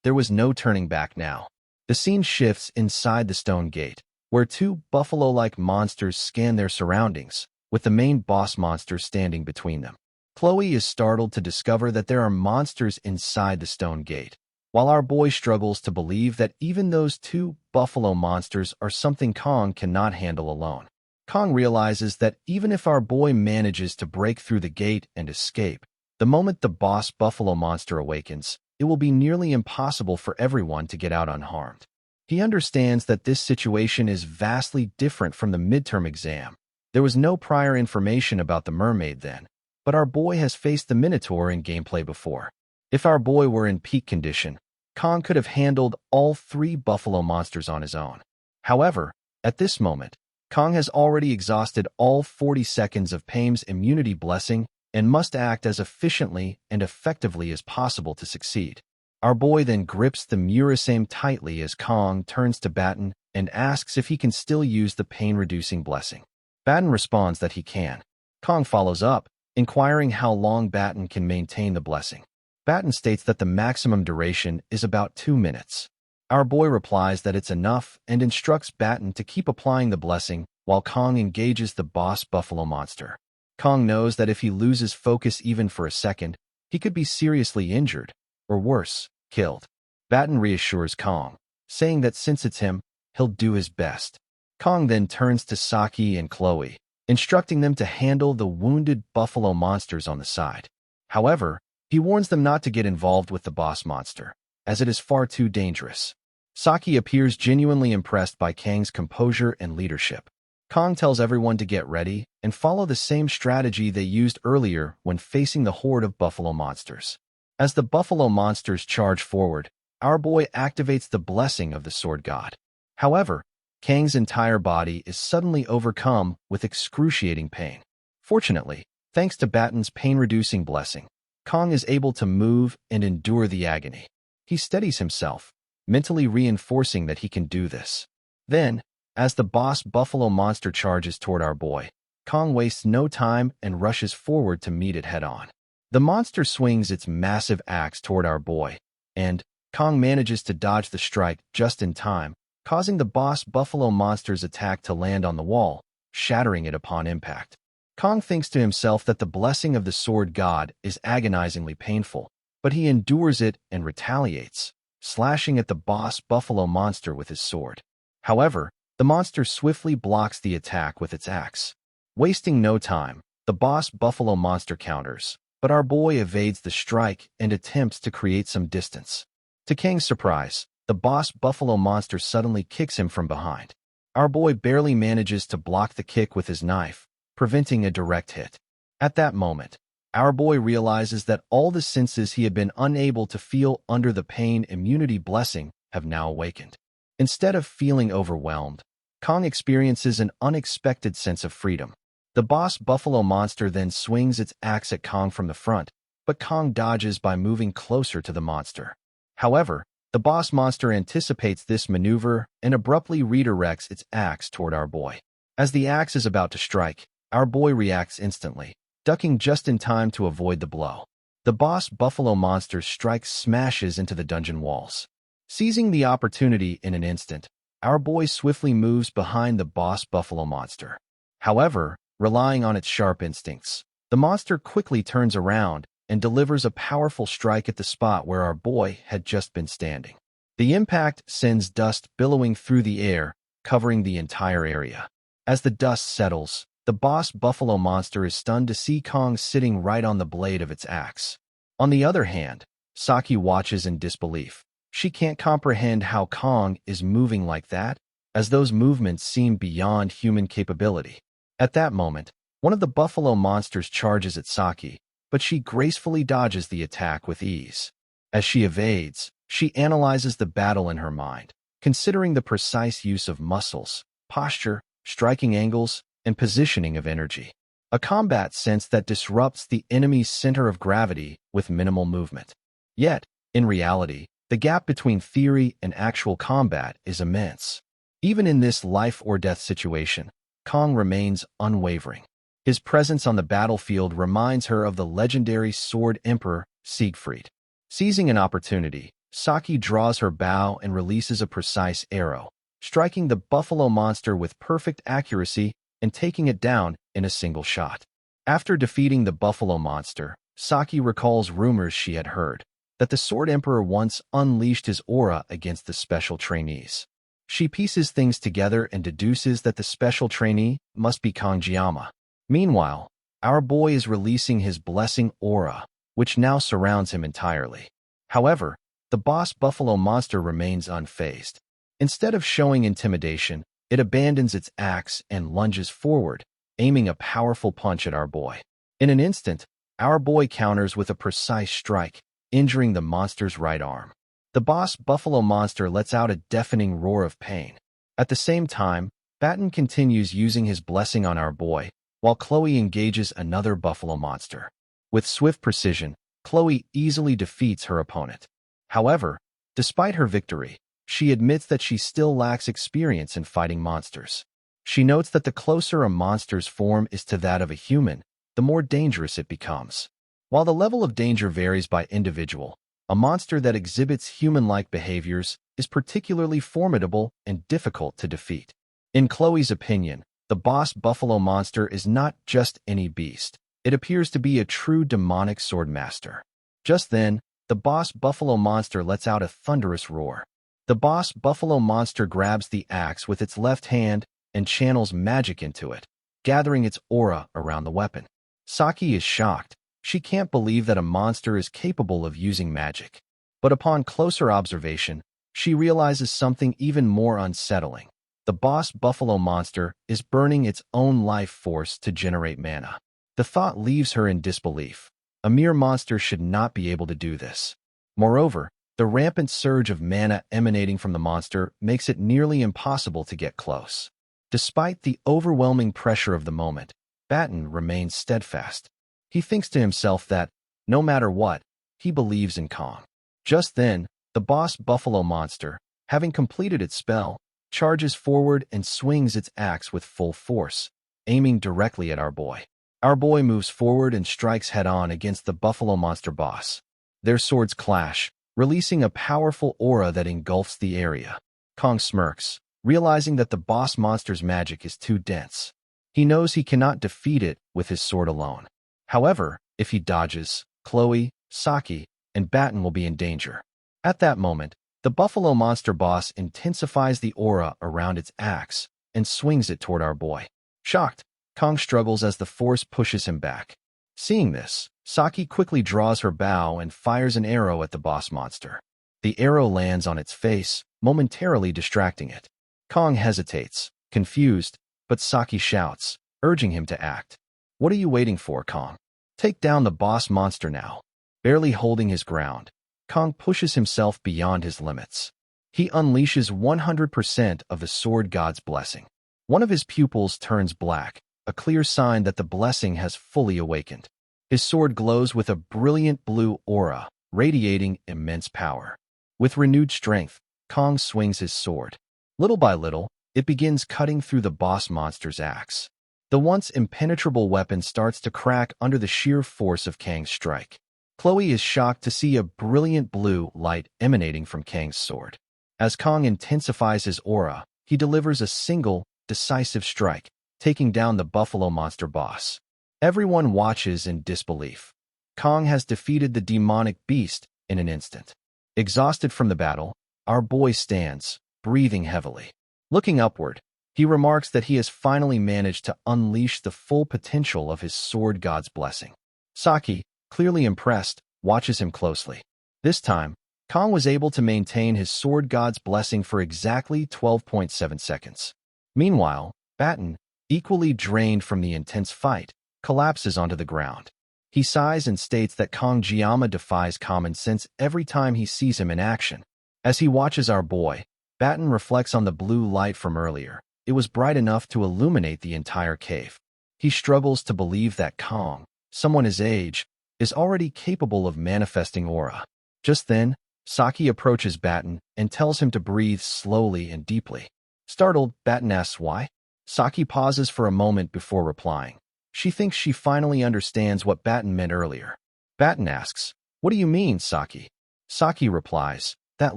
There was no turning back now. The scene shifts inside the stone gate, where two buffalo-like monsters scan their surroundings, with the main boss monster standing between them. Chloe is startled to discover that there are monsters inside the stone gate, while our boy struggles to believe that even those two buffalo monsters are something Kong cannot handle alone. Kong realizes that even if our boy manages to break through the gate and escape, the moment the boss buffalo monster awakens, it will be nearly impossible for everyone to get out unharmed. He understands that this situation is vastly different from the midterm exam. There was no prior information about the mermaid then, but our boy has faced the Minotaur in gameplay before. If our boy were in peak condition, Kong could have handled all three buffalo monsters on his own. However, at this moment, Kong has already exhausted all 40 seconds of Pame's immunity blessing and must act as efficiently and effectively as possible to succeed. Our boy then grips the Murasame tightly as Kong turns to Batten and asks if he can still use the pain-reducing blessing. Batten responds that he can. Kong follows up, inquiring how long Batten can maintain the blessing. Batten states that the maximum duration is about 2 minutes. Our boy replies that it's enough and instructs Batten to keep applying the blessing while Kong engages the boss buffalo monster. Kong knows that if he loses focus even for a second, he could be seriously injured, or worse, killed. Batten reassures Kong, saying that since it's him, he'll do his best. Kong then turns to Saki and Chloe, instructing them to handle the wounded buffalo monsters on the side. However, he warns them not to get involved with the boss monster, as it is far too dangerous. Saki appears genuinely impressed by Kang's composure and leadership. Kong tells everyone to get ready and follow the same strategy they used earlier when facing the horde of buffalo monsters. As the buffalo monsters charge forward, our boy activates the blessing of the sword god. However, Kang's entire body is suddenly overcome with excruciating pain. Fortunately, thanks to Batten's pain-reducing blessing, Kong is able to move and endure the agony. He steadies himself, mentally reinforcing that he can do this. Then, as the boss buffalo monster charges toward our boy, Kong wastes no time and rushes forward to meet it head-on. The monster swings its massive axe toward our boy, and Kong manages to dodge the strike just in time, causing the boss buffalo monster's attack to land on the wall, shattering it upon impact. Kong thinks to himself that the blessing of the sword god is agonizingly painful, but he endures it and retaliates, slashing at the boss buffalo monster with his sword. However, the monster swiftly blocks the attack with its axe. Wasting no time, the boss buffalo monster counters, but our boy evades the strike and attempts to create some distance. To Kang's surprise, the boss buffalo monster suddenly kicks him from behind. Our boy barely manages to block the kick with his knife, preventing a direct hit. At that moment, our boy realizes that all the senses he had been unable to feel under the pain immunity blessing have now awakened. Instead of feeling overwhelmed, Kong experiences an unexpected sense of freedom. The boss buffalo monster then swings its axe at Kong from the front, but Kong dodges by moving closer to the monster. However, the boss monster anticipates this maneuver and abruptly redirects its axe toward our boy. As the axe is about to strike, our boy reacts instantly, ducking just in time to avoid the blow. The boss buffalo monster's strike smashes into the dungeon walls. Seizing the opportunity in an instant, our boy swiftly moves behind the boss buffalo monster. However, relying on its sharp instincts, the monster quickly turns around and delivers a powerful strike at the spot where our boy had just been standing. The impact sends dust billowing through the air, covering the entire area. As the dust settles, the boss buffalo monster is stunned to see Kong sitting right on the blade of its axe. On the other hand, Saki watches in disbelief. She can't comprehend how Kong is moving like that, as those movements seem beyond human capability. At that moment, one of the buffalo monsters charges at Saki, but she gracefully dodges the attack with ease. As she evades, she analyzes the battle in her mind, considering the precise use of muscles, posture, striking angles, and positioning of energy. A combat sense that disrupts the enemy's center of gravity with minimal movement. Yet, in reality, the gap between theory and actual combat is immense. Even in this life-or-death situation, Kong remains unwavering. His presence on the battlefield reminds her of the legendary sword emperor, Siegfried. Seizing an opportunity, Saki draws her bow and releases a precise arrow, striking the buffalo monster with perfect accuracy and taking it down in a single shot. After defeating the buffalo monster, Saki recalls rumors she had heard that the Sword Emperor once unleashed his aura against the special trainees. She pieces things together and deduces that the special trainee must be Kangjiyama. Meanwhile, our boy is releasing his blessing aura, which now surrounds him entirely. However, the boss buffalo monster remains unfazed. Instead of showing intimidation, it abandons its axe and lunges forward, aiming a powerful punch at our boy. In an instant, our boy counters with a precise strike, injuring the monster's right arm. The boss buffalo monster lets out a deafening roar of pain. At the same time, Batten continues using his blessing on our boy, while Chloe engages another buffalo monster. With swift precision, Chloe easily defeats her opponent. However, despite her victory, she admits that she still lacks experience in fighting monsters. She notes that the closer a monster's form is to that of a human, the more dangerous it becomes. While the level of danger varies by individual, a monster that exhibits human-like behaviors is particularly formidable and difficult to defeat. In Chloe's opinion, the boss buffalo monster is not just any beast. It appears to be a true demonic sword master. Just then, the boss buffalo monster lets out a thunderous roar. The boss buffalo monster grabs the axe with its left hand and channels magic into it, gathering its aura around the weapon. Saki is shocked. She can't believe that a monster is capable of using magic. But upon closer observation, she realizes something even more unsettling. The boss buffalo monster is burning its own life force to generate mana. The thought leaves her in disbelief. A mere monster should not be able to do this. Moreover, the rampant surge of mana emanating from the monster makes it nearly impossible to get close. Despite the overwhelming pressure of the moment, Batten remains steadfast. He thinks to himself that, no matter what, he believes in Kong. Just then, the boss buffalo monster, having completed its spell, charges forward and swings its axe with full force, aiming directly at our boy. Our boy moves forward and strikes head-on against the buffalo monster boss. Their swords clash, releasing a powerful aura that engulfs the area. Kong smirks, realizing that the boss monster's magic is too dense. He knows he cannot defeat it with his sword alone. However, if he dodges, Chloe, Saki, and Batten will be in danger. At that moment, the buffalo monster boss intensifies the aura around its axe and swings it toward our boy. Shocked, Kong struggles as the force pushes him back. Seeing this, Saki quickly draws her bow and fires an arrow at the boss monster. The arrow lands on its face, momentarily distracting it. Kong hesitates, confused, but Saki shouts, urging him to act. What are you waiting for, Kong? Take down the boss monster now. Barely holding his ground, Kong pushes himself beyond his limits. He unleashes 100% of the sword god's blessing. One of his pupils turns black, a clear sign that the blessing has fully awakened. His sword glows with a brilliant blue aura, radiating immense power. With renewed strength, Kong swings his sword. Little by little, it begins cutting through the boss monster's axe. The once impenetrable weapon starts to crack under the sheer force of Kang's strike. Chloe is shocked to see a brilliant blue light emanating from Kang's sword. As Kong intensifies his aura, he delivers a single, decisive strike, taking down the buffalo monster boss. Everyone watches in disbelief. Kong has defeated the demonic beast in an instant. Exhausted from the battle, our boy stands, breathing heavily. Looking upward, he remarks that he has finally managed to unleash the full potential of his sword god's blessing. Saki, clearly impressed, watches him closely. This time, Kong was able to maintain his sword god's blessing for exactly 12.7 seconds. Meanwhile, Batten, equally drained from the intense fight, collapses onto the ground. He sighs and states that Kong Jiama defies common sense every time he sees him in action. As he watches our boy, Batten reflects on the blue light from earlier. It was bright enough to illuminate the entire cave. He struggles to believe that Kong, someone his age, is already capable of manifesting aura. Just then, Saki approaches Batten and tells him to breathe slowly and deeply. Startled, Batten asks why. Saki pauses for a moment before replying. She thinks she finally understands what Batten meant earlier. Batten asks, "What do you mean, Saki?" Saki replies, "That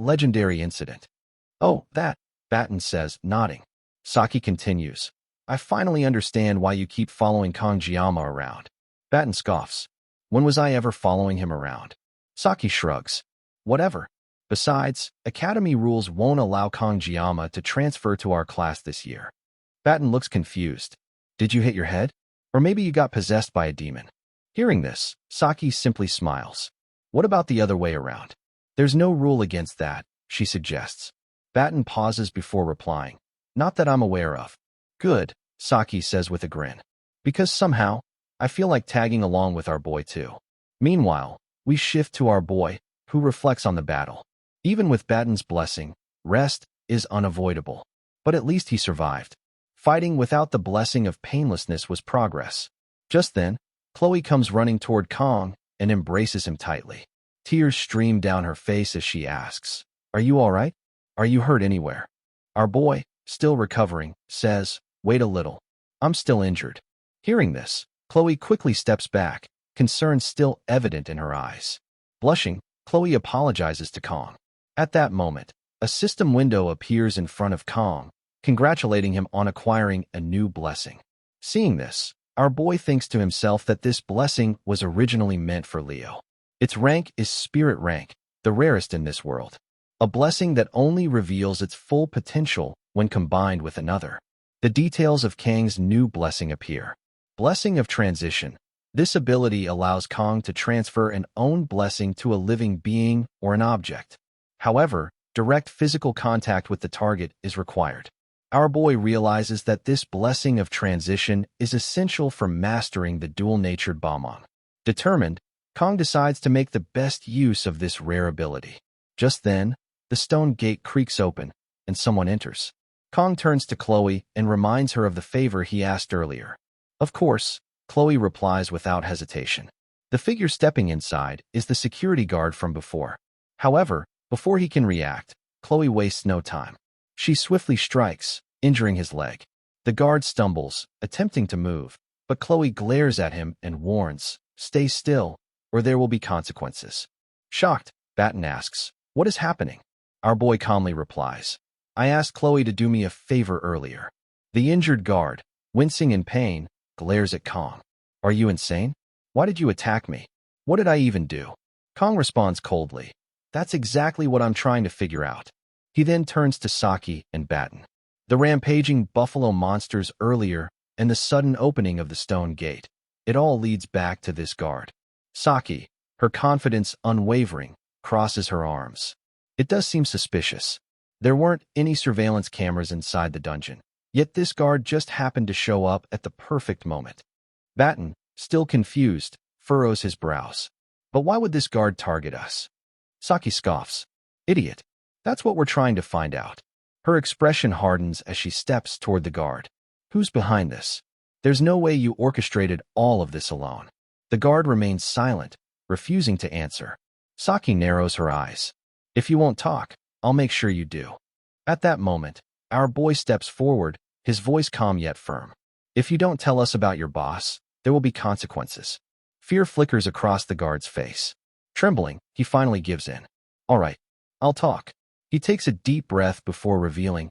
legendary incident." "Oh, that," Batten says, nodding. Saki continues, "I finally understand why you keep following Kong Jiama around." Batten scoffs. "When was I ever following him around?" Saki shrugs. "Whatever. Besides, Academy rules won't allow Kong Jiama to transfer to our class this year." Batten looks confused. "Did you hit your head? Or maybe you got possessed by a demon?" Hearing this, Saki simply smiles. "What about the other way around?" "There's no rule against that," she suggests. Batten pauses before replying. "Not that I'm aware of." "Good," Saki says with a grin. "Because somehow, I feel like tagging along with our boy too." Meanwhile, we shift to our boy, who reflects on the battle. Even with Batten's blessing, rest is unavoidable. But at least he survived. Fighting without the blessing of painlessness was progress. Just then, Chloe comes running toward Kong and embraces him tightly. Tears stream down her face as she asks, "Are you all right? Are you hurt anywhere?" Our boy, still recovering, says, "Wait a little. I'm still injured." Hearing this, Chloe quickly steps back, concern still evident in her eyes. Blushing, Chloe apologizes to Kong. At that moment, a system window appears in front of Kong, congratulating him on acquiring a new blessing. Seeing this, our boy thinks to himself that this blessing was originally meant for Leo. Its rank is Spirit rank, the rarest in this world. A blessing that only reveals its full potential when combined with another. The details of Kang's new blessing appear. Blessing of Transition. This ability allows Kong to transfer an own blessing to a living being or an object. However, direct physical contact with the target is required. Our boy realizes that this blessing of transition is essential for mastering the dual-natured Balmong. Determined, Kong decides to make the best use of this rare ability. Just then, the stone gate creaks open, and someone enters. Kong turns to Chloe and reminds her of the favor he asked earlier. Of course, Chloe replies without hesitation. The figure stepping inside is the security guard from before. However, before he can react, Chloe wastes no time. She swiftly strikes, injuring his leg. The guard stumbles, attempting to move, but Chloe glares at him and warns, "Stay still, or there will be consequences." Shocked, Batten asks, "What is happening?" Our boy calmly replies, "I asked Chloe to do me a favor earlier." The injured guard, wincing in pain, glares at Kong. "Are you insane? Why did you attack me? What did I even do?" Kong responds coldly, "That's exactly what I'm trying to figure out." He then turns to Saki and Batten. The rampaging buffalo monsters earlier and the sudden opening of the stone gate. It all leads back to this guard. Saki, her confidence unwavering, crosses her arms. It does seem suspicious. There weren't any surveillance cameras inside the dungeon, yet this guard just happened to show up at the perfect moment. Batten, still confused, furrows his brows. But why would this guard target us? Saki scoffs. Idiot. That's what we're trying to find out. Her expression hardens as she steps toward the guard. Who's behind this? There's no way you orchestrated all of this alone. The guard remains silent, refusing to answer. Saki narrows her eyes. If you won't talk, I'll make sure you do. At that moment, our boy steps forward, his voice calm yet firm. If you don't tell us about your boss, there will be consequences. Fear flickers across the guard's face. Trembling, he finally gives in. All right, I'll talk. He takes a deep breath before revealing.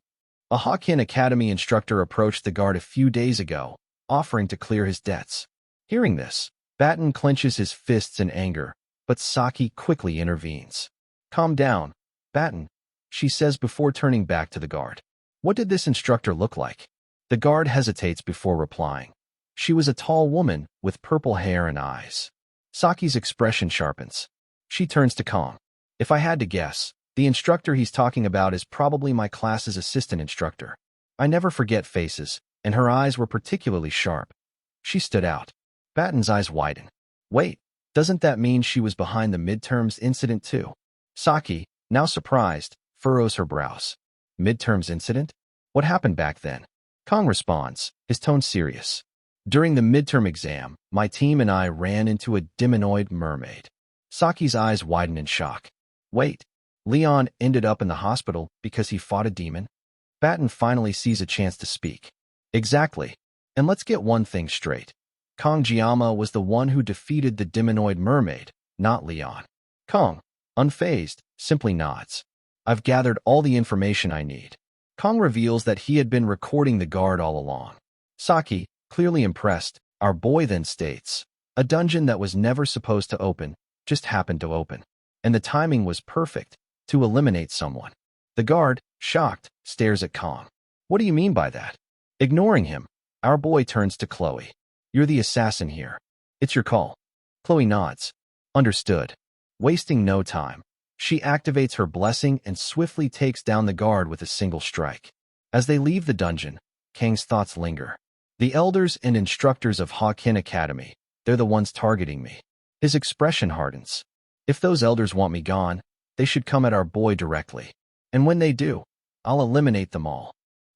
A Awakens Academy instructor approached the guard a few days ago, offering to clear his debts. Hearing this, Batten clenches his fists in anger, but Saki quickly intervenes. Calm down, Batten, she says before turning back to the guard. What did this instructor look like? The guard hesitates before replying. She was a tall woman with purple hair and eyes. Saki's expression sharpens. She turns to Kong. If I had to guess, the instructor he's talking about is probably my class's assistant instructor. I never forget faces, and her eyes were particularly sharp. She stood out. Batten's eyes widen. Wait, doesn't that mean she was behind the midterms incident too? Saki, now surprised, furrows her brows. Midterms incident? What happened back then? Kong responds, his tone serious. During the midterm exam, my team and I ran into a demonoid mermaid. Saki's eyes widen in shock. Wait, Leon ended up in the hospital because he fought a demon? Batten finally sees a chance to speak. Exactly. And let's get one thing straight. Kong Jiama was the one who defeated the demonoid mermaid, not Leon. Kong, unfazed, simply nods. I've gathered all the information I need. Kong reveals that he had been recording the guard all along. Saki, clearly impressed, our boy then states, a dungeon that was never supposed to open, just happened to open. And the timing was perfect, to eliminate someone. The guard, shocked, stares at Kong. What do you mean by that? Ignoring him, our boy turns to Chloe. You're the assassin here. It's your call. Chloe nods. Understood. Wasting no time, she activates her blessing and swiftly takes down the guard with a single strike. As they leave the dungeon, Kang's thoughts linger. The elders and instructors of Awakens Academy, they're the ones targeting me. His expression hardens. If those elders want me gone, they should come at our boy directly. And when they do, I'll eliminate them all.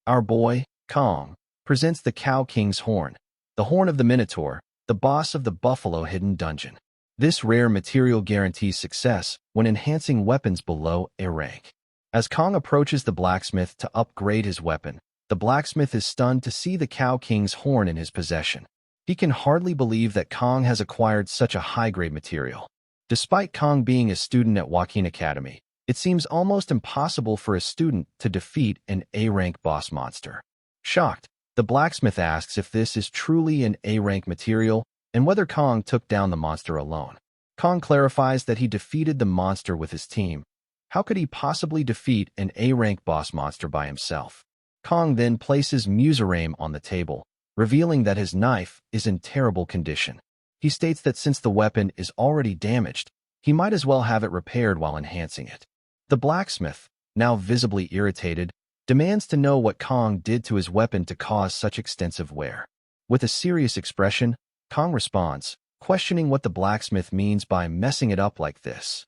Our boy, Kong, presents the Cow King's horn, the horn of the Minotaur, the boss of the Buffalo Hidden Dungeon. This rare material guarantees success when enhancing weapons below A rank. As Kong approaches the blacksmith to upgrade his weapon, the blacksmith is stunned to see the Cow King's horn in his possession. He can hardly believe that Kong has acquired such a high-grade material. Despite Kong being a student at Awakens Academy, it seems almost impossible for a student to defeat an A-rank boss monster. Shocked, the blacksmith asks if this is truly an A-rank material and whether Kong took down the monster alone. Kong clarifies that he defeated the monster with his team. How could he possibly defeat an A-rank boss monster by himself? Kong then places Musarame on the table, revealing that his knife is in terrible condition. He states that since the weapon is already damaged, he might as well have it repaired while enhancing it. The blacksmith, now visibly irritated, demands to know what Kong did to his weapon to cause such extensive wear. With a serious expression, Kong responds, questioning what the blacksmith means by messing it up like this.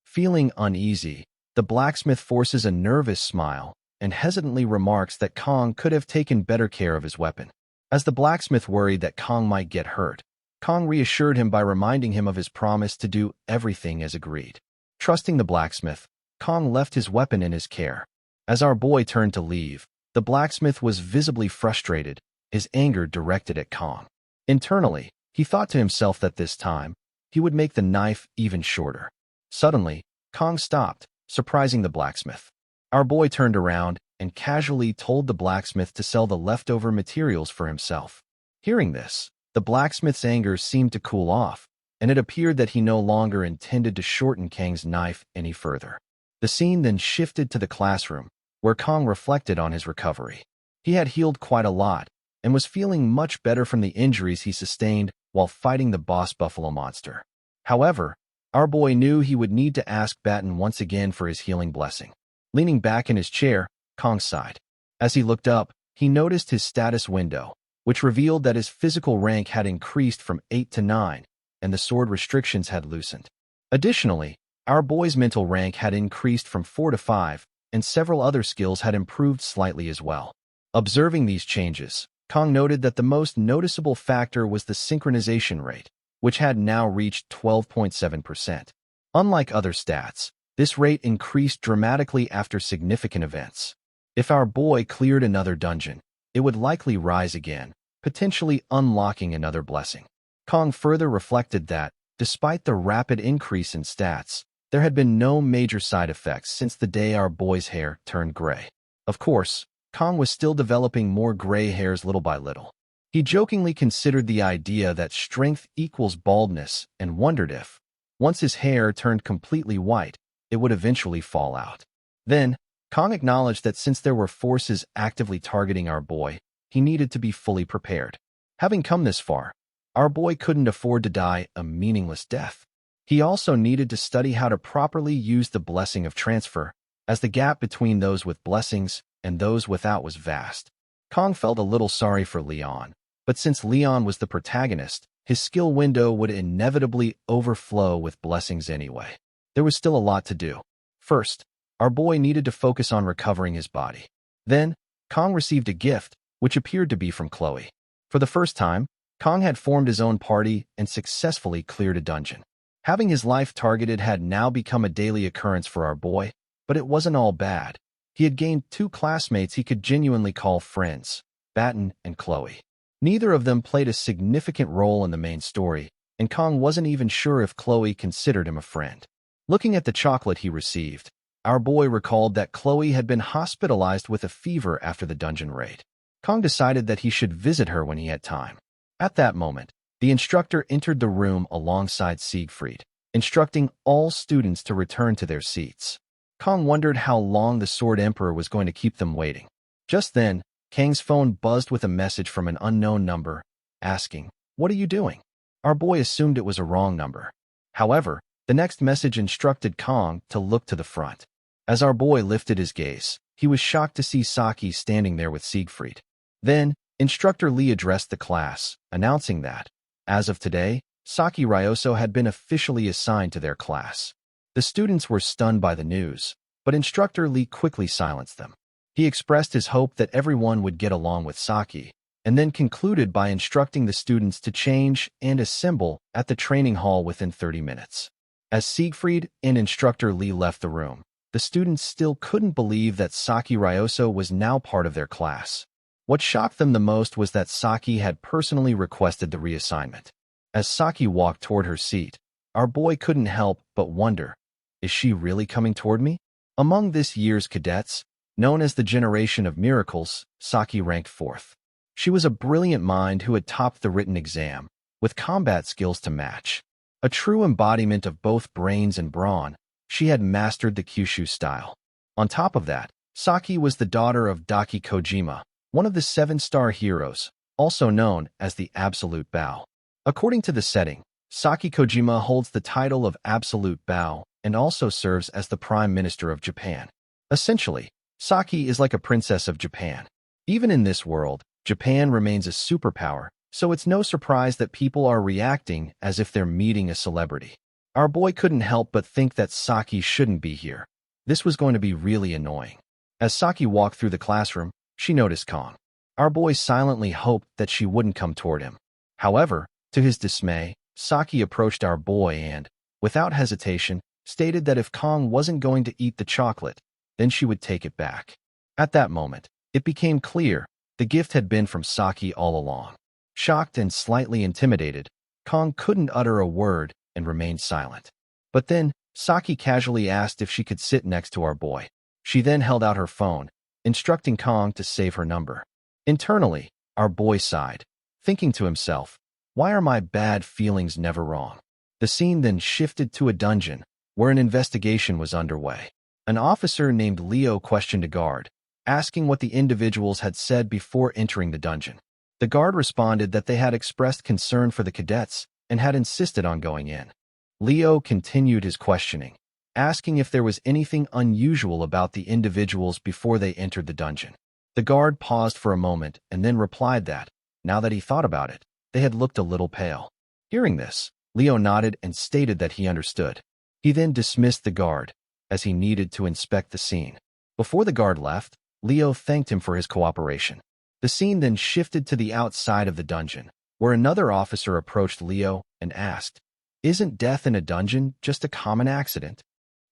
Feeling uneasy, the blacksmith forces a nervous smile and hesitantly remarks that Kong could have taken better care of his weapon. As the blacksmith worried that Kong might get hurt, Kong reassured him by reminding him of his promise to do everything as agreed. Trusting the blacksmith, Kong left his weapon in his care. As our boy turned to leave, the blacksmith was visibly frustrated, his anger directed at Kong. Internally, he thought to himself that this time, he would make the knife even shorter. Suddenly, Kong stopped, surprising the blacksmith. Our boy turned around and casually told the blacksmith to sell the leftover materials for himself. Hearing this, the blacksmith's anger seemed to cool off, and it appeared that he no longer intended to shorten Kang's knife any further. The scene then shifted to the classroom, where Kong reflected on his recovery. He had healed quite a lot, and was feeling much better from the injuries he sustained while fighting the boss buffalo monster. However, Our boy knew he would need to ask Batten once again for his healing blessing. Leaning back in his chair, Kong sighed. As he looked up, he noticed his status window, which revealed that his physical rank had increased from 8 to 9, and the sword restrictions had loosened. Additionally, our boy's mental rank had increased from 4 to 5, and several other skills had improved slightly as well. Observing these changes, Kong noted that the most noticeable factor was the synchronization rate, which had now reached 12.7%. Unlike other stats, this rate increased dramatically after significant events. If our boy cleared another dungeon, it would likely rise again, potentially unlocking another blessing. Kong further reflected that, despite the rapid increase in stats, there had been no major side effects since the day our boy's hair turned gray. Of course, Kong was still developing more gray hairs little by little. He jokingly considered the idea that strength equals baldness and wondered if, once his hair turned completely white, it would eventually fall out. Then, Kong acknowledged that since there were forces actively targeting our boy, he needed to be fully prepared. Having come this far, our boy couldn't afford to die a meaningless death. He also needed to study how to properly use the blessing of transfer, as the gap between those with blessings and those without was vast. Kong felt a little sorry for Leon, but since Leon was the protagonist, his skill window would inevitably overflow with blessings anyway. There was still a lot to do. First, our boy needed to focus on recovering his body. Then, Kong received a gift, which appeared to be from Chloe. For the first time, Kong had formed his own party and successfully cleared a dungeon. Having his life targeted had now become a daily occurrence for our boy, but it wasn't all bad. He had gained 2 classmates he could genuinely call friends, Batten and Chloe. Neither of them played a significant role in the main story, and Kong wasn't even sure if Chloe considered him a friend. Looking at the chocolate he received, our boy recalled that Chloe had been hospitalized with a fever after the dungeon raid. Kong decided that he should visit her when he had time. At that moment, the instructor entered the room alongside Siegfried, instructing all students to return to their seats. Kong wondered how long the Sword Emperor was going to keep them waiting. Just then, Kang's phone buzzed with a message from an unknown number, asking, "What are you doing?" Our boy assumed it was a wrong number. However, the next message instructed Kong to look to the front. As our boy lifted his gaze, he was shocked to see Saki standing there with Siegfried. Then, Instructor Lee addressed the class, announcing that, as of today, Saki Ryoso had been officially assigned to their class. The students were stunned by the news, but Instructor Lee quickly silenced them. He expressed his hope that everyone would get along with Saki, and then concluded by instructing the students to change and assemble at the training hall within 30 minutes. As Siegfried and Instructor Lee left the room, the students still couldn't believe that Saki Ryoso was now part of their class. What shocked them the most was that Saki had personally requested the reassignment. As Saki walked toward her seat, our boy couldn't help but wonder, is she really coming toward me? Among this year's cadets, known as the Generation of Miracles, Saki ranked 4th. She was a brilliant mind who had topped the written exam, with combat skills to match. A true embodiment of both brains and brawn, she had mastered the Kyushu style. On top of that, Saki was the daughter of Daki Kojima, one of the 7-star heroes, also known as the Absolute Bow. According to the setting, Saki Kojima holds the title of Absolute Bow and also serves as the Prime Minister of Japan. Essentially, Saki is like a princess of Japan. Even in this world, Japan remains a superpower, so it's no surprise that people are reacting as if they're meeting a celebrity. Our boy couldn't help but think that Saki shouldn't be here. This was going to be really annoying. As Saki walked through the classroom, she noticed Kong. Our boy silently hoped that she wouldn't come toward him. However, to his dismay, Saki approached our boy and, without hesitation, stated that if Kong wasn't going to eat the chocolate, then she would take it back. At that moment, it became clear the gift had been from Saki all along. Shocked and slightly intimidated, Kong couldn't utter a word and remained silent. But then, Saki casually asked if she could sit next to our boy. She then held out her phone, instructing Kong to save her number. Internally, our boy sighed, thinking to himself, why are my bad feelings never wrong? The scene then shifted to a dungeon, where an investigation was underway. An officer named Leo questioned a guard, asking what the individuals had said before entering the dungeon. The guard responded that they had expressed concern for the cadets and had insisted on going in. Leo continued his questioning, asking if there was anything unusual about the individuals before they entered the dungeon. The guard paused for a moment and then replied that, now that he thought about it, they had looked a little pale. Hearing this, Leo nodded and stated that he understood. He then dismissed the guard, as he needed to inspect the scene. Before the guard left, Leo thanked him for his cooperation. The scene then shifted to the outside of the dungeon, where another officer approached Leo and asked, "Isn't death in a dungeon just a common accident?"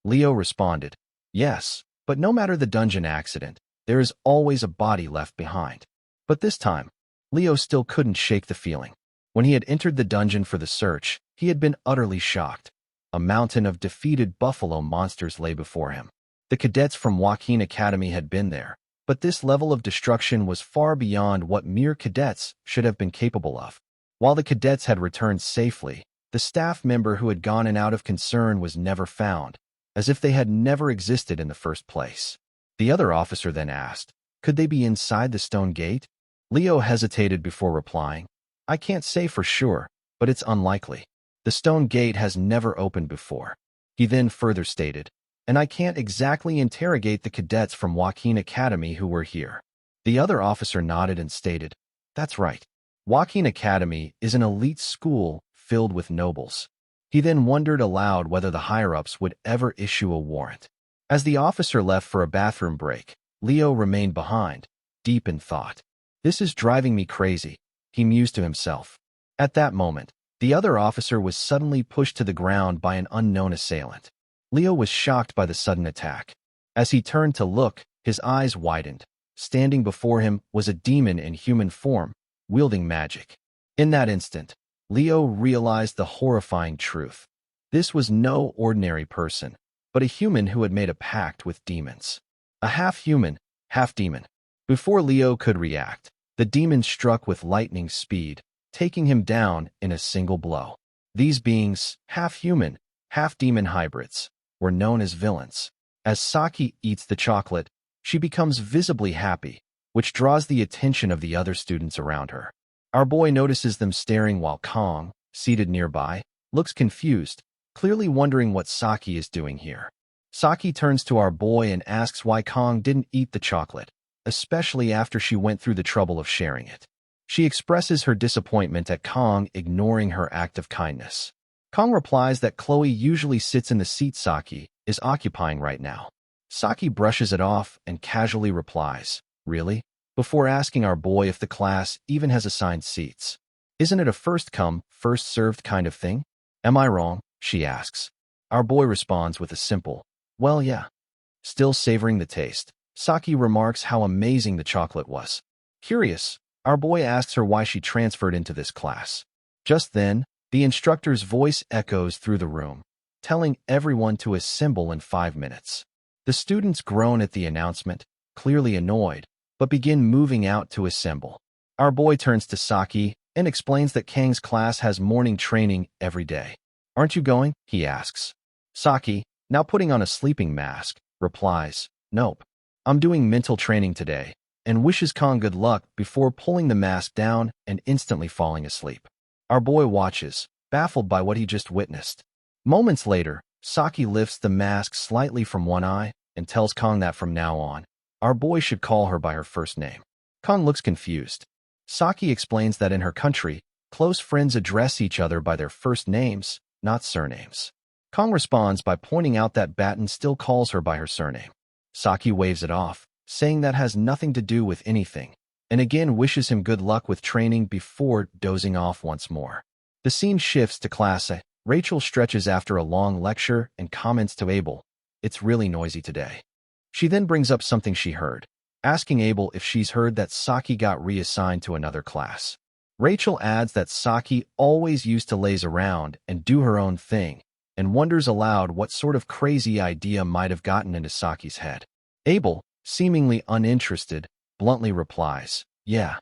Leo responded, "Yes, but no matter the dungeon accident, there is always a body left behind." But this time, Leo still couldn't shake the feeling. When he had entered the dungeon for the search, he had been utterly shocked. A mountain of defeated buffalo monsters lay before him. The cadets from Awakens Academy had been there, but this level of destruction was far beyond what mere cadets should have been capable of. While the cadets had returned safely, the staff member who had gone in out of concern was never found, as if they had never existed in the first place. The other officer then asked, "Could they be inside the stone gate?" Leo hesitated before replying, "I can't say for sure, but it's unlikely. The stone gate has never opened before." He then further stated, "And I can't exactly interrogate the cadets from Awakens Academy who were here." The other officer nodded and stated, "That's right. Awakens Academy is an elite school filled with nobles." He then wondered aloud whether the higher-ups would ever issue a warrant. As the officer left for a bathroom break, Leo remained behind, deep in thought. "This is driving me crazy," he mused to himself. At that moment, the other officer was suddenly pushed to the ground by an unknown assailant. Leo was shocked by the sudden attack. As he turned to look, his eyes widened. Standing before him was a demon in human form, wielding magic. In that instant, Leo realized the horrifying truth. This was no ordinary person, but a human who had made a pact with demons. A half-human, half-demon. Before Leo could react, the demon struck with lightning speed, taking him down in a single blow. These beings, half-human, half-demon hybrids, were known as villains. As Saki eats the chocolate, she becomes visibly happy, which draws the attention of the other students around her. Our boy notices them staring while Kong, seated nearby, looks confused, clearly wondering what Saki is doing here. Saki turns to our boy and asks why Kong didn't eat the chocolate, especially after she went through the trouble of sharing it. She expresses her disappointment at Kong ignoring her act of kindness. Kong replies that Chloe usually sits in the seat Saki is occupying right now. Saki brushes it off and casually replies, "Really?" before asking our boy if the class even has assigned seats. "Isn't it a first-come, first-served kind of thing? Am I wrong?" she asks. Our boy responds with a simple, "Well, yeah." Still savoring the taste, Saki remarks how amazing the chocolate was. Curious, our boy asks her why she transferred into this class. Just then, the instructor's voice echoes through the room, telling everyone to assemble in 5 minutes. The students groan at the announcement, clearly annoyed, but begin moving out to assemble. Our boy turns to Saki and explains that Kang's class has morning training every day. "Aren't you going?" he asks. Saki, now putting on a sleeping mask, replies, "Nope. I'm doing mental training today," and wishes Kang good luck before pulling the mask down and instantly falling asleep. Our boy watches, baffled by what he just witnessed. Moments later, Saki lifts the mask slightly from one eye and tells Kang that from now on, our boy should call her by her first name. Kang looks confused. Saki explains that in her country, close friends address each other by their first names, not surnames. Kang responds by pointing out that Batten still calls her by her surname. Saki waves it off, saying that has nothing to do with anything, and again wishes him good luck with training before dozing off once more. The scene shifts to class A. Rachel stretches after a long lecture and comments to Abel, "It's really noisy today." She then brings up something she heard, asking Abel if she's heard that Saki got reassigned to another class. Rachel adds that Saki always used to laze around and do her own thing, and wonders aloud what sort of crazy idea might have gotten into Saki's head. Abel, seemingly uninterested, bluntly replies, "Yeah."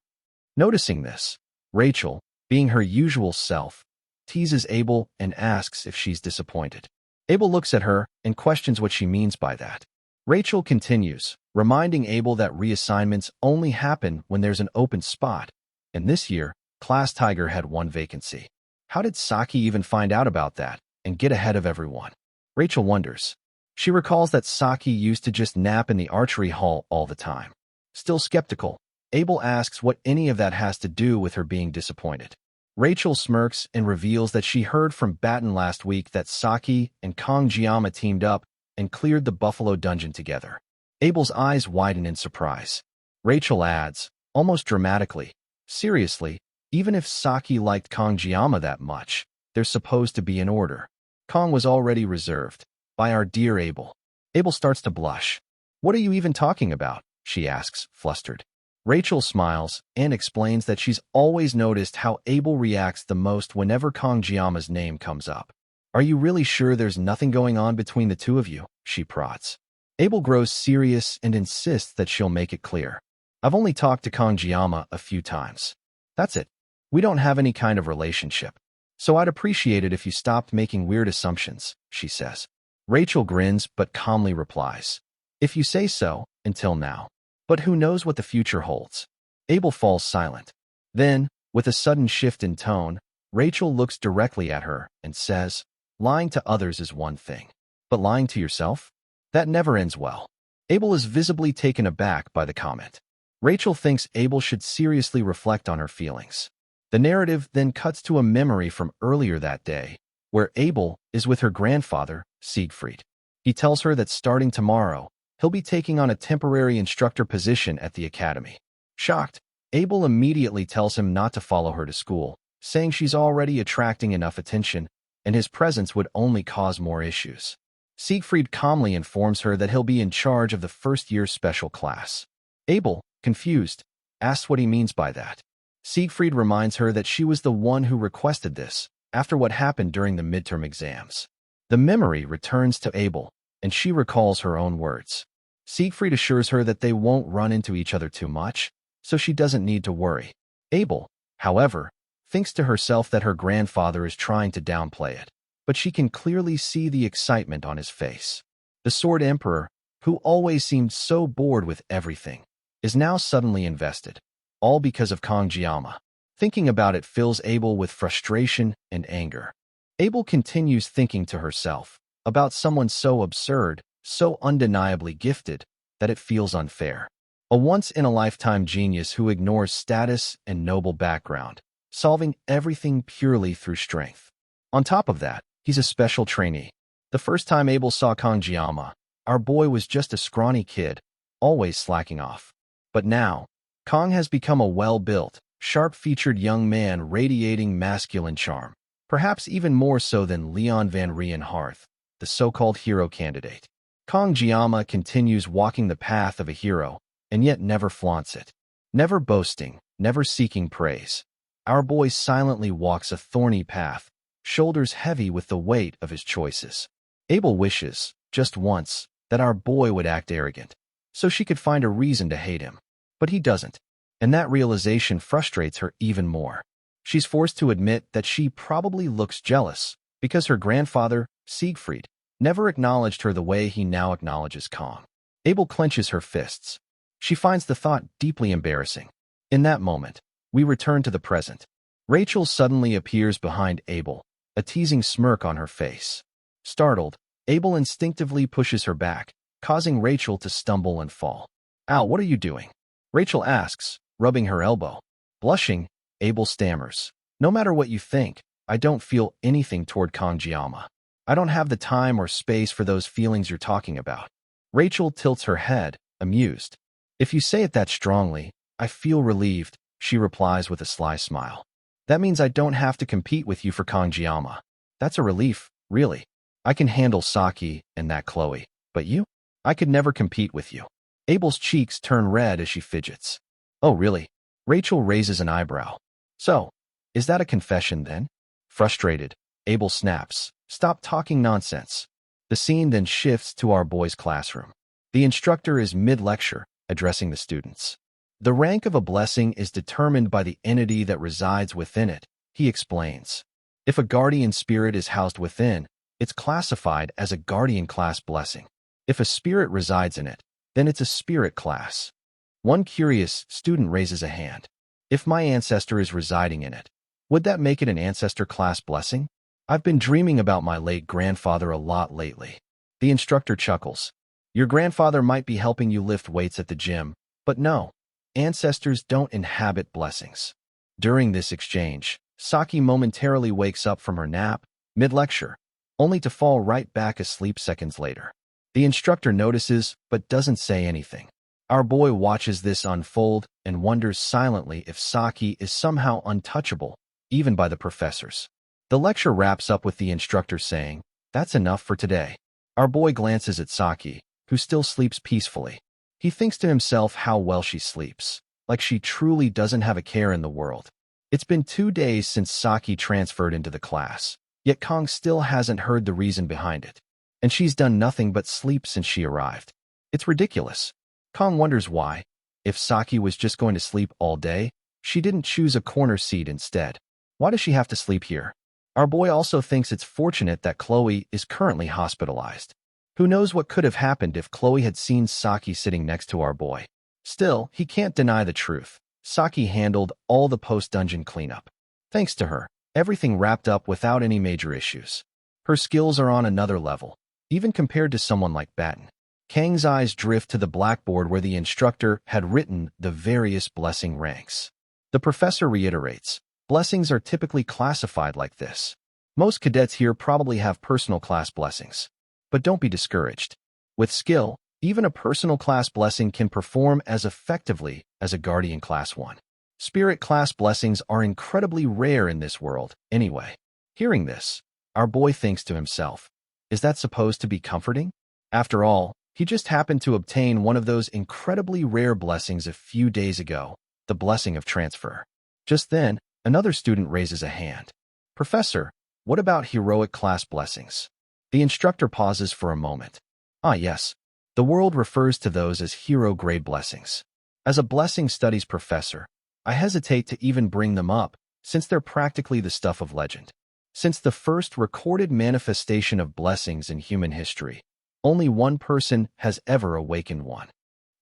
Noticing this, Rachel, being her usual self, teases Abel and asks if she's disappointed. Abel looks at her and questions what she means by that. Rachel continues, reminding Abel that reassignments only happen when there's an open spot, and this year, Class Tiger had 1 vacancy. How did Saki even find out about that, and get ahead of everyone. Rachel wonders. She recalls that Saki used to just nap in the archery hall all the time. Still skeptical, Abel asks what any of that has to do with her being disappointed. Rachel smirks and reveals that she heard from Batten last week that Saki and Kangjiyama teamed up and cleared the Buffalo Dungeon together. Abel's eyes widen in surprise. Rachel adds, almost dramatically, seriously, even if Saki liked Kangjiyama that much, there's supposed to be an order. Kong was already reserved. By our dear Abel. Abel starts to blush. What are you even talking about? She asks, flustered. Rachel smiles and explains that she's always noticed how Abel reacts the most whenever Kangjiyama's name comes up. Are you really sure there's nothing going on between the two of you? She prods. Abel grows serious and insists that she'll make it clear. I've only talked to Kangjiyama a few times. That's it. We don't have any kind of relationship. So I'd appreciate it if you stopped making weird assumptions, she says. Rachel grins but calmly replies, if you say so, until now. But who knows what the future holds? Abel falls silent. Then, with a sudden shift in tone, Rachel looks directly at her and says, lying to others is one thing. But lying to yourself? That never ends well. Abel is visibly taken aback by the comment. Rachel thinks Abel should seriously reflect on her feelings. The narrative then cuts to a memory from earlier that day, where Abel is with her grandfather, Siegfried. He tells her that starting tomorrow, he'll be taking on a temporary instructor position at the academy. Shocked, Abel immediately tells him not to follow her to school, saying she's already attracting enough attention, and his presence would only cause more issues. Siegfried calmly informs her that he'll be in charge of the first-year special class. Abel, confused, asks what he means by that. Siegfried reminds her that she was the one who requested this, after what happened during the midterm exams. The memory returns to Abel, and she recalls her own words. Siegfried assures her that they won't run into each other too much, so she doesn't need to worry. Abel, however, thinks to herself that her grandfather is trying to downplay it, but she can clearly see the excitement on his face. The Sword Emperor, who always seemed so bored with everything, is now suddenly invested, all because of Kangjiyama. Thinking about it fills Abel with frustration and anger. Abel continues thinking to herself about someone so absurd, so undeniably gifted, that it feels unfair. A once-in-a-lifetime genius who ignores status and noble background, solving everything purely through strength. On top of that, he's a special trainee. The first time Abel saw Kangjiyama, our boy was just a scrawny kid, always slacking off. But now, Kong has become a well-built, sharp-featured young man radiating masculine charm, perhaps even more so than Leon Van Rienharth, the so-called hero candidate. Kangjiyama continues walking the path of a hero, and yet never flaunts it. Never boasting, never seeking praise. Our boy silently walks a thorny path, shoulders heavy with the weight of his choices. Abel wishes, just once, that our boy would act arrogant, so she could find a reason to hate him. But he doesn't, and that realization frustrates her even more. She's forced to admit that she probably looks jealous, because her grandfather, Siegfried, never acknowledged her the way he now acknowledges Kong. Abel clenches her fists. She finds the thought deeply embarrassing. In that moment, we return to the present. Rachel suddenly appears behind Abel, a teasing smirk on her face. Startled, Abel instinctively pushes her back, causing Rachel to stumble and fall. Ow, what are you doing? Rachel asks, rubbing her elbow. Blushing, Abel stammers. No matter what you think, I don't feel anything toward Kangjiyama. I don't have the time or space for those feelings you're talking about. Rachel tilts her head, amused. If you say it that strongly, I feel relieved, she replies with a sly smile. That means I don't have to compete with you for Kangjiyama. That's a relief, really. I can handle Saki and that Chloe, but you? I could never compete with you. Abel's cheeks turn red as she fidgets. Oh, really? Rachel raises an eyebrow. So, is that a confession then? Frustrated, Abel snaps, stop talking nonsense. The scene then shifts to our boy's classroom. The instructor is mid-lecture, addressing the students. The rank of a blessing is determined by the entity that resides within it, he explains. If a guardian spirit is housed within, it's classified as a guardian class blessing. If a spirit resides in it, then it's a spirit class. One curious student raises a hand. If my ancestor is residing in it, would that make it an ancestor class blessing? I've been dreaming about my late grandfather a lot lately. The instructor chuckles. Your grandfather might be helping you lift weights at the gym, but no, ancestors don't inhabit blessings. During this exchange, Saki momentarily wakes up from her nap, mid-lecture, only to fall right back asleep seconds later. The instructor notices, but doesn't say anything. Our boy watches this unfold and wonders silently if Saki is somehow untouchable, even by the professors. The lecture wraps up with the instructor saying, "That's enough for today." Our boy glances at Saki, who still sleeps peacefully. He thinks to himself how well she sleeps, like she truly doesn't have a care in the world. It's been 2 days since Saki transferred into the class, yet Kong still hasn't heard the reason behind it. And she's done nothing but sleep since she arrived. It's ridiculous. Kong wonders why. If Saki was just going to sleep all day, she didn't choose a corner seat instead. Why does she have to sleep here? Our boy also thinks it's fortunate that Chloe is currently hospitalized. Who knows what could have happened if Chloe had seen Saki sitting next to our boy. Still, he can't deny the truth. Saki handled all the post-dungeon cleanup. Thanks to her, everything wrapped up without any major issues. Her skills are on another level, even compared to someone like Batten. Kang's eyes drift to the blackboard where the instructor had written the various blessing ranks. The professor reiterates, blessings are typically classified like this. Most cadets here probably have personal class blessings. But don't be discouraged. With skill, even a personal class blessing can perform as effectively as a guardian class one. Spirit class blessings are incredibly rare in this world, anyway. Hearing this, our boy thinks to himself, is that supposed to be comforting? After all, he just happened to obtain one of those incredibly rare blessings a few days ago, the blessing of transfer. Just then, another student raises a hand. Professor, what about heroic class blessings? The instructor pauses for a moment. Ah, yes. The world refers to those as hero-grade blessings. As a blessing studies professor, I hesitate to even bring them up, since they're practically the stuff of legend. Since the first recorded manifestation of blessings in human history, only one person has ever awakened one.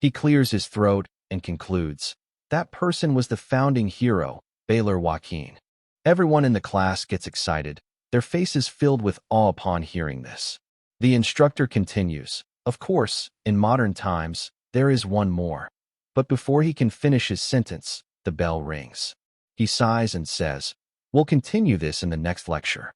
He clears his throat and concludes, that person was the founding hero, Baylor Joaquin. Everyone in the class gets excited, their faces filled with awe upon hearing this. The instructor continues, of course, in modern times, there is one more. But before he can finish his sentence, the bell rings. He sighs and says, we'll continue this in the next lecture.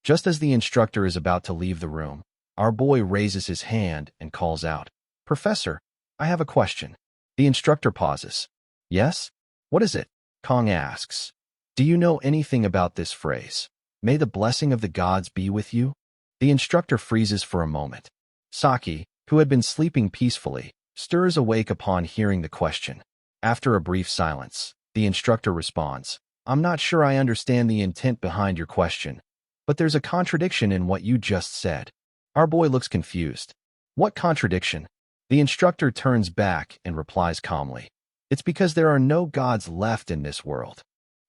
Just as the instructor is about to leave the room, our boy raises his hand and calls out, Professor, I have a question. The instructor pauses. Yes? What is it? Kong asks. Do you know anything about this phrase? May the blessing of the gods be with you? The instructor freezes for a moment. Saki, who had been sleeping peacefully, stirs awake upon hearing the question. After a brief silence, the instructor responds, I'm not sure I understand the intent behind your question, but there's a contradiction in what you just said. Our boy looks confused. What contradiction? The instructor turns back and replies calmly. It's because there are no gods left in this world.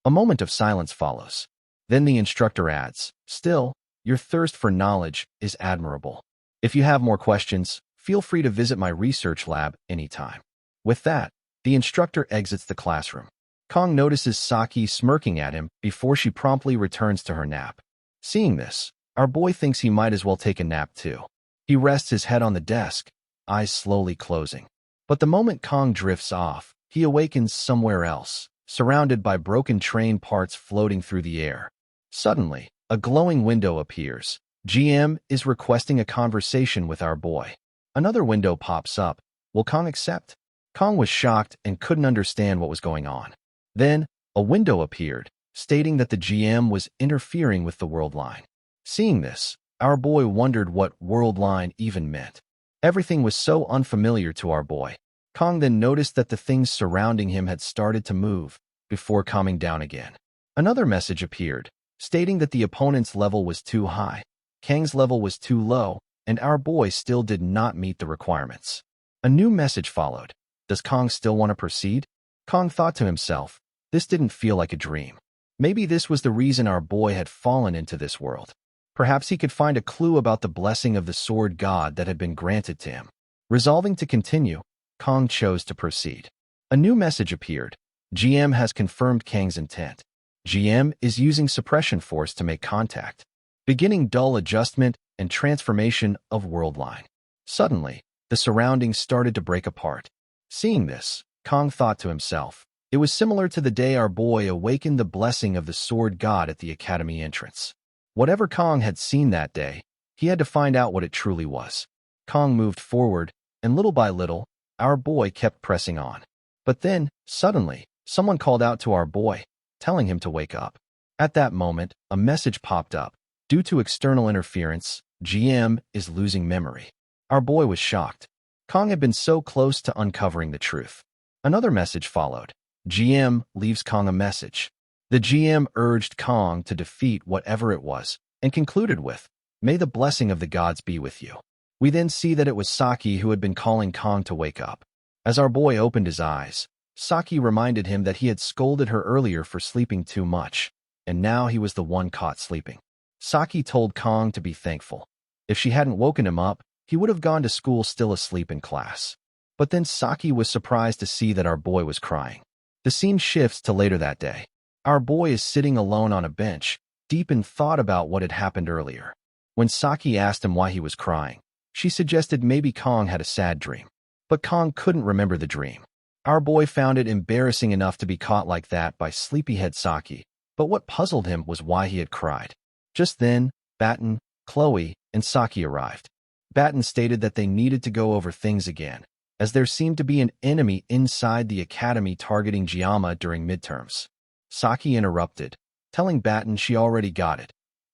A moment of silence follows. Then the instructor adds, still, your thirst for knowledge is admirable. If you have more questions, feel free to visit my research lab anytime. With that, the instructor exits the classroom. Kong notices Saki smirking at him before she promptly returns to her nap. Seeing this, our boy thinks he might as well take a nap too. He rests his head on the desk, eyes slowly closing. But the moment Kong drifts off, he awakens somewhere else, surrounded by broken train parts floating through the air. Suddenly, a glowing window appears. GM is requesting a conversation with our boy. Another window pops up. Will Kong accept? Kong was shocked and couldn't understand what was going on. Then, a window appeared, stating that the GM was interfering with the world line. Seeing this, our boy wondered what world line even meant. Everything was so unfamiliar to our boy. Kong then noticed that the things surrounding him had started to move, before calming down again. Another message appeared, stating that the opponent's level was too high, Kang's level was too low, and our boy still did not meet the requirements. A new message followed. Does Kong still want to proceed? Kong thought to himself, this didn't feel like a dream. Maybe this was the reason our boy had fallen into this world. Perhaps he could find a clue about the blessing of the sword god that had been granted to him. Resolving to continue, Kong chose to proceed. A new message appeared. GM has confirmed Kang's intent. GM is using suppression force to make contact. beginning dull adjustment and transformation of world line. Suddenly, the surroundings started to break apart. Seeing this, Kong thought to himself, it was similar to the day our boy awakened the blessing of the sword god at the academy entrance. Whatever Kong had seen that day, he had to find out what it truly was. Kong moved forward, and little by little, our boy kept pressing on. But then, suddenly, someone called out to our boy, telling him to wake up. At that moment, a message popped up. Due to external interference, GM is losing memory. Our boy was shocked. Kong had been so close to uncovering the truth. Another message followed. GM leaves Kong a message. The GM urged Kong to defeat whatever it was, and concluded with, "May the blessing of the gods be with you." We then see that it was Saki who had been calling Kong to wake up. As our boy opened his eyes, Saki reminded him that he had scolded her earlier for sleeping too much, and now he was the one caught sleeping. Saki told Kong to be thankful. If she hadn't woken him up, he would have gone to school still asleep in class. But then Saki was surprised to see that our boy was crying. The scene shifts to later that day. Our boy is sitting alone on a bench, deep in thought about what had happened earlier. When Saki asked him why he was crying, she suggested maybe Kong had a sad dream. But Kong couldn't remember the dream. Our boy found it embarrassing enough to be caught like that by sleepyhead Saki, but what puzzled him was why he had cried. Just then, Batten, Chloe, and Saki arrived. Batten stated that they needed to go over things again, as there seemed to be an enemy inside the academy targeting Giamma during midterms. Saki interrupted, telling Batten she already got it.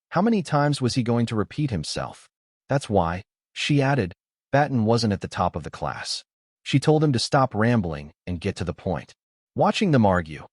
How many times was he going to repeat himself? That's why, she added, Batten wasn't at the top of the class. She told him to stop rambling and get to the point. Watching them argue,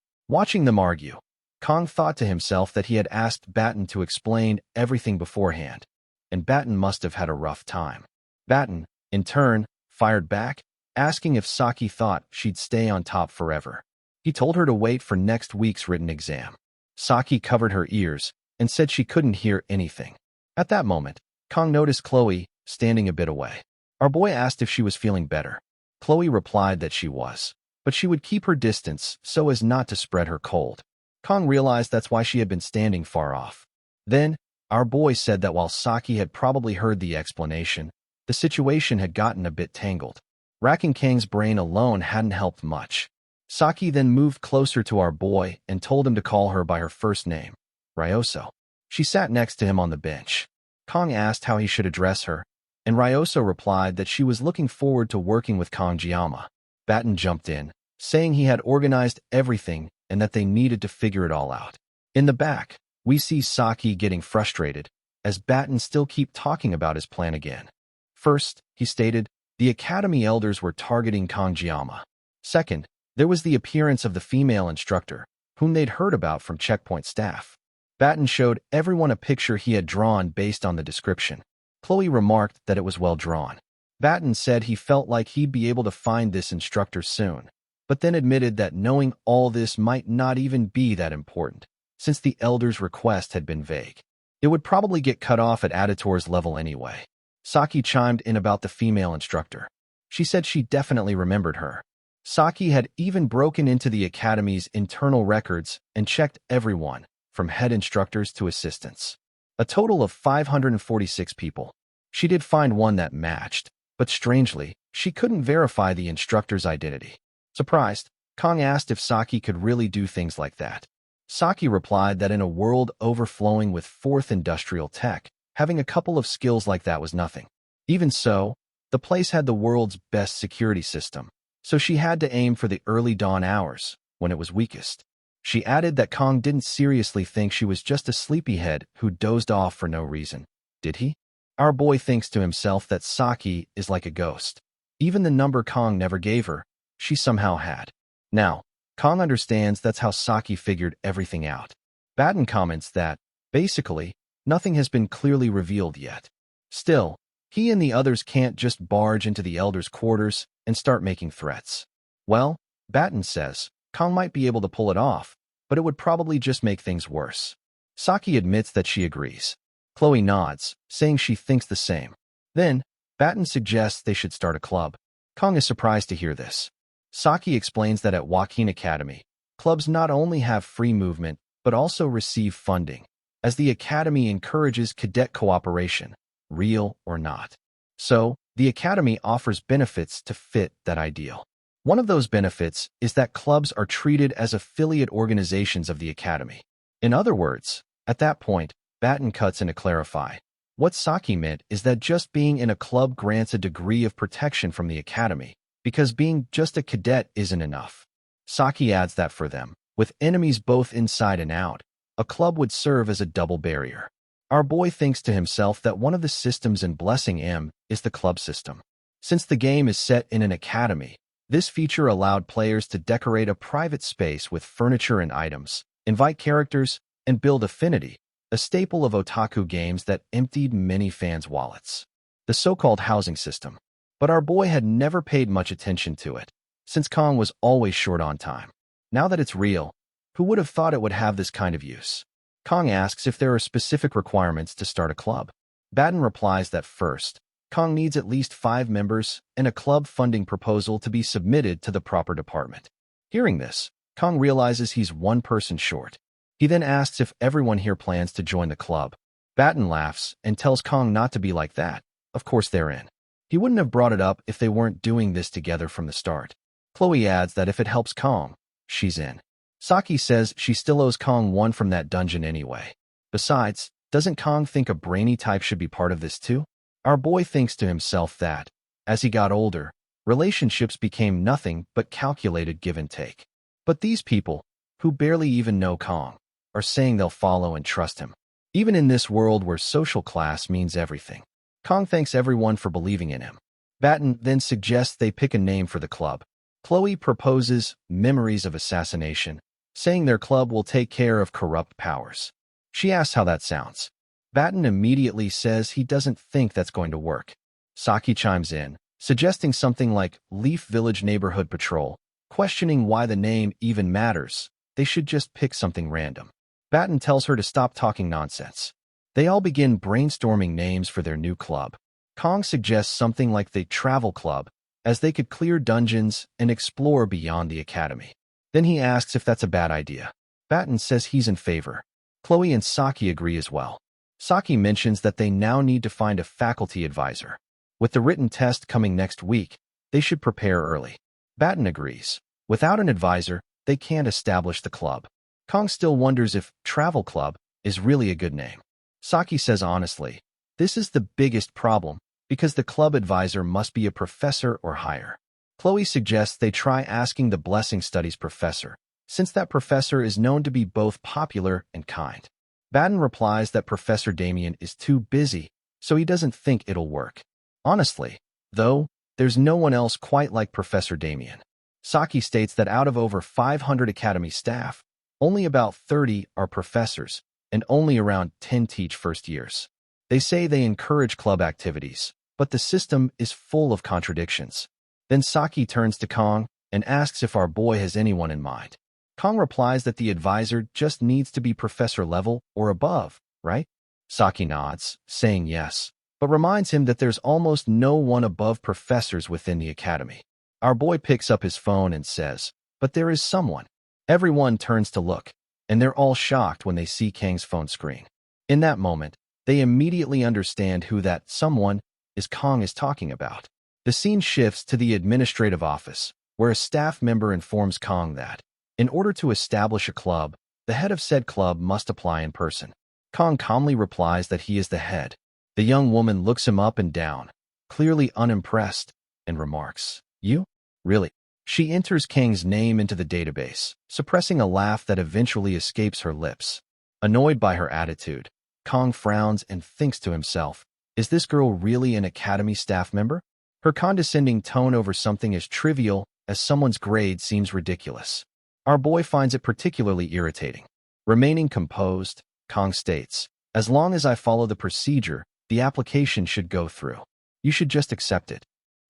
Kong thought to himself that he had asked Batten to explain everything beforehand, and Batten must have had a rough time. Batten, in turn, fired back, asking if Saki thought she'd stay on top forever. He told her to wait for next week's written exam. Saki covered her ears and said she couldn't hear anything. At that moment, Kong noticed Chloe standing a bit away. Our boy asked if she was feeling better. Chloe replied that she was, but she would keep her distance so as not to spread her cold. Kong realized that's why she had been standing far off. Then, our boy said that while Saki had probably heard the explanation, the situation had gotten a bit tangled. Racking Kang's brain alone hadn't helped much. Saki then moved closer to our boy and told him to call her by her first name, Ryoso. She sat next to him on the bench. Kong asked how he should address her, and Ryoso replied that she was looking forward to working with Kong Giamma. Batten jumped in, saying he had organized everything and that they needed to figure it all out. In the back, we see Saki getting frustrated, as Batten still kept talking about his plan again. First, he stated, the Academy elders were targeting Kong Giamma. Second, there was the appearance of the female instructor, whom they'd heard about from checkpoint staff. Batten showed everyone a picture he had drawn based on the description. Chloe remarked that it was well drawn. Batten said he felt like he'd be able to find this instructor soon, but then admitted that knowing all this might not even be that important, since the elders' request had been vague. It would probably get cut off at Aditor's level anyway. Saki chimed in about the female instructor. She said she definitely remembered her. Saki had even broken into the Academy's internal records and checked everyone, from head instructors to assistants. A total of 546 people. She did find one that matched, but strangely, she couldn't verify the instructor's identity. Surprised, Kong asked if Saki could really do things like that. Saki replied that in a world overflowing with fourth industrial tech, having a couple of skills like that was nothing. Even so, the place had the world's best security system, so she had to aim for the early dawn hours, when it was weakest. She added that Kong didn't seriously think she was just a sleepyhead who dozed off for no reason. Did he? Our boy thinks to himself that Saki is like a ghost. Even the number Kong never gave her, she somehow had. Now, Kong understands that's how Saki figured everything out. Batten comments that, basically, nothing has been clearly revealed yet. Still, he and the others can't just barge into the elders' quarters and start making threats. Well, Batten says, Kong might be able to pull it off, but it would probably just make things worse. Saki admits that she agrees. Chloe nods, saying she thinks the same. Then, Batten suggests they should start a club. Kong is surprised to hear this. Saki explains that at Awakens Academy, clubs not only have free movement, but also receive funding. as the academy encourages cadet cooperation, real or not. So, the academy offers benefits to fit that ideal. One of those benefits is that clubs are treated as affiliate organizations of the academy. In other words, at that point, Batten cuts in to clarify. What Saki meant is that just being in a club grants a degree of protection from the academy, because being just a cadet isn't enough. Saki adds that for them, with enemies both inside and out, a club would serve as a double barrier. Our boy thinks to himself that one of the systems in Blessing M is the club system. Since the game is set in an academy, this feature allowed players to decorate a private space with furniture and items, invite characters, and build affinity, a staple of otaku games that emptied many fans' wallets. The so-called housing system. But our boy had never paid much attention to it, since Kong was always short on time. Now that it's real, who would have thought it would have this kind of use? Kong asks if there are specific requirements to start a club. Batten replies that first, Kong needs at least 5 members and a club funding proposal to be submitted to the proper department. Hearing this, Kong realizes he's one person short. He then asks if everyone here plans to join the club. Batten laughs and tells Kong not to be like that. Of course they're in. He wouldn't have brought it up if they weren't doing this together from the start. Chloe adds that if it helps Kong, she's in. Saki says she still owes Kong one from that dungeon anyway. Besides, doesn't Kong think a brainy type should be part of this too? Our boy thinks to himself that, as he got older, relationships became nothing but calculated give and take. But these people, who barely even know Kong, are saying they'll follow and trust him. Even in this world where social class means everything. Kong thanks everyone for believing in him. Batten then suggests they pick a name for the club. Chloe proposes Memories of Assassination, saying their club will take care of corrupt powers. She asks how that sounds. Batten immediately says he doesn't think that's going to work. Saki chimes in, suggesting something like Leaf Village Neighborhood Patrol, questioning why the name even matters. They should just pick something random. Batten tells her to stop talking nonsense. They all begin brainstorming names for their new club. Kong suggests something like the Travel Club, as they could clear dungeons and explore beyond the academy. Then he asks if that's a bad idea. Batten says he's in favor. Chloe and Saki agree as well. Saki mentions that they now need to find a faculty advisor. With the written test coming next week, they should prepare early. Batten agrees. Without an advisor, they can't establish the club. Kong still wonders if Travel Club is really a good name. Saki says honestly, this is the biggest problem because the club advisor must be a professor or higher. Chloe suggests they try asking the Blessing Studies professor, since that professor is known to be both popular and kind. Batten replies that Professor Damien is too busy, so he doesn't think it'll work. Honestly, though, there's no one else quite like Professor Damien. Saki states that out of over 500 academy staff, only about 30 are professors, and only around 10 teach first years. They say they encourage club activities, but the system is full of contradictions. Then Saki turns to Kong and asks if our boy has anyone in mind. Kong replies that the advisor just needs to be professor level or above, right? Saki nods, saying yes, but reminds him that there's almost no one above professors within the academy. Our boy picks up his phone and says, but there is someone. Everyone turns to look, and they're all shocked when they see Kang's phone screen. In that moment, they immediately understand who that someone is Kong is talking about. The scene shifts to the administrative office, where a staff member informs Kong that, in order to establish a club, the head of said club must apply in person. Kong calmly replies that he is the head. The young woman looks him up and down, clearly unimpressed, and remarks, "You? Really?" She enters Kang's name into the database, suppressing a laugh that eventually escapes her lips. Annoyed by her attitude, Kong frowns and thinks to himself, is this girl really an academy staff member? Her condescending tone over something as trivial as someone's grade seems ridiculous. Our boy finds it particularly irritating. Remaining composed, Kong states, as long as I follow the procedure, the application should go through. You should just accept it.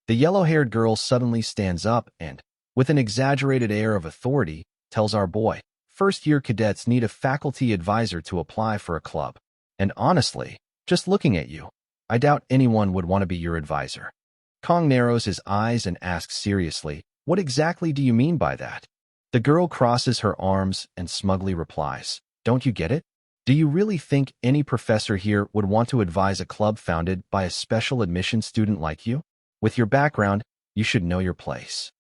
The yellow-haired girl suddenly stands up and, with an exaggerated air of authority, tells our boy, first-year cadets need a faculty advisor to apply for a club. And honestly, just looking at you, I doubt anyone would want to be your advisor. Kong narrows his eyes and asks seriously, what exactly do you mean by that? The girl crosses her arms and smugly replies, don't you get it? Do you really think any professor here would want to advise a club founded by a special admission student like you? With your background, you should know your place.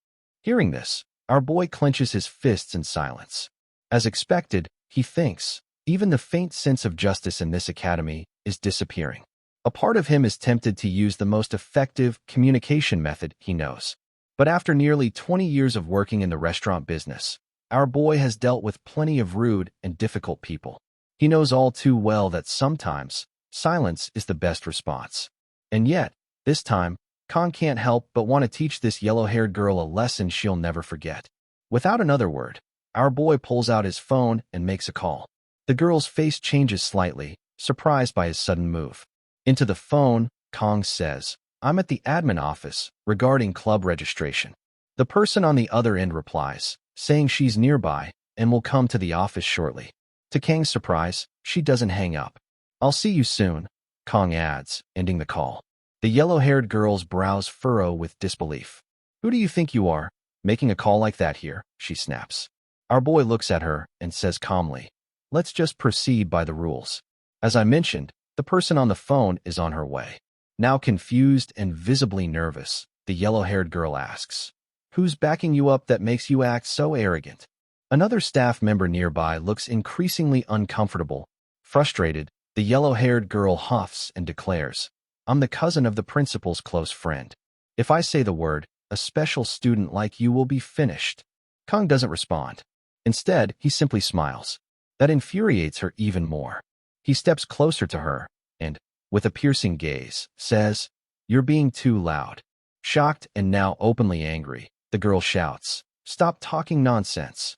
Hearing this, our boy clenches his fists in silence. As expected, he thinks, even the faint sense of justice in this academy is disappearing. A part of him is tempted to use the most effective communication method he knows. But after nearly 20 years of working in the restaurant business, our boy has dealt with plenty of rude and difficult people. He knows all too well that sometimes silence is the best response. And yet, this time, Kong can't help but want to teach this yellow-haired girl a lesson she'll never forget. Without another word, our boy pulls out his phone and makes a call. The girl's face changes slightly, surprised by his sudden move. Into the phone, Kong says, "I'm at the admin office regarding club registration." The person on the other end replies, saying she's nearby and will come to the office shortly. To Kang's surprise, she doesn't hang up. "I'll see you soon," Kong adds, ending the call. The yellow-haired girl's brows furrow with disbelief. "Who do you think you are, making a call like that here?" she snaps. Our boy looks at her and says calmly, "Let's just proceed by the rules." As I mentioned, the person on the phone is on her way. Now confused and visibly nervous, the yellow-haired girl asks, "Who's backing you up that makes you act so arrogant?" Another staff member nearby looks increasingly uncomfortable. Frustrated, the yellow-haired girl huffs and declares, "I'm the cousin of the principal's close friend. If I say the word, a special student like you will be finished." Kong doesn't respond. Instead, he simply smiles. That infuriates her even more. He steps closer to her and, with a piercing gaze, says, "You're being too loud." Shocked and now openly angry, the girl shouts, "Stop talking nonsense."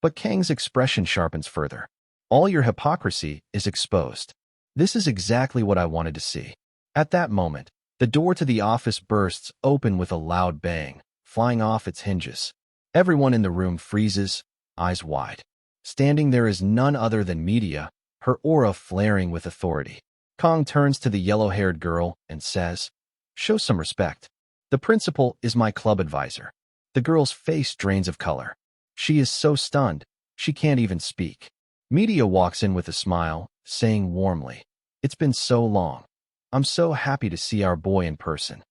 But Kang's expression sharpens further. "All your hypocrisy is exposed." This is exactly what I wanted to see. At that moment, the door to the office bursts open with a loud bang, flying off its hinges. Everyone in the room freezes, eyes wide. Standing there is none other than Media, her aura flaring with authority. Kong turns to the yellow-haired girl and says, "Show some respect. The principal is my club advisor." The girl's face drains of color. She is so stunned, she can't even speak. Media walks in with a smile, saying warmly, "It's been so long. I'm so happy to see our boy in person."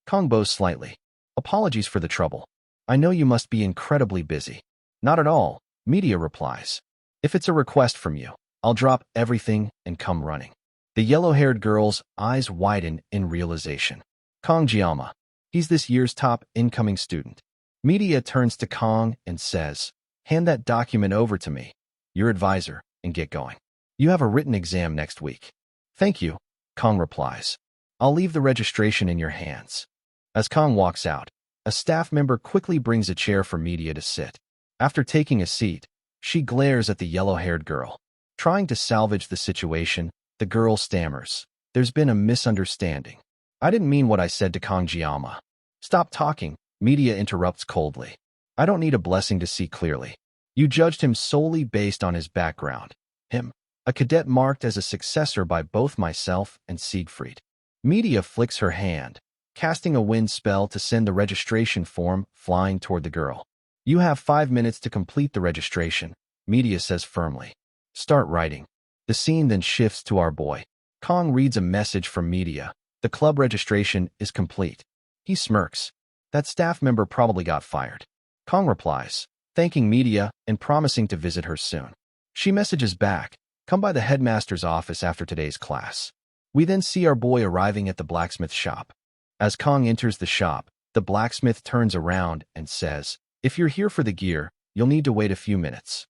Kong bows slightly. "Apologies for the trouble. I know you must be incredibly busy." "Not at all," Media replies. "If it's a request from you, I'll drop everything and come running." The yellow-haired girl's eyes widen in realization. Kong Jiama. He's this year's top incoming student. Media turns to Kong and says, "Hand that document over to me, your advisor, and get going. You have a written exam next week." "Thank you," Kong replies. "I'll leave the registration in your hands." As Kong walks out, a staff member quickly brings a chair for Media to sit. After taking a seat, she glares at the yellow-haired girl. Trying to salvage the situation, the girl stammers, "There's been a misunderstanding. I didn't mean what I said to Kong Jiama." "Stop talking," Media interrupts coldly. "I don't need a blessing to see clearly. You judged him solely based on his background. Him, a cadet marked as a successor by both myself and Siegfried." Media flicks her hand, casting a wind spell to send the registration form flying toward the girl. "You have 5 minutes to complete the registration," Media says firmly. "Start writing." The scene then shifts to our boy. Kong reads a message from Media. The club registration is complete. He smirks. That staff member probably got fired. Kong replies, thanking Media and promising to visit her soon. She messages back, "Come by the headmaster's office after today's class." We then see our boy arriving at the blacksmith shop. As Kong enters the shop, the blacksmith turns around and says, "If you're here for the gear, you'll need to wait a few minutes."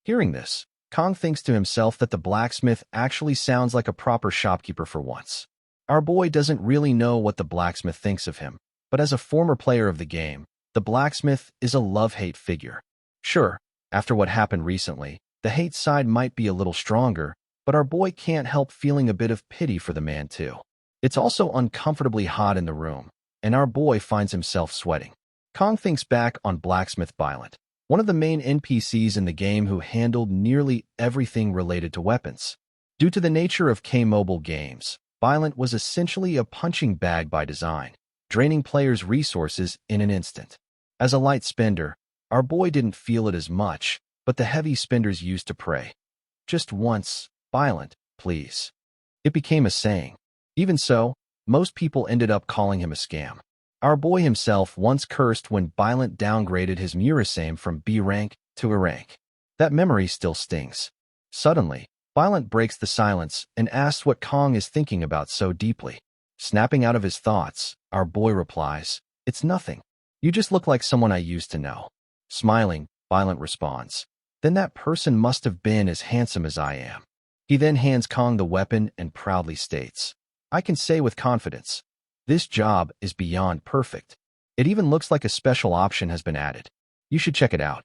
Hearing this, Kong thinks to himself that the blacksmith actually sounds like a proper shopkeeper for once. Our boy doesn't really know what the blacksmith thinks of him, but as a former player of the game, the blacksmith is a love-hate figure. Sure, after what happened recently, the hate side might be a little stronger, but our boy can't help feeling a bit of pity for the man too. It's also uncomfortably hot in the room, and our boy finds himself sweating. Kong thinks back on Blacksmith Violent, one of the main NPCs in the game who handled nearly everything related to weapons. Due to the nature of K-mobile games, Violent was essentially a punching bag by design, draining players' resources in an instant. As a light spender, our boy didn't feel it as much, but the heavy spenders used to prey. Just once, Violent, please. It became a saying. Even so, most people ended up calling him a scam. Our boy himself once cursed when Violent downgraded his Murasame from B rank to A rank. That memory still stings. Suddenly, Violent breaks the silence and asks what Kong is thinking about so deeply. Snapping out of his thoughts, our boy replies, "It's nothing. You just look like someone I used to know." Smiling, Violent responds, "Then that person must have been as handsome as I am." He then hands Kong the weapon and proudly states, "I can say with confidence, this job is beyond perfect. It even looks like a special option has been added. You should check it out."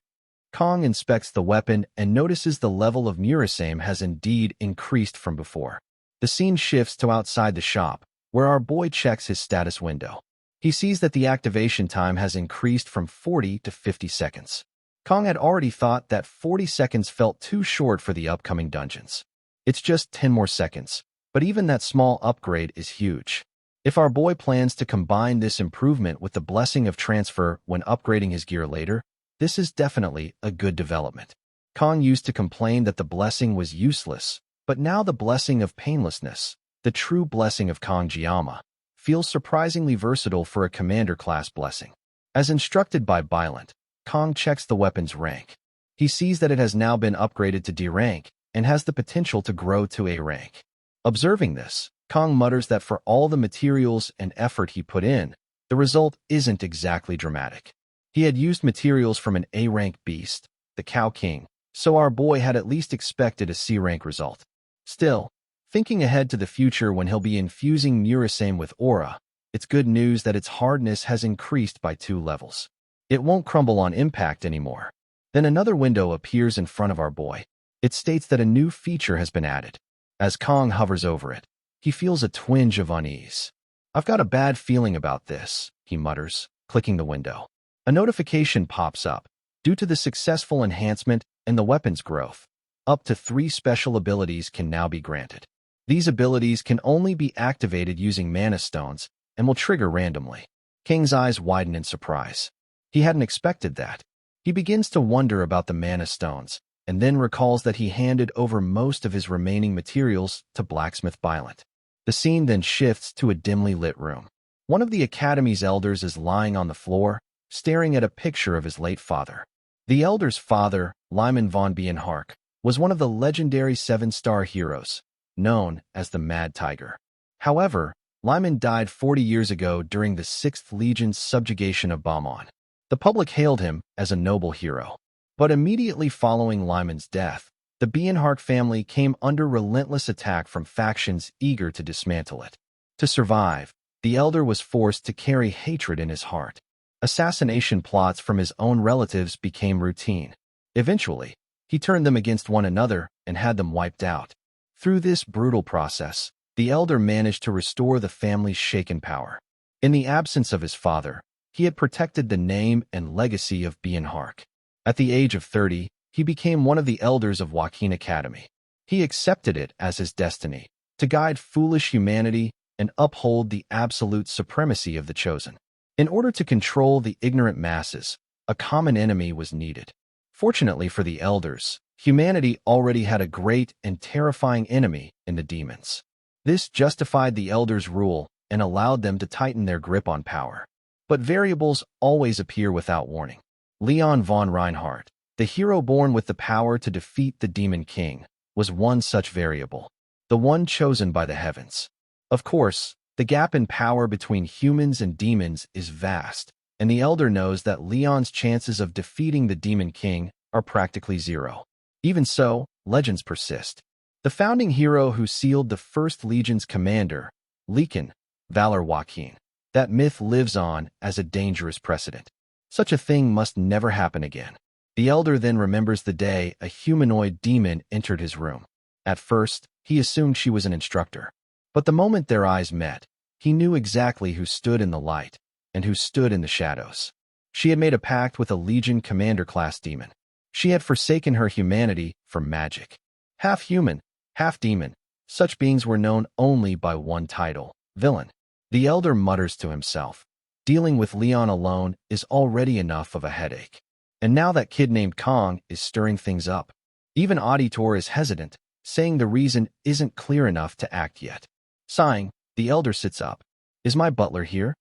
Kong inspects the weapon and notices the level of Murasame has indeed increased from before. The scene shifts to outside the shop, where our boy checks his status window. He sees that the activation time has increased from 40 to 50 seconds. Kong had already thought that 40 seconds felt too short for the upcoming dungeons. It's just 10 more seconds, but even that small upgrade is huge. If our boy plans to combine this improvement with the blessing of transfer when upgrading his gear later, this is definitely a good development. Kong used to complain that the blessing was useless, but now the blessing of painlessness, the true blessing of Kong-Jiyama, feels surprisingly versatile for a commander-class blessing. As instructed by Violent, Kong checks the weapon's rank. He sees that it has now been upgraded to D rank and has the potential to grow to A rank. Observing this, Kong mutters that for all the materials and effort he put in, the result isn't exactly dramatic. He had used materials from an A-rank beast, the Cow King, so our boy had at least expected a C-rank result. Still, thinking ahead to the future when he'll be infusing Murasame with aura, it's good news that its hardness has increased by 2 levels. It won't crumble on impact anymore. Then another window appears in front of our boy. It states that a new feature has been added. As Kong hovers over it, he feels a twinge of unease. "I've got a bad feeling about this," he mutters, clicking the window. A notification pops up. Due to the successful enhancement and the weapon's growth, up to 3 special abilities can now be granted. These abilities can only be activated using mana stones and will trigger randomly. King's eyes widen in surprise. He hadn't expected that. He begins to wonder about the mana stones, and then recalls that he handed over most of his remaining materials to Blacksmith Violent. The scene then shifts to a dimly lit room. One of the Academy's elders is lying on the floor, staring at a picture of his late father. The elder's father, Lyman von Bienhark, was one of the legendary 7-star heroes, known as the Mad Tiger. However, Lyman died 40 years ago during the 6th Legion's subjugation of Baumon. The public hailed him as a noble hero. But immediately following Lyman's death, the Bienhark family came under relentless attack from factions eager to dismantle it. To survive, the elder was forced to carry hatred in his heart. Assassination plots from his own relatives became routine. Eventually, he turned them against one another and had them wiped out. Through this brutal process, the elder managed to restore the family's shaken power. In the absence of his father, he had protected the name and legacy of Bienhark. At the age of 30, he became one of the elders of Awakens Academy. He accepted it as his destiny, to guide foolish humanity and uphold the absolute supremacy of the Chosen. In order to control the ignorant masses, a common enemy was needed. Fortunately for the elders, humanity already had a great and terrifying enemy in the demons. This justified the elders' rule and allowed them to tighten their grip on power. But variables always appear without warning. Leon von Reinhardt, the hero born with the power to defeat the Demon King, was one such variable, the one chosen by the heavens. Of course, the gap in power between humans and demons is vast, and the Elder knows that Leon's chances of defeating the Demon King are practically zero. Even so, legends persist. The founding hero who sealed the First Legion's commander, Lekin, Valor Joaquin. That myth lives on as a dangerous precedent. Such a thing must never happen again. The Elder then remembers the day a humanoid demon entered his room. At first, he assumed she was an instructor. But the moment their eyes met, he knew exactly who stood in the light and who stood in the shadows. She had made a pact with a Legion commander-class demon. She had forsaken her humanity for magic. Half human, half demon, such beings were known only by one title, villain. The Elder mutters to himself, dealing with Leon alone is already enough of a headache. And now that kid named Kong is stirring things up. Even Auditor is hesitant, saying the reason isn't clear enough to act yet. Sighing, the elder sits up. Is my butler here?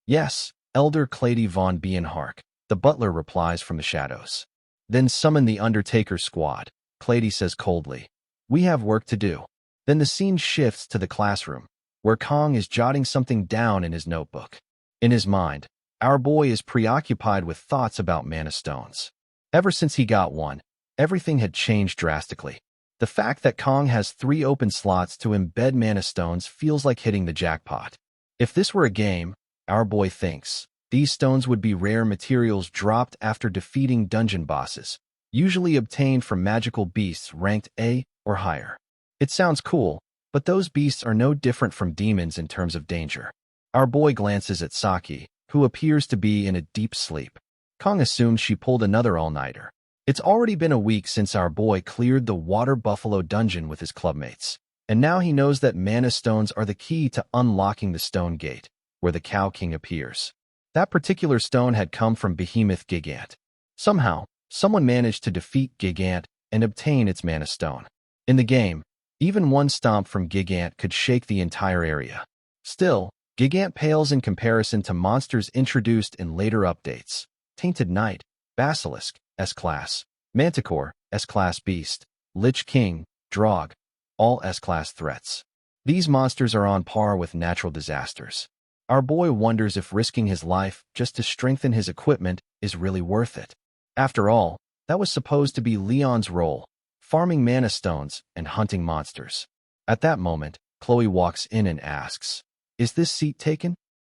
Yes, Elder Clady von Bienhark, the butler replies from the shadows. Then summon the Undertaker squad, Clady says coldly. We have work to do. Then the scene shifts to the classroom, where Kong is jotting something down in his notebook. In his mind, our boy is preoccupied with thoughts about mana stones. Ever since he got one, everything had changed drastically. The fact that Kong has 3 open slots to embed mana stones feels like hitting the jackpot. If this were a game, our boy thinks, these stones would be rare materials dropped after defeating dungeon bosses, usually obtained from magical beasts ranked A or higher. It sounds cool, but those beasts are no different from demons in terms of danger. Our boy glances at Saki, who appears to be in a deep sleep. Kong assumes she pulled another all-nighter. It's already been a week since our boy cleared the Water Buffalo dungeon with his clubmates, and now he knows that mana stones are the key to unlocking the stone gate, where the Cow King appears. That particular stone had come from Behemoth Gigant. Somehow, someone managed to defeat Gigant and obtain its mana stone. In the game, even one stomp from Gigant could shake the entire area. Still, Gigant pales in comparison to monsters introduced in later updates. Tainted Knight, Basilisk, S-Class, Manticore, S-Class Beast, Lich King, Draug, all S-Class threats. These monsters are on par with natural disasters. Our boy wonders if risking his life just to strengthen his equipment is really worth it. After all, that was supposed to be Leon's role, farming mana stones and hunting monsters. At that moment, Chloe walks in and asks, "Is this seat taken?"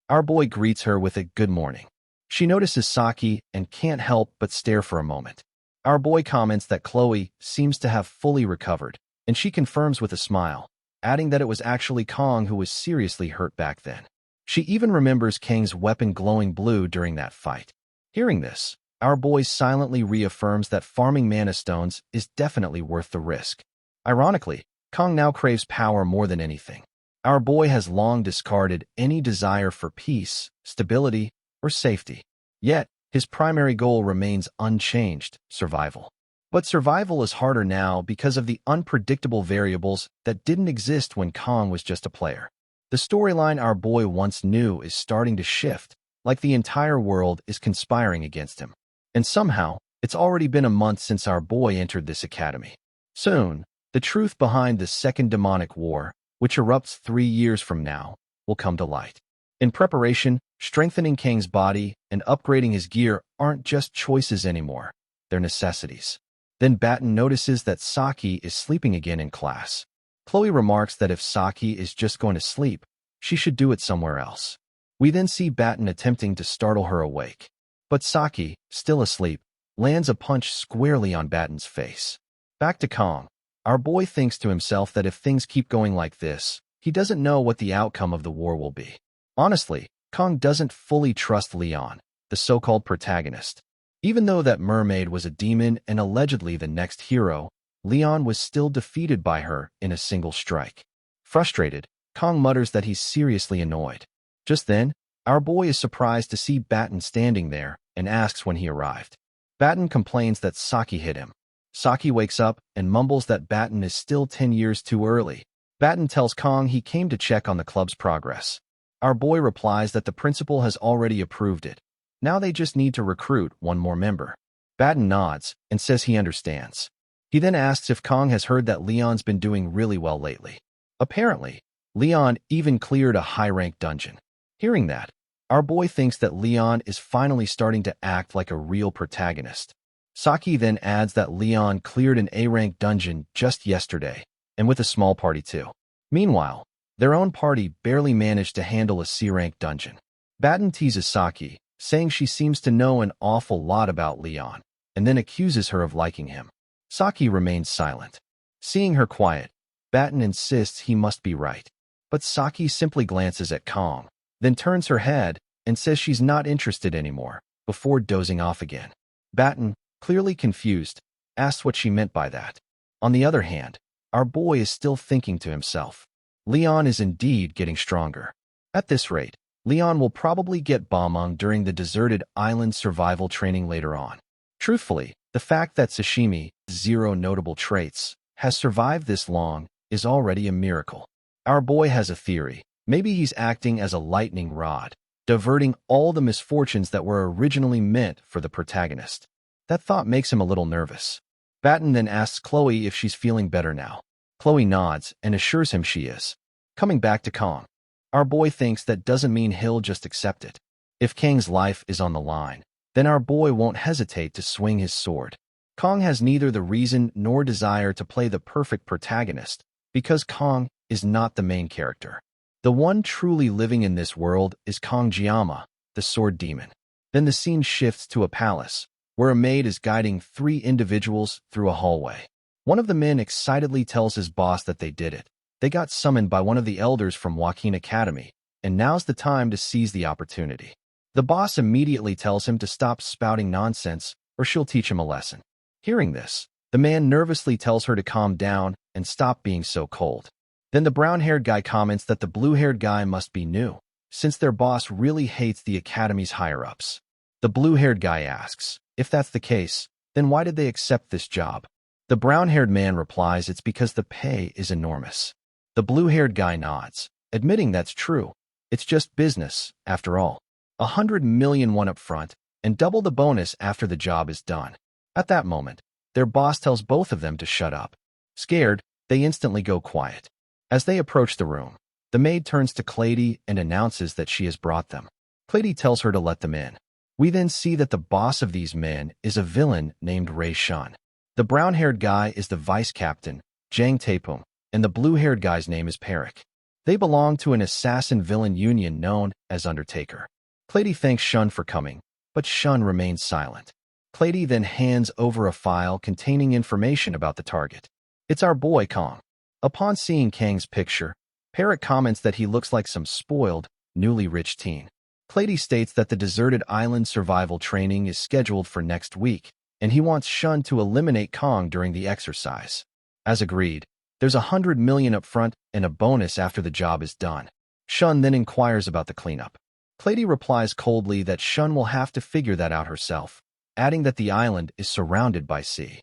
Our boy greets her with a good morning. She notices Saki and can't help but stare for a moment. Our boy comments that Chloe seems to have fully recovered, and she confirms with a smile, adding that it was actually Kong who was seriously hurt back then. She even remembers Kang's weapon glowing blue during that fight. Hearing this, our boy silently reaffirms that farming mana stones is definitely worth the risk. Ironically, Kong now craves power more than anything. Our boy has long discarded any desire for peace, stability, or safety. Yet, his primary goal remains unchanged: survival. But survival is harder now because of the unpredictable variables that didn't exist when Kong was just a player. The storyline our boy once knew is starting to shift, like the entire world is conspiring against him. And somehow, it's already been a month since our boy entered this academy. Soon, the truth behind the Second Demonic War, which erupts 3 years from now, will come to light. In preparation, strengthening Kang's body and upgrading his gear aren't just choices anymore, they're necessities. Then Batten notices that Saki is sleeping again in class. Chloe remarks that if Saki is just going to sleep, she should do it somewhere else. We then see Batten attempting to startle her awake. But Saki, still asleep, lands a punch squarely on Batten's face. Back to Kong. Our boy thinks to himself that if things keep going like this, he doesn't know what the outcome of the war will be. Honestly, Kong doesn't fully trust Leon, the so-called protagonist. Even though that mermaid was a demon and allegedly the next hero, Leon was still defeated by her in a single strike. Frustrated, Kong mutters that he's seriously annoyed. Just then, our boy is surprised to see Batten standing there and asks when he arrived. Batten complains that Saki hit him. Saki wakes up and mumbles that Batten is still 10 years too early. Batten tells Kong he came to check on the club's progress. Our boy replies that the principal has already approved it. Now they just need to recruit one more member. Batten nods and says he understands. He then asks if Kong has heard that Leon's been doing really well lately. Apparently, Leon even cleared a high-ranked dungeon. Hearing that, our boy thinks that Leon is finally starting to act like a real protagonist. Saki then adds that Leon cleared an A-ranked dungeon just yesterday, and with a small party too. Meanwhile, their own party barely managed to handle a C-ranked dungeon. Batten teases Saki, saying she seems to know an awful lot about Leon, and then accuses her of liking him. Saki remains silent. Seeing her quiet, Batten insists he must be right. But Saki simply glances at Kong, then turns her head and says she's not interested anymore, before dozing off again. Batten, clearly confused, asks what she meant by that. On the other hand, our boy is still thinking to himself, Leon is indeed getting stronger. At this rate, Leon will probably get Balmung during the deserted island survival training later on. Truthfully, the fact that Sashimi, 0 notable traits, has survived this long is already a miracle. Our boy has a theory. Maybe he's acting as a lightning rod, diverting all the misfortunes that were originally meant for the protagonist. That thought makes him a little nervous. Batten then asks Chloe if she's feeling better now. Chloe nods and assures him she is. Coming back to Kang. Our boy thinks that doesn't mean he'll just accept it. If Kang's life is on the line, then our boy won't hesitate to swing his sword. Kang has neither the reason nor desire to play the perfect protagonist, because Kang is not the main character. The one truly living in this world is Kang Jiama, the sword demon. Then the scene shifts to a palace, where a maid is guiding 3 individuals through a hallway. One of the men excitedly tells his boss that they did it. They got summoned by one of the elders from Awakens Academy, and now's the time to seize the opportunity. The boss immediately tells him to stop spouting nonsense, or she'll teach him a lesson. Hearing this, the man nervously tells her to calm down and stop being so cold. Then the brown-haired guy comments that the blue-haired guy must be new, since their boss really hates the Academy's higher-ups. The blue-haired guy asks, if that's the case, then why did they accept this job? The brown-haired man replies it's because the pay is enormous. The blue-haired guy nods, admitting that's true. It's just business, after all. 100 million won up front, and double the bonus after the job is done. At that moment, their boss tells both of them to shut up. Scared, they instantly go quiet. As they approach the room, the maid turns to Clady and announces that she has brought them. Clady tells her to let them in. We then see that the boss of these men is a villain named Ray Shun. The brown-haired guy is the vice captain, Jang Taepung, and the blue-haired guy's name is Parik. They belong to an assassin-villain union known as Undertaker. Clady thanks Shun for coming, but Shun remains silent. Clady then hands over a file containing information about the target. It's our boy Kang. Upon seeing Kang's picture, Parik comments that he looks like some spoiled, newly rich teen. Clady states that the deserted island survival training is scheduled for next week, and he wants Shun to eliminate Kang during the exercise. As agreed, there's 100 million up front and a bonus after the job is done. Shun then inquires about the cleanup. Clady replies coldly that Shun will have to figure that out herself, adding that the island is surrounded by sea.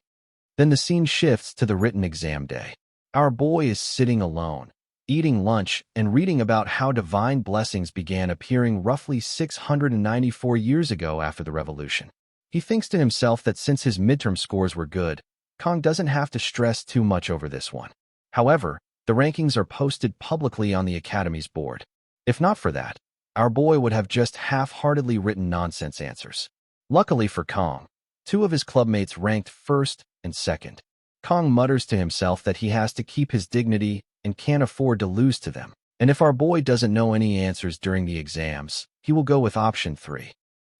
Then the scene shifts to the written exam day. Our boy is sitting alone, eating lunch and reading about how divine blessings began appearing roughly 694 years ago after the revolution. He thinks to himself that since his midterm scores were good, Kang doesn't have to stress too much over this one. However, the rankings are posted publicly on the Academy's board. If not for that, our boy would have just half-heartedly written nonsense answers. Luckily for Kang, 2 of his clubmates ranked first and second. Kang mutters to himself that he has to keep his dignity and can't afford to lose to them. And if our boy doesn't know any answers during the exams, he will go with option 3.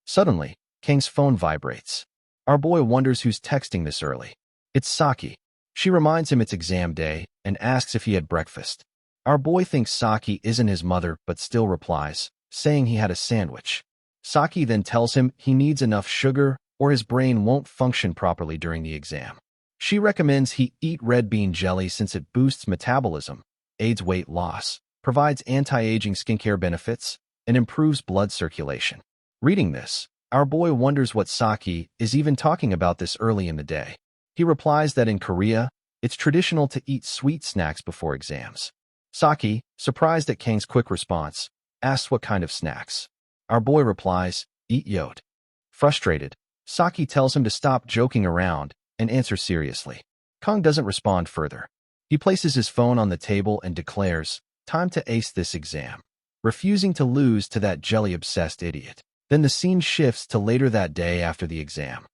Suddenly, Kang's phone vibrates. Our boy wonders who's texting this early. It's Saki. She reminds him it's exam day and asks if he had breakfast. Our boy thinks Saki isn't his mother but still replies, saying he had a sandwich. Saki then tells him he needs enough sugar or his brain won't function properly during the exam. She recommends he eat red bean jelly since it boosts metabolism, aids weight loss, provides anti-aging skincare benefits, and improves blood circulation. Reading this, our boy wonders what Saki is even talking about this early in the day. He replies that in Korea, it's traditional to eat sweet snacks before exams. Saki, surprised at Kang's quick response, asks what kind of snacks. Our boy replies, eat yot. Frustrated, Saki tells him to stop joking around and answer seriously. Kang doesn't respond further. He places his phone on the table and declares, time to ace this exam, refusing to lose to that jelly-obsessed idiot. Then the scene shifts to later that day after the exam.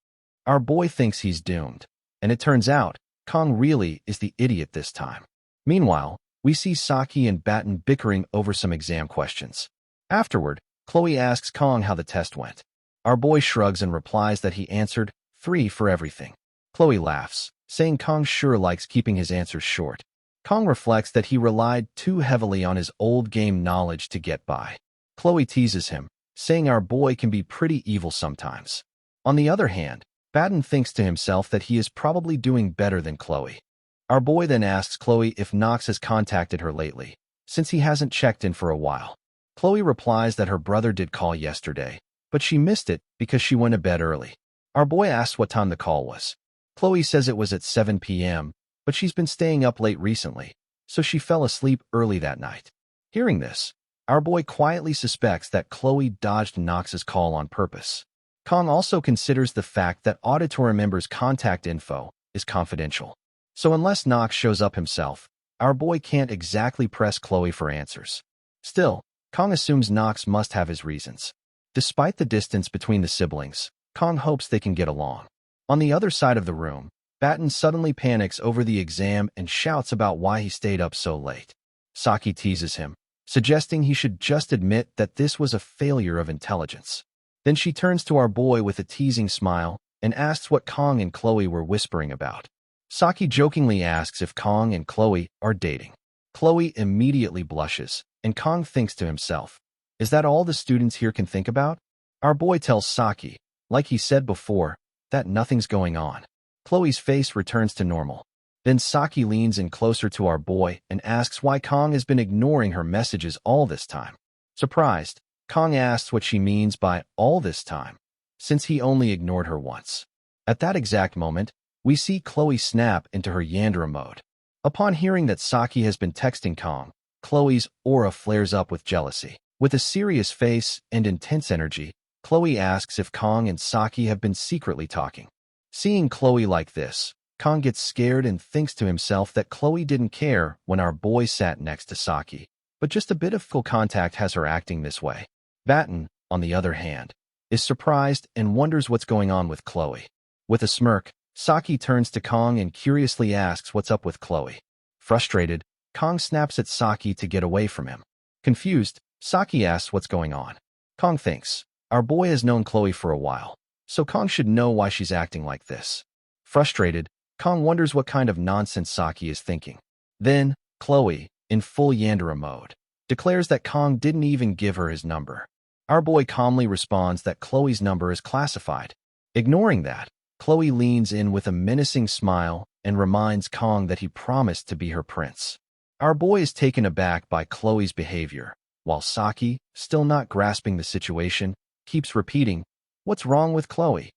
Our boy thinks he's doomed, and it turns out, Kang really is the idiot this time. Meanwhile, we see Saki and Batten bickering over some exam questions. Afterward, Chloe asks Kang how the test went. Our boy shrugs and replies that he answered 3 for everything. Chloe laughs, saying Kang sure likes keeping his answers short. Kang reflects that he relied too heavily on his old game knowledge to get by. Chloe teases him, saying our boy can be pretty evil sometimes. On the other hand, Batten thinks to himself that he is probably doing better than Chloe. Our boy then asks Chloe if Knox has contacted her lately, since he hasn't checked in for a while. Chloe replies that her brother did call yesterday, but she missed it because she went to bed early. Our boy asks what time the call was. Chloe says it was at 7 p.m., but she's been staying up late recently, so she fell asleep early that night. Hearing this, our boy quietly suspects that Chloe dodged Knox's call on purpose. Kong also considers the fact that auditor members' contact info is confidential. So unless Knox shows up himself, our boy can't exactly press Chloe for answers. Still, Kong assumes Knox must have his reasons. Despite the distance between the siblings, Kong hopes they can get along. On the other side of the room, Batten suddenly panics over the exam and shouts about why he stayed up so late. Saki teases him, suggesting he should just admit that this was a failure of intelligence. Then she turns to our boy with a teasing smile and asks what Kong and Chloe were whispering about. Saki jokingly asks if Kong and Chloe are dating. Chloe immediately blushes, and Kong thinks to himself, "Is that all the students here can think about?" Our boy tells Saki, like he said before, that nothing's going on. Chloe's face returns to normal. Then Saki leans in closer to our boy and asks why Kong has been ignoring her messages all this time. Surprised, Kong asks what she means by all this time, since he only ignored her once. At that exact moment, we see Chloe snap into her Yandere mode. Upon hearing that Saki has been texting Kong, Chloe's aura flares up with jealousy. With a serious face and intense energy, Chloe asks if Kong and Saki have been secretly talking. Seeing Chloe like this, Kong gets scared and thinks to himself that Chloe didn't care when our boy sat next to Saki, but just a bit of full contact has her acting this way. Batten, on the other hand, is surprised and wonders what's going on with Chloe. With a smirk, Saki turns to Kong and curiously asks what's up with Chloe. Frustrated, Kong snaps at Saki to get away from him. Confused, Saki asks what's going on. Kong thinks, our boy has known Chloe for a while, so Kong should know why she's acting like this. Frustrated, Kong wonders what kind of nonsense Saki is thinking. Then, Chloe, in full Yandere mode, declares that Kong didn't even give her his number. Our boy calmly responds that Chloe's number is classified. Ignoring that, Chloe leans in with a menacing smile and reminds Kong that he promised to be her prince. Our boy is taken aback by Chloe's behavior, while Saki, still not grasping the situation, keeps repeating, "What's wrong with Chloe?"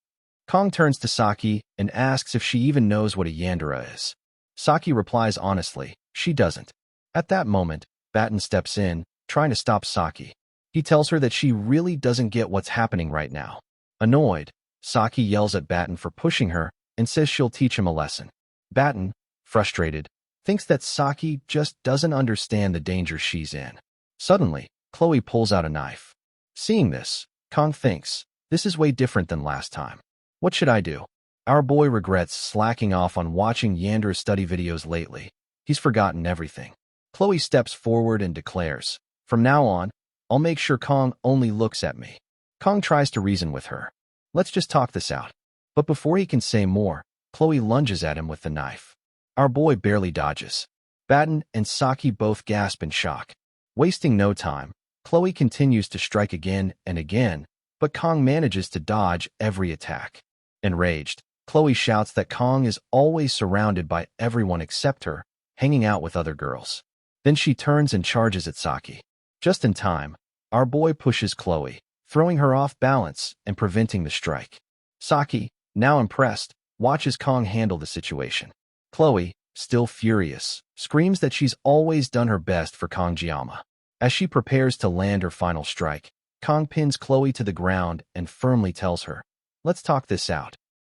Kong turns to Saki and asks if she even knows what a Yandere is. Saki replies honestly, she doesn't. At that moment, Batten steps in, trying to stop Saki. He tells her that she really doesn't get what's happening right now. Annoyed, Saki yells at Batten for pushing her and says she'll teach him a lesson. Batten, frustrated, thinks that Saki just doesn't understand the danger she's in. Suddenly, Chloe pulls out a knife. Seeing this, Kong thinks, this is way different than last time. What should I do? Our boy regrets slacking off on watching Yandere study videos lately. He's forgotten everything. Chloe steps forward and declares, from now on, I'll make sure Kong only looks at me. Kong tries to reason with her. Let's just talk this out. But before he can say more, Chloe lunges at him with the knife. Our boy barely dodges. Batten and Saki both gasp in shock. Wasting no time, Chloe continues to strike again and again, but Kong manages to dodge every attack. Enraged, Chloe shouts that Kong is always surrounded by everyone except her, hanging out with other girls. Then she turns and charges at Saki. Just in time, our boy pushes Chloe, throwing her off balance and preventing the strike. Saki, now impressed, watches Kong handle the situation. Chloe, still furious, screams that she's always done her best for Kong-jiyama. As she prepares to land her final strike, Kong pins Chloe to the ground and firmly tells her, let's talk this out.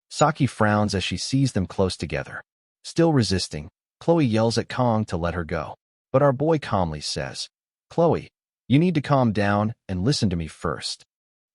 Saki frowns as she sees them close together. Still resisting, Chloe yells at Kong to let her go. But our boy calmly says, Chloe, you need to calm down and listen to me first.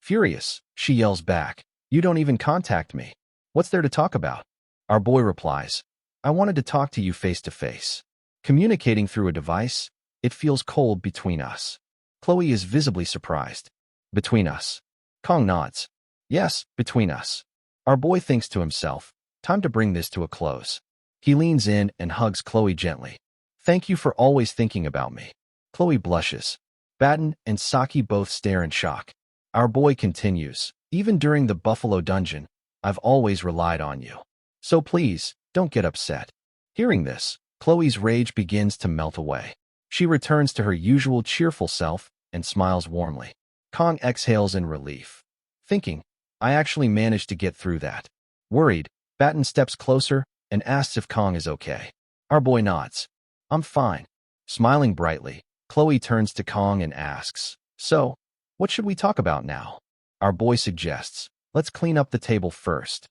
Furious, she yells back, you don't even contact me. What's there to talk about? Our boy replies, I wanted to talk to you face to face. Communicating through a device, it feels cold between us. Chloe is visibly surprised. Between us. Kong nods. Yes, between us. Our boy thinks to himself, time to bring this to a close. He leans in and hugs Chloe gently. Thank you for always thinking about me. Chloe blushes. Batten and Saki both stare in shock. Our boy continues, even during the Buffalo Dungeon, I've always relied on you. So please, don't get upset. Hearing this, Chloe's rage begins to melt away. She returns to her usual cheerful self and smiles warmly. Kong exhales in relief, thinking, I actually managed to get through that. Worried, Batten steps closer and asks if Kong is okay. Our boy nods. I'm fine. Smiling brightly, Chloe turns to Kong and asks, "So, what should we talk about now?" Our boy suggests, "Let's clean up the table first."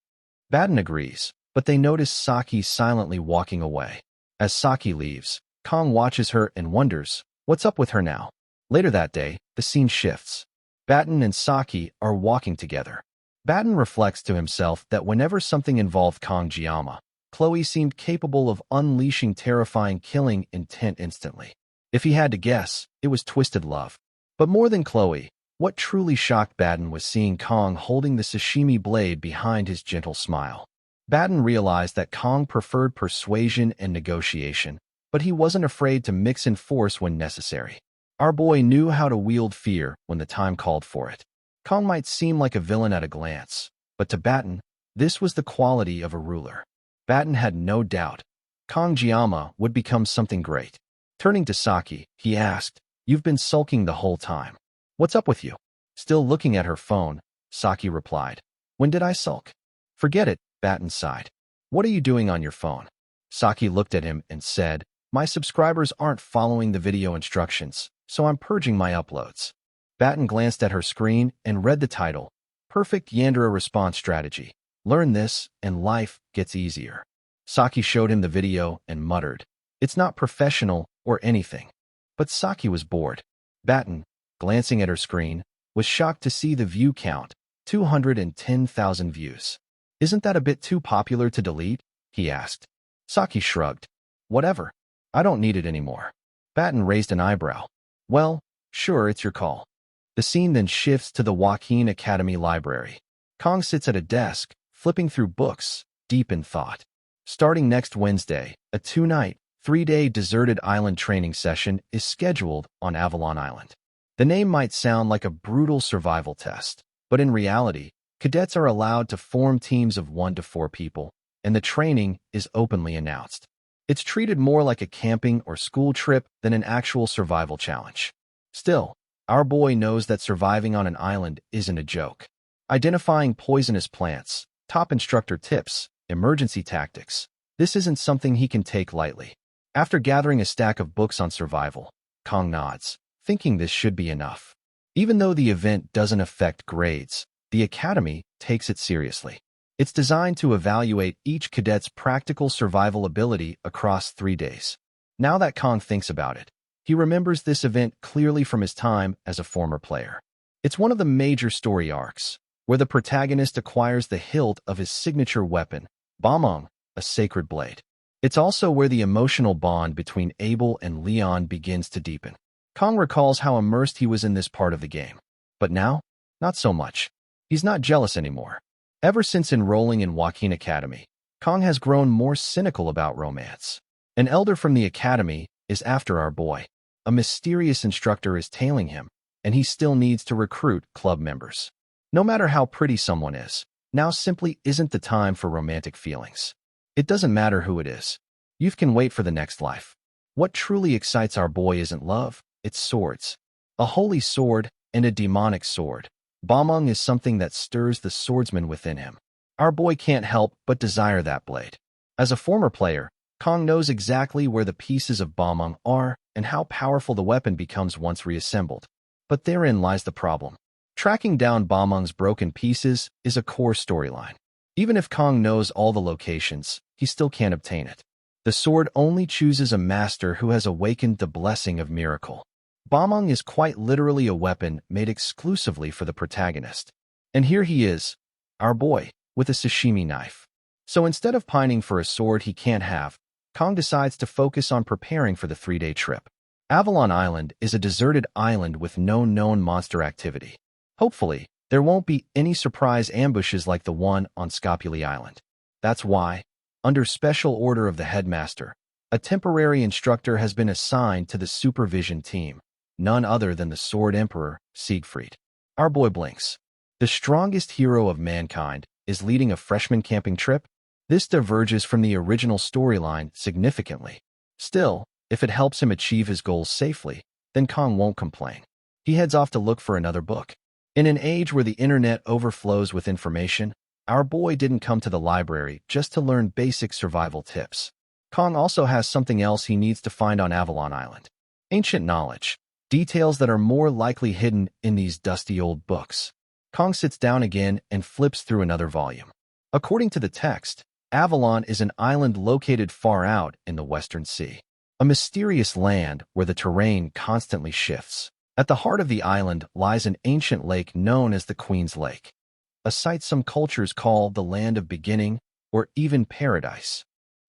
Baden agrees, but they notice Saki silently walking away. As Saki leaves, Kong watches her and wonders, what's up with her now? Later that day, the scene shifts. Baten and Saki are walking together. Baten reflects to himself that whenever something involved Kong Jiyama, Chloe seemed capable of unleashing terrifying killing intent instantly. If he had to guess, it was twisted love. But more than Chloe, what truly shocked Baten was seeing Kong holding the sashimi blade behind his gentle smile. Baten realized that Kong preferred persuasion and negotiation, but he wasn't afraid to mix in force when necessary. Our boy knew how to wield fear when the time called for it. Kong might seem like a villain at a glance, but to Baten, this was the quality of a ruler. Baten had no doubt. Kong Jiyama would become something great. Turning to Saki, he asked, "You've been sulking the whole time. What's up with you?" Still looking at her phone, Saki replied, "When did I sulk?" "Forget it," Baten sighed. "What are you doing on your phone?" Saki looked at him and said, "My subscribers aren't following the video instructions, so I'm purging my uploads." Baten glanced at her screen and read the title, Perfect Yandere Response Strategy. Learn this, and life gets easier. Saki showed him the video and muttered, "It's not professional or anything." But Saki was bored. Baten, glancing at her screen, was shocked to see the view count, 210,000 views. "Isn't that a bit too popular to delete?" he asked. Saki shrugged. "Whatever. I don't need it anymore." Baten raised an eyebrow. "Well, sure, it's your call." The scene then shifts to the Awakens Academy library. Kong sits at a desk, flipping through books, deep in thought. Starting next Wednesday, a 2-night, 3-day deserted island training session is scheduled on Avalon Island. The name might sound like a brutal survival test, but in reality, cadets are allowed to form teams of 1 to 4 people, and the training is openly announced. It's treated more like a camping or school trip than an actual survival challenge. Still, our boy knows that surviving on an island isn't a joke. Identifying poisonous plants, top instructor tips, emergency tactics, this isn't something he can take lightly. After gathering a stack of books on survival, Kong nods, thinking this should be enough. Even though the event doesn't affect grades, the Academy takes it seriously. It's designed to evaluate each cadet's practical survival ability across 3 days. Now that Kong thinks about it, he remembers this event clearly from his time as a former player. It's one of the major story arcs, where the protagonist acquires the hilt of his signature weapon, Bamong, a sacred blade. It's also where the emotional bond between Abel and Leon begins to deepen. Kong recalls how immersed he was in this part of the game. But now, not so much. He's not jealous anymore. Ever since enrolling in Awakens Academy, Kong has grown more cynical about romance. An elder from the Academy is after our boy. A mysterious instructor is tailing him, and he still needs to recruit club members. No matter how pretty someone is, now simply isn't the time for romantic feelings. It doesn't matter who it is. Youth can wait for the next life. What truly excites our boy isn't love, it's swords. A holy sword and a demonic sword. Bamong is something that stirs the swordsman within him. Our boy can't help but desire that blade. As a former player, Kong knows exactly where the pieces of Bamong are and how powerful the weapon becomes once reassembled. But therein lies the problem. Tracking down Bamong's broken pieces is a core storyline. Even if Kong knows all the locations, he still can't obtain it. The sword only chooses a master who has awakened the blessing of miracle. Bamong is quite literally a weapon made exclusively for the protagonist. And here he is, our boy, with a sashimi knife. So instead of pining for a sword he can't have, Kong decides to focus on preparing for the 3-day trip. Avalon Island is a deserted island with no known monster activity. Hopefully, there won't be any surprise ambushes like the one on Scopuli Island. That's why, under special order of the headmaster, a temporary instructor has been assigned to the supervision team. None other than the Sword Emperor, Siegfried. Our boy blinks. The strongest hero of mankind is leading a freshman camping trip? This diverges from the original storyline significantly. Still, if it helps him achieve his goals safely, then Kong won't complain. He heads off to look for another book. In an age where the internet overflows with information, our boy didn't come to the library just to learn basic survival tips. Kong also has something else he needs to find on Avalon Island. Ancient knowledge. Details that are more likely hidden in these dusty old books. Kong sits down again and flips through another volume. According to the text, Avalon is an island located far out in the Western Sea. A mysterious land where the terrain constantly shifts. At the heart of the island lies an ancient lake known as the Queen's Lake, a site some cultures call the land of beginning or even paradise.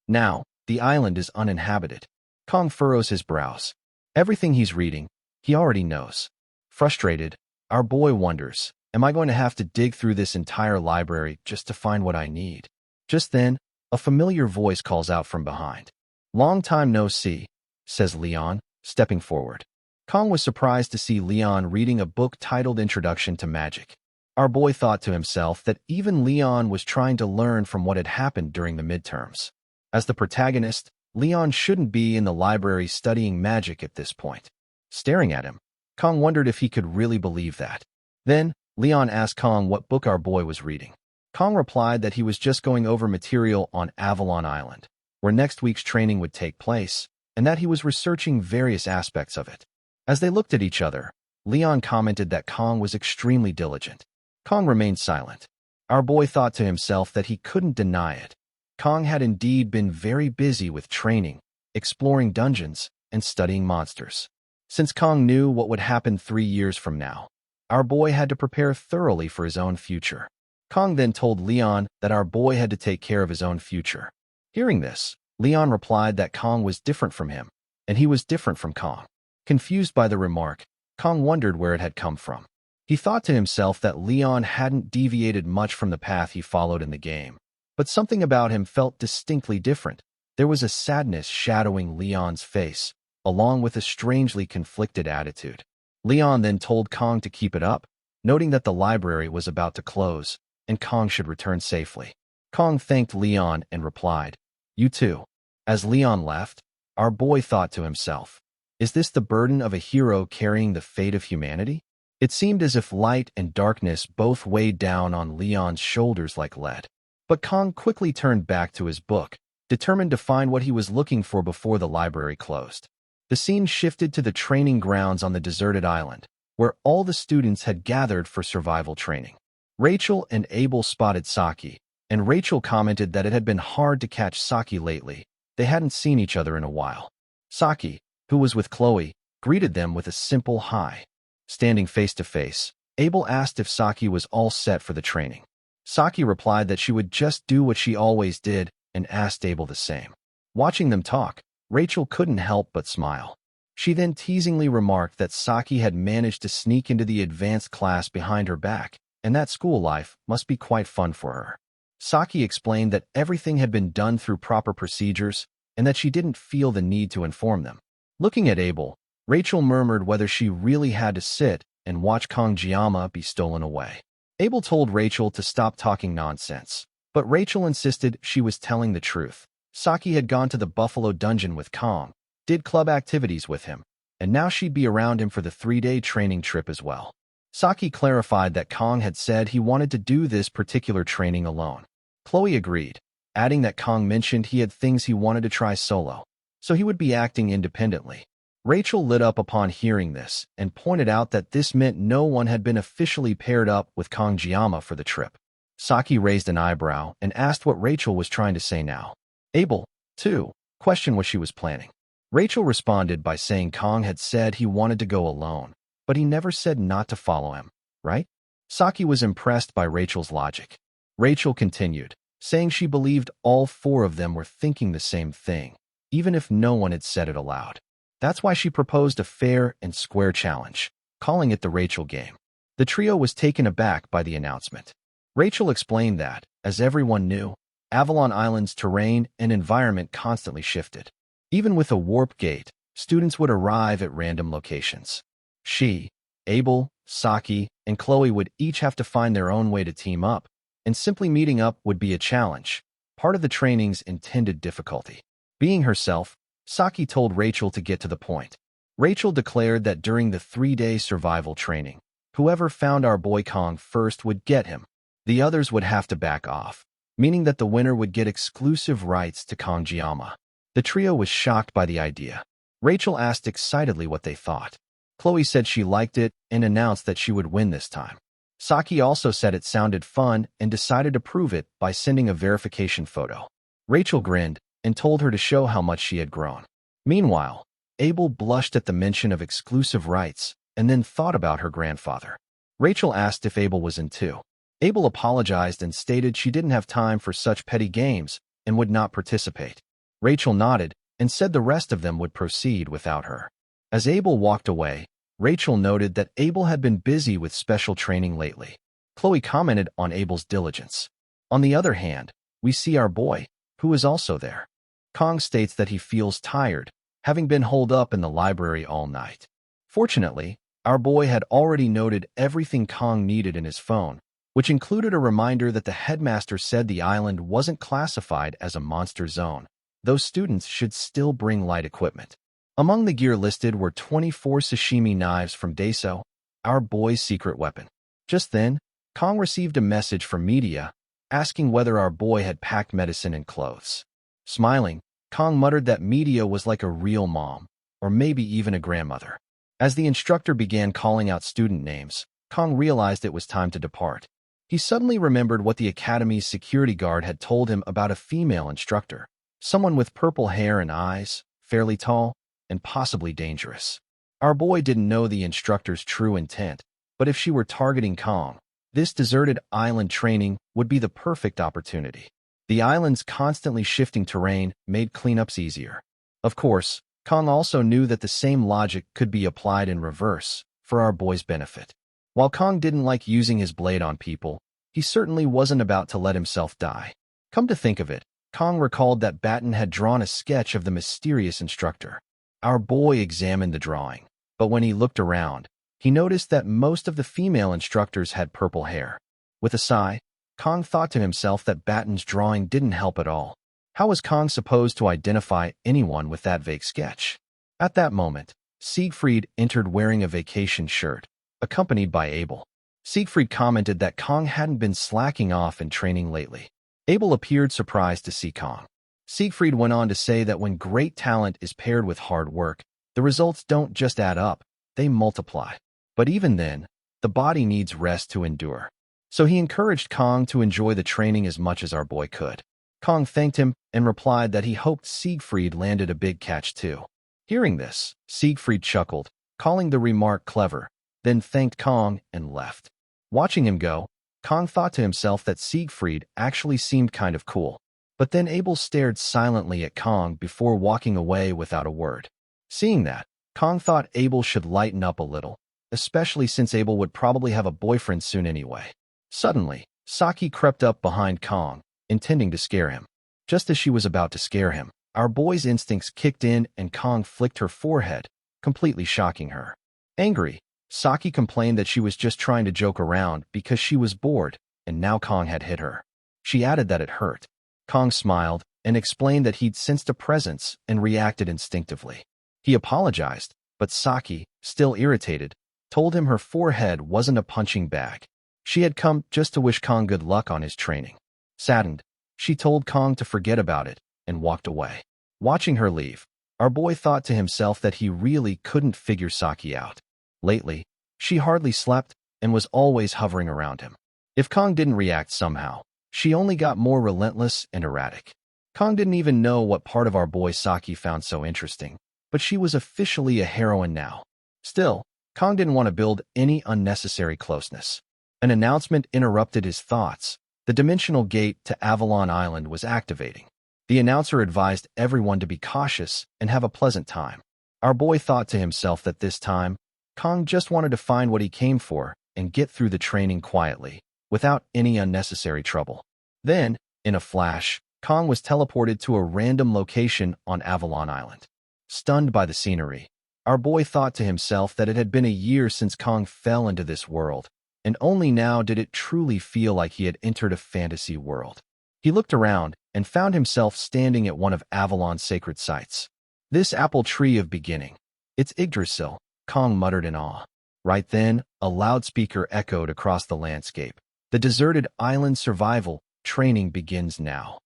Now, the island is uninhabited. Kong furrows his brows. Everything he's reading, he already knows. Frustrated, our boy wonders, am I going to have to dig through this entire library just to find what I need? Just then, a familiar voice calls out from behind. Long time no see, says Leon, stepping forward. Kong was surprised to see Leon reading a book titled Introduction to Magic. Our boy thought to himself that even Leon was trying to learn from what had happened during the midterms. As the protagonist, Leon shouldn't be in the library studying magic at this point. Staring at him, Kong wondered if he could really believe that. Then, Leon asked Kong what book our boy was reading. Kong replied that he was just going over material on Avalon Island, where next week's training would take place, and that he was researching various aspects of it. As they looked at each other, Leon commented that Kong was extremely diligent. Kong remained silent. Our boy thought to himself that he couldn't deny it. Kong had indeed been very busy with training, exploring dungeons, and studying monsters. Since Kong knew what would happen 3 years from now, our boy had to prepare thoroughly for his own future. Kong then told Leon that our boy had to take care of his own future. Hearing this, Leon replied that Kong was different from him, and he was different from Kong. Confused by the remark, Kong wondered where it had come from. He thought to himself that Leon hadn't deviated much from the path he followed in the game. But something about him felt distinctly different. There was a sadness shadowing Leon's face, along with a strangely conflicted attitude. Leon then told Kong to keep it up, noting that the library was about to close, and Kong should return safely. Kong thanked Leon and replied, "You too." As Leon left, our boy thought to himself, is this the burden of a hero carrying the fate of humanity? It seemed as if light and darkness both weighed down on Leon's shoulders like lead. But Kong quickly turned back to his book, determined to find what he was looking for before the library closed. The scene shifted to the training grounds on the deserted island, where all the students had gathered for survival training. Rachel and Abel spotted Saki, and Rachel commented that it had been hard to catch Saki lately. They hadn't seen each other in a while. Saki, who was with Chloe, greeted them with a simple hi. Standing face to face, Abel asked if Saki was all set for the training. Saki replied that she would just do what she always did and asked Abel the same. Watching them talk, Rachel couldn't help but smile. She then teasingly remarked that Saki had managed to sneak into the advanced class behind her back, and that school life must be quite fun for her. Saki explained that everything had been done through proper procedures and that she didn't feel the need to inform them. Looking at Abel, Rachel murmured whether she really had to sit and watch Kong-jiama be stolen away. Abel told Rachel to stop talking nonsense, but Rachel insisted she was telling the truth. Saki had gone to the Buffalo Dungeon with Kong, did club activities with him, and now she'd be around him for the 3-day training trip as well. Saki clarified that Kong had said he wanted to do this particular training alone. Chloe agreed, adding that Kong mentioned he had things he wanted to try solo, so he would be acting independently. Rachel lit up upon hearing this and pointed out that this meant no one had been officially paired up with Kong-jiama for the trip. Saki raised an eyebrow and asked what Rachel was trying to say now. Abel, too, questioned what she was planning. Rachel responded by saying Kong had said he wanted to go alone, but he never said not to follow him, right? Saki was impressed by Rachel's logic. Rachel continued, saying she believed all 4 of them were thinking the same thing, even if no one had said it aloud. That's why she proposed a fair and square challenge, calling it the Rachel game. The trio was taken aback by the announcement. Rachel explained that, as everyone knew, Avalon Island's terrain and environment constantly shifted. Even with a warp gate, students would arrive at random locations. She, Abel, Saki, and Chloe would each have to find their own way to team up, and simply meeting up would be a challenge, part of the training's intended difficulty. Being herself, Saki told Rachel to get to the point. Rachel declared that during the 3-day survival training, whoever found our boy Kong first would get him. The others would have to back off, meaning that the winner would get exclusive rights to Kong-jiama. The trio was shocked by the idea. Rachel asked excitedly what they thought. Chloe said she liked it and announced that she would win this time. Saki also said it sounded fun and decided to prove it by sending a verification photo. Rachel grinned and told her to show how much she had grown. Meanwhile, Abel blushed at the mention of exclusive rights and then thought about her grandfather. Rachel asked if Abel was in too. Abel apologized and stated she didn't have time for such petty games and would not participate. Rachel nodded and said the rest of them would proceed without her. As Abel walked away, Rachel noted that Abel had been busy with special training lately. Chloe commented on Abel's diligence. On the other hand, we see our boy, who is also there. Kong states that he feels tired, having been holed up in the library all night. Fortunately, our boy had already noted everything Kong needed in his phone, which included a reminder that the headmaster said the island wasn't classified as a monster zone, though students should still bring light equipment. Among the gear listed were 24 sashimi knives from Daso, our boy's secret weapon. Just then, Kong received a message from media asking whether our boy had packed medicine and clothes. Smiling, Kong muttered that media was like a real mom, or maybe even a grandmother. As the instructor began calling out student names, Kong realized it was time to depart. He suddenly remembered what the academy's security guard had told him about a female instructor, someone with purple hair and eyes, fairly tall, and possibly dangerous. Our boy didn't know the instructor's true intent, but if she were targeting Kong, this deserted island training would be the perfect opportunity. The island's constantly shifting terrain made cleanups easier. Of course, Kong also knew that the same logic could be applied in reverse for our boy's benefit. While Kong didn't like using his blade on people, he certainly wasn't about to let himself die. Come to think of it, Kong recalled that Batten had drawn a sketch of the mysterious instructor. Our boy examined the drawing, but when he looked around, he noticed that most of the female instructors had purple hair. With a sigh, Kong thought to himself that Batten's drawing didn't help at all. How was Kong supposed to identify anyone with that vague sketch? At that moment, Siegfried entered wearing a vacation shirt, accompanied by Abel. Siegfried commented that Kong hadn't been slacking off in training lately. Abel appeared surprised to see Kong. Siegfried went on to say that when great talent is paired with hard work, the results don't just add up, they multiply. But even then, the body needs rest to endure. So he encouraged Kong to enjoy the training as much as our boy could. Kong thanked him and replied that he hoped Siegfried landed a big catch too. Hearing this, Siegfried chuckled, calling the remark clever, then thanked Kong and left. Watching him go, Kong thought to himself that Siegfried actually seemed kind of cool. But then Abel stared silently at Kong before walking away without a word. Seeing that, Kong thought Abel should lighten up a little, especially since Abel would probably have a boyfriend soon anyway. Suddenly, Saki crept up behind Kong, intending to scare him. Just as she was about to scare him, our boy's instincts kicked in and Kong flicked her forehead, completely shocking her. Angry, Saki complained that she was just trying to joke around because she was bored, and now Kong had hit her. She added that it hurt. Kong smiled and explained that he'd sensed a presence and reacted instinctively. He apologized, but Saki, still irritated, told him her forehead wasn't a punching bag. She had come just to wish Kong good luck on his training. Saddened, she told Kong to forget about it and walked away. Watching her leave, our boy thought to himself that he really couldn't figure Saki out. Lately, she hardly slept and was always hovering around him. If Kong didn't react somehow, she only got more relentless and erratic. Kong didn't even know what part of our boy Saki found so interesting, but she was officially a heroine now. Still, Kong didn't want to build any unnecessary closeness. An announcement interrupted his thoughts. The dimensional gate to Avalon Island was activating. The announcer advised everyone to be cautious and have a pleasant time. Our boy thought to himself that this time, Kong just wanted to find what he came for and get through the training quietly, without any unnecessary trouble. Then, in a flash, Kong was teleported to a random location on Avalon Island. Stunned by the scenery, our boy thought to himself that it had been a year since Kong fell into this world, and only now did it truly feel like he had entered a fantasy world. He looked around and found himself standing at one of Avalon's sacred sites. This apple tree of beginning. It's Yggdrasil, Kong muttered in awe. Right then, a loudspeaker echoed across the landscape. The deserted island survival training begins now.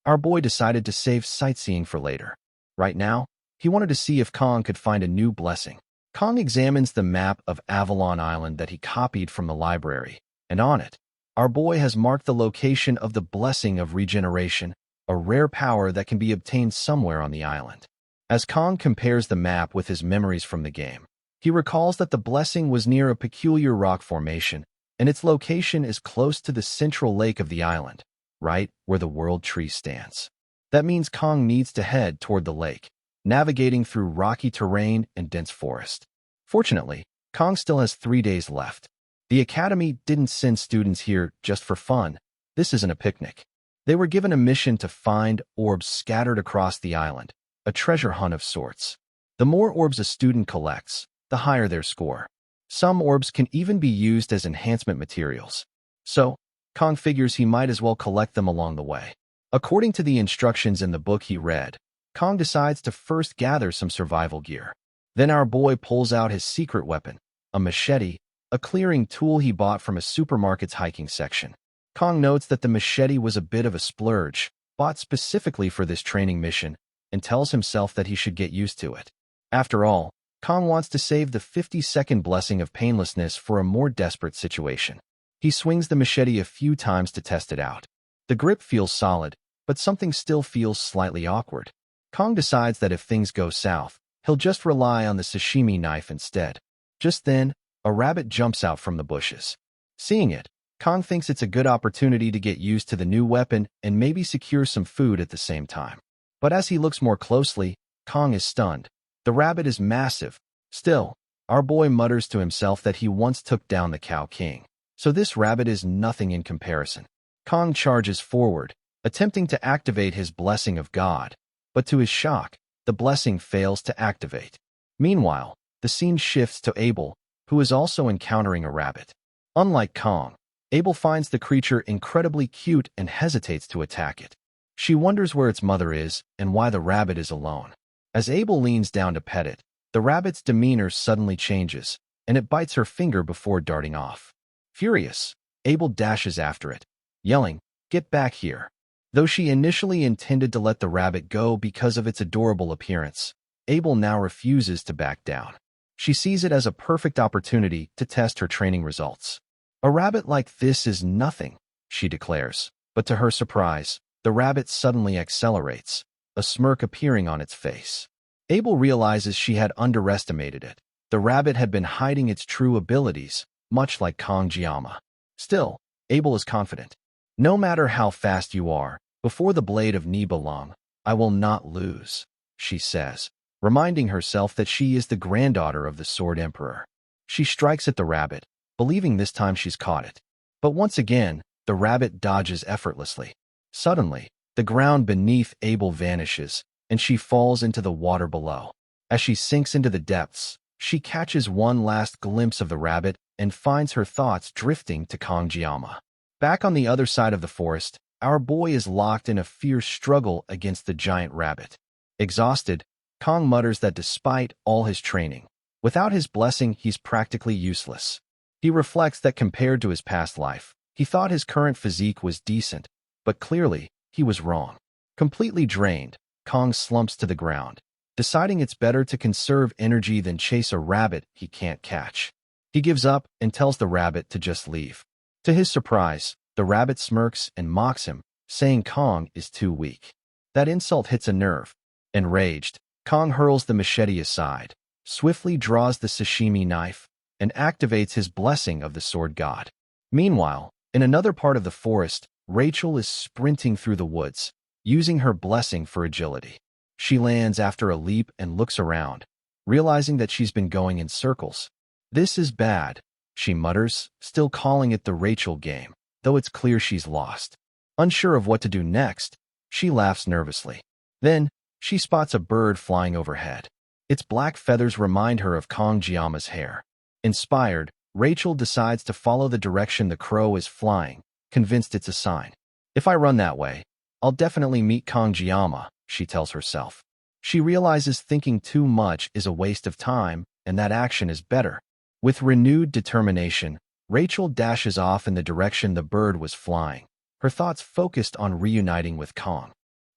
Our boy decided to save sightseeing for later. Right now, he wanted to see if Kong could find a new blessing. Kong examines the map of Avalon Island that he copied from the library, and on it, our boy has marked the location of the Blessing of Regeneration, a rare power that can be obtained somewhere on the island. As Kong compares the map with his memories from the game, he recalls that the blessing was near a peculiar rock formation, and its location is close to the central lake of the island, right where the world tree stands. That means Kong needs to head toward the lake, navigating through rocky terrain and dense forest. Fortunately, Kong still has 3 days left. The Academy didn't send students here just for fun. This isn't a picnic. They were given a mission to find orbs scattered across the island, a treasure hunt of sorts. The more orbs a student collects, the higher their score. Some orbs can even be used as enhancement materials. So, Kong figures he might as well collect them along the way. According to the instructions in the book he read, Kong decides to first gather some survival gear. Then our boy pulls out his secret weapon, a machete, a clearing tool he bought from a supermarket's hiking section. Kong notes that the machete was a bit of a splurge, bought specifically for this training mission, and tells himself that he should get used to it. After all, Kong wants to save the 50-second blessing of painlessness for a more desperate situation. He swings the machete a few times to test it out. The grip feels solid, but something still feels slightly awkward. Kong decides that if things go south, he'll just rely on the sashimi knife instead. Just then, a rabbit jumps out from the bushes. Seeing it, Kong thinks it's a good opportunity to get used to the new weapon and maybe secure some food at the same time. But as he looks more closely, Kong is stunned. The rabbit is massive. Still, our boy mutters to himself that he once took down the Cow King, so this rabbit is nothing in comparison. Kong charges forward, attempting to activate his blessing of God, but to his shock, the blessing fails to activate. Meanwhile, the scene shifts to Abel, who is also encountering a rabbit. Unlike Kong, Abel finds the creature incredibly cute and hesitates to attack it. She wonders where its mother is and why the rabbit is alone. As Abel leans down to pet it, the rabbit's demeanor suddenly changes, and it bites her finger before darting off. Furious, Abel dashes after it, yelling, "Get back here!" Though she initially intended to let the rabbit go because of its adorable appearance, Abel now refuses to back down. She sees it as a perfect opportunity to test her training results. "A rabbit like this is nothing," she declares, but to her surprise, the rabbit suddenly accelerates, a smirk appearing on its face. Abel realizes she had underestimated it. The rabbit had been hiding its true abilities, much like Kong Jiama. Still, Abel is confident. "No matter how fast you are, before the blade of Nibelung, I will not lose," she says, reminding herself that she is the granddaughter of the Sword Emperor. She strikes at the rabbit, believing this time she's caught it. But once again, the rabbit dodges effortlessly. Suddenly, the ground beneath Abel vanishes, and she falls into the water below. As she sinks into the depths, she catches one last glimpse of the rabbit and finds her thoughts drifting to Kong Jiama. Back on the other side of the forest, our boy is locked in a fierce struggle against the giant rabbit. Exhausted, Kong mutters that despite all his training, without his blessing, he's practically useless. He reflects that compared to his past life, he thought his current physique was decent, but clearly, he was wrong. Completely drained, Kong slumps to the ground, deciding it's better to conserve energy than chase a rabbit he can't catch. He gives up and tells the rabbit to just leave. To his surprise, the rabbit smirks and mocks him, saying Kong is too weak. That insult hits a nerve. Enraged, Kong hurls the machete aside, swiftly draws the sashimi knife, and activates his blessing of the sword god. Meanwhile, in another part of the forest, Rachel is sprinting through the woods, using her blessing for agility. She lands after a leap and looks around, realizing that she's been going in circles. "This is bad," she mutters, still calling it the Rachel game, though it's clear she's lost. Unsure of what to do next, she laughs nervously. Then, she spots a bird flying overhead. Its black feathers remind her of Kong Jiama's hair. Inspired, Rachel decides to follow the direction the crow is flying, convinced it's a sign. "If I run that way, I'll definitely meet Kong Jiama," she tells herself. She realizes thinking too much is a waste of time, and that action is better. With renewed determination, Rachel dashes off in the direction the bird was flying, her thoughts focused on reuniting with Kong.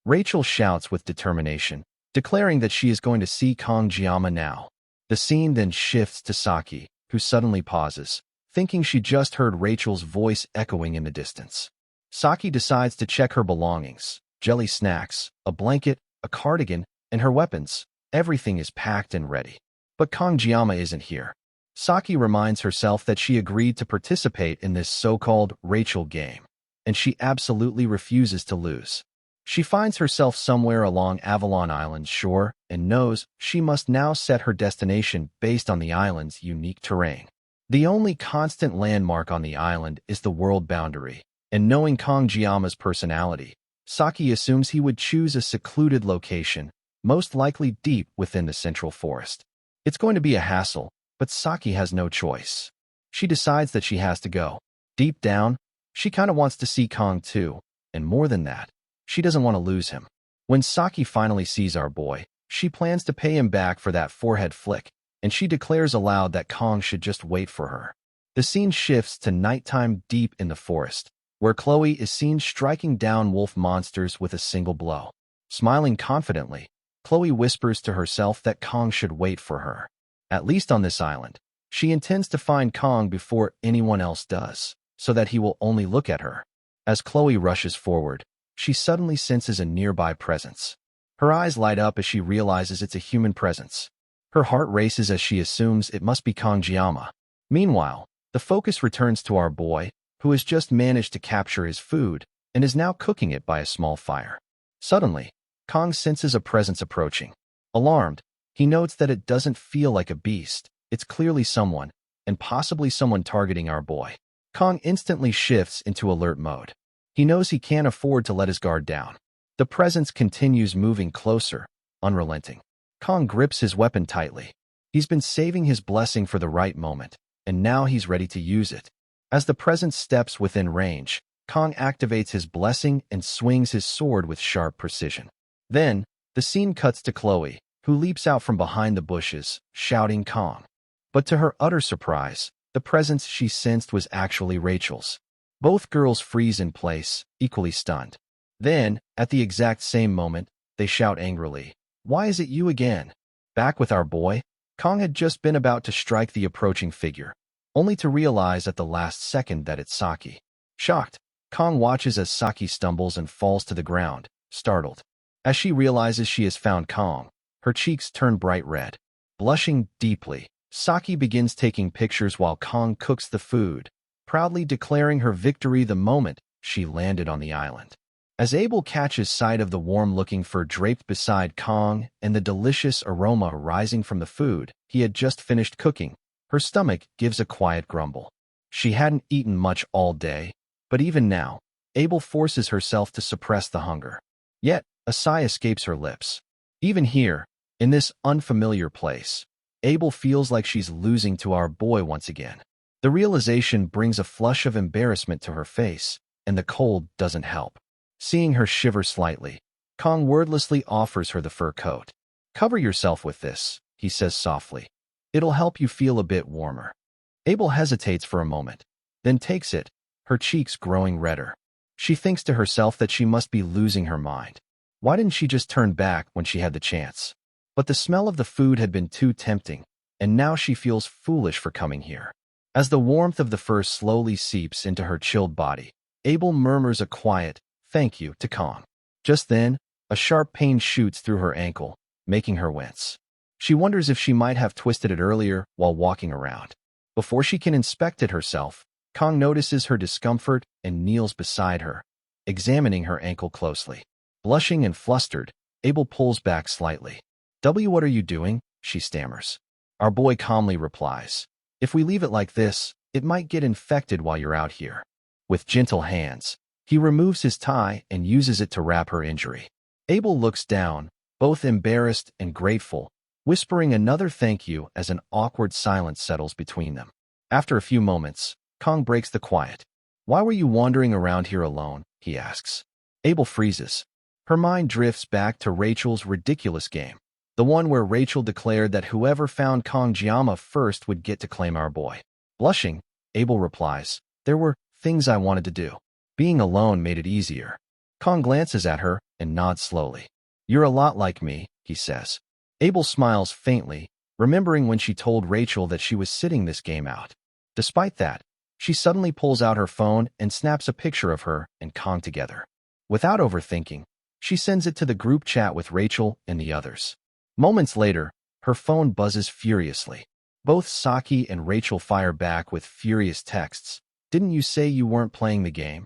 Rachel shouts with determination, declaring that she is going to see Kangjiyama now. The scene then shifts to Saki, who suddenly pauses, thinking she just heard Rachel's voice echoing in the distance. Saki decides to check her belongings: jelly snacks, a blanket, a cardigan, and her weapons. Everything is packed and ready. But Kangjiyama isn't here. Saki reminds herself that she agreed to participate in this so-called Rachel game, and she absolutely refuses to lose. She finds herself somewhere along Avalon Island's shore and knows she must now set her destination based on the island's unique terrain. The only constant landmark on the island is the world boundary, and knowing Kangjiyama's personality, Saki assumes he would choose a secluded location, most likely deep within the central forest. It's going to be a hassle, but Saki has no choice. She decides that she has to go. Deep down, she kind of wants to see Kong too, and more than that, she doesn't want to lose him. When Saki finally sees our boy, she plans to pay him back for that forehead flick, and she declares aloud that Kong should just wait for her. The scene shifts to nighttime deep in the forest, where Chloe is seen striking down wolf monsters with a single blow. Smiling confidently, Chloe whispers to herself that Kong should wait for her. At least on this island, she intends to find Kong before anyone else does, so that he will only look at her. As Chloe rushes forward, she suddenly senses a nearby presence. Her eyes light up as she realizes it's a human presence. Her heart races as she assumes it must be Kangjiyama. Meanwhile, the focus returns to our boy, who has just managed to capture his food and is now cooking it by a small fire. Suddenly, Kong senses a presence approaching. Alarmed, he notes that it doesn't feel like a beast. It's clearly someone, and possibly someone targeting our boy. Kong instantly shifts into alert mode. He knows he can't afford to let his guard down. The presence continues moving closer, unrelenting. Kong grips his weapon tightly. He's been saving his blessing for the right moment, and now he's ready to use it. As the presence steps within range, Kong activates his blessing and swings his sword with sharp precision. Then, the scene cuts to Chloe, who leaps out from behind the bushes, shouting Kong. But to her utter surprise, the presence she sensed was actually Rachel's. Both girls freeze in place, equally stunned. Then, at the exact same moment, they shout angrily, "Why is it you again?" Back with our boy, Kong had just been about to strike the approaching figure, only to realize at the last second that it's Saki. Shocked, Kong watches as Saki stumbles and falls to the ground, startled. As she realizes she has found Kong, her cheeks turn bright red. Blushing deeply, Saki begins taking pictures while Kong cooks the food, proudly declaring her victory the moment she landed on the island. As Abel catches sight of the warm-looking fur draped beside Kong and the delicious aroma rising from the food he had just finished cooking, her stomach gives a quiet grumble. She hadn't eaten much all day, but even now, Abel forces herself to suppress the hunger. Yet, a sigh escapes her lips. Even here, in this unfamiliar place, Abel feels like she's losing to our boy once again. The realization brings a flush of embarrassment to her face, and the cold doesn't help. Seeing her shiver slightly, Kong wordlessly offers her the fur coat. "Cover yourself with this," he says softly. "It'll help you feel a bit warmer." Abel hesitates for a moment, then takes it, her cheeks growing redder. She thinks to herself that she must be losing her mind. Why didn't she just turn back when she had the chance? But the smell of the food had been too tempting, and now she feels foolish for coming here. As the warmth of the fur slowly seeps into her chilled body, Abel murmurs a quiet, "Thank you," to Kong. Just then, a sharp pain shoots through her ankle, making her wince. She wonders if she might have twisted it earlier while walking around. Before she can inspect it herself, Kong notices her discomfort and kneels beside her, examining her ankle closely. Blushing and flustered, Abel pulls back slightly. What are you doing?" she stammers. Our boy calmly replies, "If we leave it like this, it might get infected while you're out here." With gentle hands, he removes his tie and uses it to wrap her injury. Abel looks down, both embarrassed and grateful, whispering another thank you as an awkward silence settles between them. After a few moments, Kong breaks the quiet. "Why were you wandering around here alone?" he asks. Abel freezes. Her mind drifts back to Rachel's ridiculous game, the one where Rachel declared that whoever found Kangjiyama first would get to claim our boy. Blushing, Abel replies, "There were things I wanted to do. Being alone made it easier." Kong glances at her and nods slowly. "You're a lot like me, he says. Abel smiles faintly, remembering when she told Rachel that she was sitting this game out. Despite that, she suddenly pulls out her phone and snaps a picture of her and Kong together. Without overthinking, she sends it to the group chat with Rachel and the others. Moments later, her phone buzzes furiously. Both Saki and Rachel fire back with furious texts. "Didn't you say you weren't playing the game?"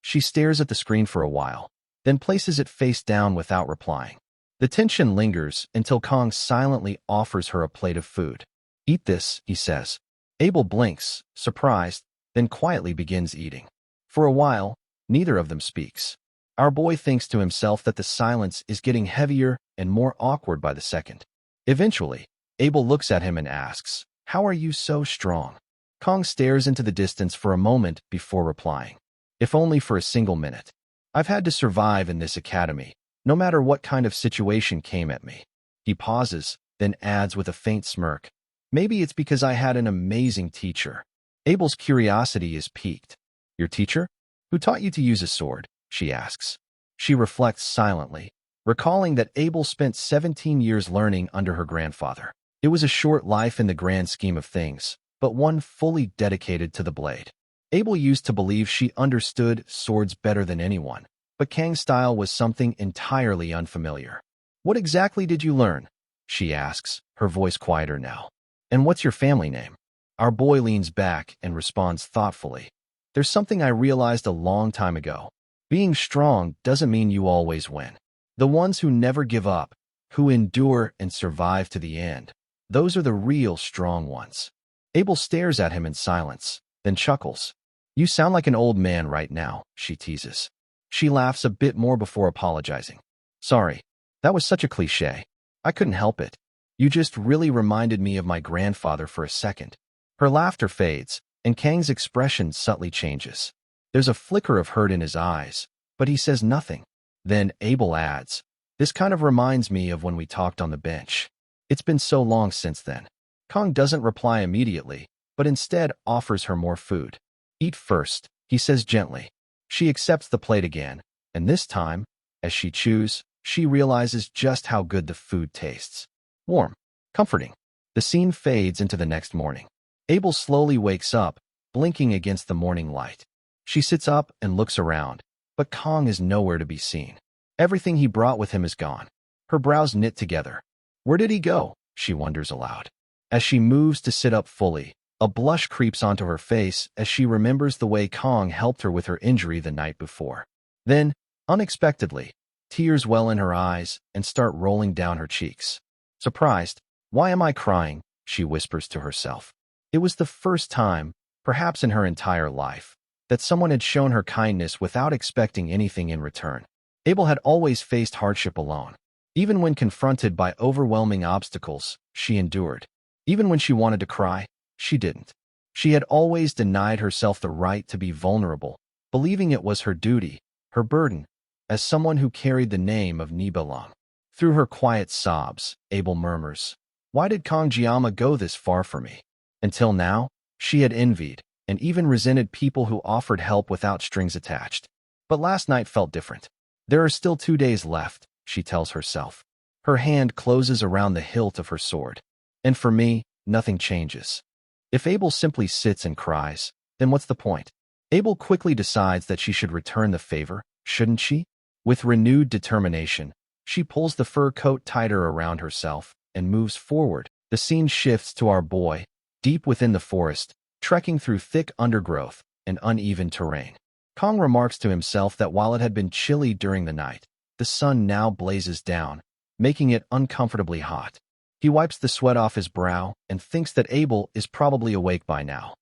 She stares at the screen for a while, then places it face down without replying. The tension lingers until Kong silently offers her a plate of food. "Eat this," he says. Abel blinks, surprised, then quietly begins eating. For a while, neither of them speaks. Our boy thinks to himself that the silence is getting heavier and more awkward by the second. Eventually, Abel looks at him and asks, "How are you so strong?" Kong stares into the distance for a moment before replying. "If only for a single minute. I've had to survive in this academy, no matter what kind of situation came at me." He pauses, then adds with a faint smirk, "Maybe it's because I had an amazing teacher." Abel's curiosity is piqued. "Your teacher? Who taught you to use a sword?" she asks. She reflects silently, recalling that Abel spent 17 years learning under her grandfather. It was a short life in the grand scheme of things, but one fully dedicated to the blade. Abel used to believe she understood swords better than anyone, but Kang's style was something entirely unfamiliar. "What exactly did you learn?" she asks, her voice quieter now. "And what's your family name?" Our boy leans back and responds thoughtfully. "There's something I realized a long time ago. Being strong doesn't mean you always win. The ones who never give up, who endure and survive to the end, those are the real strong ones." Abel stares at him in silence, then chuckles. "You sound like an old man right now," she teases. She laughs a bit more before apologizing. "Sorry, that was such a cliché. I couldn't help it. You just really reminded me of my grandfather for a second." Her laughter fades, and Kang's expression subtly changes. There's a flicker of hurt in his eyes, but he says nothing. Then Abel adds, "This kind of reminds me of when we talked on the bench. It's been so long since then." Kong doesn't reply immediately, but instead offers her more food. "Eat first," he says gently. She accepts the plate again, and this time, as she chews, she realizes just how good the food tastes. Warm, comforting. The scene fades into the next morning. Abel slowly wakes up, blinking against the morning light. She sits up and looks around, but Kong is nowhere to be seen. Everything he brought with him is gone. Her brows knit together. Where did he go? She wonders aloud. As she moves to sit up fully, a blush creeps onto her face as she remembers the way Kong helped her with her injury the night before. Then, unexpectedly, tears well in her eyes and start rolling down her cheeks. Surprised, "Why am I crying?" she whispers to herself. It was the first time, perhaps in her entire life, that someone had shown her kindness without expecting anything in return. Abel had always faced hardship alone. Even when confronted by overwhelming obstacles, she endured. Even when she wanted to cry, she didn't. She had always denied herself the right to be vulnerable, believing it was her duty, her burden, as someone who carried the name of Nibelung. Through her quiet sobs, Abel murmurs, "Why did Kongjiyama go this far for me?" Until now, she had envied and even resented people who offered help without strings attached. But last night felt different. There are still 2 days left, she tells herself. Her hand closes around the hilt of her sword. And for me, nothing changes. If Abel simply sits and cries, then what's the point? Abel quickly decides that she should return the favor, shouldn't she? With renewed determination, she pulls the fur coat tighter around herself and moves forward. The scene shifts to our boy, deep within the forest, trekking through thick undergrowth and uneven terrain. Kong remarks to himself that while it had been chilly during the night, the sun now blazes down, making it uncomfortably hot. He wipes the sweat off his brow and thinks that Abel is probably awake by now.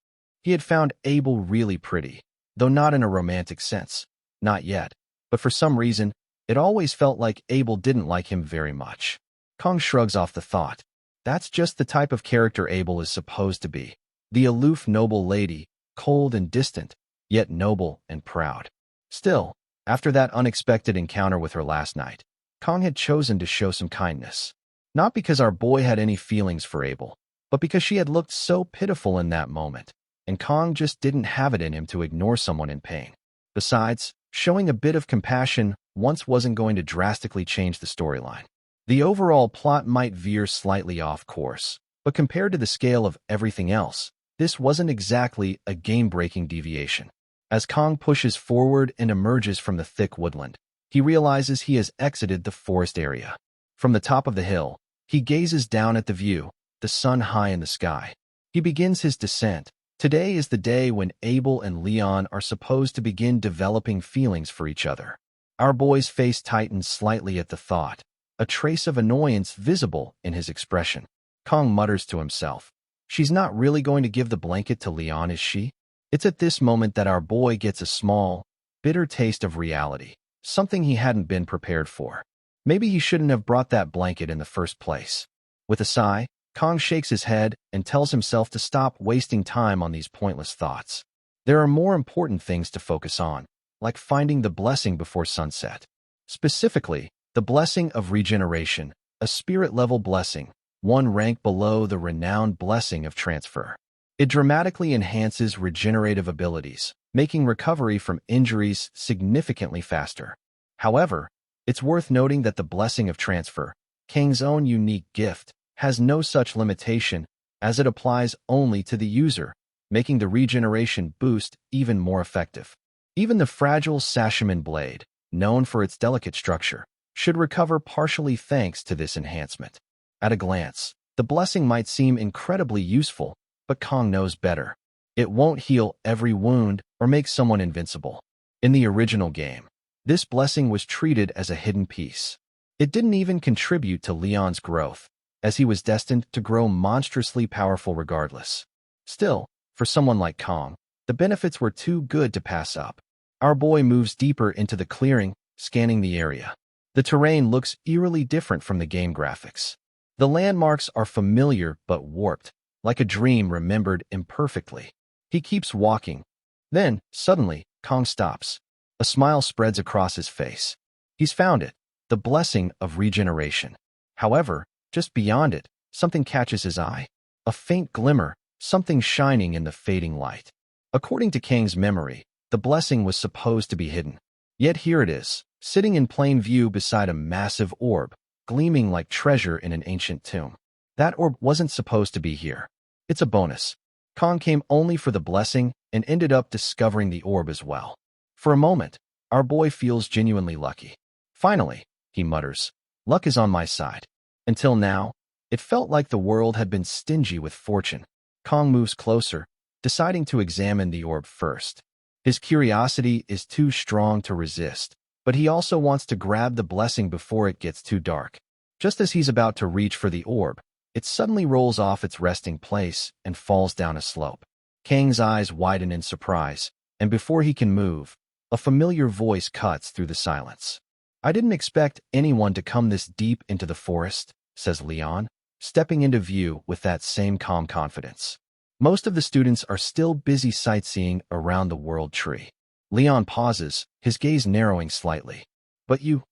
He had found Abel really pretty, though not in a romantic sense. Not yet, but for some reason, it always felt like Abel didn't like him very much. Kong shrugs off the thought. That's just the type of character Abel is supposed to be. The aloof noble lady, cold and distant, yet noble and proud. Still, after that unexpected encounter with her last night, Kong had chosen to show some kindness. Not because our boy had any feelings for Abel, but because she had looked so pitiful in that moment, and Kong just didn't have it in him to ignore someone in pain. Besides, showing a bit of compassion once wasn't going to drastically change the storyline. The overall plot might veer slightly off course, but compared to the scale of everything else, this wasn't exactly a game-breaking deviation. As Kong pushes forward and emerges from the thick woodland, he realizes he has exited the forest area. From the top of the hill, he gazes down at the view, the sun high in the sky. He begins his descent. Today is the day when Abel and Leon are supposed to begin developing feelings for each other. Our boy's face tightens slightly at the thought, a trace of annoyance visible in his expression. Kong mutters to himself, "She's not really going to give the blanket to Leon, is she?" It's at this moment that our boy gets a small, bitter taste of reality, something he hadn't been prepared for. Maybe he shouldn't have brought that blanket in the first place. With a sigh, Kong shakes his head and tells himself to stop wasting time on these pointless thoughts. There are more important things to focus on, like finding the blessing before sunset. Specifically, the blessing of regeneration, a spirit-level blessing, one rank below the renowned blessing of transfer. It dramatically enhances regenerative abilities, making recovery from injuries significantly faster. However, it's worth noting that the blessing of transfer, Kang's own unique gift, has no such limitation, as it applies only to the user, making the regeneration boost even more effective. Even the fragile Sashimi blade, known for its delicate structure, should recover partially thanks to this enhancement. At a glance, the blessing might seem incredibly useful, but Kong knows better. It won't heal every wound or make someone invincible. In the original game, this blessing was treated as a hidden piece. It didn't even contribute to Leon's growth, as he was destined to grow monstrously powerful regardless. Still, for someone like Kong, the benefits were too good to pass up. Our boy moves deeper into the clearing, scanning the area. The terrain looks eerily different from the game graphics. The landmarks are familiar but warped, like a dream remembered imperfectly. He keeps walking. Then, suddenly, Kong stops. A smile spreads across his face. He's found it, the blessing of regeneration. However, just beyond it, something catches his eye. A faint glimmer, something shining in the fading light. According to Kang's memory, the blessing was supposed to be hidden. Yet here it is, sitting in plain view beside a massive orb, gleaming like treasure in an ancient tomb. That orb wasn't supposed to be here. It's a bonus. Kong came only for the blessing and ended up discovering the orb as well. For a moment, our boy feels genuinely lucky. Finally, he mutters, "Luck is on my side." Until now, it felt like the world had been stingy with fortune. Kong moves closer, deciding to examine the orb first. His curiosity is too strong to resist, but he also wants to grab the blessing before it gets too dark. Just as he's about to reach for the orb, it suddenly rolls off its resting place and falls down a slope. Kang's eyes widen in surprise, and before he can move, a familiar voice cuts through the silence. "I didn't expect anyone to come this deep into the forest," says Leon, stepping into view with that same calm confidence. Most of the students are still busy sightseeing around the world tree. Leon pauses, his gaze narrowing slightly. "But you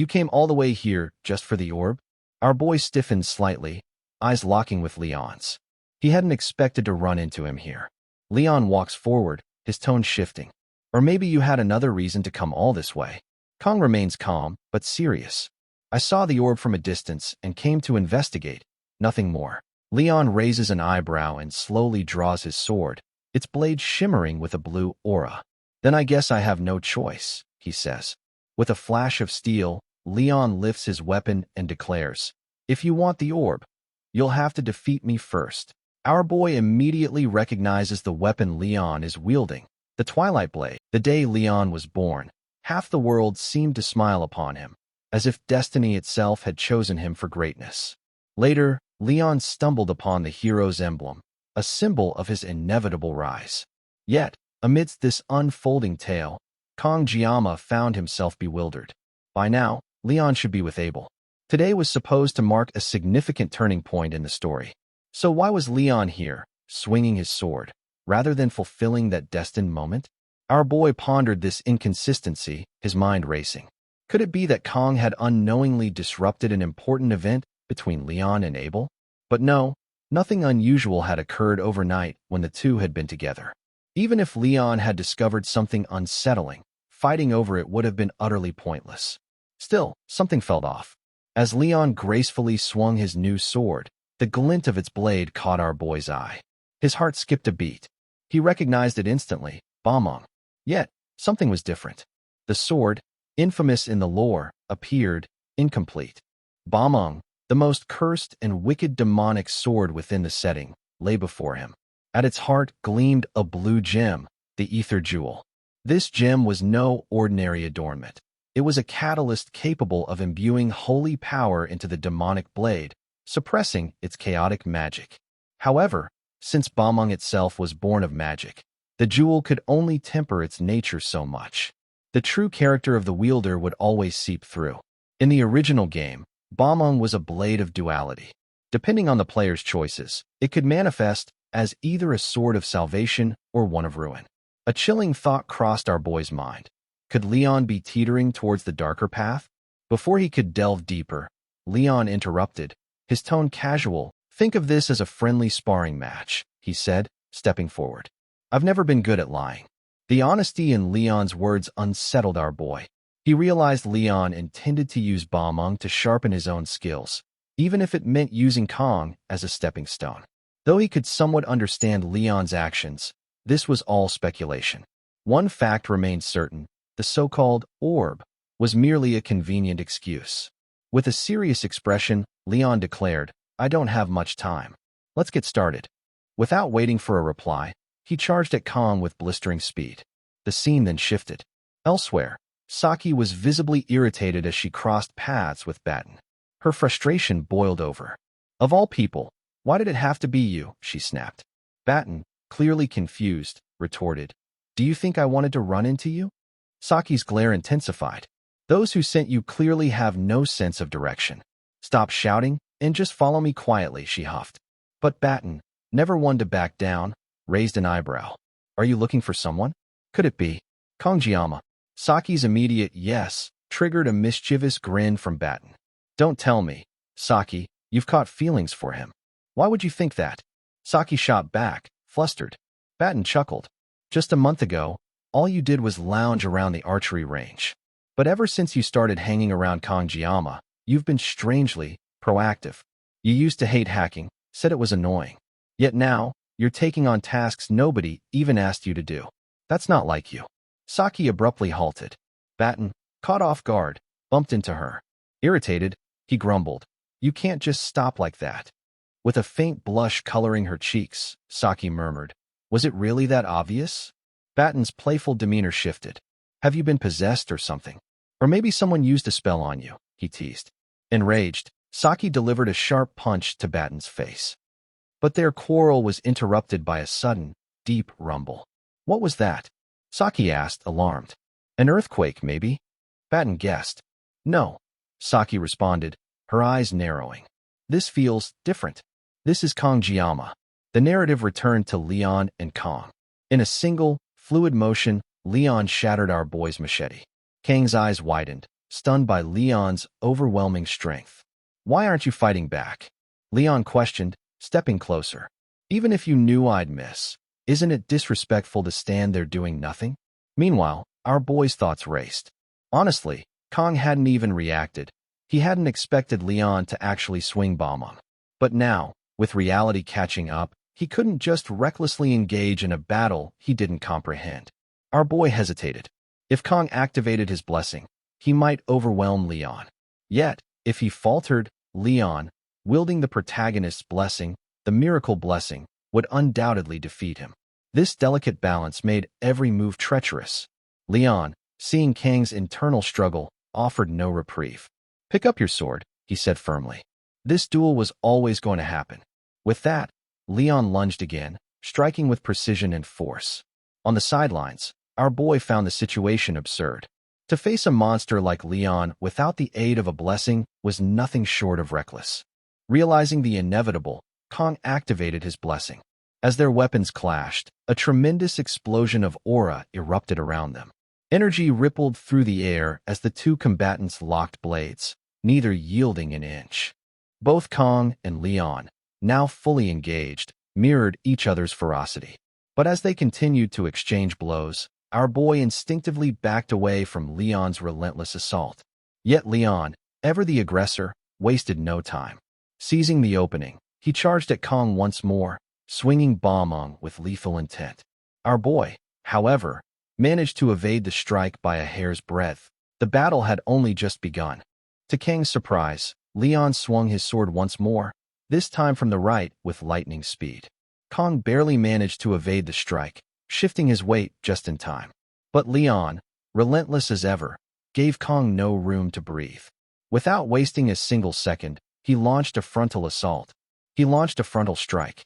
came all the way here just for the orb?" Our boy stiffens slightly, eyes locking with Leon's. He hadn't expected to run into him here. Leon walks forward, his tone shifting. "Or maybe you had another reason to come all this way." Kong remains calm, but serious. "I saw the orb from a distance and came to investigate, nothing more." Leon raises an eyebrow and slowly draws his sword, its blade shimmering with a blue aura. "Then I guess I have no choice," he says. With a flash of steel, Leon lifts his weapon and declares, "If you want the orb, you'll have to defeat me first." Our boy immediately recognizes the weapon Leon is wielding, the Twilight Blade. The day Leon was born, half the world seemed to smile upon him, as if destiny itself had chosen him for greatness. Later, Leon stumbled upon the hero's emblem, a symbol of his inevitable rise. Yet, amidst this unfolding tale, Kong Jiama found himself bewildered. By now, Leon should be with Abel. Today was supposed to mark a significant turning point in the story. So why was Leon here, swinging his sword, rather than fulfilling that destined moment? Our boy pondered this inconsistency, his mind racing. Could it be that Kong had unknowingly disrupted an important event between Leon and Abel? But no, nothing unusual had occurred overnight when the two had been together. Even if Leon had discovered something unsettling, fighting over it would have been utterly pointless. Still, something felt off. As Leon gracefully swung his new sword, the glint of its blade caught our boy's eye. His heart skipped a beat. He recognized it instantly, Bamong. Yet, something was different. The sword, infamous in the lore, appeared incomplete. Bamong, the most cursed and wicked demonic sword within the setting, lay before him. At its heart gleamed a blue gem, the ether jewel. This gem was no ordinary adornment. It was a catalyst capable of imbuing holy power into the demonic blade, suppressing its chaotic magic. However, since Bamong itself was born of magic, the jewel could only temper its nature so much. The true character of the wielder would always seep through. In the original game, Bamong was a blade of duality. Depending on the player's choices, it could manifest as either a sword of salvation or one of ruin. A chilling thought crossed our boy's mind. Could Leon be teetering towards the darker path? Before he could delve deeper, Leon interrupted, his tone casual. "Think of this as a friendly sparring match," he said, stepping forward. "I've never been good at lying." The honesty in Leon's words unsettled our boy. He realized Leon intended to use Bamong to sharpen his own skills, even if it meant using Kong as a stepping stone. Though he could somewhat understand Leon's actions, this was all speculation. One fact remained certain: the so-called orb was merely a convenient excuse. With a serious expression, Leon declared, "I don't have much time. Let's get started." Without waiting for a reply, he charged at Kong with blistering speed. The scene then shifted. Elsewhere, Saki was visibly irritated as she crossed paths with Batten. Her frustration boiled over. "Of all people, why did it have to be you?" she snapped. Batten, clearly confused, retorted, "Do you think I wanted to run into you?" Saki's glare intensified. "Those who sent you clearly have no sense of direction. Stop shouting and just follow me quietly," she huffed. But Batten, never one to back down, raised an eyebrow. "Are you looking for someone? Could it be Kongjiyama?" Saki's immediate yes triggered a mischievous grin from Batten. "Don't tell me, Saki, you've caught feelings for him. Why would you think that?" Saki shot back, flustered. Batten chuckled. "Just a month ago, all you did was lounge around the archery range. But ever since you started hanging around Kongjiyama, you've been strangely proactive. You used to hate hacking, said it was annoying. Yet now, you're taking on tasks nobody even asked you to do. That's not like you." Saki abruptly halted. Batten, caught off guard, bumped into her. Irritated, he grumbled, "You can't just stop like that." With a faint blush coloring her cheeks, Saki murmured, "Was it really that obvious?" Batten's playful demeanor shifted. "Have you been possessed or something? Or maybe someone used a spell on you," he teased. Enraged, Saki delivered a sharp punch to Batten's face. But their quarrel was interrupted by a sudden, deep rumble. "What was that?" Saki asked, alarmed. "An earthquake, maybe?" Batten guessed. "No," Saki responded, her eyes narrowing. "This feels different. This is Kongjiyama." The narrative returned to Leon and Kong. In a single, fluid motion, Leon shattered our boy's machete. Kang's eyes widened, stunned by Leon's overwhelming strength. "Why aren't you fighting back?" Leon questioned, stepping closer. "Even if you knew I'd miss, isn't it disrespectful to stand there doing nothing?" Meanwhile, our boy's thoughts raced. Honestly, Kong hadn't even reacted. He hadn't expected Leon to actually swing Bamong. But now, with reality catching up, he couldn't just recklessly engage in a battle he didn't comprehend. Our boy hesitated. If Kong activated his blessing, he might overwhelm Leon. Yet, if he faltered, Leon, wielding the protagonist's blessing, the miracle blessing, would undoubtedly defeat him. This delicate balance made every move treacherous. Leon, seeing Kang's internal struggle, offered no reprieve. "Pick up your sword," he said firmly. This duel was always going to happen. With that, Leon lunged again, striking with precision and force. On the sidelines, our boy found the situation absurd. To face a monster like Leon without the aid of a blessing was nothing short of reckless. Realizing the inevitable, Kong activated his blessing. As their weapons clashed, a tremendous explosion of aura erupted around them. Energy rippled through the air as the two combatants locked blades, neither yielding an inch. Both Kong and Leon, now fully engaged, mirrored each other's ferocity. But as they continued to exchange blows, our boy instinctively backed away from Leon's relentless assault. Yet Leon, ever the aggressor, wasted no time. Seizing the opening, he charged at Kong once more, swinging Ba-mong with lethal intent. Our boy, however, managed to evade the strike by a hair's breadth. The battle had only just begun. To Kang's surprise, Leon swung his sword once more, this time from the right with lightning speed. Kong barely managed to evade the strike, shifting his weight just in time. But Leon, relentless as ever, gave Kong no room to breathe. Without wasting a single second, he launched a frontal assault. He launched a frontal strike.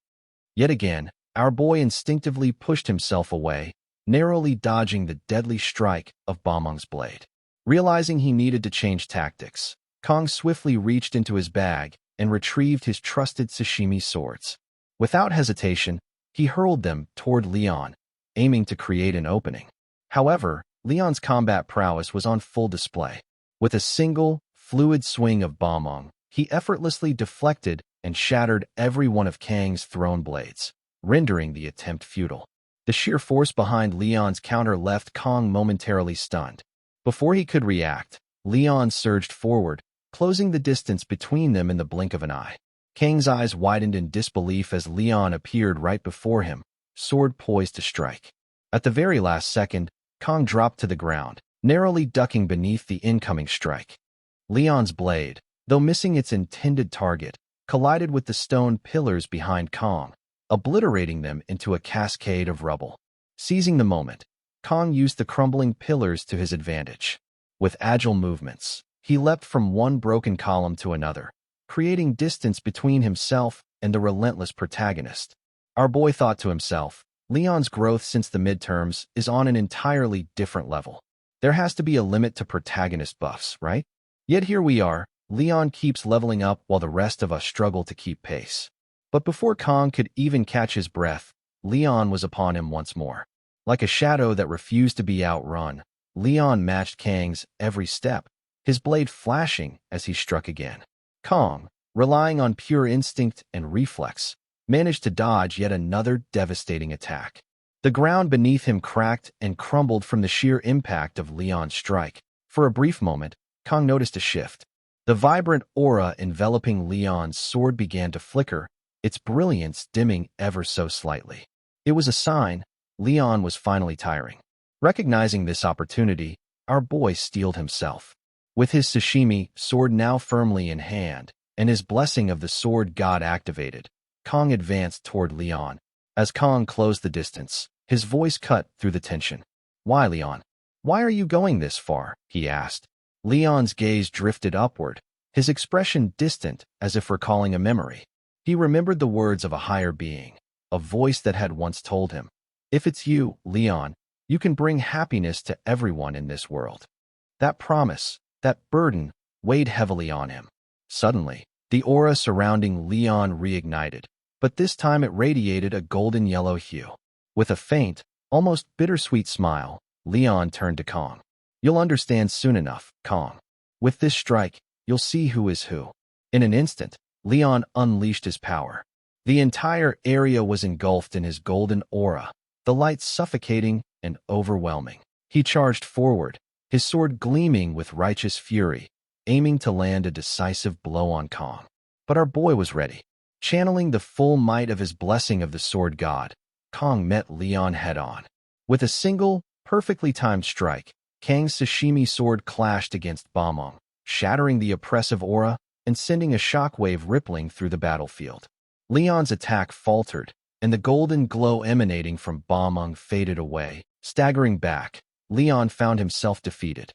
Yet again, our boy instinctively pushed himself away, narrowly dodging the deadly strike of Ba-mong's blade. Realizing he needed to change tactics, Kong swiftly reached into his bag and retrieved his trusted sashimi swords. Without hesitation, he hurled them toward Leon, aiming to create an opening. However, Leon's combat prowess was on full display. With a single, fluid swing of Ba-mong, he effortlessly deflected and shattered every one of Kang's thrown blades, rendering the attempt futile. The sheer force behind Leon's counter left Kong momentarily stunned. Before he could react, Leon surged forward, closing the distance between them in the blink of an eye. Kang's eyes widened in disbelief as Leon appeared right before him, sword poised to strike. At the very last second, Kong dropped to the ground, narrowly ducking beneath the incoming strike. Leon's blade, though missing its intended target, collided with the stone pillars behind Kong, obliterating them into a cascade of rubble. Seizing the moment, Kong used the crumbling pillars to his advantage. With agile movements, he leapt from one broken column to another, creating distance between himself and the relentless protagonist. Our boy thought to himself, Leon's growth since the midterms is on an entirely different level. There has to be a limit to protagonist buffs, right? Yet here we are, Leon keeps leveling up while the rest of us struggle to keep pace. But before Kong could even catch his breath, Leon was upon him once more. Like a shadow that refused to be outrun, Leon matched Kang's every step, his blade flashing as he struck again. Kong, relying on pure instinct and reflex, managed to dodge yet another devastating attack. The ground beneath him cracked and crumbled from the sheer impact of Leon's strike. For a brief moment, Kong noticed a shift. The vibrant aura enveloping Leon's sword began to flicker, its brilliance dimming ever so slightly. It was a sign Leon was finally tiring. Recognizing this opportunity, our boy steeled himself. With his sashimi sword now firmly in hand, and his blessing of the sword god activated, Kong advanced toward Leon. As Kong closed the distance, his voice cut through the tension. "Why, Leon? Why are you going this far?" he asked. Leon's gaze drifted upward, his expression distant as if recalling a memory. He remembered the words of a higher being, a voice that had once told him, "If it's you, Leon, you can bring happiness to everyone in this world." That promise, that burden, weighed heavily on him. Suddenly, the aura surrounding Leon reignited, but this time it radiated a golden yellow hue. With a faint, almost bittersweet smile, Leon turned to Kong. "You'll understand soon enough, Kong. With this strike, you'll see who is who." In an instant, Leon unleashed his power. The entire area was engulfed in his golden aura, the light suffocating and overwhelming. He charged forward, his sword gleaming with righteous fury, aiming to land a decisive blow on Kong. But our boy was ready. Channeling the full might of his blessing of the sword god, Kong met Leon head-on. With a single, perfectly timed strike, Kang's sashimi sword clashed against Ba-mong, shattering the oppressive aura and sending a shockwave rippling through the battlefield. Leon's attack faltered, and the golden glow emanating from Ba-mong faded away. Staggering back, Leon found himself defeated.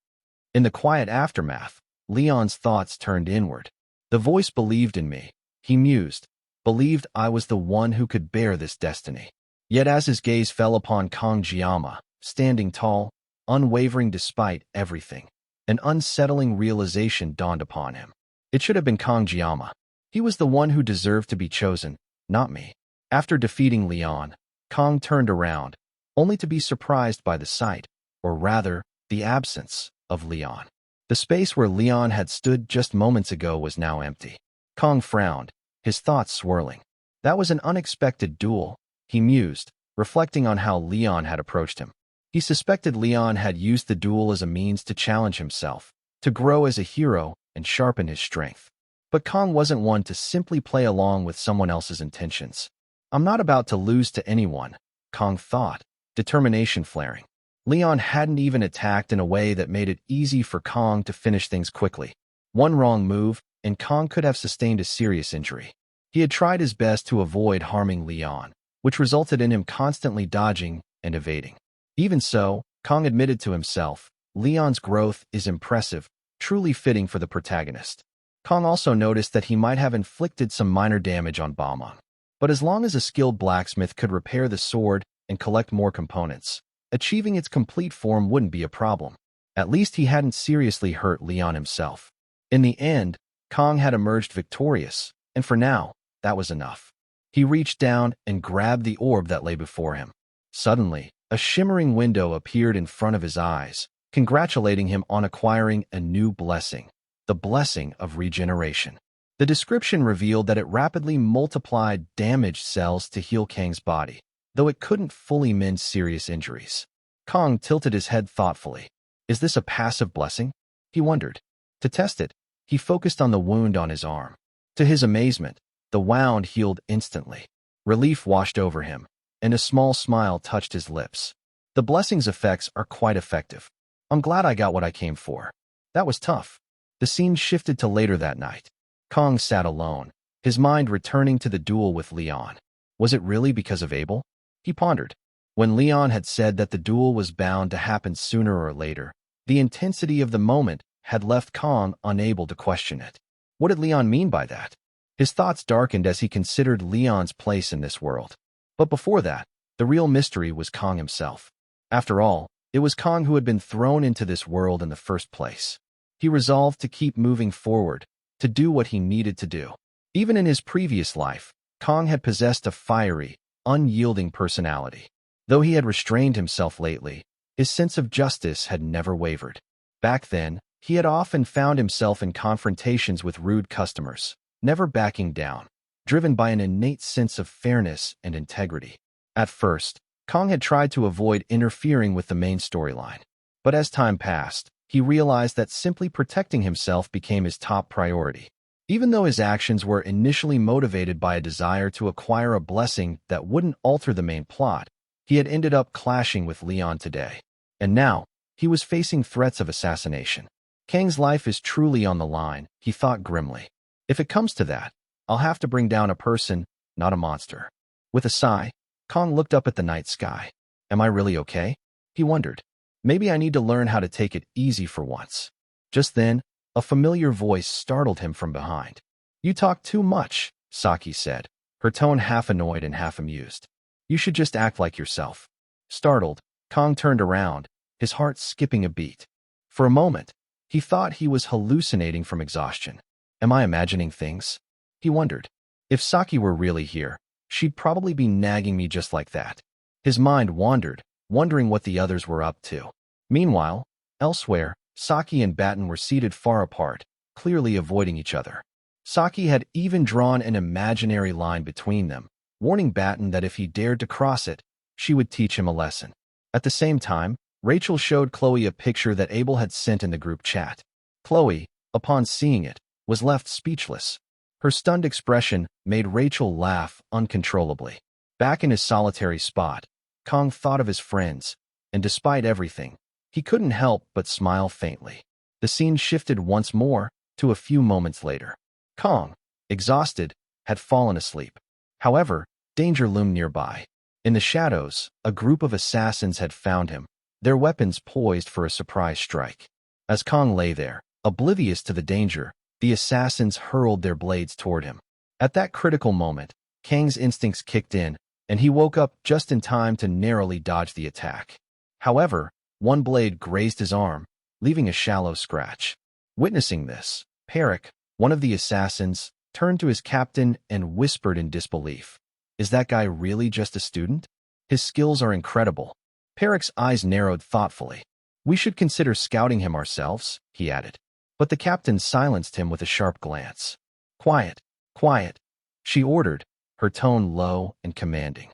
In the quiet aftermath, Leon's thoughts turned inward. The voice believed in me, he mused, believed I was the one who could bear this destiny. Yet as his gaze fell upon Kong Jiama, standing tall, unwavering despite everything, an unsettling realization dawned upon him. It should have been Kong Jiama. He was the one who deserved to be chosen, not me. After defeating Leon, Kong turned around, only to be surprised by the sight, or rather, the absence, of Leon. The space where Leon had stood just moments ago was now empty. Kong frowned, his thoughts swirling. That was an unexpected duel, he mused, reflecting on how Leon had approached him. He suspected Leon had used the duel as a means to challenge himself, to grow as a hero and sharpen his strength. But Kong wasn't one to simply play along with someone else's intentions. I'm not about to lose to anyone, Kong thought, determination flaring. Leon hadn't even attacked in a way that made it easy for Kong to finish things quickly. One wrong move, and Kong could have sustained a serious injury. He had tried his best to avoid harming Leon, which resulted in him constantly dodging and evading. Even so, Kong admitted to himself, Leon's growth is impressive, truly fitting for the protagonist. Kong also noticed that he might have inflicted some minor damage on Balmong. But as long as a skilled blacksmith could repair the sword and collect more components, achieving its complete form wouldn't be a problem. At least he hadn't seriously hurt Leon himself. In the end, Kong had emerged victorious, and for now, that was enough. He reached down and grabbed the orb that lay before him. Suddenly, a shimmering window appeared in front of his eyes, congratulating him on acquiring a new blessing, the blessing of regeneration. The description revealed that it rapidly multiplied damaged cells to heal Kang's body, though it couldn't fully mend serious injuries. Kong tilted his head thoughtfully. Is this a passive blessing? He wondered. To test it, he focused on the wound on his arm. To his amazement, the wound healed instantly. Relief washed over him, and a small smile touched his lips. The blessing's effects are quite effective. I'm glad I got what I came for. That was tough. The scene shifted to later that night. Kong sat alone, his mind returning to the duel with Leon. Was it really because of Abel? He pondered. When Leon had said that the duel was bound to happen sooner or later, the intensity of the moment had left Kong unable to question it. What did Leon mean by that? His thoughts darkened as he considered Leon's place in this world. But before that, the real mystery was Kong himself. After all, it was Kong who had been thrown into this world in the first place. He resolved to keep moving forward, to do what he needed to do. Even in his previous life, Kong had possessed a fiery, unyielding personality. Though he had restrained himself lately, his sense of justice had never wavered. Back then, he had often found himself in confrontations with rude customers, never backing down, driven by an innate sense of fairness and integrity. At first, Kong had tried to avoid interfering with the main storyline. But as time passed, he realized that simply protecting himself became his top priority. Even though his actions were initially motivated by a desire to acquire a blessing that wouldn't alter the main plot, he had ended up clashing with Leon today. And now, he was facing threats of assassination. Kang's life is truly on the line, he thought grimly. If it comes to that, I'll have to bring down a person, not a monster. With a sigh, Kong looked up at the night sky. Am I really okay? He wondered. Maybe I need to learn how to take it easy for once. Just then, a familiar voice startled him from behind. You talk too much, Saki said, her tone half annoyed and half amused. You should just act like yourself. Startled, Kong turned around, his heart skipping a beat. For a moment, he thought he was hallucinating from exhaustion. Am I imagining things? He wondered. If Saki were really here, she'd probably be nagging me just like that. His mind wandered, wondering what the others were up to. Meanwhile, elsewhere, Saki and Batten were seated far apart, clearly avoiding each other. Saki had even drawn an imaginary line between them, warning Batten that if he dared to cross it, she would teach him a lesson. At the same time, Rachel showed Chloe a picture that Abel had sent in the group chat. Chloe, upon seeing it, was left speechless. Her stunned expression made Rachel laugh uncontrollably. Back in his solitary spot, Kong thought of his friends, and despite everything, he couldn't help but smile faintly. The scene shifted once more to a few moments later. Kong, exhausted, had fallen asleep. However, danger loomed nearby. In the shadows, a group of assassins had found him, their weapons poised for a surprise strike. As Kong lay there, oblivious to the danger, the assassins hurled their blades toward him. At that critical moment, Kang's instincts kicked in, and he woke up just in time to narrowly dodge the attack. However, one blade grazed his arm, leaving a shallow scratch. Witnessing this, Peric, one of the assassins, turned to his captain and whispered in disbelief. Is that guy really just a student? His skills are incredible. Peric's eyes narrowed thoughtfully. We should consider scouting him ourselves, he added. But the captain silenced him with a sharp glance. Quiet, quiet, she ordered, her tone low and commanding.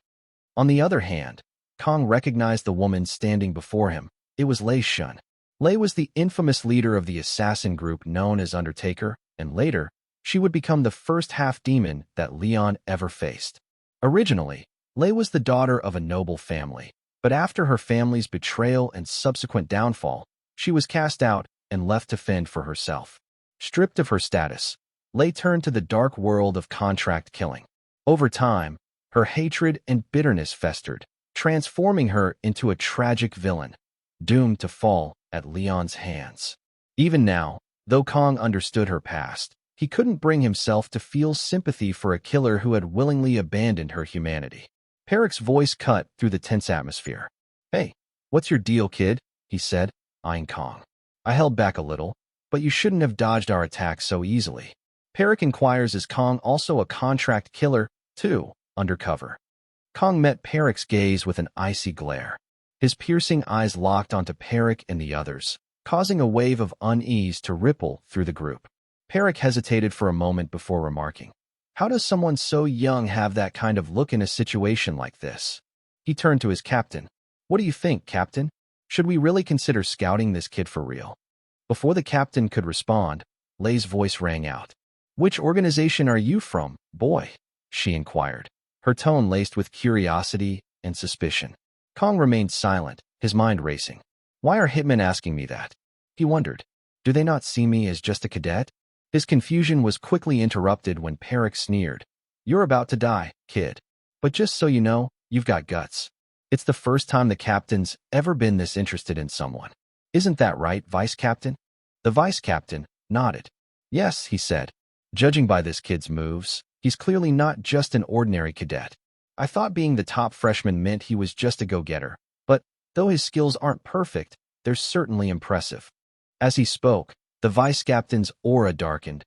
On the other hand, Kong recognized the woman standing before him. It was Lei Shun. Lei was the infamous leader of the assassin group known as Undertaker, and later, She would become the first half-demon that Leon ever faced. Originally, Lei was the daughter of a noble family, but after her family's betrayal and subsequent downfall, she was cast out and left to fend for herself. Stripped of her status, Lei turned to the dark world of contract killing. Over time, her hatred and bitterness festered, transforming her into a tragic villain, doomed to fall at Leon's hands. Even now, though Kong understood her past, he couldn't bring himself to feel sympathy for a killer who had willingly abandoned her humanity. Peric's voice cut through the tense atmosphere. "Hey, what's your deal, kid?" he said, eyeing Kong. "I held back a little, but you shouldn't have dodged our attack so easily." Peric inquires, is Kong also a contract killer, too, undercover? Kong met Peric's gaze with an icy glare. His piercing eyes locked onto Peric and the others, causing a wave of unease to ripple through the group. Peric hesitated for a moment before remarking, "How does someone so young have that kind of look in a situation like this?" He turned to his captain. "What do you think, Captain? Should we really consider scouting this kid for real?" Before the captain could respond, Lei's voice rang out. "Which organization are you from, boy?" she inquired, her tone laced with curiosity and suspicion. Kong remained silent, his mind racing. Why are hitmen asking me that? He wondered. Do they not see me as just a cadet? His confusion was quickly interrupted when Peric sneered. "You're about to die, kid. But just so you know, you've got guts. It's the first time the captain's ever been this interested in someone. Isn't that right, Vice Captain?" The Vice Captain nodded. "Yes," he said. "Judging by this kid's moves, he's clearly not just an ordinary cadet. I thought being the top freshman meant he was just a go-getter, but though his skills aren't perfect, they're certainly impressive." As he spoke, the Vice Captain's aura darkened.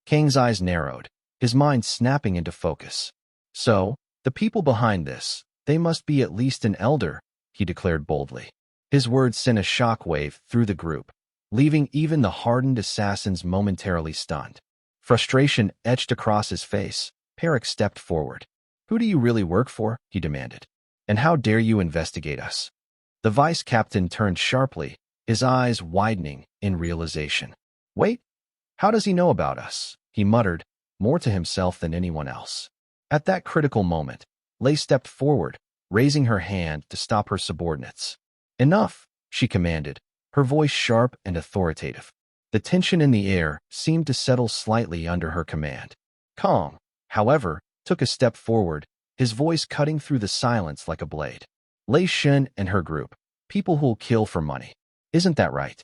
Kang's eyes narrowed, his mind snapping into focus. "So, the people behind this, they must be at least an elder," he declared boldly. His words sent a shockwave through the group, leaving even the hardened assassins momentarily stunned. Frustration etched across his face. Peric stepped forward. "Who do you really work for?" he demanded. "And how dare you investigate us?" The Vice Captain turned sharply, his eyes widening in realization. "Wait, how does he know about us?" he muttered, more to himself than anyone else. At that critical moment, Lei stepped forward, raising her hand to stop her subordinates. "Enough," she commanded, her voice sharp and authoritative. The tension in the air seemed to settle slightly under her command. Kong, however, took a step forward, his voice cutting through the silence like a blade. "Lei Shen and her group, people who'll kill for money. Isn't that right?"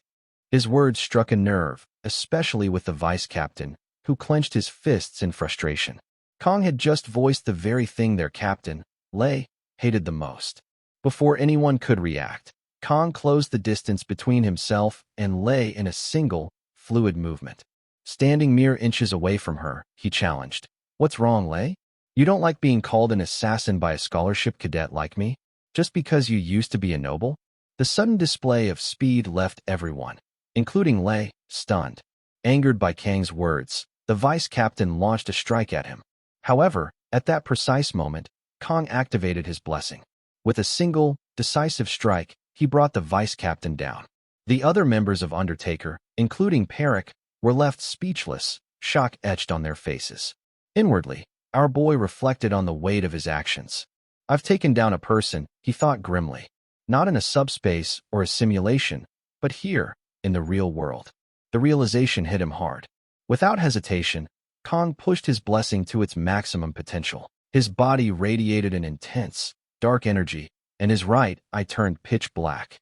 His words struck a nerve, especially with the Vice Captain, who clenched his fists in frustration. Kong had just voiced the very thing their captain, Lei, hated the most. Before anyone could react, Kong closed the distance between himself and Lei in a single, fluid movement. Standing mere inches away from her, he challenged, "What's wrong, Lei? You don't like being called an assassin by a scholarship cadet like me, just because you used to be a noble?" The sudden display of speed left everyone, including Lei, stunned. Angered by Kang's words, the Vice Captain launched a strike at him. However, at that precise moment, Kong activated his blessing. With a single, decisive strike, he brought the Vice Captain down. The other members of Undertaker, including Peric, were left speechless, shock etched on their faces. Inwardly, our boy reflected on the weight of his actions. "I've taken down a person," he thought grimly. "Not in a subspace or a simulation, but here, in the real world." The realization hit him hard. Without hesitation, Kong pushed his blessing to its maximum potential. His body radiated an intense, dark energy, and his right eye turned pitch black.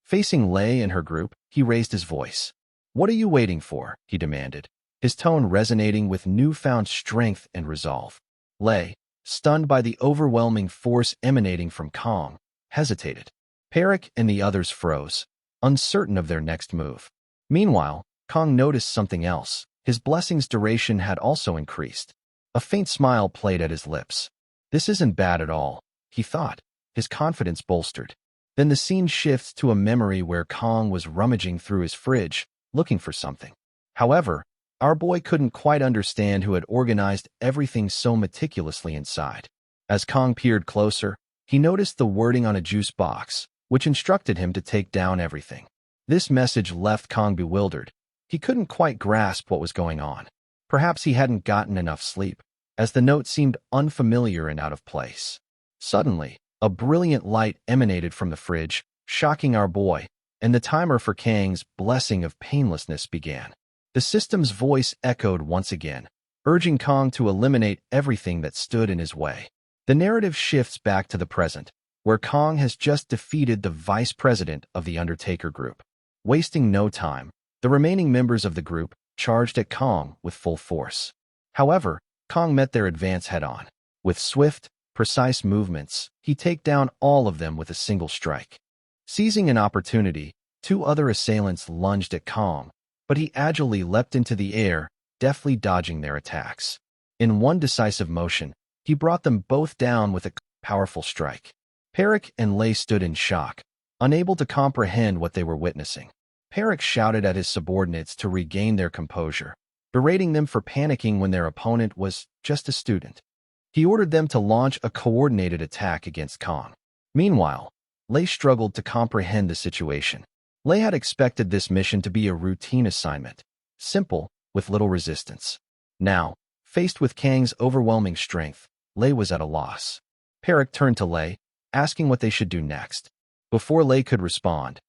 Facing Lei and her group, he raised his voice. "What are you waiting for?" he demanded, his tone resonating with newfound strength and resolve. Lei, stunned by the overwhelming force emanating from Kong, hesitated. Peric and the others froze, uncertain of their next move. Meanwhile, Kong noticed something else. His blessing's duration had also increased. A faint smile played at his lips. "This isn't bad at all," he thought, his confidence bolstered. Then the scene shifts to a memory where Kong was rummaging through his fridge, looking for something. However, our boy couldn't quite understand who had organized everything so meticulously inside. As Kong peered closer, he noticed the wording on a juice box, which instructed him to take down everything. This message left Kong bewildered. He couldn't quite grasp what was going on. Perhaps he hadn't gotten enough sleep, as the note seemed unfamiliar and out of place. Suddenly, a brilliant light emanated from the fridge, shocking our boy, and the timer for Kang's blessing of painlessness began. The system's voice echoed once again, urging Kang to eliminate everything that stood in his way. The narrative shifts back to the present, where Kang has just defeated the vice president of the Undertaker group. Wasting no time, the remaining members of the group charged at Kang with full force. However, Kang met their advance head-on. With swift, precise movements, he took down all of them with a single strike. Seizing an opportunity, two other assailants lunged at Kang, but he agilely leapt into the air, deftly dodging their attacks. In one decisive motion, he brought them both down with a powerful strike. Peric and Lei stood in shock, unable to comprehend what they were witnessing. Peric shouted at his subordinates to regain their composure, berating them for panicking when their opponent was just a student. He ordered them to launch a coordinated attack against Kang. Meanwhile, Lei struggled to comprehend the situation. Lei had expected this mission to be a routine assignment, simple, with little resistance. Now, faced with Kang's overwhelming strength, Lei was at a loss. Peric turned to Lei, asking what they should do next. Before Lei could respond,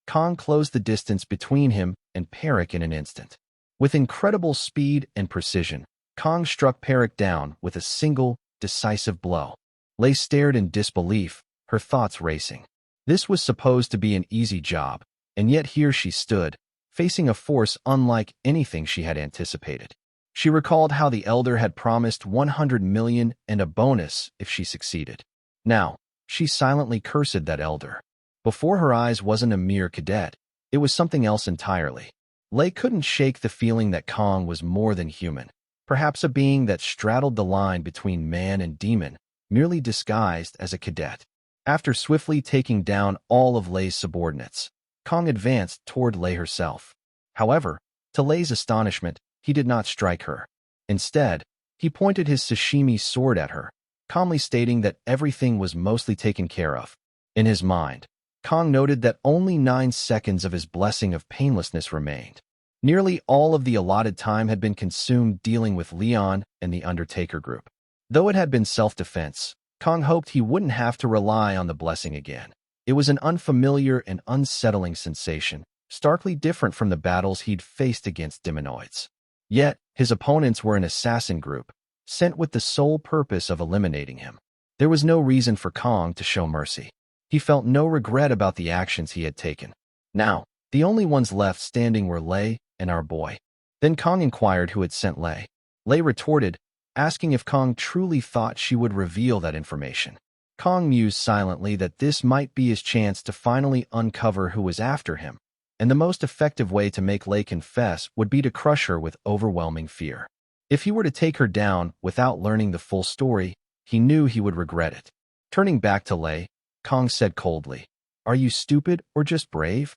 Kang closed the distance between him and Peric in an instant. With incredible speed and precision, Kang struck Peric down with a single, decisive blow. Lei stared in disbelief, her thoughts racing. This was supposed to be an easy job, and yet here she stood, facing a force unlike anything she had anticipated. She recalled how the elder had promised 100 million and a bonus if she succeeded. Now, she silently cursed that elder. Before her eyes wasn't a mere cadet, it was something else entirely. Lei couldn't shake the feeling that Kang was more than human, perhaps a being that straddled the line between man and demon, merely disguised as a cadet. After swiftly taking down all of Lei's subordinates, Kang advanced toward Lei herself. However, to Lei's astonishment, he did not strike her. Instead, he pointed his sashimi sword at her, calmly stating that everything was mostly taken care of. In his mind, Kang noted that only 9 seconds of his blessing of painlessness remained. Nearly all of the allotted time had been consumed dealing with Leon and the Undertaker group. Though it had been self-defense, Kang hoped he wouldn't have to rely on the blessing again. It was an unfamiliar and unsettling sensation, starkly different from the battles he'd faced against demonoids. Yet, his opponents were an assassin group, sent with the sole purpose of eliminating him. There was no reason for Kang to show mercy. He felt no regret about the actions he had taken. Now, the only ones left standing were Lei and our boy. Then Kang inquired who had sent Lei. Lei retorted, asking if Kang truly thought she would reveal that information. Kang mused silently that this might be his chance to finally uncover who was after him, and the most effective way to make Lei confess would be to crush her with overwhelming fear. If he were to take her down without learning the full story, he knew he would regret it. Turning back to Lei, Kang said coldly, "Are you stupid or just brave?"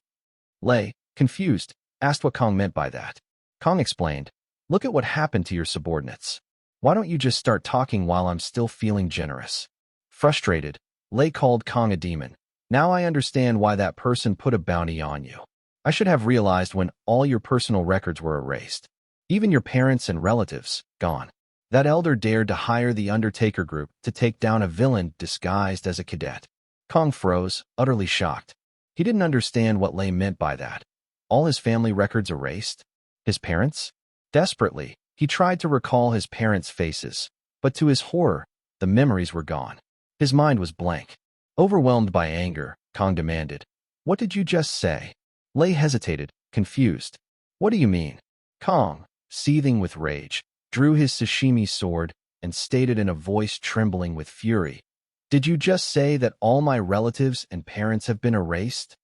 Lei, confused, asked what Kang meant by that. Kang explained, "Look at what happened to your subordinates. Why don't you just start talking while I'm still feeling generous?" Frustrated, Lei called Kang a demon. "Now I understand why that person put a bounty on you. I should have realized when all your personal records were erased. Even your parents and relatives, gone. That elder dared to hire the Undertaker group to take down a villain disguised as a cadet." Kang froze, utterly shocked. He didn't understand what Lei meant by that. All his family records erased? His parents? Desperately, he tried to recall his parents' faces, but to his horror, the memories were gone. His mind was blank. Overwhelmed by anger, Kang demanded, "What did you just say?" Lei hesitated, confused. "What do you mean?" Kang, seething with rage, drew his sashimi sword and stated in a voice trembling with fury, "Did you just say that all my relatives and parents have been erased?"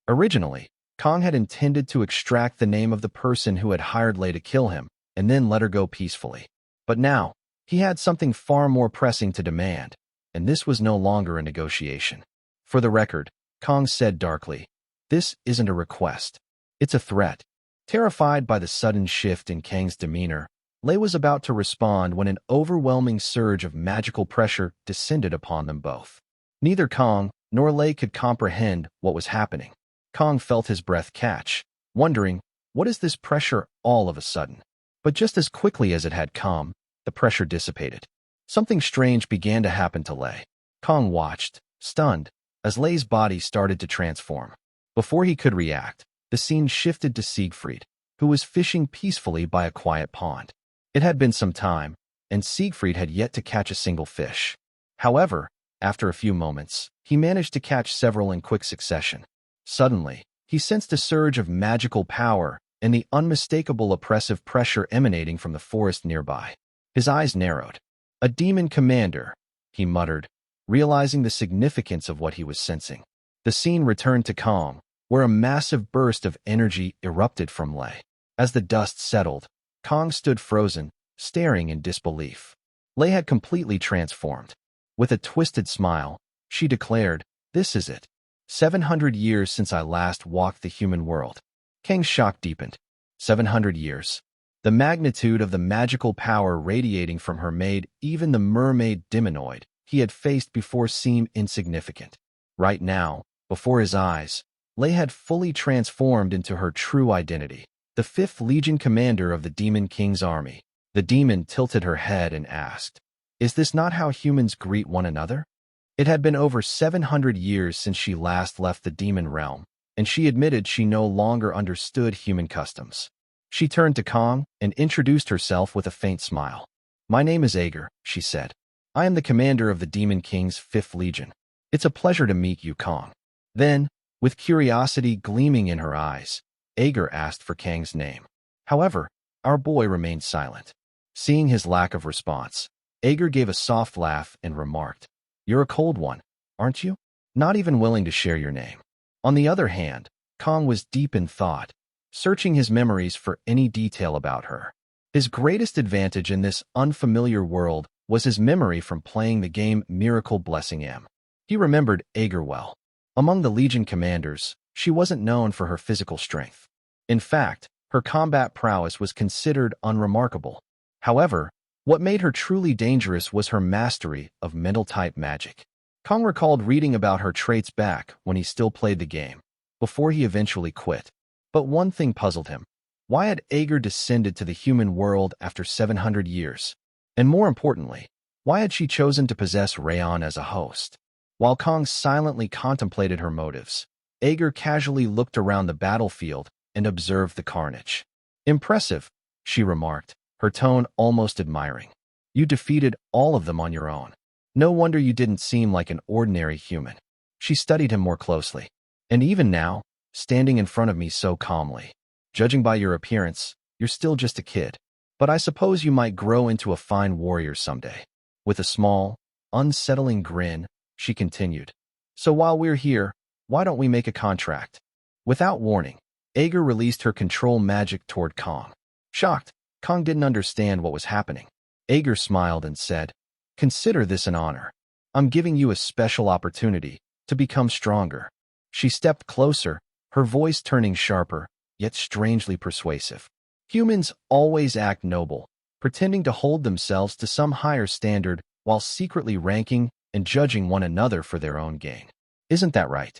Originally, Kang had intended to extract the name of the person who had hired Lei to kill him, and then let her go peacefully. But now, he had something far more pressing to demand, and this was no longer a negotiation. "For the record," Kang said darkly, "this isn't a request. It's a threat." Terrified by the sudden shift in Kang's demeanor, Lei was about to respond when an overwhelming surge of magical pressure descended upon them both. Neither Kang nor Lei could comprehend what was happening. Kang felt his breath catch, wondering What is this pressure all of a sudden? But just as quickly as it had come, the pressure dissipated. Something strange began to happen to Lei. Kong watched, stunned, as Lei's body started to transform. Before he could react, the scene shifted to Siegfried, who was fishing peacefully by a quiet pond. It had been some time, and Siegfried had yet to catch a single fish. However, after a few moments, he managed to catch several in quick succession. Suddenly, he sensed a surge of magical power and the unmistakable oppressive pressure emanating from the forest nearby. His eyes narrowed. "A demon commander," he muttered, realizing the significance of what he was sensing. The scene returned to Kong, where a massive burst of energy erupted from Lei. As the dust settled, Kong stood frozen, staring in disbelief. Lei had completely transformed. With a twisted smile, she declared, "This is it. 700 years since I last walked the human world." Kang's shock deepened. 700 years. The magnitude of the magical power radiating from her made even the mermaid demonoid he had faced before seem insignificant. Right now, before his eyes, Lei had fully transformed into her true identity, the 5th Legion commander of the Demon King's army. The demon tilted her head and asked, "Is this not how humans greet one another?" It had been over 700 years since she last left the demon realm, and she admitted she no longer understood human customs. She turned to Kong and introduced herself with a faint smile. "My name is Ager," she said. "I am the commander of the Demon King's 5th Legion. It's a pleasure to meet you, Kong." Then, with curiosity gleaming in her eyes, Ager asked for Kang's name. However, our boy remained silent. Seeing his lack of response, Ager gave a soft laugh and remarked, "You're a cold one, aren't you? Not even willing to share your name." On the other hand, Kong was deep in thought, searching his memories for any detail about her. His greatest advantage in this unfamiliar world was his memory from playing the game Miracle Blessing M. He remembered Ager well. Among the Legion commanders, she wasn't known for her physical strength. In fact, her combat prowess was considered unremarkable. However, what made her truly dangerous was her mastery of mental-type magic. Kong recalled reading about her traits back when he still played the game, before he eventually quit. But one thing puzzled him. Why had Ager descended to the human world after 700 years? And more importantly, why had she chosen to possess Rayon as a host? While Kong silently contemplated her motives, Ager casually looked around the battlefield and observed the carnage. "Impressive," she remarked, her tone almost admiring. "You defeated all of them on your own. No wonder you didn't seem like an ordinary human." She studied him more closely. "And even now, standing in front of me so calmly. Judging by your appearance, you're still just a kid. But I suppose you might grow into a fine warrior someday." With a small, unsettling grin, she continued, "So while we're here, why don't we make a contract?" Without warning, Ager released her control magic toward Kong. Shocked, Kong didn't understand what was happening. Ager smiled and said, "Consider this an honor. I'm giving you a special opportunity to become stronger." She stepped closer, her voice turning sharper, yet strangely persuasive. Humans always act noble, pretending to hold themselves to some higher standard while secretly ranking and judging one another for their own gain. Isn't that right?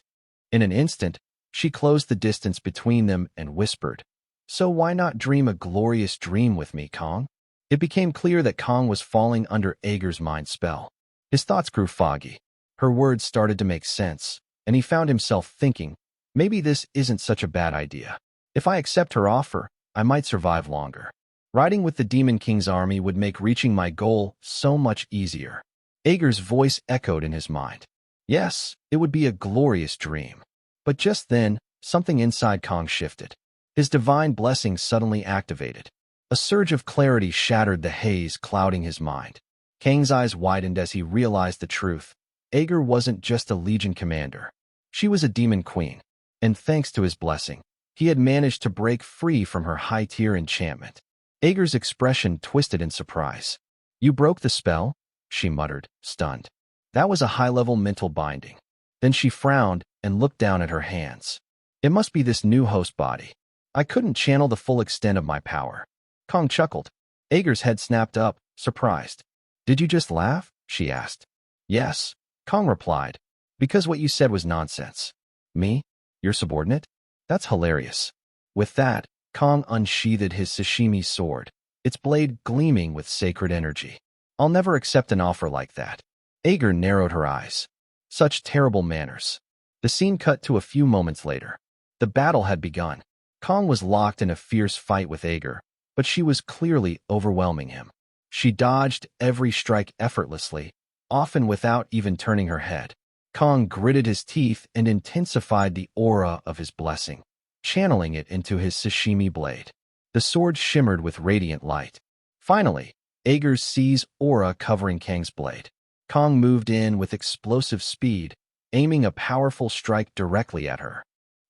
In an instant, she closed the distance between them and whispered, "So why not dream a glorious dream with me, Kong?" It became clear that Kong was falling under Ager's mind spell. His thoughts grew foggy. Her words started to make sense, and he found himself thinking, maybe this isn't such a bad idea. If I accept her offer, I might survive longer. Riding with the Demon King's army would make reaching my goal so much easier. Ager's voice echoed in his mind. Yes, it would be a glorious dream. But just then, something inside Kong shifted. His divine blessing suddenly activated. A surge of clarity shattered the haze clouding his mind. Kang's eyes widened as he realized the truth. Ager wasn't just a Legion commander. She was a demon queen, and thanks to his blessing, he had managed to break free from her high-tier enchantment. Ager's expression twisted in surprise. "You broke the spell?" she muttered, stunned. That was a high-level mental binding. Then she frowned and looked down at her hands. It must be this new host body. I couldn't channel the full extent of my power. Kong chuckled. Ager's head snapped up, surprised. "Did you just laugh?" she asked. "Yes," Kong replied, "because what you said was nonsense." "Me? Your subordinate? That's hilarious." With that, Kong unsheathed his sashimi sword, its blade gleaming with sacred energy. I'll never accept an offer like that. Ager narrowed her eyes. Such terrible manners. The scene cut to a few moments later. The battle had begun. Kong was locked in a fierce fight with Ager, but she was clearly overwhelming him. She dodged every strike effortlessly, often without even turning her head. Kong gritted his teeth and intensified the aura of his blessing, channeling it into his sashimi blade. The sword shimmered with radiant light. Finally, Ager's seize aura covering Kang's blade. Kong moved in with explosive speed, aiming a powerful strike directly at her.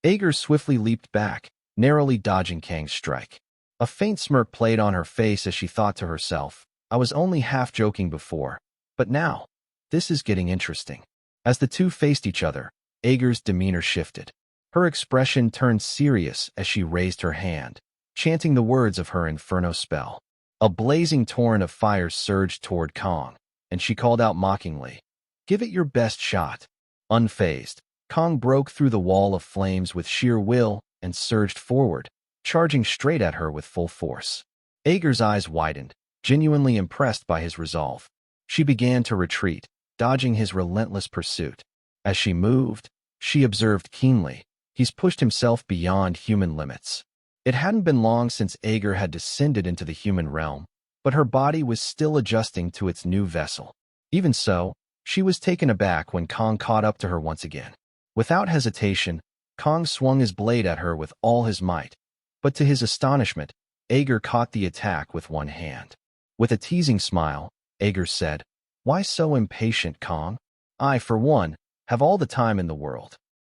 Ager swiftly leaped back, narrowly dodging Kang's strike. A faint smirk played on her face as she thought to herself, I was only half joking before, but now, this is getting interesting. As the two faced each other, Ager's demeanor shifted. Her expression turned serious as she raised her hand, chanting the words of her inferno spell. A blazing torrent of fire surged toward Kong, and she called out mockingly, "Give it your best shot." Unfazed, Kong broke through the wall of flames with sheer will and surged forward, charging straight at her with full force. Ager's eyes widened, genuinely impressed by his resolve. She began to retreat, dodging his relentless pursuit. As she moved, she observed keenly, he's pushed himself beyond human limits. It hadn't been long since Ager had descended into the human realm, but her body was still adjusting to its new vessel. Even so, she was taken aback when Kong caught up to her once again. Without hesitation, Kong swung his blade at her with all his might, but to his astonishment, Ager caught the attack with one hand. With a teasing smile, Ager said, "Why so impatient, Kong? I, for one, have all the time in the world."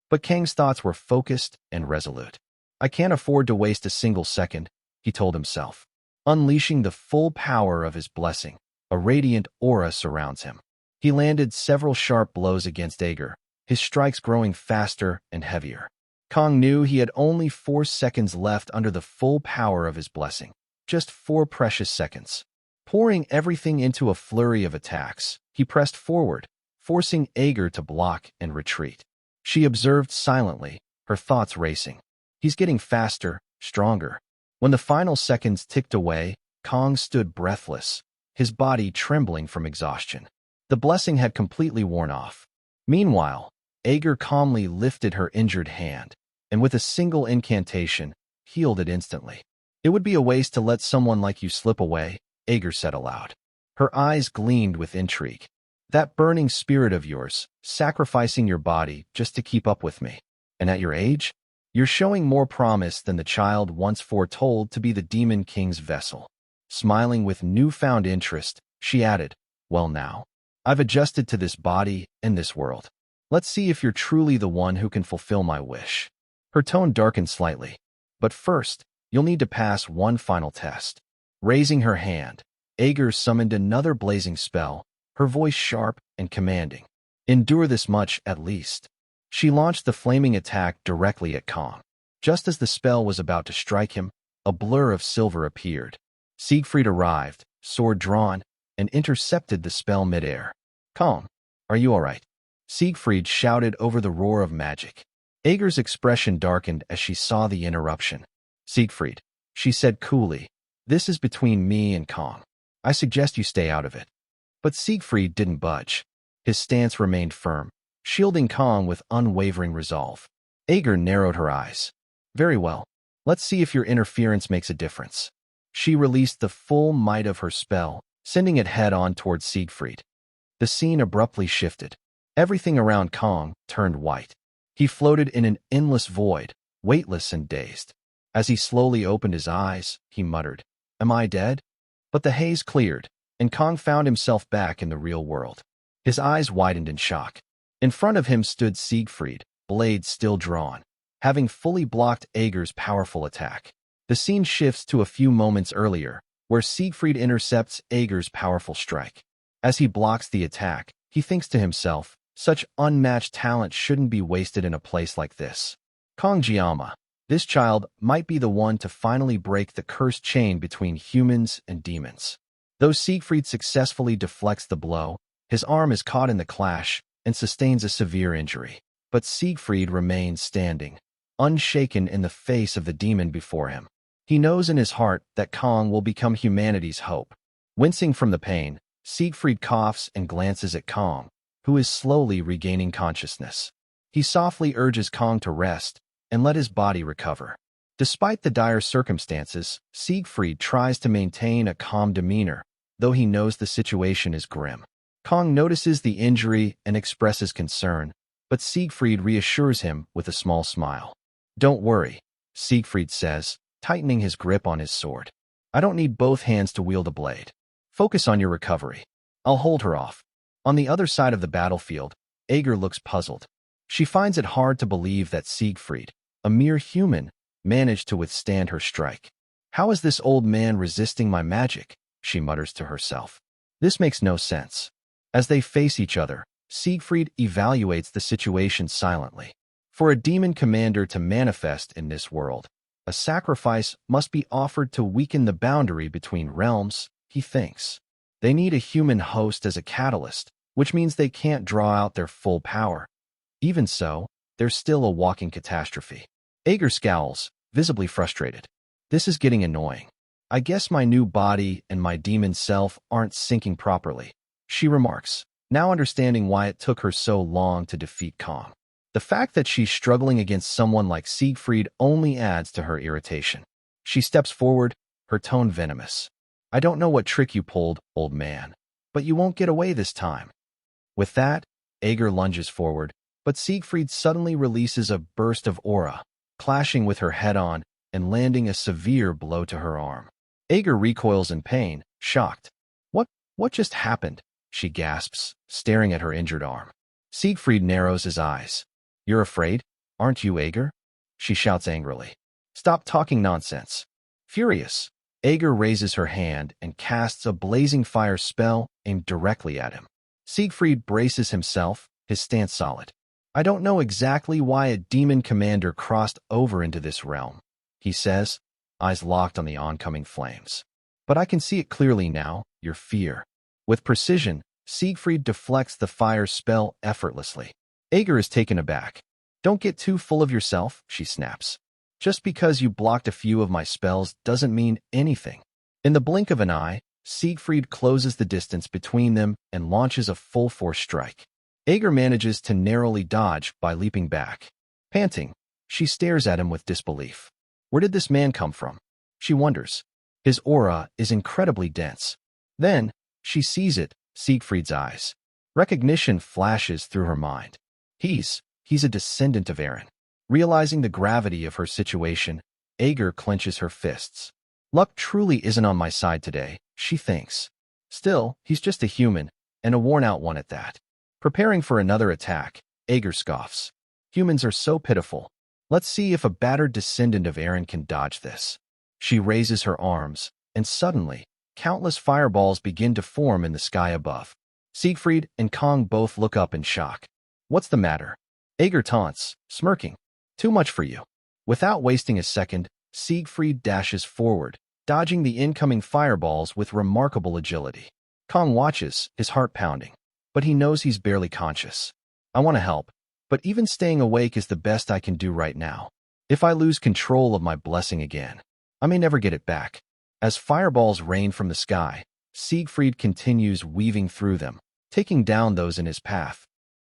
But Kang's thoughts were focused and resolute. I can't afford to waste a single second, he told himself. Unleashing the full power of his blessing, a radiant aura surrounds him. He landed several sharp blows against Ager, his strikes growing faster and heavier. Kong knew he had only 4 seconds left under the full power of his blessing. Just 4 precious seconds. Pouring everything into a flurry of attacks, he pressed forward, forcing Ager to block and retreat. She observed silently, her thoughts racing. He's getting faster, stronger. When the final seconds ticked away, Kong stood breathless, his body trembling from exhaustion. The blessing had completely worn off. Meanwhile, Ager calmly lifted her injured hand, and with a single incantation, healed it instantly. "It would be a waste to let someone like you slip away," Ager said aloud. Her eyes gleamed with intrigue. "That burning spirit of yours, sacrificing your body just to keep up with me. And at your age? You're showing more promise than the child once foretold to be the Demon King's vessel." Smiling with newfound interest, she added, "Well now, I've adjusted to this body and this world. Let's see if you're truly the one who can fulfill my wish." Her tone darkened slightly. "But first, you'll need to pass one final test." Raising her hand, Ager summoned another blazing spell, her voice sharp and commanding. "Endure this much, at least." She launched the flaming attack directly at Kong. Just as the spell was about to strike him, a blur of silver appeared. Siegfried arrived, sword drawn, and intercepted the spell midair. "Kong, are you all right?" Siegfried shouted over the roar of magic. Ager's expression darkened as she saw the interruption. "Siegfried," she said coolly, "this is between me and Kong. I suggest you stay out of it." But Siegfried didn't budge. His stance remained firm, shielding Kong with unwavering resolve. Ager narrowed her eyes. "Very well. Let's see if your interference makes a difference." She released the full might of her spell, sending it head-on towards Siegfried. The scene abruptly shifted. Everything around Kong turned white. He floated in an endless void, weightless and dazed. As he slowly opened his eyes, he muttered, "Am I dead?" But the haze cleared, and Kong found himself back in the real world. His eyes widened in shock. In front of him stood Siegfried, blade still drawn, having fully blocked Ager's powerful attack. The scene shifts to a few moments earlier, where Siegfried intercepts Ager's powerful strike. As he blocks the attack, he thinks to himself, such unmatched talent shouldn't be wasted in a place like this. Kong Jiama, this child might be the one to finally break the cursed chain between humans and demons. Though Siegfried successfully deflects the blow, his arm is caught in the clash and sustains a severe injury. But Siegfried remains standing, unshaken in the face of the demon before him. He knows in his heart that Kong will become humanity's hope. Wincing from the pain, Siegfried coughs and glances at Kong, who is slowly regaining consciousness. He softly urges Kong to rest and let his body recover. Despite the dire circumstances, Siegfried tries to maintain a calm demeanor, though he knows the situation is grim. Kong notices the injury and expresses concern, but Siegfried reassures him with a small smile. "Don't worry," Siegfried says, tightening his grip on his sword. "I don't need both hands to wield a blade. Focus on your recovery. I'll hold her off." On the other side of the battlefield, Ager looks puzzled. She finds it hard to believe that Siegfried, a mere human, managed to withstand her strike. "How is this old man resisting my magic?" she mutters to herself. This makes no sense. As they face each other, Siegfried evaluates the situation silently. For a demon commander to manifest in this world, a sacrifice must be offered to weaken the boundary between realms, he thinks. They need a human host as a catalyst, which means they can't draw out their full power. Even so, they're still a walking catastrophe. Ager scowls, visibly frustrated. "This is getting annoying. I guess my new body and my demon self aren't syncing properly," she remarks, now understanding why it took her so long to defeat Kong. The fact that she's struggling against someone like Siegfried only adds to her irritation. She steps forward, her tone venomous. "I don't know what trick you pulled, old man, but you won't get away this time." With that, Ager lunges forward, but Siegfried suddenly releases a burst of aura, clashing with her head-on and landing a severe blow to her arm. Ager recoils in pain, shocked. What just happened?" she gasps, staring at her injured arm. Siegfried narrows his eyes. "You're afraid, aren't you, Ager?" she shouts angrily. "Stop talking nonsense." Furious, Ager raises her hand and casts a blazing fire spell aimed directly at him. Siegfried braces himself, his stance solid. "I don't know exactly why a demon commander crossed over into this realm," he says, eyes locked on the oncoming flames. "But I can see it clearly now, your fear." With precision, Siegfried deflects the fire spell effortlessly. Ager is taken aback. "Don't get too full of yourself," she snaps. "Just because you blocked a few of my spells doesn't mean anything." In the blink of an eye, Siegfried closes the distance between them and launches a full-force strike. Ager manages to narrowly dodge by leaping back. Panting, she stares at him with disbelief. Where did this man come from? She wonders. His aura is incredibly dense. Then, she sees it, Siegfried's eyes. Recognition flashes through her mind. He's a descendant of Eren. Realizing the gravity of her situation, Ager clenches her fists. Luck truly isn't on my side today, she thinks. Still, he's just a human, and a worn-out one at that. Preparing for another attack, Ager scoffs. Humans are so pitiful. Let's see if a battered descendant of Eren can dodge this. She raises her arms, and suddenly, countless fireballs begin to form in the sky above. Siegfried and Kong both look up in shock. What's the matter? Ager taunts, smirking. Too much for you. Without wasting a second, Siegfried dashes forward, dodging the incoming fireballs with remarkable agility. Kong watches, his heart pounding. But he knows he's barely conscious. I want to help, but even staying awake is the best I can do right now. If I lose control of my blessing again, I may never get it back. As fireballs rain from the sky, Siegfried continues weaving through them, taking down those in his path.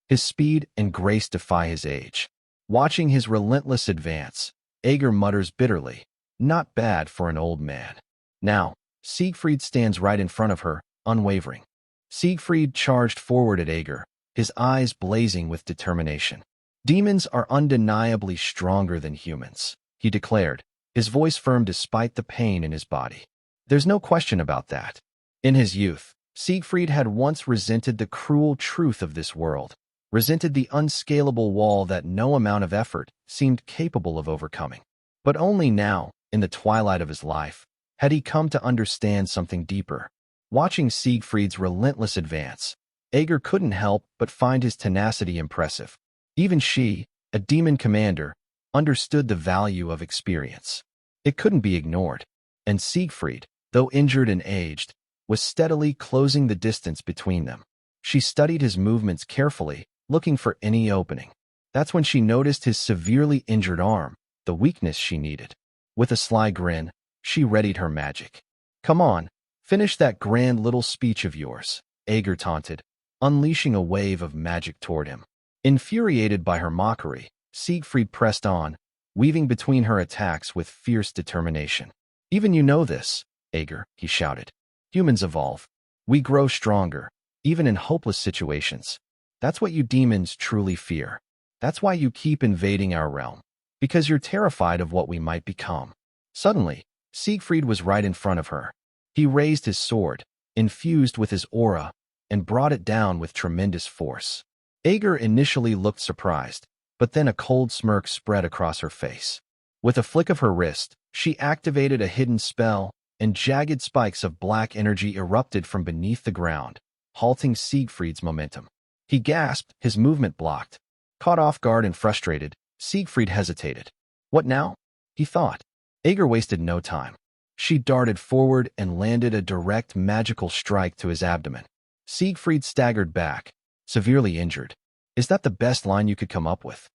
His speed and grace defy his age. Watching his relentless advance, Ager mutters bitterly, not bad for an old man. Now, Siegfried stands right in front of her, unwavering. Siegfried charged forward at Ager, his eyes blazing with determination. Demons are undeniably stronger than humans, he declared, his voice firm despite the pain in his body. There's no question about that. In his youth, Siegfried had once resented the cruel truth of this world, resented the unscalable wall that no amount of effort seemed capable of overcoming. But only now, in the twilight of his life, had he come to understand something deeper. Watching Siegfried's relentless advance, Ager couldn't help but find his tenacity impressive. Even she, a demon commander, understood the value of experience. It couldn't be ignored, and Siegfried, though injured and aged, was steadily closing the distance between them. She studied his movements carefully, looking for any opening. That's when she noticed his severely injured arm, the weakness she needed. With a sly grin, She readied her magic. Come on, finish that grand little speech of yours, Aeger taunted, unleashing a wave of magic toward him. Infuriated by her mockery, Siegfried pressed on, weaving between her attacks with fierce determination. Even you know this, Aeger, he shouted. Humans evolve. We grow stronger, even in hopeless situations. That's what you demons truly fear. That's why you keep invading our realm. Because you're terrified of what we might become. Suddenly, Siegfried was right in front of her. He raised his sword, infused with his aura, and brought it down with tremendous force. Aeger initially looked surprised, but then a cold smirk spread across her face. With a flick of her wrist, she activated a hidden spell, and jagged spikes of black energy erupted from beneath the ground, halting Siegfried's momentum. He gasped, his movement blocked. Caught off guard and frustrated, Siegfried hesitated. What now? He thought. Aeger wasted no time. She darted forward and landed a direct magical strike to his abdomen. Siegfried staggered back, severely injured. Is that the best line you could come up with?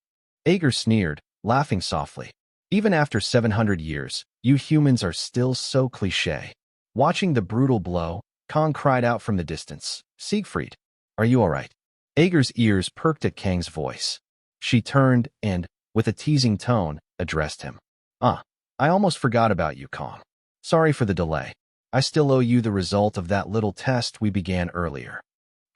Aeger sneered, laughing softly. Even after 700 years, you humans are still so cliché. Watching the brutal blow, Kang cried out from the distance. Siegfried, are you all right? Aeger's ears perked at Kang's voice. She turned and, with a teasing tone, addressed him. I almost forgot about you, Kang. Sorry for the delay. I still owe you the result of that little test we began earlier.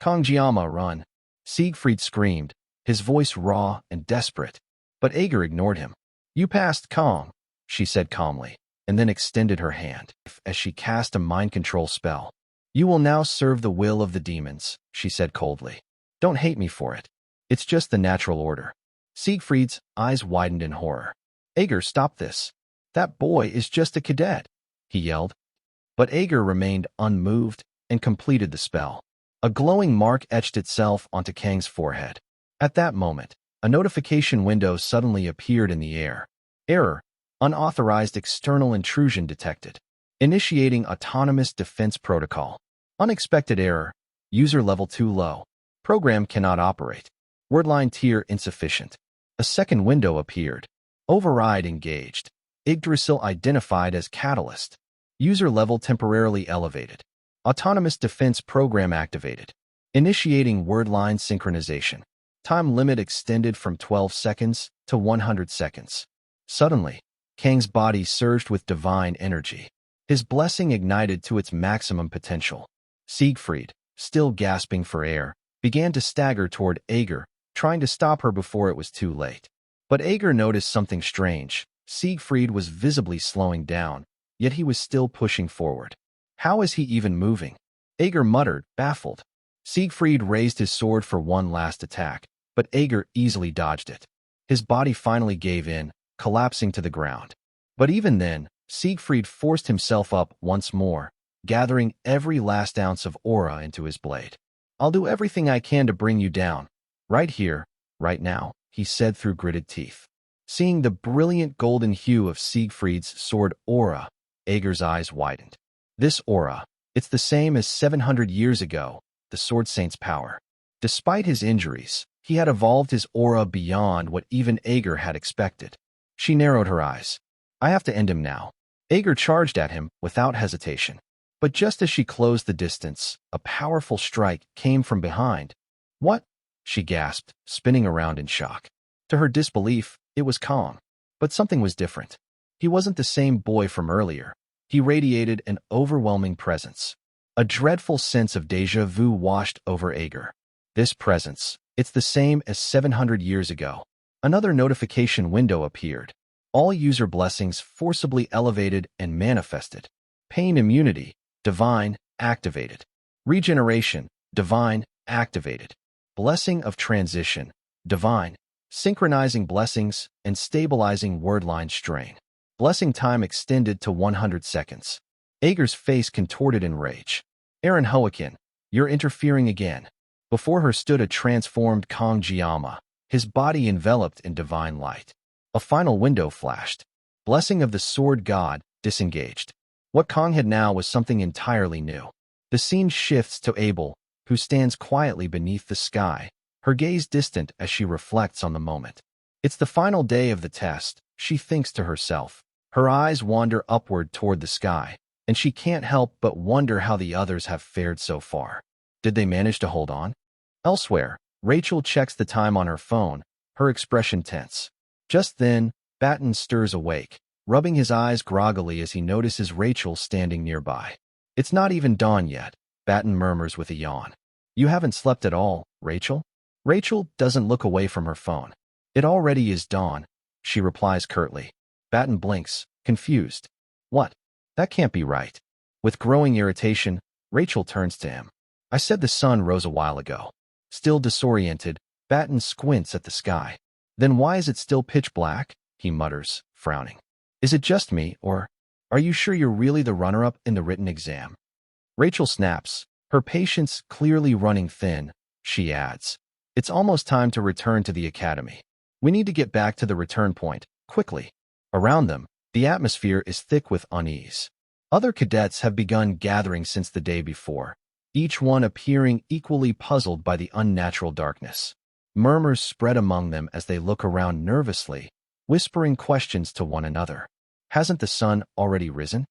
Kang Jiama, run. Siegfried screamed, his voice raw and desperate. But Aeger ignored him. You passed, Kang, she said calmly, and then extended her hand, as she cast a mind control spell. You will now serve the will of the demons, she said coldly. Don't hate me for it. It's just the natural order. Siegfried's eyes widened in horror. Aeger, stop this. That boy is just a cadet, he yelled. But Aeger remained unmoved and completed the spell. A glowing mark etched itself onto Kang's forehead. At that moment, a notification window suddenly appeared in the air. Error. Unauthorized external intrusion detected. Initiating autonomous defense protocol. Unexpected error. User level too low. Program cannot operate. Wordline tier insufficient. A second window appeared. Override engaged. Yggdrasil identified as catalyst. User level temporarily elevated. Autonomous defense program activated. Initiating wordline synchronization. Time limit extended from 12 seconds to 100 seconds. Suddenly, Kang's body surged with divine energy. His blessing ignited to its maximum potential. Siegfried, still gasping for air, began to stagger toward Aeger, trying to stop her before it was too late. But Aeger noticed something strange. Siegfried was visibly slowing down, yet he was still pushing forward. How is he even moving? Aeger muttered, baffled. Siegfried raised his sword for one last attack, but Aeger easily dodged it. His body finally gave in, collapsing to the ground. But even then, Siegfried forced himself up once more, gathering every last ounce of aura into his blade. I'll do everything I can to bring you down. Right here, right now, he said through gritted teeth. Seeing the brilliant golden hue of Siegfried's sword aura, Aeger's eyes widened. This aura, it's the same as 700 years ago, the Sword Saint's power. Despite his injuries, he had evolved his aura beyond what even Aeger had expected. She narrowed her eyes. I have to end him now. Aeger charged at him without hesitation. But just as she closed the distance, a powerful strike came from behind. What? She gasped, spinning around in shock. To her disbelief, it was Kang. But something was different. He wasn't the same boy from earlier. He radiated an overwhelming presence. A dreadful sense of déjà vu washed over Aeger. This presence, it's the same as 700 years ago. Another notification window appeared. All user blessings forcibly elevated and manifested. Pain immunity, divine, activated. Regeneration, divine, activated. Blessing of transition, divine. Synchronizing blessings and stabilizing wordline strain. Blessing time extended to 100 seconds. Aeger's face contorted in rage. Awakens, you're interfering again. Before her stood a transformed Kang Jiama, his body enveloped in divine light. A final window flashed. Blessing of the Sword God, disengaged. What Kang had now was something entirely new. The scene shifts to Abel, who stands quietly beneath the sky, her gaze distant as she reflects on the moment. It's the final day of the test, she thinks to herself, Her eyes wander upward toward the sky, and she can't help but wonder how the others have fared so far. Did they manage to hold on? Elsewhere, Rachel checks the time on her phone, her expression tense. Just then, Batten stirs awake, rubbing his eyes groggily as he notices Rachel standing nearby. It's not even dawn yet, Batten murmurs with a yawn. You haven't slept at all, Rachel? Rachel doesn't look away from her phone. It already is dawn, she replies curtly. Batten blinks, confused. What? That can't be right. With growing irritation, Rachel turns to him. I said the sun rose a while ago. Still disoriented, Batten squints at the sky. Then why is it still pitch black? He mutters, frowning. Is it just me, or are you sure you're really the runner-up in the written exam? Rachel snaps, her patience clearly running thin. She adds, it's almost time to return to the academy. We need to get back to the return point, quickly. Around them, the atmosphere is thick with unease. Other cadets have begun gathering since the day before, each one appearing equally puzzled by the unnatural darkness. Murmurs spread among them as they look around nervously, whispering questions to one another. Hasn't the sun already risen?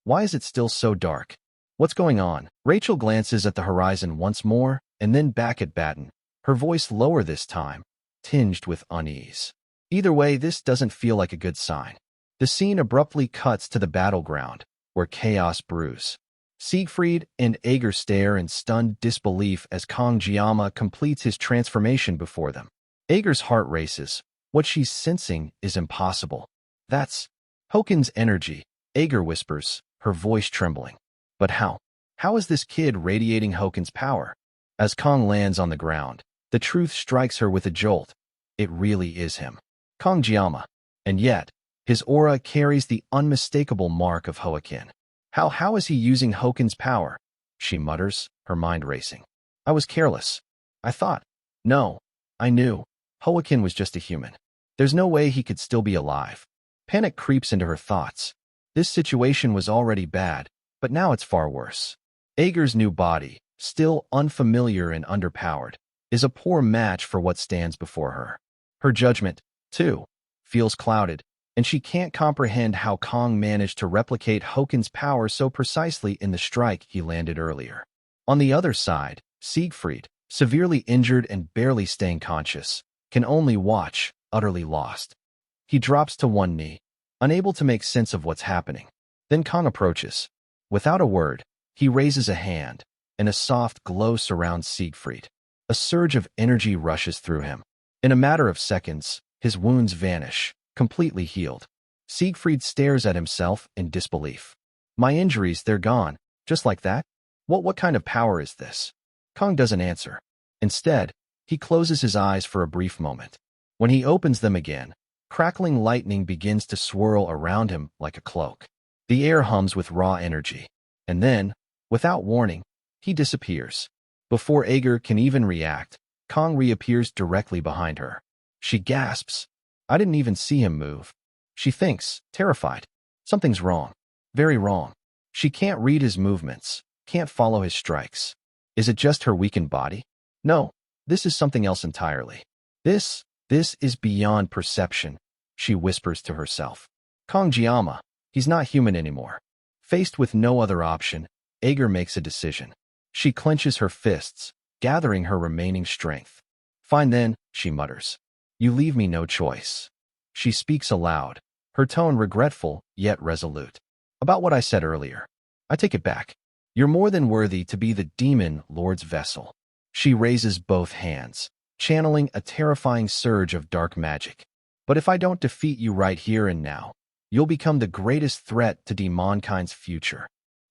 Why is it still so dark? What's going on? Rachel glances at the horizon once more, and then back at Batten, her voice lower this time, tinged with unease. Either way, this doesn't feel like a good sign. The scene abruptly cuts to the battleground, where chaos brews. Siegfried and Ager stare in stunned disbelief as Kong Jiama completes his transformation before them. Ager's heart races. What she's sensing is impossible. That's Hoken's energy, Ager whispers, her voice trembling. But how? How is this kid radiating Hoken's power? As Kong lands on the ground, the truth strikes her with a jolt. It really is him. Kong Jiama. And yet, his aura carries the unmistakable mark of Hoken. How is he using Hoken's power? She mutters, her mind racing. I was careless. I thought. No. I knew. Hoken was just a human. There's no way he could still be alive. Panic creeps into her thoughts. This situation was already bad, but now it's far worse. Ager's new body, still unfamiliar and underpowered, is a poor match for what stands before her. Her judgment, too, feels clouded, and she can't comprehend how Kong managed to replicate Hoken's power so precisely in the strike he landed earlier. On the other side, Siegfried, severely injured and barely staying conscious, can only watch, utterly lost. He drops to one knee, unable to make sense of what's happening. Then Kong approaches. Without a word, he raises a hand, and a soft glow surrounds Siegfried. A surge of energy rushes through him. In a matter of seconds, his wounds vanish, completely healed. Siegfried stares at himself in disbelief. My injuries, they're gone, just like that? What kind of power is this? Kong doesn't answer. Instead, he closes his eyes for a brief moment. When he opens them again, crackling lightning begins to swirl around him like a cloak. The air hums with raw energy. And then, without warning, he disappears. Before Ager can even react, Kong reappears directly behind her. She gasps. I didn't even see him move. She thinks, terrified. Something's wrong. Very wrong. She can't read his movements, can't follow his strikes. Is it just her weakened body? No, this is something else entirely. This is beyond perception, she whispers to herself. Kong Jiama, he's not human anymore. Faced with no other option, Ager makes a decision. She clenches her fists, gathering her remaining strength. Fine then, she mutters. You leave me no choice. She speaks aloud, her tone regretful yet resolute. About what I said earlier. I take it back. You're more than worthy to be the demon lord's vessel. She raises both hands, channeling a terrifying surge of dark magic. But if I don't defeat you right here and now, you'll become the greatest threat to demonkind's future.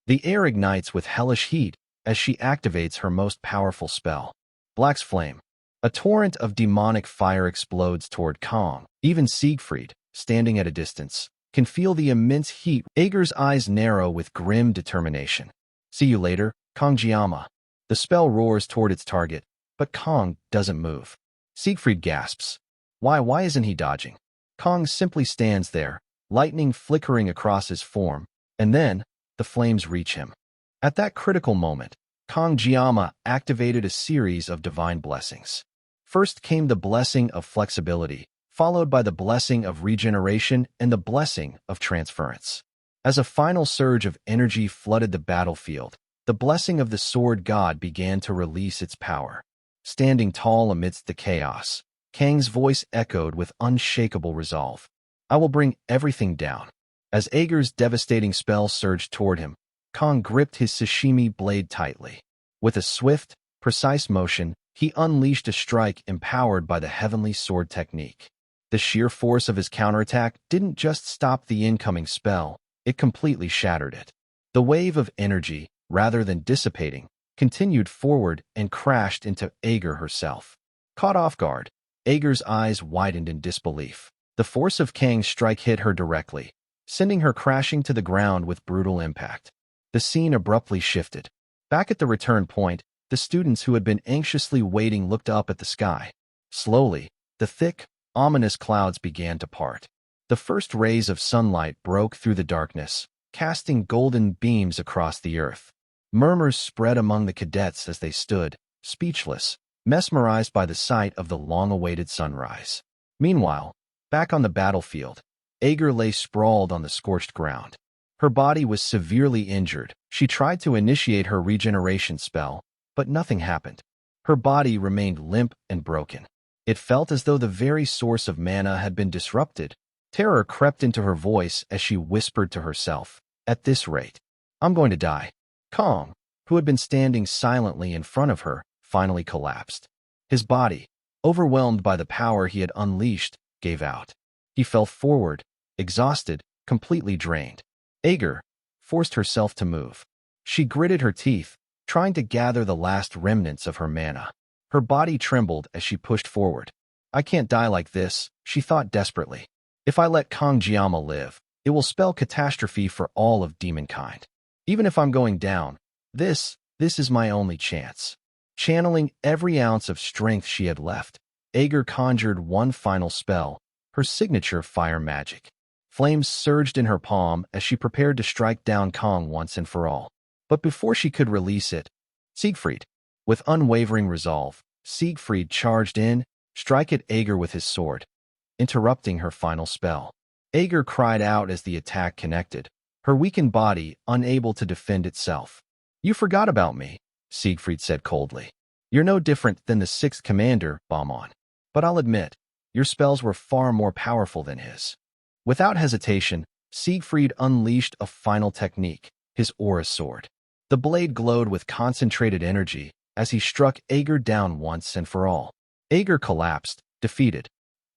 The air ignites with hellish heat as she activates her most powerful spell, Black's Flame. A torrent of demonic fire explodes toward Kong. Even Siegfried, standing at a distance, can feel the immense heat. Ager's eyes narrow with grim determination. See you later, Kong Jiama. The spell roars toward its target, but Kong doesn't move. Siegfried gasps. Why isn't he dodging? Kong simply stands there, lightning flickering across his form, and then the flames reach him. At that critical moment, Kong Jiama activated a series of divine blessings. First came the blessing of flexibility, followed by the blessing of regeneration and the blessing of transference. As a final surge of energy flooded the battlefield, the blessing of the sword god began to release its power. Standing tall amidst the chaos, Kang's voice echoed with unshakable resolve. I will bring everything down. As Aeger's devastating spell surged toward him, Kang gripped his sashimi blade tightly. With a swift, precise motion, he unleashed a strike empowered by the heavenly sword technique. The sheer force of his counterattack didn't just stop the incoming spell, it completely shattered it. The wave of energy, rather than dissipating, continued forward and crashed into Aeger herself. Caught off guard, Aeger's eyes widened in disbelief. The force of Kang's strike hit her directly, sending her crashing to the ground with brutal impact. The scene abruptly shifted. Back at the return point, the students who had been anxiously waiting looked up at the sky. Slowly, the thick, ominous clouds began to part. The first rays of sunlight broke through the darkness, casting golden beams across the earth. Murmurs spread among the cadets as they stood, speechless, mesmerized by the sight of the long-awaited sunrise. Meanwhile, back on the battlefield, Aeger lay sprawled on the scorched ground. Her body was severely injured. She tried to initiate her regeneration spell, but nothing happened. Her body remained limp and broken. It felt as though the very source of mana had been disrupted. Terror crept into her voice as she whispered to herself, "At this rate, I'm going to die." Kang, who had been standing silently in front of her, finally collapsed. His body, overwhelmed by the power he had unleashed, gave out. He fell forward, exhausted, completely drained. Aeger forced herself to move. She gritted her teeth, trying to gather the last remnants of her mana. Her body trembled as she pushed forward. I can't die like this, she thought desperately. If I let Kangjiyama live, it will spell catastrophe for all of demonkind. Even if I'm going down, this is my only chance. Channeling every ounce of strength she had left, Aeger conjured one final spell, her signature fire magic. Flames surged in her palm as she prepared to strike down Kang once and for all. But before she could release it, Siegfried, with unwavering resolve, Siegfried charged in, strike at Aeger with his sword, interrupting her final spell. Aeger cried out as the attack connected, her weakened body unable to defend itself. You forgot about me, Siegfried said coldly. You're no different than the sixth commander, Baumon. But I'll admit, your spells were far more powerful than his. Without hesitation, Siegfried unleashed a final technique, his aura sword. The blade glowed with concentrated energy as he struck Aeger down once and for all. Aeger collapsed, defeated.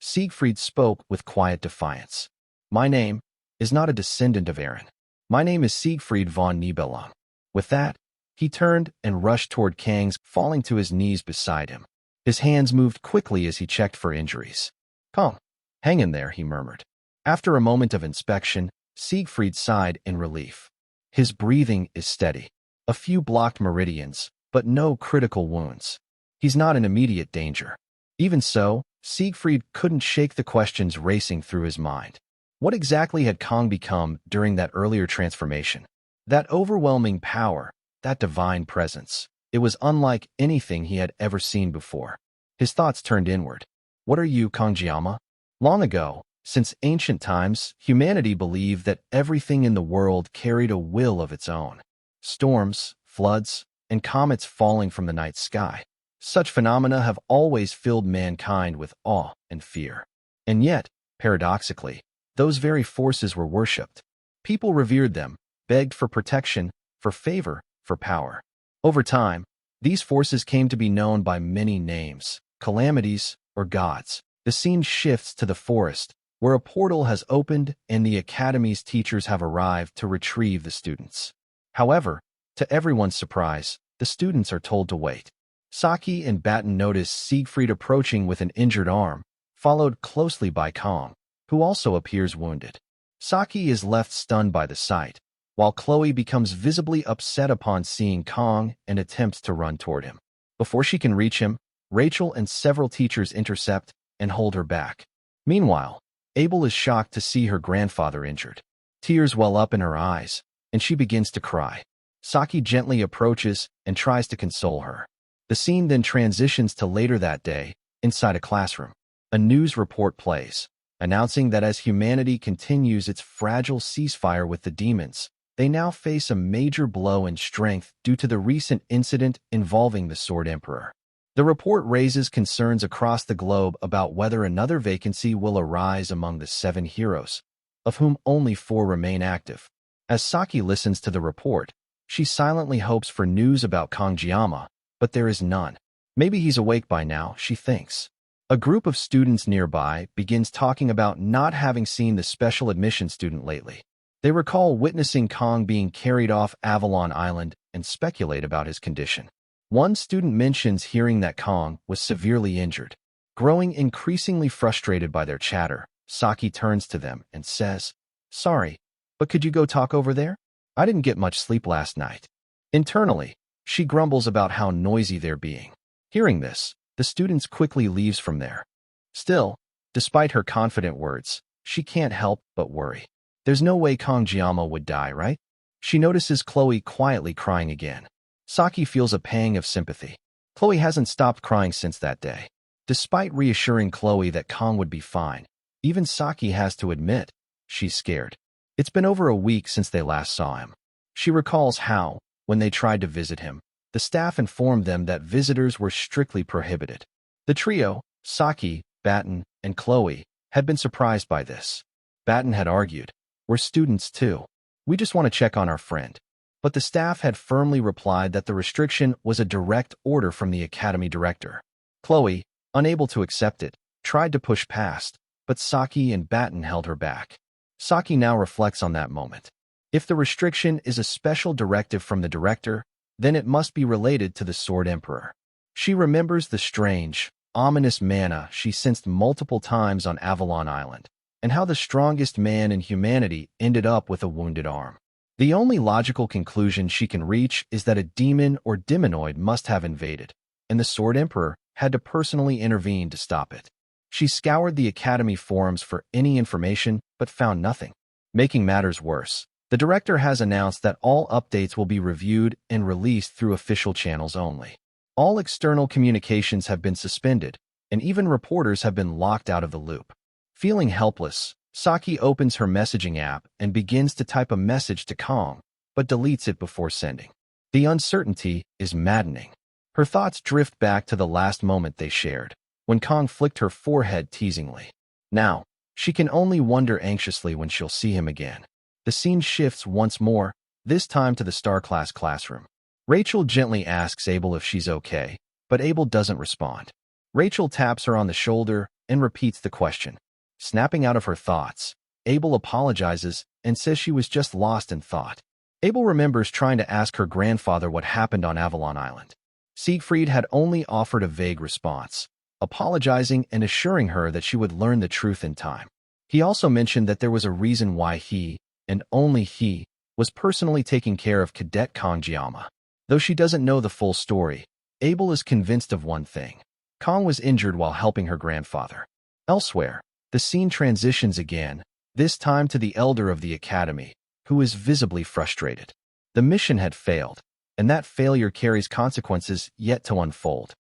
Siegfried spoke with quiet defiance. My name is not a descendant of Eren. My name is Siegfried von Nibelung. With that, he turned and rushed toward Kang's, falling to his knees beside him. His hands moved quickly as he checked for injuries. Kang, hang in there, he murmured. After a moment of inspection, Siegfried sighed in relief. His breathing is steady. A few blocked meridians, but no critical wounds. He's not in immediate danger. Even so, Siegfried couldn't shake the questions racing through his mind. What exactly had Kang become during that earlier transformation? That overwhelming power, that divine presence. It was unlike anything he had ever seen before. His thoughts turned inward. What are you, Kangjiyama? Long ago, since ancient times, humanity believed that everything in the world carried a will of its own. Storms, floods, and comets falling from the night sky. Such phenomena have always filled mankind with awe and fear. And yet, paradoxically, those very forces were worshipped. People revered them, begged for protection, for favor, for power. Over time, these forces came to be known by many names, calamities or gods. The scene shifts to the forest, where a portal has opened and the academy's teachers have arrived to retrieve the students. However, to everyone's surprise, the students are told to wait. Saki and Batten notice Siegfried approaching with an injured arm, followed closely by Kang, who also appears wounded. Saki is left stunned by the sight, while Chloe becomes visibly upset upon seeing Kang and attempts to run toward him. Before she can reach him, Rachel and several teachers intercept and hold her back. Meanwhile, Abel is shocked to see her grandfather injured. Tears well up in her eyes, and she begins to cry. Saki gently approaches and tries to console her. The scene then transitions to later that day, inside a classroom. A news report plays, announcing that as humanity continues its fragile ceasefire with the demons, they now face a major blow in strength due to the recent incident involving the Sword Emperor. The report raises concerns across the globe about whether another vacancy will arise among the 7 heroes, of whom only 4 remain active. As Saki listens to the report, she silently hopes for news about Kangjiyama, but there is none. Maybe he's awake by now, she thinks. A group of students nearby begins talking about not having seen the special admission student lately. They recall witnessing Kong being carried off Avalon Island and speculate about his condition. One student mentions hearing that Kong was severely injured. Growing increasingly frustrated by their chatter, Saki turns to them and says, "Sorry, but could you go talk over there? I didn't get much sleep last night." Internally, she grumbles about how noisy they're being. Hearing this, the student quickly leaves from there. Still, despite her confident words, she can't help but worry. There's no way Kangjiyama would die, right? She notices Chloe quietly crying again. Saki feels a pang of sympathy. Chloe hasn't stopped crying since that day. Despite reassuring Chloe that Kong would be fine, even Saki has to admit, she's scared. It's been over a week since they last saw him. She recalls how, when they tried to visit him, the staff informed them that visitors were strictly prohibited. The trio, Saki, Batten, and Chloe, had been surprised by this. Batten had argued, "We're students too. We just want to check on our friend." But the staff had firmly replied that the restriction was a direct order from the academy director. Chloe, unable to accept it, tried to push past, but Saki and Batten held her back. Saki now reflects on that moment. If the restriction is a special directive from the director, then it must be related to the Sword Emperor. She remembers the strange, ominous manna she sensed multiple times on Avalon Island, and how the strongest man in humanity ended up with a wounded arm. The only logical conclusion she can reach is that a demon or demonoid must have invaded, and the Sword Emperor had to personally intervene to stop it. She scoured the Academy forums for any information, but found nothing. Making matters worse, the director has announced that all updates will be reviewed and released through official channels only. All external communications have been suspended, and even reporters have been locked out of the loop. Feeling helpless, Saki opens her messaging app and begins to type a message to Kong, but deletes it before sending. The uncertainty is maddening. Her thoughts drift back to the last moment they shared, when Kong flicked her forehead teasingly. Now, she can only wonder anxiously when she'll see him again. The scene shifts once more, this time to the Star Class classroom. Rachel gently asks Abel if she's okay, but Abel doesn't respond. Rachel taps her on the shoulder and repeats the question. Snapping out of her thoughts, Abel apologizes and says she was just lost in thought. Abel remembers trying to ask her grandfather what happened on Avalon Island. Siegfried had only offered a vague response, apologizing and assuring her that she would learn the truth in time. He also mentioned that there was a reason why he, and only he, was personally taking care of Cadet Kangjiyama. Though she doesn't know the full story, Abel is convinced of one thing. Kong was injured while helping her grandfather. Elsewhere, the scene transitions again, this time to the elder of the academy, who is visibly frustrated. The mission had failed, and that failure carries consequences yet to unfold.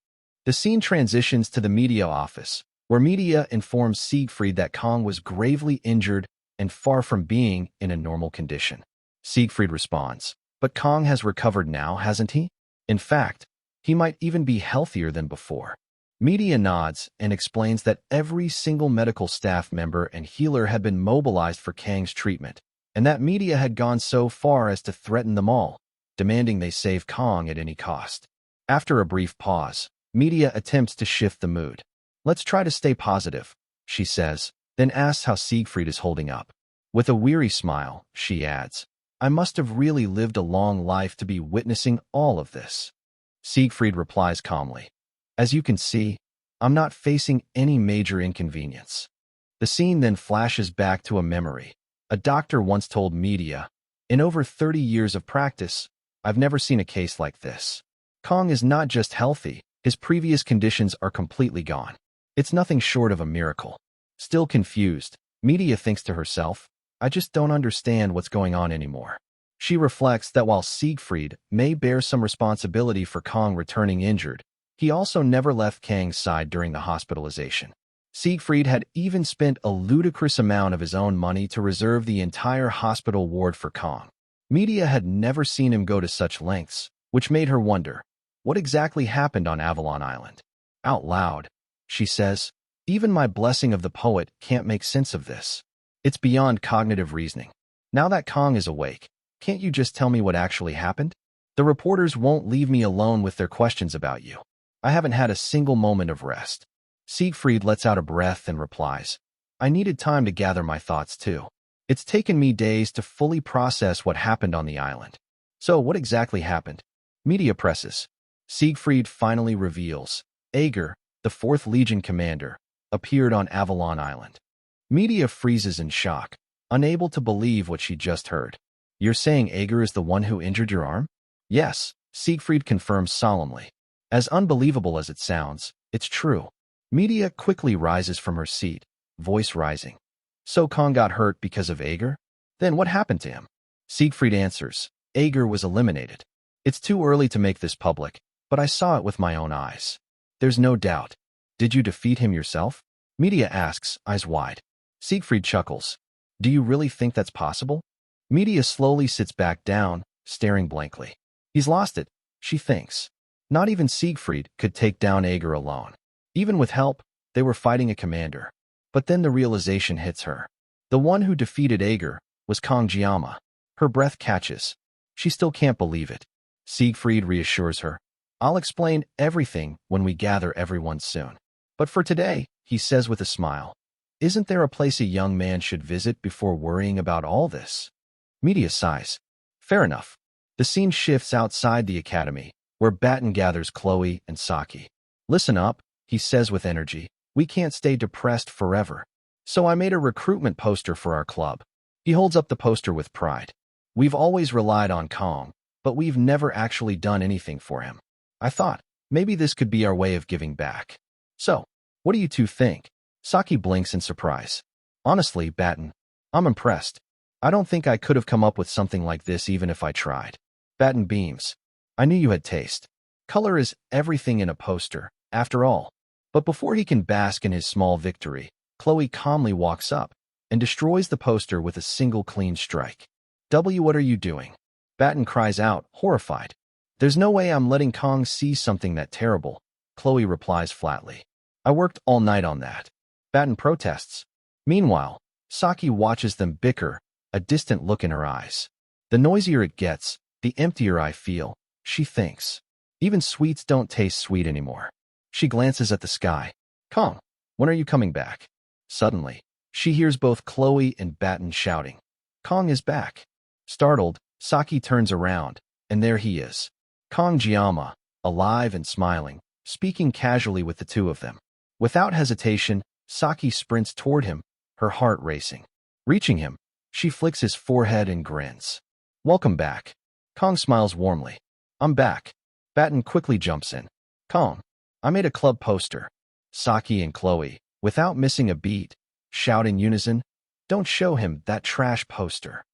The scene transitions to the media office, where media informs Siegfried that Kong was gravely injured and far from being in a normal condition. Siegfried responds, "But Kong has recovered now, hasn't he? In fact, he might even be healthier than before." Media nods and explains that every single medical staff member and healer had been mobilized for Kang's treatment, and that media had gone so far as to threaten them all, demanding they save Kong at any cost. After a brief pause, media attempts to shift the mood. "Let's try to stay positive," she says, then asks how Siegfried is holding up. With a weary smile, she adds, "I must have really lived a long life to be witnessing all of this." Siegfried replies calmly, "As you can see, I'm not facing any major inconvenience." The scene then flashes back to a memory. A doctor once told media, "In over 30 years of practice, I've never seen a case like this. Kong is not just healthy, his previous conditions are completely gone. It's nothing short of a miracle." Still confused, media thinks to herself, "I just don't understand what's going on anymore." She reflects that while Siegfried may bear some responsibility for Kong returning injured, he also never left Kang's side during the hospitalization. Siegfried had even spent a ludicrous amount of his own money to reserve the entire hospital ward for Kong. Media had never seen him go to such lengths, which made her wonder, what exactly happened on Avalon Island? Out loud, she says, even my blessing of the poet can't make sense of this. It's beyond cognitive reasoning. Now that Kong is awake, can't you just tell me what actually happened? The reporters won't leave me alone with their questions about you. I haven't had a single moment of rest. Siegfried lets out a breath and replies, I needed time to gather my thoughts too. It's taken me days to fully process what happened on the island. So what exactly happened? Media presses. Siegfried finally reveals, Ager, the 4th Legion commander, appeared on Avalon Island. Media freezes in shock, unable to believe what she just heard. You're saying Ager is the one who injured your arm? Yes, Siegfried confirms solemnly. As unbelievable as it sounds, it's true. Media quickly rises from her seat, voice rising. So Kong got hurt because of Ager? Then what happened to him? Siegfried answers, Ager was eliminated. It's too early to make this public, but I saw it with my own eyes. There's no doubt. Did you defeat him yourself? Media asks, eyes wide. Siegfried chuckles. Do you really think that's possible? Media slowly sits back down, staring blankly. He's lost it, she thinks. Not even Siegfried could take down Ager alone. Even with help, they were fighting a commander. But then the realization hits her. The one who defeated Ager was Kong Jiama. Her breath catches. She still can't believe it. Siegfried reassures her. I'll explain everything when we gather everyone soon. But for today, he says with a smile, isn't there a place a young man should visit before worrying about all this? Media sighs. Fair enough. The scene shifts outside the academy, where Batten gathers Chloe and Saki. Listen up, he says with energy. We can't stay depressed forever. So I made a recruitment poster for our club. He holds up the poster with pride. We've always relied on Kong, but we've never actually done anything for him. I thought, maybe this could be our way of giving back. So, what do you two think? Saki blinks in surprise. Honestly, Batten, I'm impressed. I don't think I could have come up with something like this even if I tried. Batten beams. I knew you had taste. Color is everything in a poster, after all. But before he can bask in his small victory, Chloe calmly walks up and destroys the poster with a single clean strike. What are you doing? Batten cries out, horrified. There's no way I'm letting Kong see something that terrible, Chloe replies flatly. I worked all night on that. Batten protests. Meanwhile, Saki watches them bicker, a distant look in her eyes. The noisier it gets, the emptier I feel, she thinks. Even sweets don't taste sweet anymore. She glances at the sky. Kong, when are you coming back? Suddenly, she hears both Chloe and Batten shouting. Kong is back. Startled, Saki turns around, and there he is. Kong Jiama, alive and smiling, speaking casually with the two of them. Without hesitation, Saki sprints toward him, her heart racing. Reaching him, she flicks his forehead and grins. Welcome back. Kong smiles warmly. I'm back. Batten quickly jumps in. Kong, I made a club poster. Saki and Chloe, without missing a beat, shout in unison, don't show him that trash poster.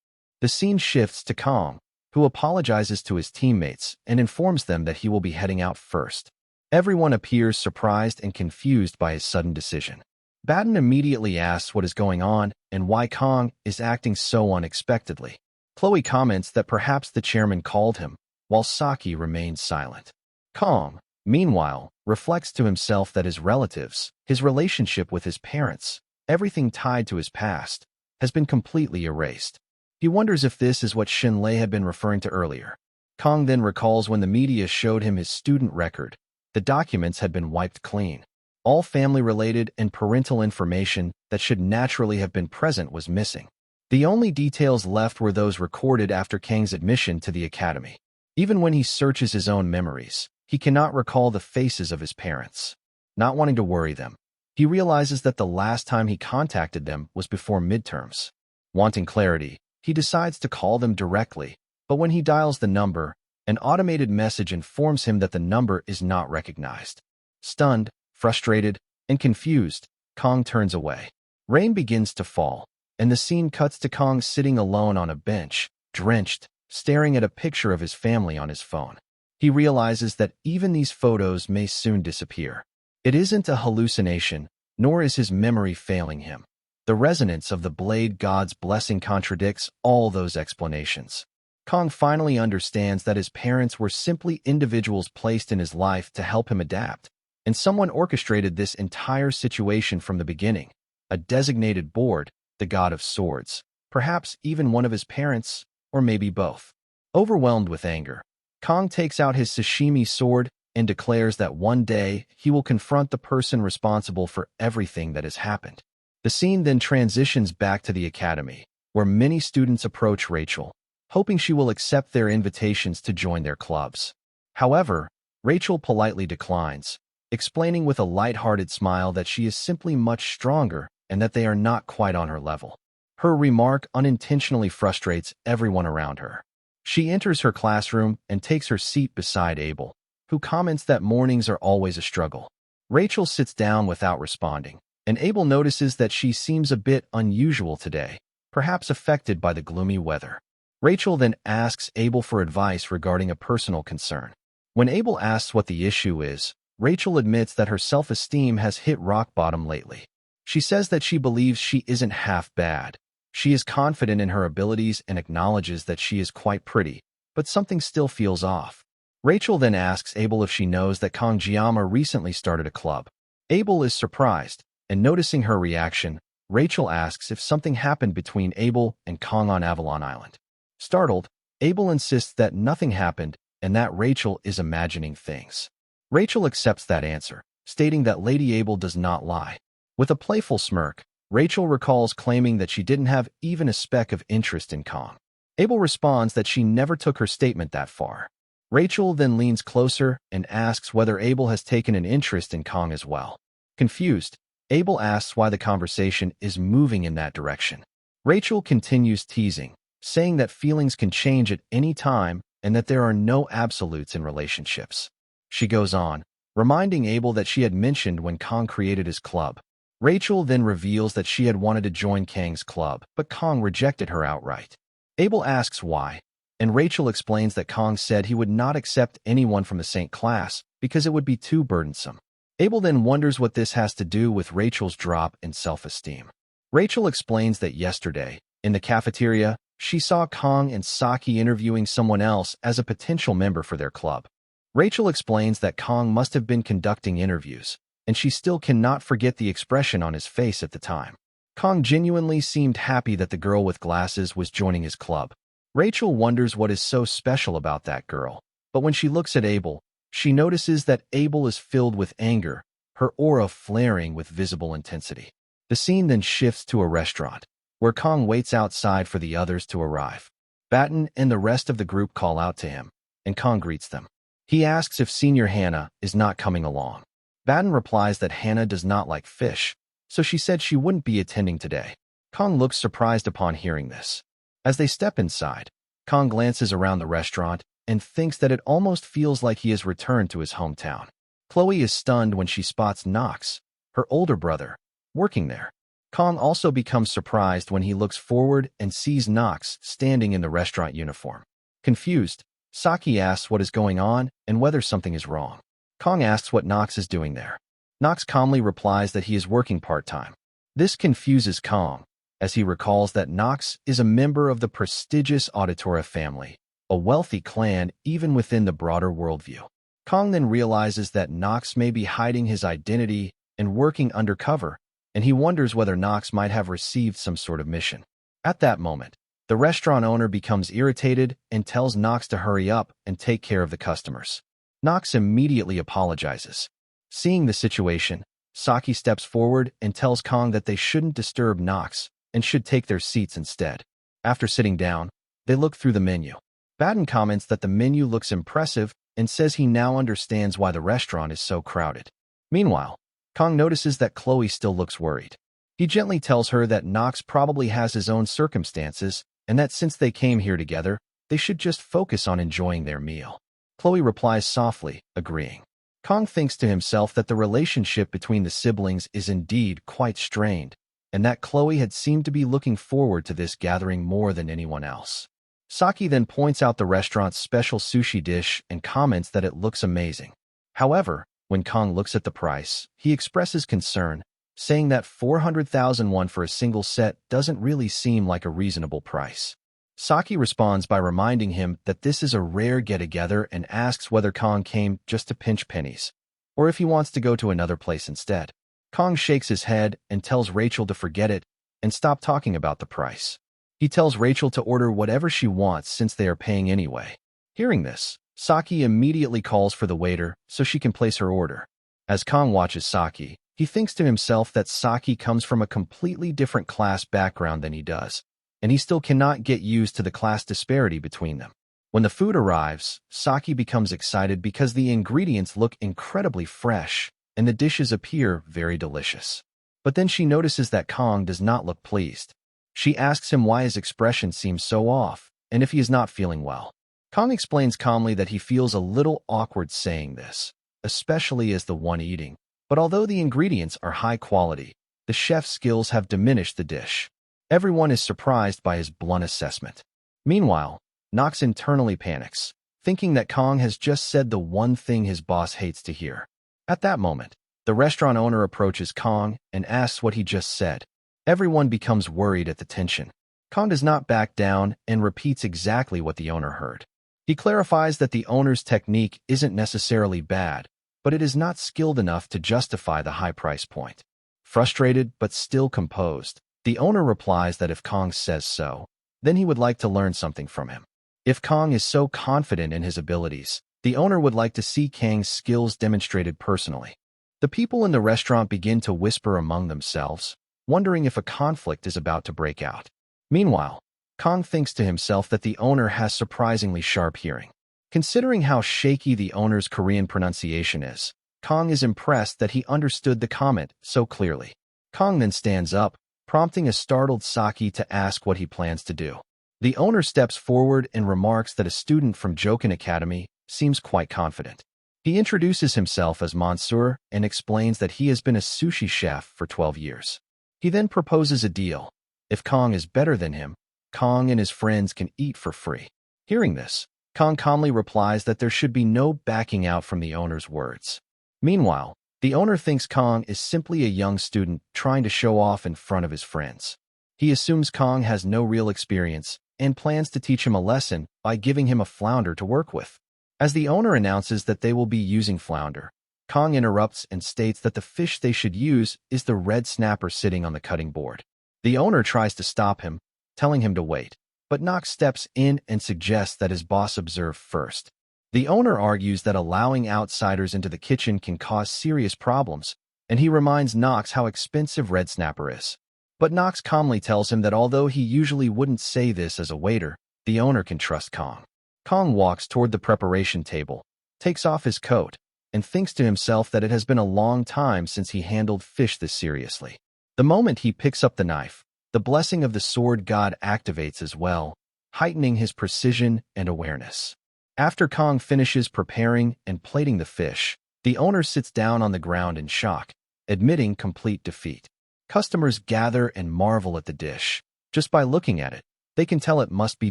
The scene shifts to Kong, who apologizes to his teammates and informs them that he will be heading out first. Everyone appears surprised and confused by his sudden decision. Batten immediately asks what is going on and why Kong is acting so unexpectedly. Chloe comments that perhaps the chairman called him, while Saki remains silent. Kong, meanwhile, reflects to himself that his relatives, his relationship with his parents, everything tied to his past, has been completely erased. He wonders if this is what Shinlei had been referring to earlier. Kong then recalls when the media showed him his student record. The documents had been wiped clean. All family-related and parental information that should naturally have been present was missing. The only details left were those recorded after Kang's admission to the academy. Even when he searches his own memories, he cannot recall the faces of his parents. Not wanting to worry them, he realizes that the last time he contacted them was before midterms. Wanting clarity, he decides to call them directly, but when he dials the number, an automated message informs him that the number is not recognized. Stunned, frustrated, and confused, Kong turns away. Rain begins to fall, and the scene cuts to Kong sitting alone on a bench, drenched, staring at a picture of his family on his phone. He realizes that even these photos may soon disappear. It isn't a hallucination, nor is his memory failing him. The resonance of the blade god's blessing contradicts all those explanations. Kong finally understands that his parents were simply individuals placed in his life to help him adapt, and someone orchestrated this entire situation from the beginning. A designated board, the god of swords, perhaps even one of his parents, or maybe both. Overwhelmed with anger, Kong takes out his Sashimi sword and declares that one day he will confront the person responsible for everything that has happened. The scene then transitions back to the academy, where many students approach Rachel, hoping she will accept their invitations to join their clubs. However, Rachel politely declines, explaining with a light-hearted smile that she is simply much stronger and that they are not quite on her level. Her remark unintentionally frustrates everyone around her. She enters her classroom and takes her seat beside Abel, who comments that mornings are always a struggle. Rachel sits down without responding, and Abel notices that she seems a bit unusual today, perhaps affected by the gloomy weather. Rachel then asks Abel for advice regarding a personal concern. When Abel asks what the issue is, Rachel admits that her self-esteem has hit rock bottom lately. She says that she believes she isn't half bad. She is confident in her abilities and acknowledges that she is quite pretty, but something still feels off. Rachel then asks Abel if she knows that Kongjiyama recently started a club. Abel is surprised, and noticing her reaction, Rachel asks if something happened between Abel and Kong on Avalon Island. Startled, Abel insists that nothing happened and that Rachel is imagining things. Rachel accepts that answer, stating that Lady Abel does not lie. With a playful smirk, Rachel recalls claiming that she didn't have even a speck of interest in Kong. Abel responds that she never took her statement that far. Rachel then leans closer and asks whether Abel has taken an interest in Kong as well. Confused, Abel asks why the conversation is moving in that direction. Rachel continues teasing, saying that feelings can change at any time and that there are no absolutes in relationships. She goes on, reminding Abel that she had mentioned when Kong created his club. Rachel then reveals that she had wanted to join Kang's club, but Kong rejected her outright. Abel asks why, and Rachel explains that Kong said he would not accept anyone from the same class because it would be too burdensome. Abel then wonders what this has to do with Rachel's drop in self-esteem. Rachel explains that yesterday, in the cafeteria, she saw Kong and Saki interviewing someone else as a potential member for their club. Rachel explains that Kong must have been conducting interviews, and she still cannot forget the expression on his face at the time. Kong genuinely seemed happy that the girl with glasses was joining his club. Rachel wonders what is so special about that girl, but when she looks at Abel, she notices that Abel is filled with anger, her aura flaring with visible intensity. The scene then shifts to a restaurant, where Kong waits outside for the others to arrive. Batten and the rest of the group call out to him, and Kong greets them. He asks if Senior Hannah is not coming along. Batten replies that Hannah does not like fish, so she said she wouldn't be attending today. Kong looks surprised upon hearing this. As they step inside, Kong glances around the restaurant and thinks that it almost feels like he has returned to his hometown. Chloe is stunned when she spots Knox, her older brother, working there. Kong also becomes surprised when he looks forward and sees Knox standing in the restaurant uniform. Confused, Saki asks what is going on and whether something is wrong. Kong asks what Knox is doing there. Knox calmly replies that he is working part-time. This confuses Kong, as he recalls that Knox is a member of the prestigious Auditora family, a wealthy clan even within the broader worldview. Kong then realizes that Knox may be hiding his identity and working undercover, and he wonders whether Knox might have received some sort of mission. At that moment, the restaurant owner becomes irritated and tells Knox to hurry up and take care of the customers. Knox immediately apologizes. Seeing the situation, Saki steps forward and tells Kong that they shouldn't disturb Knox and should take their seats instead. After sitting down, they look through the menu. Batten comments that the menu looks impressive and says he now understands why the restaurant is so crowded. Meanwhile, Kong notices that Chloe still looks worried. He gently tells her that Knox probably has his own circumstances and that since they came here together, they should just focus on enjoying their meal. Chloe replies softly, agreeing. Kong thinks to himself that the relationship between the siblings is indeed quite strained, and that Chloe had seemed to be looking forward to this gathering more than anyone else. Saki then points out the restaurant's special sushi dish and comments that it looks amazing. However, when Kong looks at the price, he expresses concern, saying that 400,000 won for a single set doesn't really seem like a reasonable price. Saki responds by reminding him that this is a rare get-together and asks whether Kong came just to pinch pennies, or if he wants to go to another place instead. Kong shakes his head and tells Rachel to forget it and stop talking about the price. He tells Rachel to order whatever she wants since they are paying anyway. Hearing this, Saki immediately calls for the waiter so she can place her order. As Kong watches Saki, he thinks to himself that Saki comes from a completely different class background than he does, and he still cannot get used to the class disparity between them. When the food arrives, Saki becomes excited because the ingredients look incredibly fresh and the dishes appear very delicious. But then she notices that Kong does not look pleased. She asks him why his expression seems so off and if he is not feeling well. Kong explains calmly that he feels a little awkward saying this, especially as the one eating. But although the ingredients are high quality, the chef's skills have diminished the dish. Everyone is surprised by his blunt assessment. Meanwhile, Knox internally panics, thinking that Kong has just said the one thing his boss hates to hear. At that moment, the restaurant owner approaches Kong and asks what he just said. Everyone becomes worried at the tension. Kong does not back down and repeats exactly what the owner heard. He clarifies that the owner's technique isn't necessarily bad, but it is not skilled enough to justify the high price point. Frustrated but still composed, the owner replies that if Kong says so, then he would like to learn something from him. If Kong is so confident in his abilities, the owner would like to see Kang's skills demonstrated personally. The people in the restaurant begin to whisper among themselves, wondering if a conflict is about to break out. Meanwhile, Kong thinks to himself that the owner has surprisingly sharp hearing. Considering how shaky the owner's Korean pronunciation is, Kong is impressed that he understood the comment so clearly. Kong then stands up, prompting a startled Saki to ask what he plans to do. The owner steps forward and remarks that a student from Jokin Academy seems quite confident. He introduces himself as Monsieur and explains that he has been a sushi chef for 12 years. He then proposes a deal. If Kong is better than him, Kong and his friends can eat for free. Hearing this, Kong calmly replies that there should be no backing out from the owner's words. Meanwhile, the owner thinks Kong is simply a young student trying to show off in front of his friends. He assumes Kong has no real experience and plans to teach him a lesson by giving him a flounder to work with. As the owner announces that they will be using flounder, Kong interrupts and states that the fish they should use is the red snapper sitting on the cutting board. The owner tries to stop him, telling him to wait, but Knox steps in and suggests that his boss observe first. The owner argues that allowing outsiders into the kitchen can cause serious problems, and he reminds Knox how expensive red snapper is. But Knox calmly tells him that although he usually wouldn't say this as a waiter, the owner can trust Kong. Kong walks toward the preparation table, takes off his coat, and thinks to himself that it has been a long time since he handled fish this seriously. The moment he picks up the knife, the blessing of the sword god activates as well, heightening his precision and awareness. After Kong finishes preparing and plating the fish, the owner sits down on the ground in shock, admitting complete defeat. Customers gather and marvel at the dish. Just by looking at it, they can tell it must be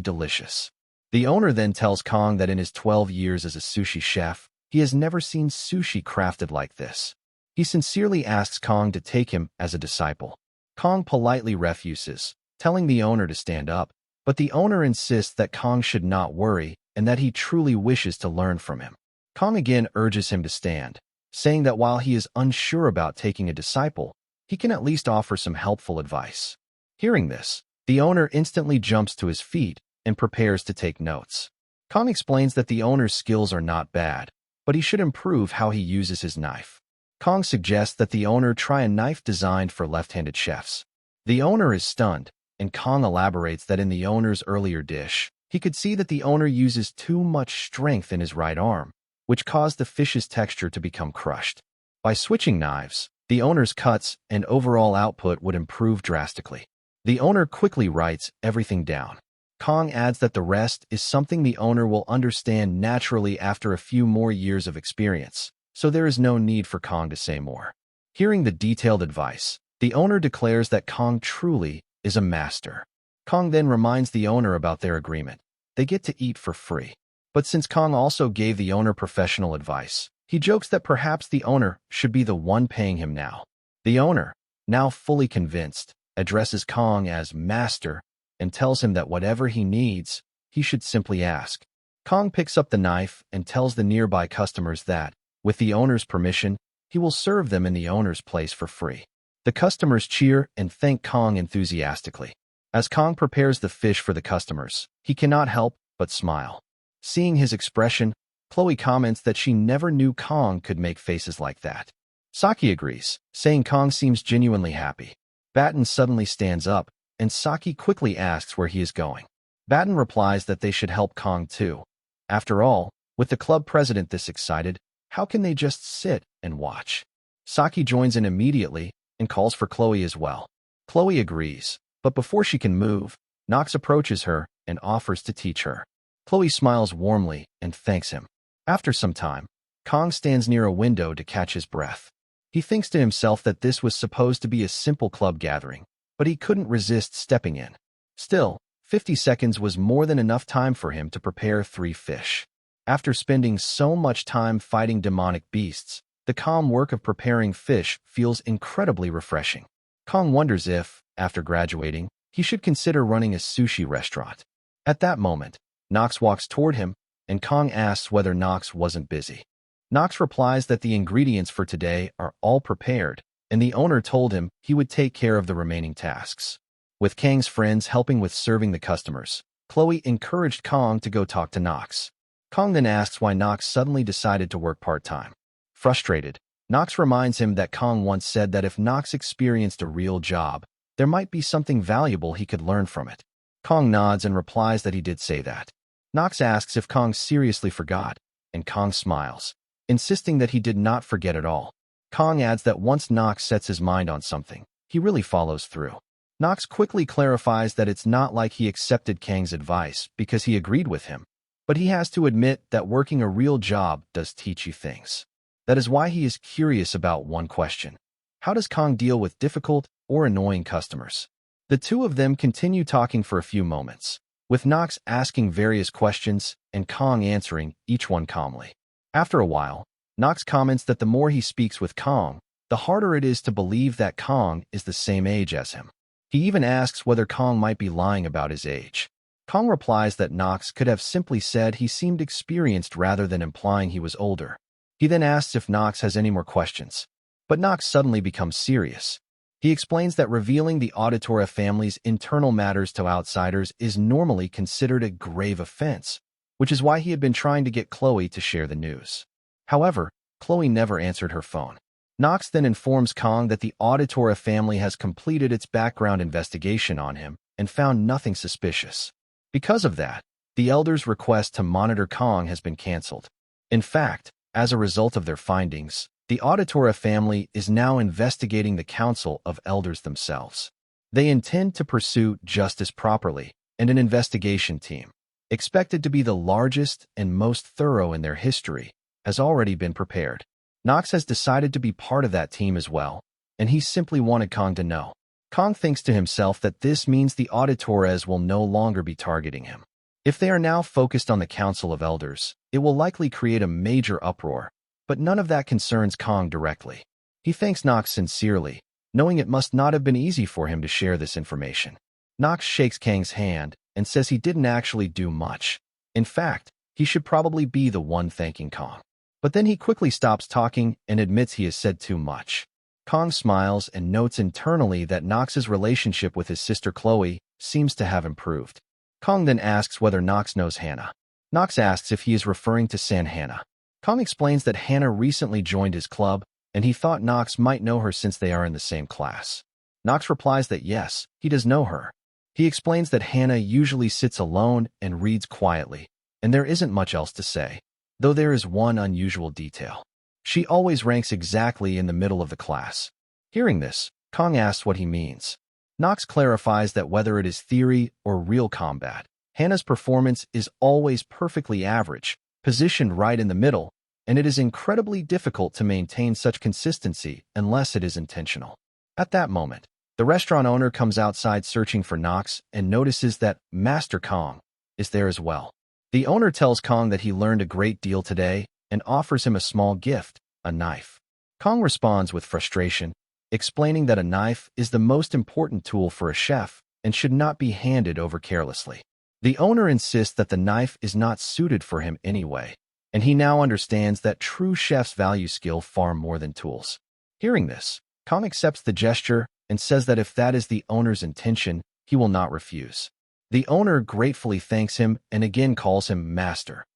delicious. The owner then tells Kong that in his 12 years as a sushi chef, he has never seen sushi crafted like this. He sincerely asks Kong to take him as a disciple. Kong politely refuses, telling the owner to stand up, but the owner insists that Kong should not worry and that he truly wishes to learn from him. Kong again urges him to stand, saying that while he is unsure about taking a disciple, he can at least offer some helpful advice. Hearing this, the owner instantly jumps to his feet and prepares to take notes. Kong explains that the owner's skills are not bad, but he should improve how he uses his knife. Kong suggests that the owner try a knife designed for left-handed chefs. The owner is stunned, and Kong elaborates that in the owner's earlier dish, he could see that the owner uses too much strength in his right arm, which caused the fish's texture to become crushed. By switching knives, the owner's cuts and overall output would improve drastically. The owner quickly writes everything down. Kong adds that the rest is something the owner will understand naturally after a few more years of experience, so there is no need for Kong to say more. Hearing the detailed advice, the owner declares that Kong truly is a master. Kong then reminds the owner about their agreement. They get to eat for free. But since Kong also gave the owner professional advice, he jokes that perhaps the owner should be the one paying him now. The owner, now fully convinced, addresses Kong as master and tells him that whatever he needs, he should simply ask. Kong picks up the knife and tells the nearby customers that, with the owner's permission, he will serve them in the owner's place for free. The customers cheer and thank Kong enthusiastically. As Kong prepares the fish for the customers, he cannot help but smile. Seeing his expression, Chloe comments that she never knew Kong could make faces like that. Saki agrees, saying Kong seems genuinely happy. Batten suddenly stands up, and Saki quickly asks where he is going. Batten replies that they should help Kong too. After all, with the club president this excited, how can they just sit and watch? Saki joins in immediately and calls for Chloe as well. Chloe agrees, but before she can move, Knox approaches her and offers to teach her. Chloe smiles warmly and thanks him. After some time, Kong stands near a window to catch his breath. He thinks to himself that this was supposed to be a simple club gathering, but he couldn't resist stepping in. Still, 50 seconds was more than enough time for him to prepare 3 fish. After spending so much time fighting demonic beasts, the calm work of preparing fish feels incredibly refreshing. Kong wonders if, after graduating, he should consider running a sushi restaurant. At that moment, Knox walks toward him, and Kong asks whether Knox wasn't busy. Knox replies that the ingredients for today are all prepared, and the owner told him he would take care of the remaining tasks. With Kang's friends helping with serving the customers, Chloe encouraged Kong to go talk to Knox. Kong then asks why Knox suddenly decided to work part-time. Frustrated, Knox reminds him that Kong once said that if Knox experienced a real job, there might be something valuable he could learn from it. Kong nods and replies that he did say that. Knox asks if Kong seriously forgot, and Kong smiles, insisting that he did not forget at all. Kong adds that once Knox sets his mind on something, he really follows through. Knox quickly clarifies that it's not like he accepted Kang's advice because he agreed with him, but he has to admit that working a real job does teach you things. That is why he is curious about one question. How does Kong deal with difficult or annoying customers? The two of them continue talking for a few moments, with Knox asking various questions and Kong answering each one calmly. After a while, Knox comments that the more he speaks with Kong, the harder it is to believe that Kong is the same age as him. He even asks whether Kong might be lying about his age. Kong replies that Knox could have simply said he seemed experienced rather than implying he was older. He then asks if Knox has any more questions, but Knox suddenly becomes serious. He explains that revealing the Auditora family's internal matters to outsiders is normally considered a grave offense, which is why he had been trying to get Chloe to share the news. However, Chloe never answered her phone. Knox then informs Kong that the Auditora family has completed its background investigation on him and found nothing suspicious. Because of that, the elders' request to monitor Kong has been canceled. In fact, as a result of their findings, the Auditora family is now investigating the Council of Elders themselves. They intend to pursue justice properly, and an investigation team, expected to be the largest and most thorough in their history, has already been prepared. Knox has decided to be part of that team as well, and he simply wanted Kong to know. Kong thinks to himself that this means the Auditores will no longer be targeting him. If they are now focused on the Council of Elders, it will likely create a major uproar, but none of that concerns Kong directly. He thanks Knox sincerely, knowing it must not have been easy for him to share this information. Knox shakes Kang's hand and says he didn't actually do much. In fact, he should probably be the one thanking Kong. But then he quickly stops talking and admits he has said too much. Kong smiles and notes internally that Knox's relationship with his sister Chloe seems to have improved. Kong then asks whether Knox knows Hannah. Knox asks if he is referring to San Hannah. Kong explains that Hannah recently joined his club, and he thought Knox might know her since they are in the same class. Knox replies that yes, he does know her. He explains that Hannah usually sits alone and reads quietly, and there isn't much else to say. Though there is one unusual detail. She always ranks exactly in the middle of the class. Hearing this, Kong asks what he means. Knox clarifies that whether it is theory or real combat, Hannah's performance is always perfectly average, positioned right in the middle, and it is incredibly difficult to maintain such consistency unless it is intentional. At that moment, the restaurant owner comes outside searching for Knox and notices that Master Kong is there as well. The owner tells Kong that he learned a great deal today and offers him a small gift, a knife. Kong responds with frustration. explaining that a knife is the most important tool for a chef and should not be handed over carelessly. The owner insists that the knife is not suited for him anyway, and he now understands that true chefs value skill far more than tools. Hearing this, Kong accepts the gesture and says that if that is the owner's intention, he will not refuse. The owner gratefully thanks him and again calls him master,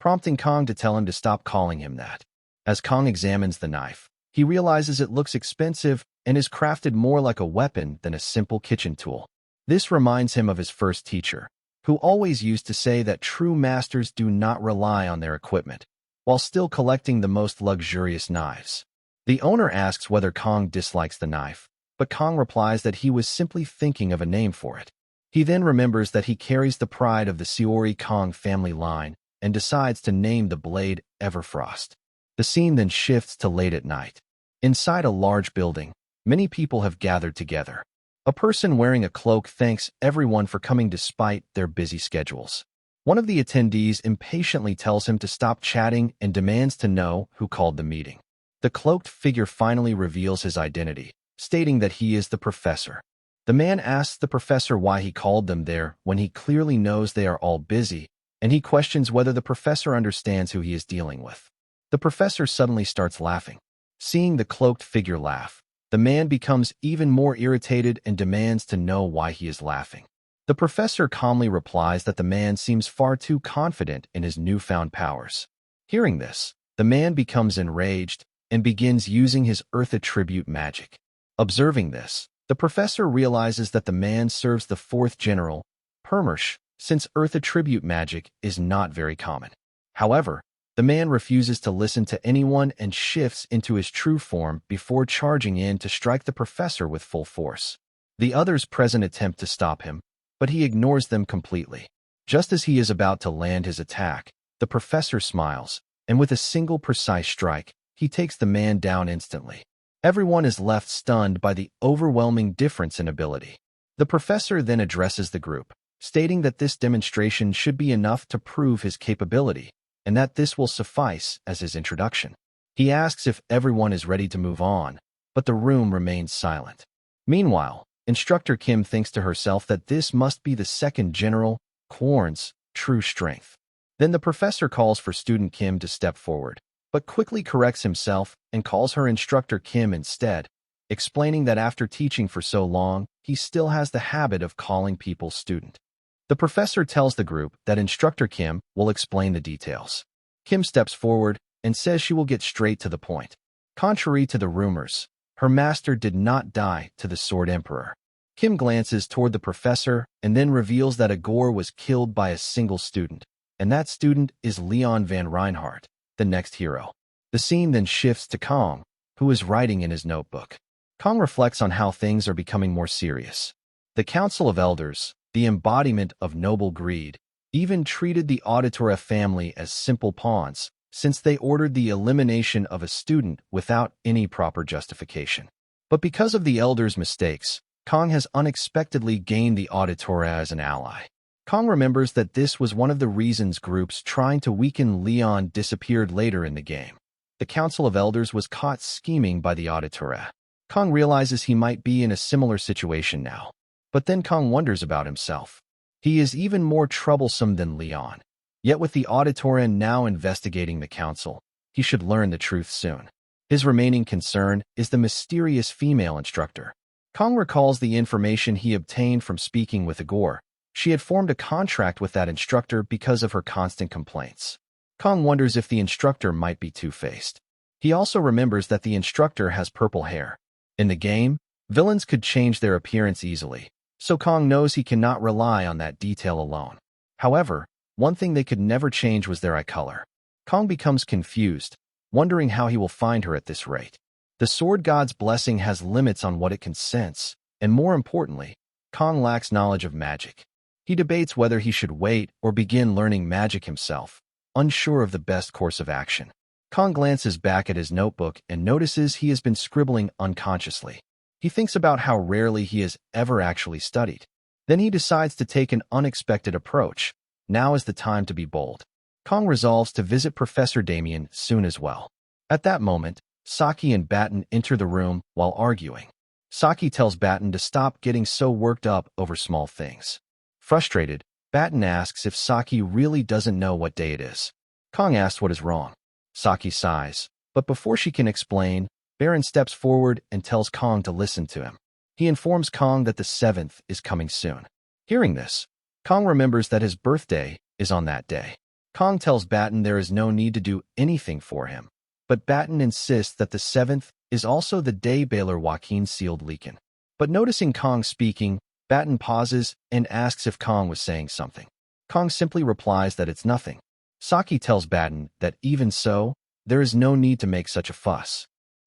prompting Kong to tell him to stop calling him that. As Kong examines the knife, he realizes it looks expensive and is crafted more like a weapon than a simple kitchen tool. This reminds him of his first teacher, who always used to say that true masters do not rely on their equipment, while still collecting the most luxurious knives. The owner asks whether Kong dislikes the knife, but Kong replies that he was simply thinking of a name for it. He then remembers that he carries the pride of the Seori Kong family line and decides to name the blade Everfrost. The scene then shifts to late at night. Inside a large building, many people have gathered together. A person wearing a cloak thanks everyone for coming despite their busy schedules. One of the attendees impatiently tells him to stop chatting and demands to know who called the meeting. The cloaked figure finally reveals his identity, stating that he is the professor. The man asks the professor why he called them there when he clearly knows they are all busy, and he questions whether the professor understands who he is dealing with. The professor suddenly starts laughing. Seeing the cloaked figure laugh, the man becomes even more irritated and demands to know why he is laughing. The professor calmly replies that the man seems far too confident in his newfound powers. Hearing this, the man becomes enraged and begins using his earth attribute magic. Observing this, the professor realizes that the man serves the fourth general, Permersh, since earth attribute magic is not very common. However, the man refuses to listen to anyone and shifts into his true form before charging in to strike the professor with full force. The others present attempt to stop him, but he ignores them completely. Just as he is about to land his attack, the professor smiles, and with a single precise strike, he takes the man down instantly. Everyone is left stunned by the overwhelming difference in ability. The professor then addresses the group, stating that this demonstration should be enough to prove his capability, and that this will suffice as his introduction. He asks if everyone is ready to move on, but the room remains silent. Meanwhile, Instructor Kim thinks to herself that this must be the second general, Quarn's, true strength. Then the professor calls for student Kim to step forward, but quickly corrects himself and calls her Instructor Kim instead, explaining that after teaching for so long, he still has the habit of calling people student. The professor tells the group that Instructor Kim will explain the details. Kim steps forward and says she will get straight to the point. Contrary to the rumors, her master did not die to the Sword Emperor. Kim glances toward the professor and then reveals that Agor was killed by a single student, and that student is Leon van Reinhardt, the next hero. The scene then shifts to Kong, who is writing in his notebook. Kong reflects on how things are becoming more serious. The Council of Elders, the embodiment of noble greed, even treated the Auditora family as simple pawns, since they ordered the elimination of a student without any proper justification. But because of the elders' mistakes, Kong has unexpectedly gained the Auditora as an ally. Kong remembers that this was one of the reasons groups trying to weaken Leon disappeared later in the game. The Council of Elders was caught scheming by the Auditora. Kong realizes he might be in a similar situation now. But then Kong wonders about himself. He is even more troublesome than Leon. Yet with the Auditora now investigating the council, he should learn the truth soon. His remaining concern is the mysterious female instructor. Kong recalls the information he obtained from speaking with Agor. She had formed a contract with that instructor because of her constant complaints. Kong wonders if the instructor might be two-faced. He also remembers that the instructor has purple hair. In the game, villains could change their appearance easily, so Kong knows he cannot rely on that detail alone. However, one thing they could never change was their eye color. Kong becomes confused, wondering how he will find her at this rate. The Sword God's blessing has limits on what it can sense, and more importantly, Kong lacks knowledge of magic. He debates whether he should wait or begin learning magic himself, unsure of the best course of action. Kong glances back at his notebook and notices he has been scribbling unconsciously. He thinks about how rarely he has ever actually studied. Then he decides to take an unexpected approach. Now is the time to be bold. Kong resolves to visit Professor Damien soon as well. At that moment, Saki and Batten enter the room while arguing. Saki tells Batten to stop getting so worked up over small things. Frustrated, Batten asks if Saki really doesn't know what day it is. Kong asks what is wrong. Saki sighs, but before she can explain, Baron steps forward and tells Kong to listen to him. He informs Kong that the 7th is coming soon. Hearing this, Kong remembers that his birthday is on that day. Kong tells Batten there is no need to do anything for him, but Batten insists that the 7th is also the day Baylor Joaquin sealed Leakin. But noticing Kong speaking, Batten pauses and asks if Kong was saying something. Kong simply replies that it's nothing. Saki tells Batten that even so, there is no need to make such a fuss.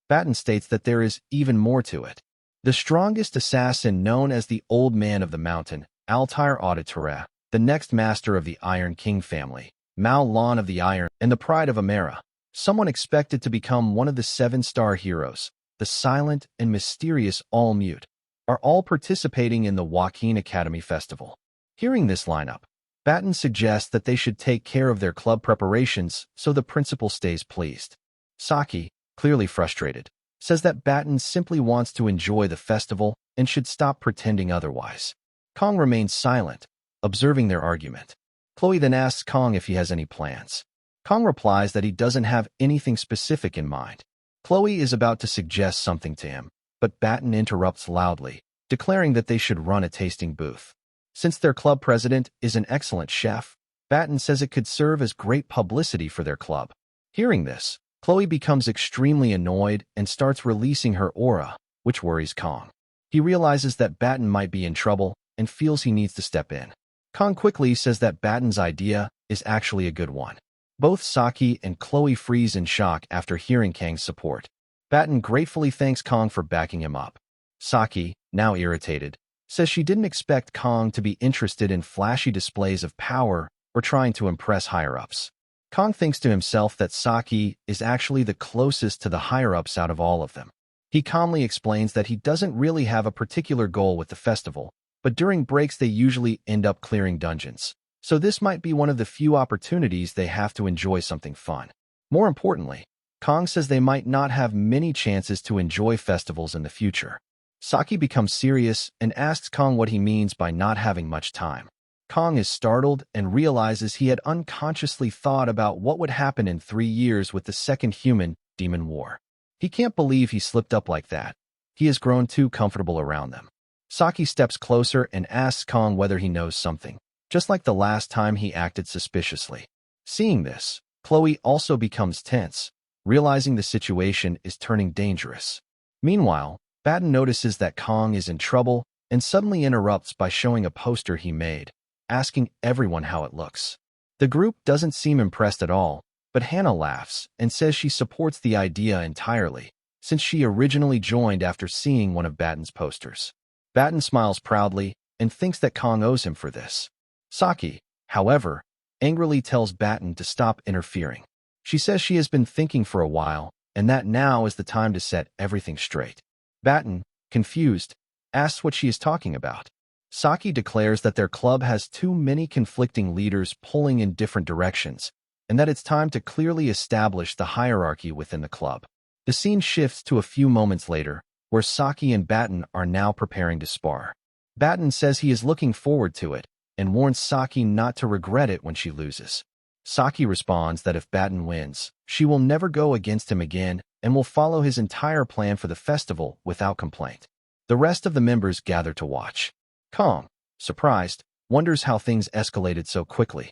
Batten states that there is even more to it. The strongest assassin known as the Old Man of the Mountain, Altair Auditore, the next master of the Iron King family, Mao Lan of the Iron, and the pride of Amera, someone expected to become one of the 7-star heroes, the silent and mysterious All-Mute, are all participating in the Joaquin Academy Festival. Hearing this lineup, Batten suggests that they should take care of their club preparations so the principal stays pleased. Saki, clearly frustrated, says that Batten simply wants to enjoy the festival and should stop pretending otherwise. Kong remains silent, observing their argument. Chloe then asks Kong if he has any plans. Kong replies that he doesn't have anything specific in mind. Chloe is about to suggest something to him, but Batten interrupts loudly, declaring that they should run a tasting booth. Since their club president is an excellent chef, Batten says it could serve as great publicity for their club. Hearing this, Chloe becomes extremely annoyed and starts releasing her aura, which worries Kong. He realizes that Batten might be in trouble and feels he needs to step in. Kong quickly says that Batten's idea is actually a good one. Both Saki and Chloe freeze in shock after hearing Kang's support. Batten gratefully thanks Kong for backing him up. Saki, now irritated, says she didn't expect Kong to be interested in flashy displays of power or trying to impress higher-ups. Kong thinks to himself that Saki is actually the closest to the higher-ups out of all of them. He calmly explains that he doesn't really have a particular goal with the festival, but during breaks they usually end up clearing dungeons. So this might be one of the few opportunities they have to enjoy something fun. More importantly, Kong says they might not have many chances to enjoy festivals in the future. Saki becomes serious and asks Kong what he means by not having much time. Kong is startled and realizes he had unconsciously thought about what would happen in 3 years with the second human-demon war. He can't believe he slipped up like that. He has grown too comfortable around them. Saki steps closer and asks Kong whether he knows something, just like the last time he acted suspiciously. Seeing this, Chloe also becomes tense, realizing the situation is turning dangerous. Meanwhile, Batten notices that Kong is in trouble and suddenly interrupts by showing a poster he made, asking everyone how it looks. The group doesn't seem impressed at all, but Hannah laughs and says she supports the idea entirely, since she originally joined after seeing one of Batten's posters. Batten smiles proudly and thinks that Kong owes him for this. Saki, however, angrily tells Batten to stop interfering. She says she has been thinking for a while and that now is the time to set everything straight. Batten, confused, asks what she is talking about. Saki declares that their club has too many conflicting leaders pulling in different directions, and that it's time to clearly establish the hierarchy within the club. The scene shifts to a few moments later, where Saki and Batten are now preparing to spar. Batten says he is looking forward to it, and warns Saki not to regret it when she loses. Saki responds that if Batten wins, she will never go against him again and will follow his entire plan for the festival without complaint. The rest of the members gather to watch. Kong, surprised, wonders how things escalated so quickly.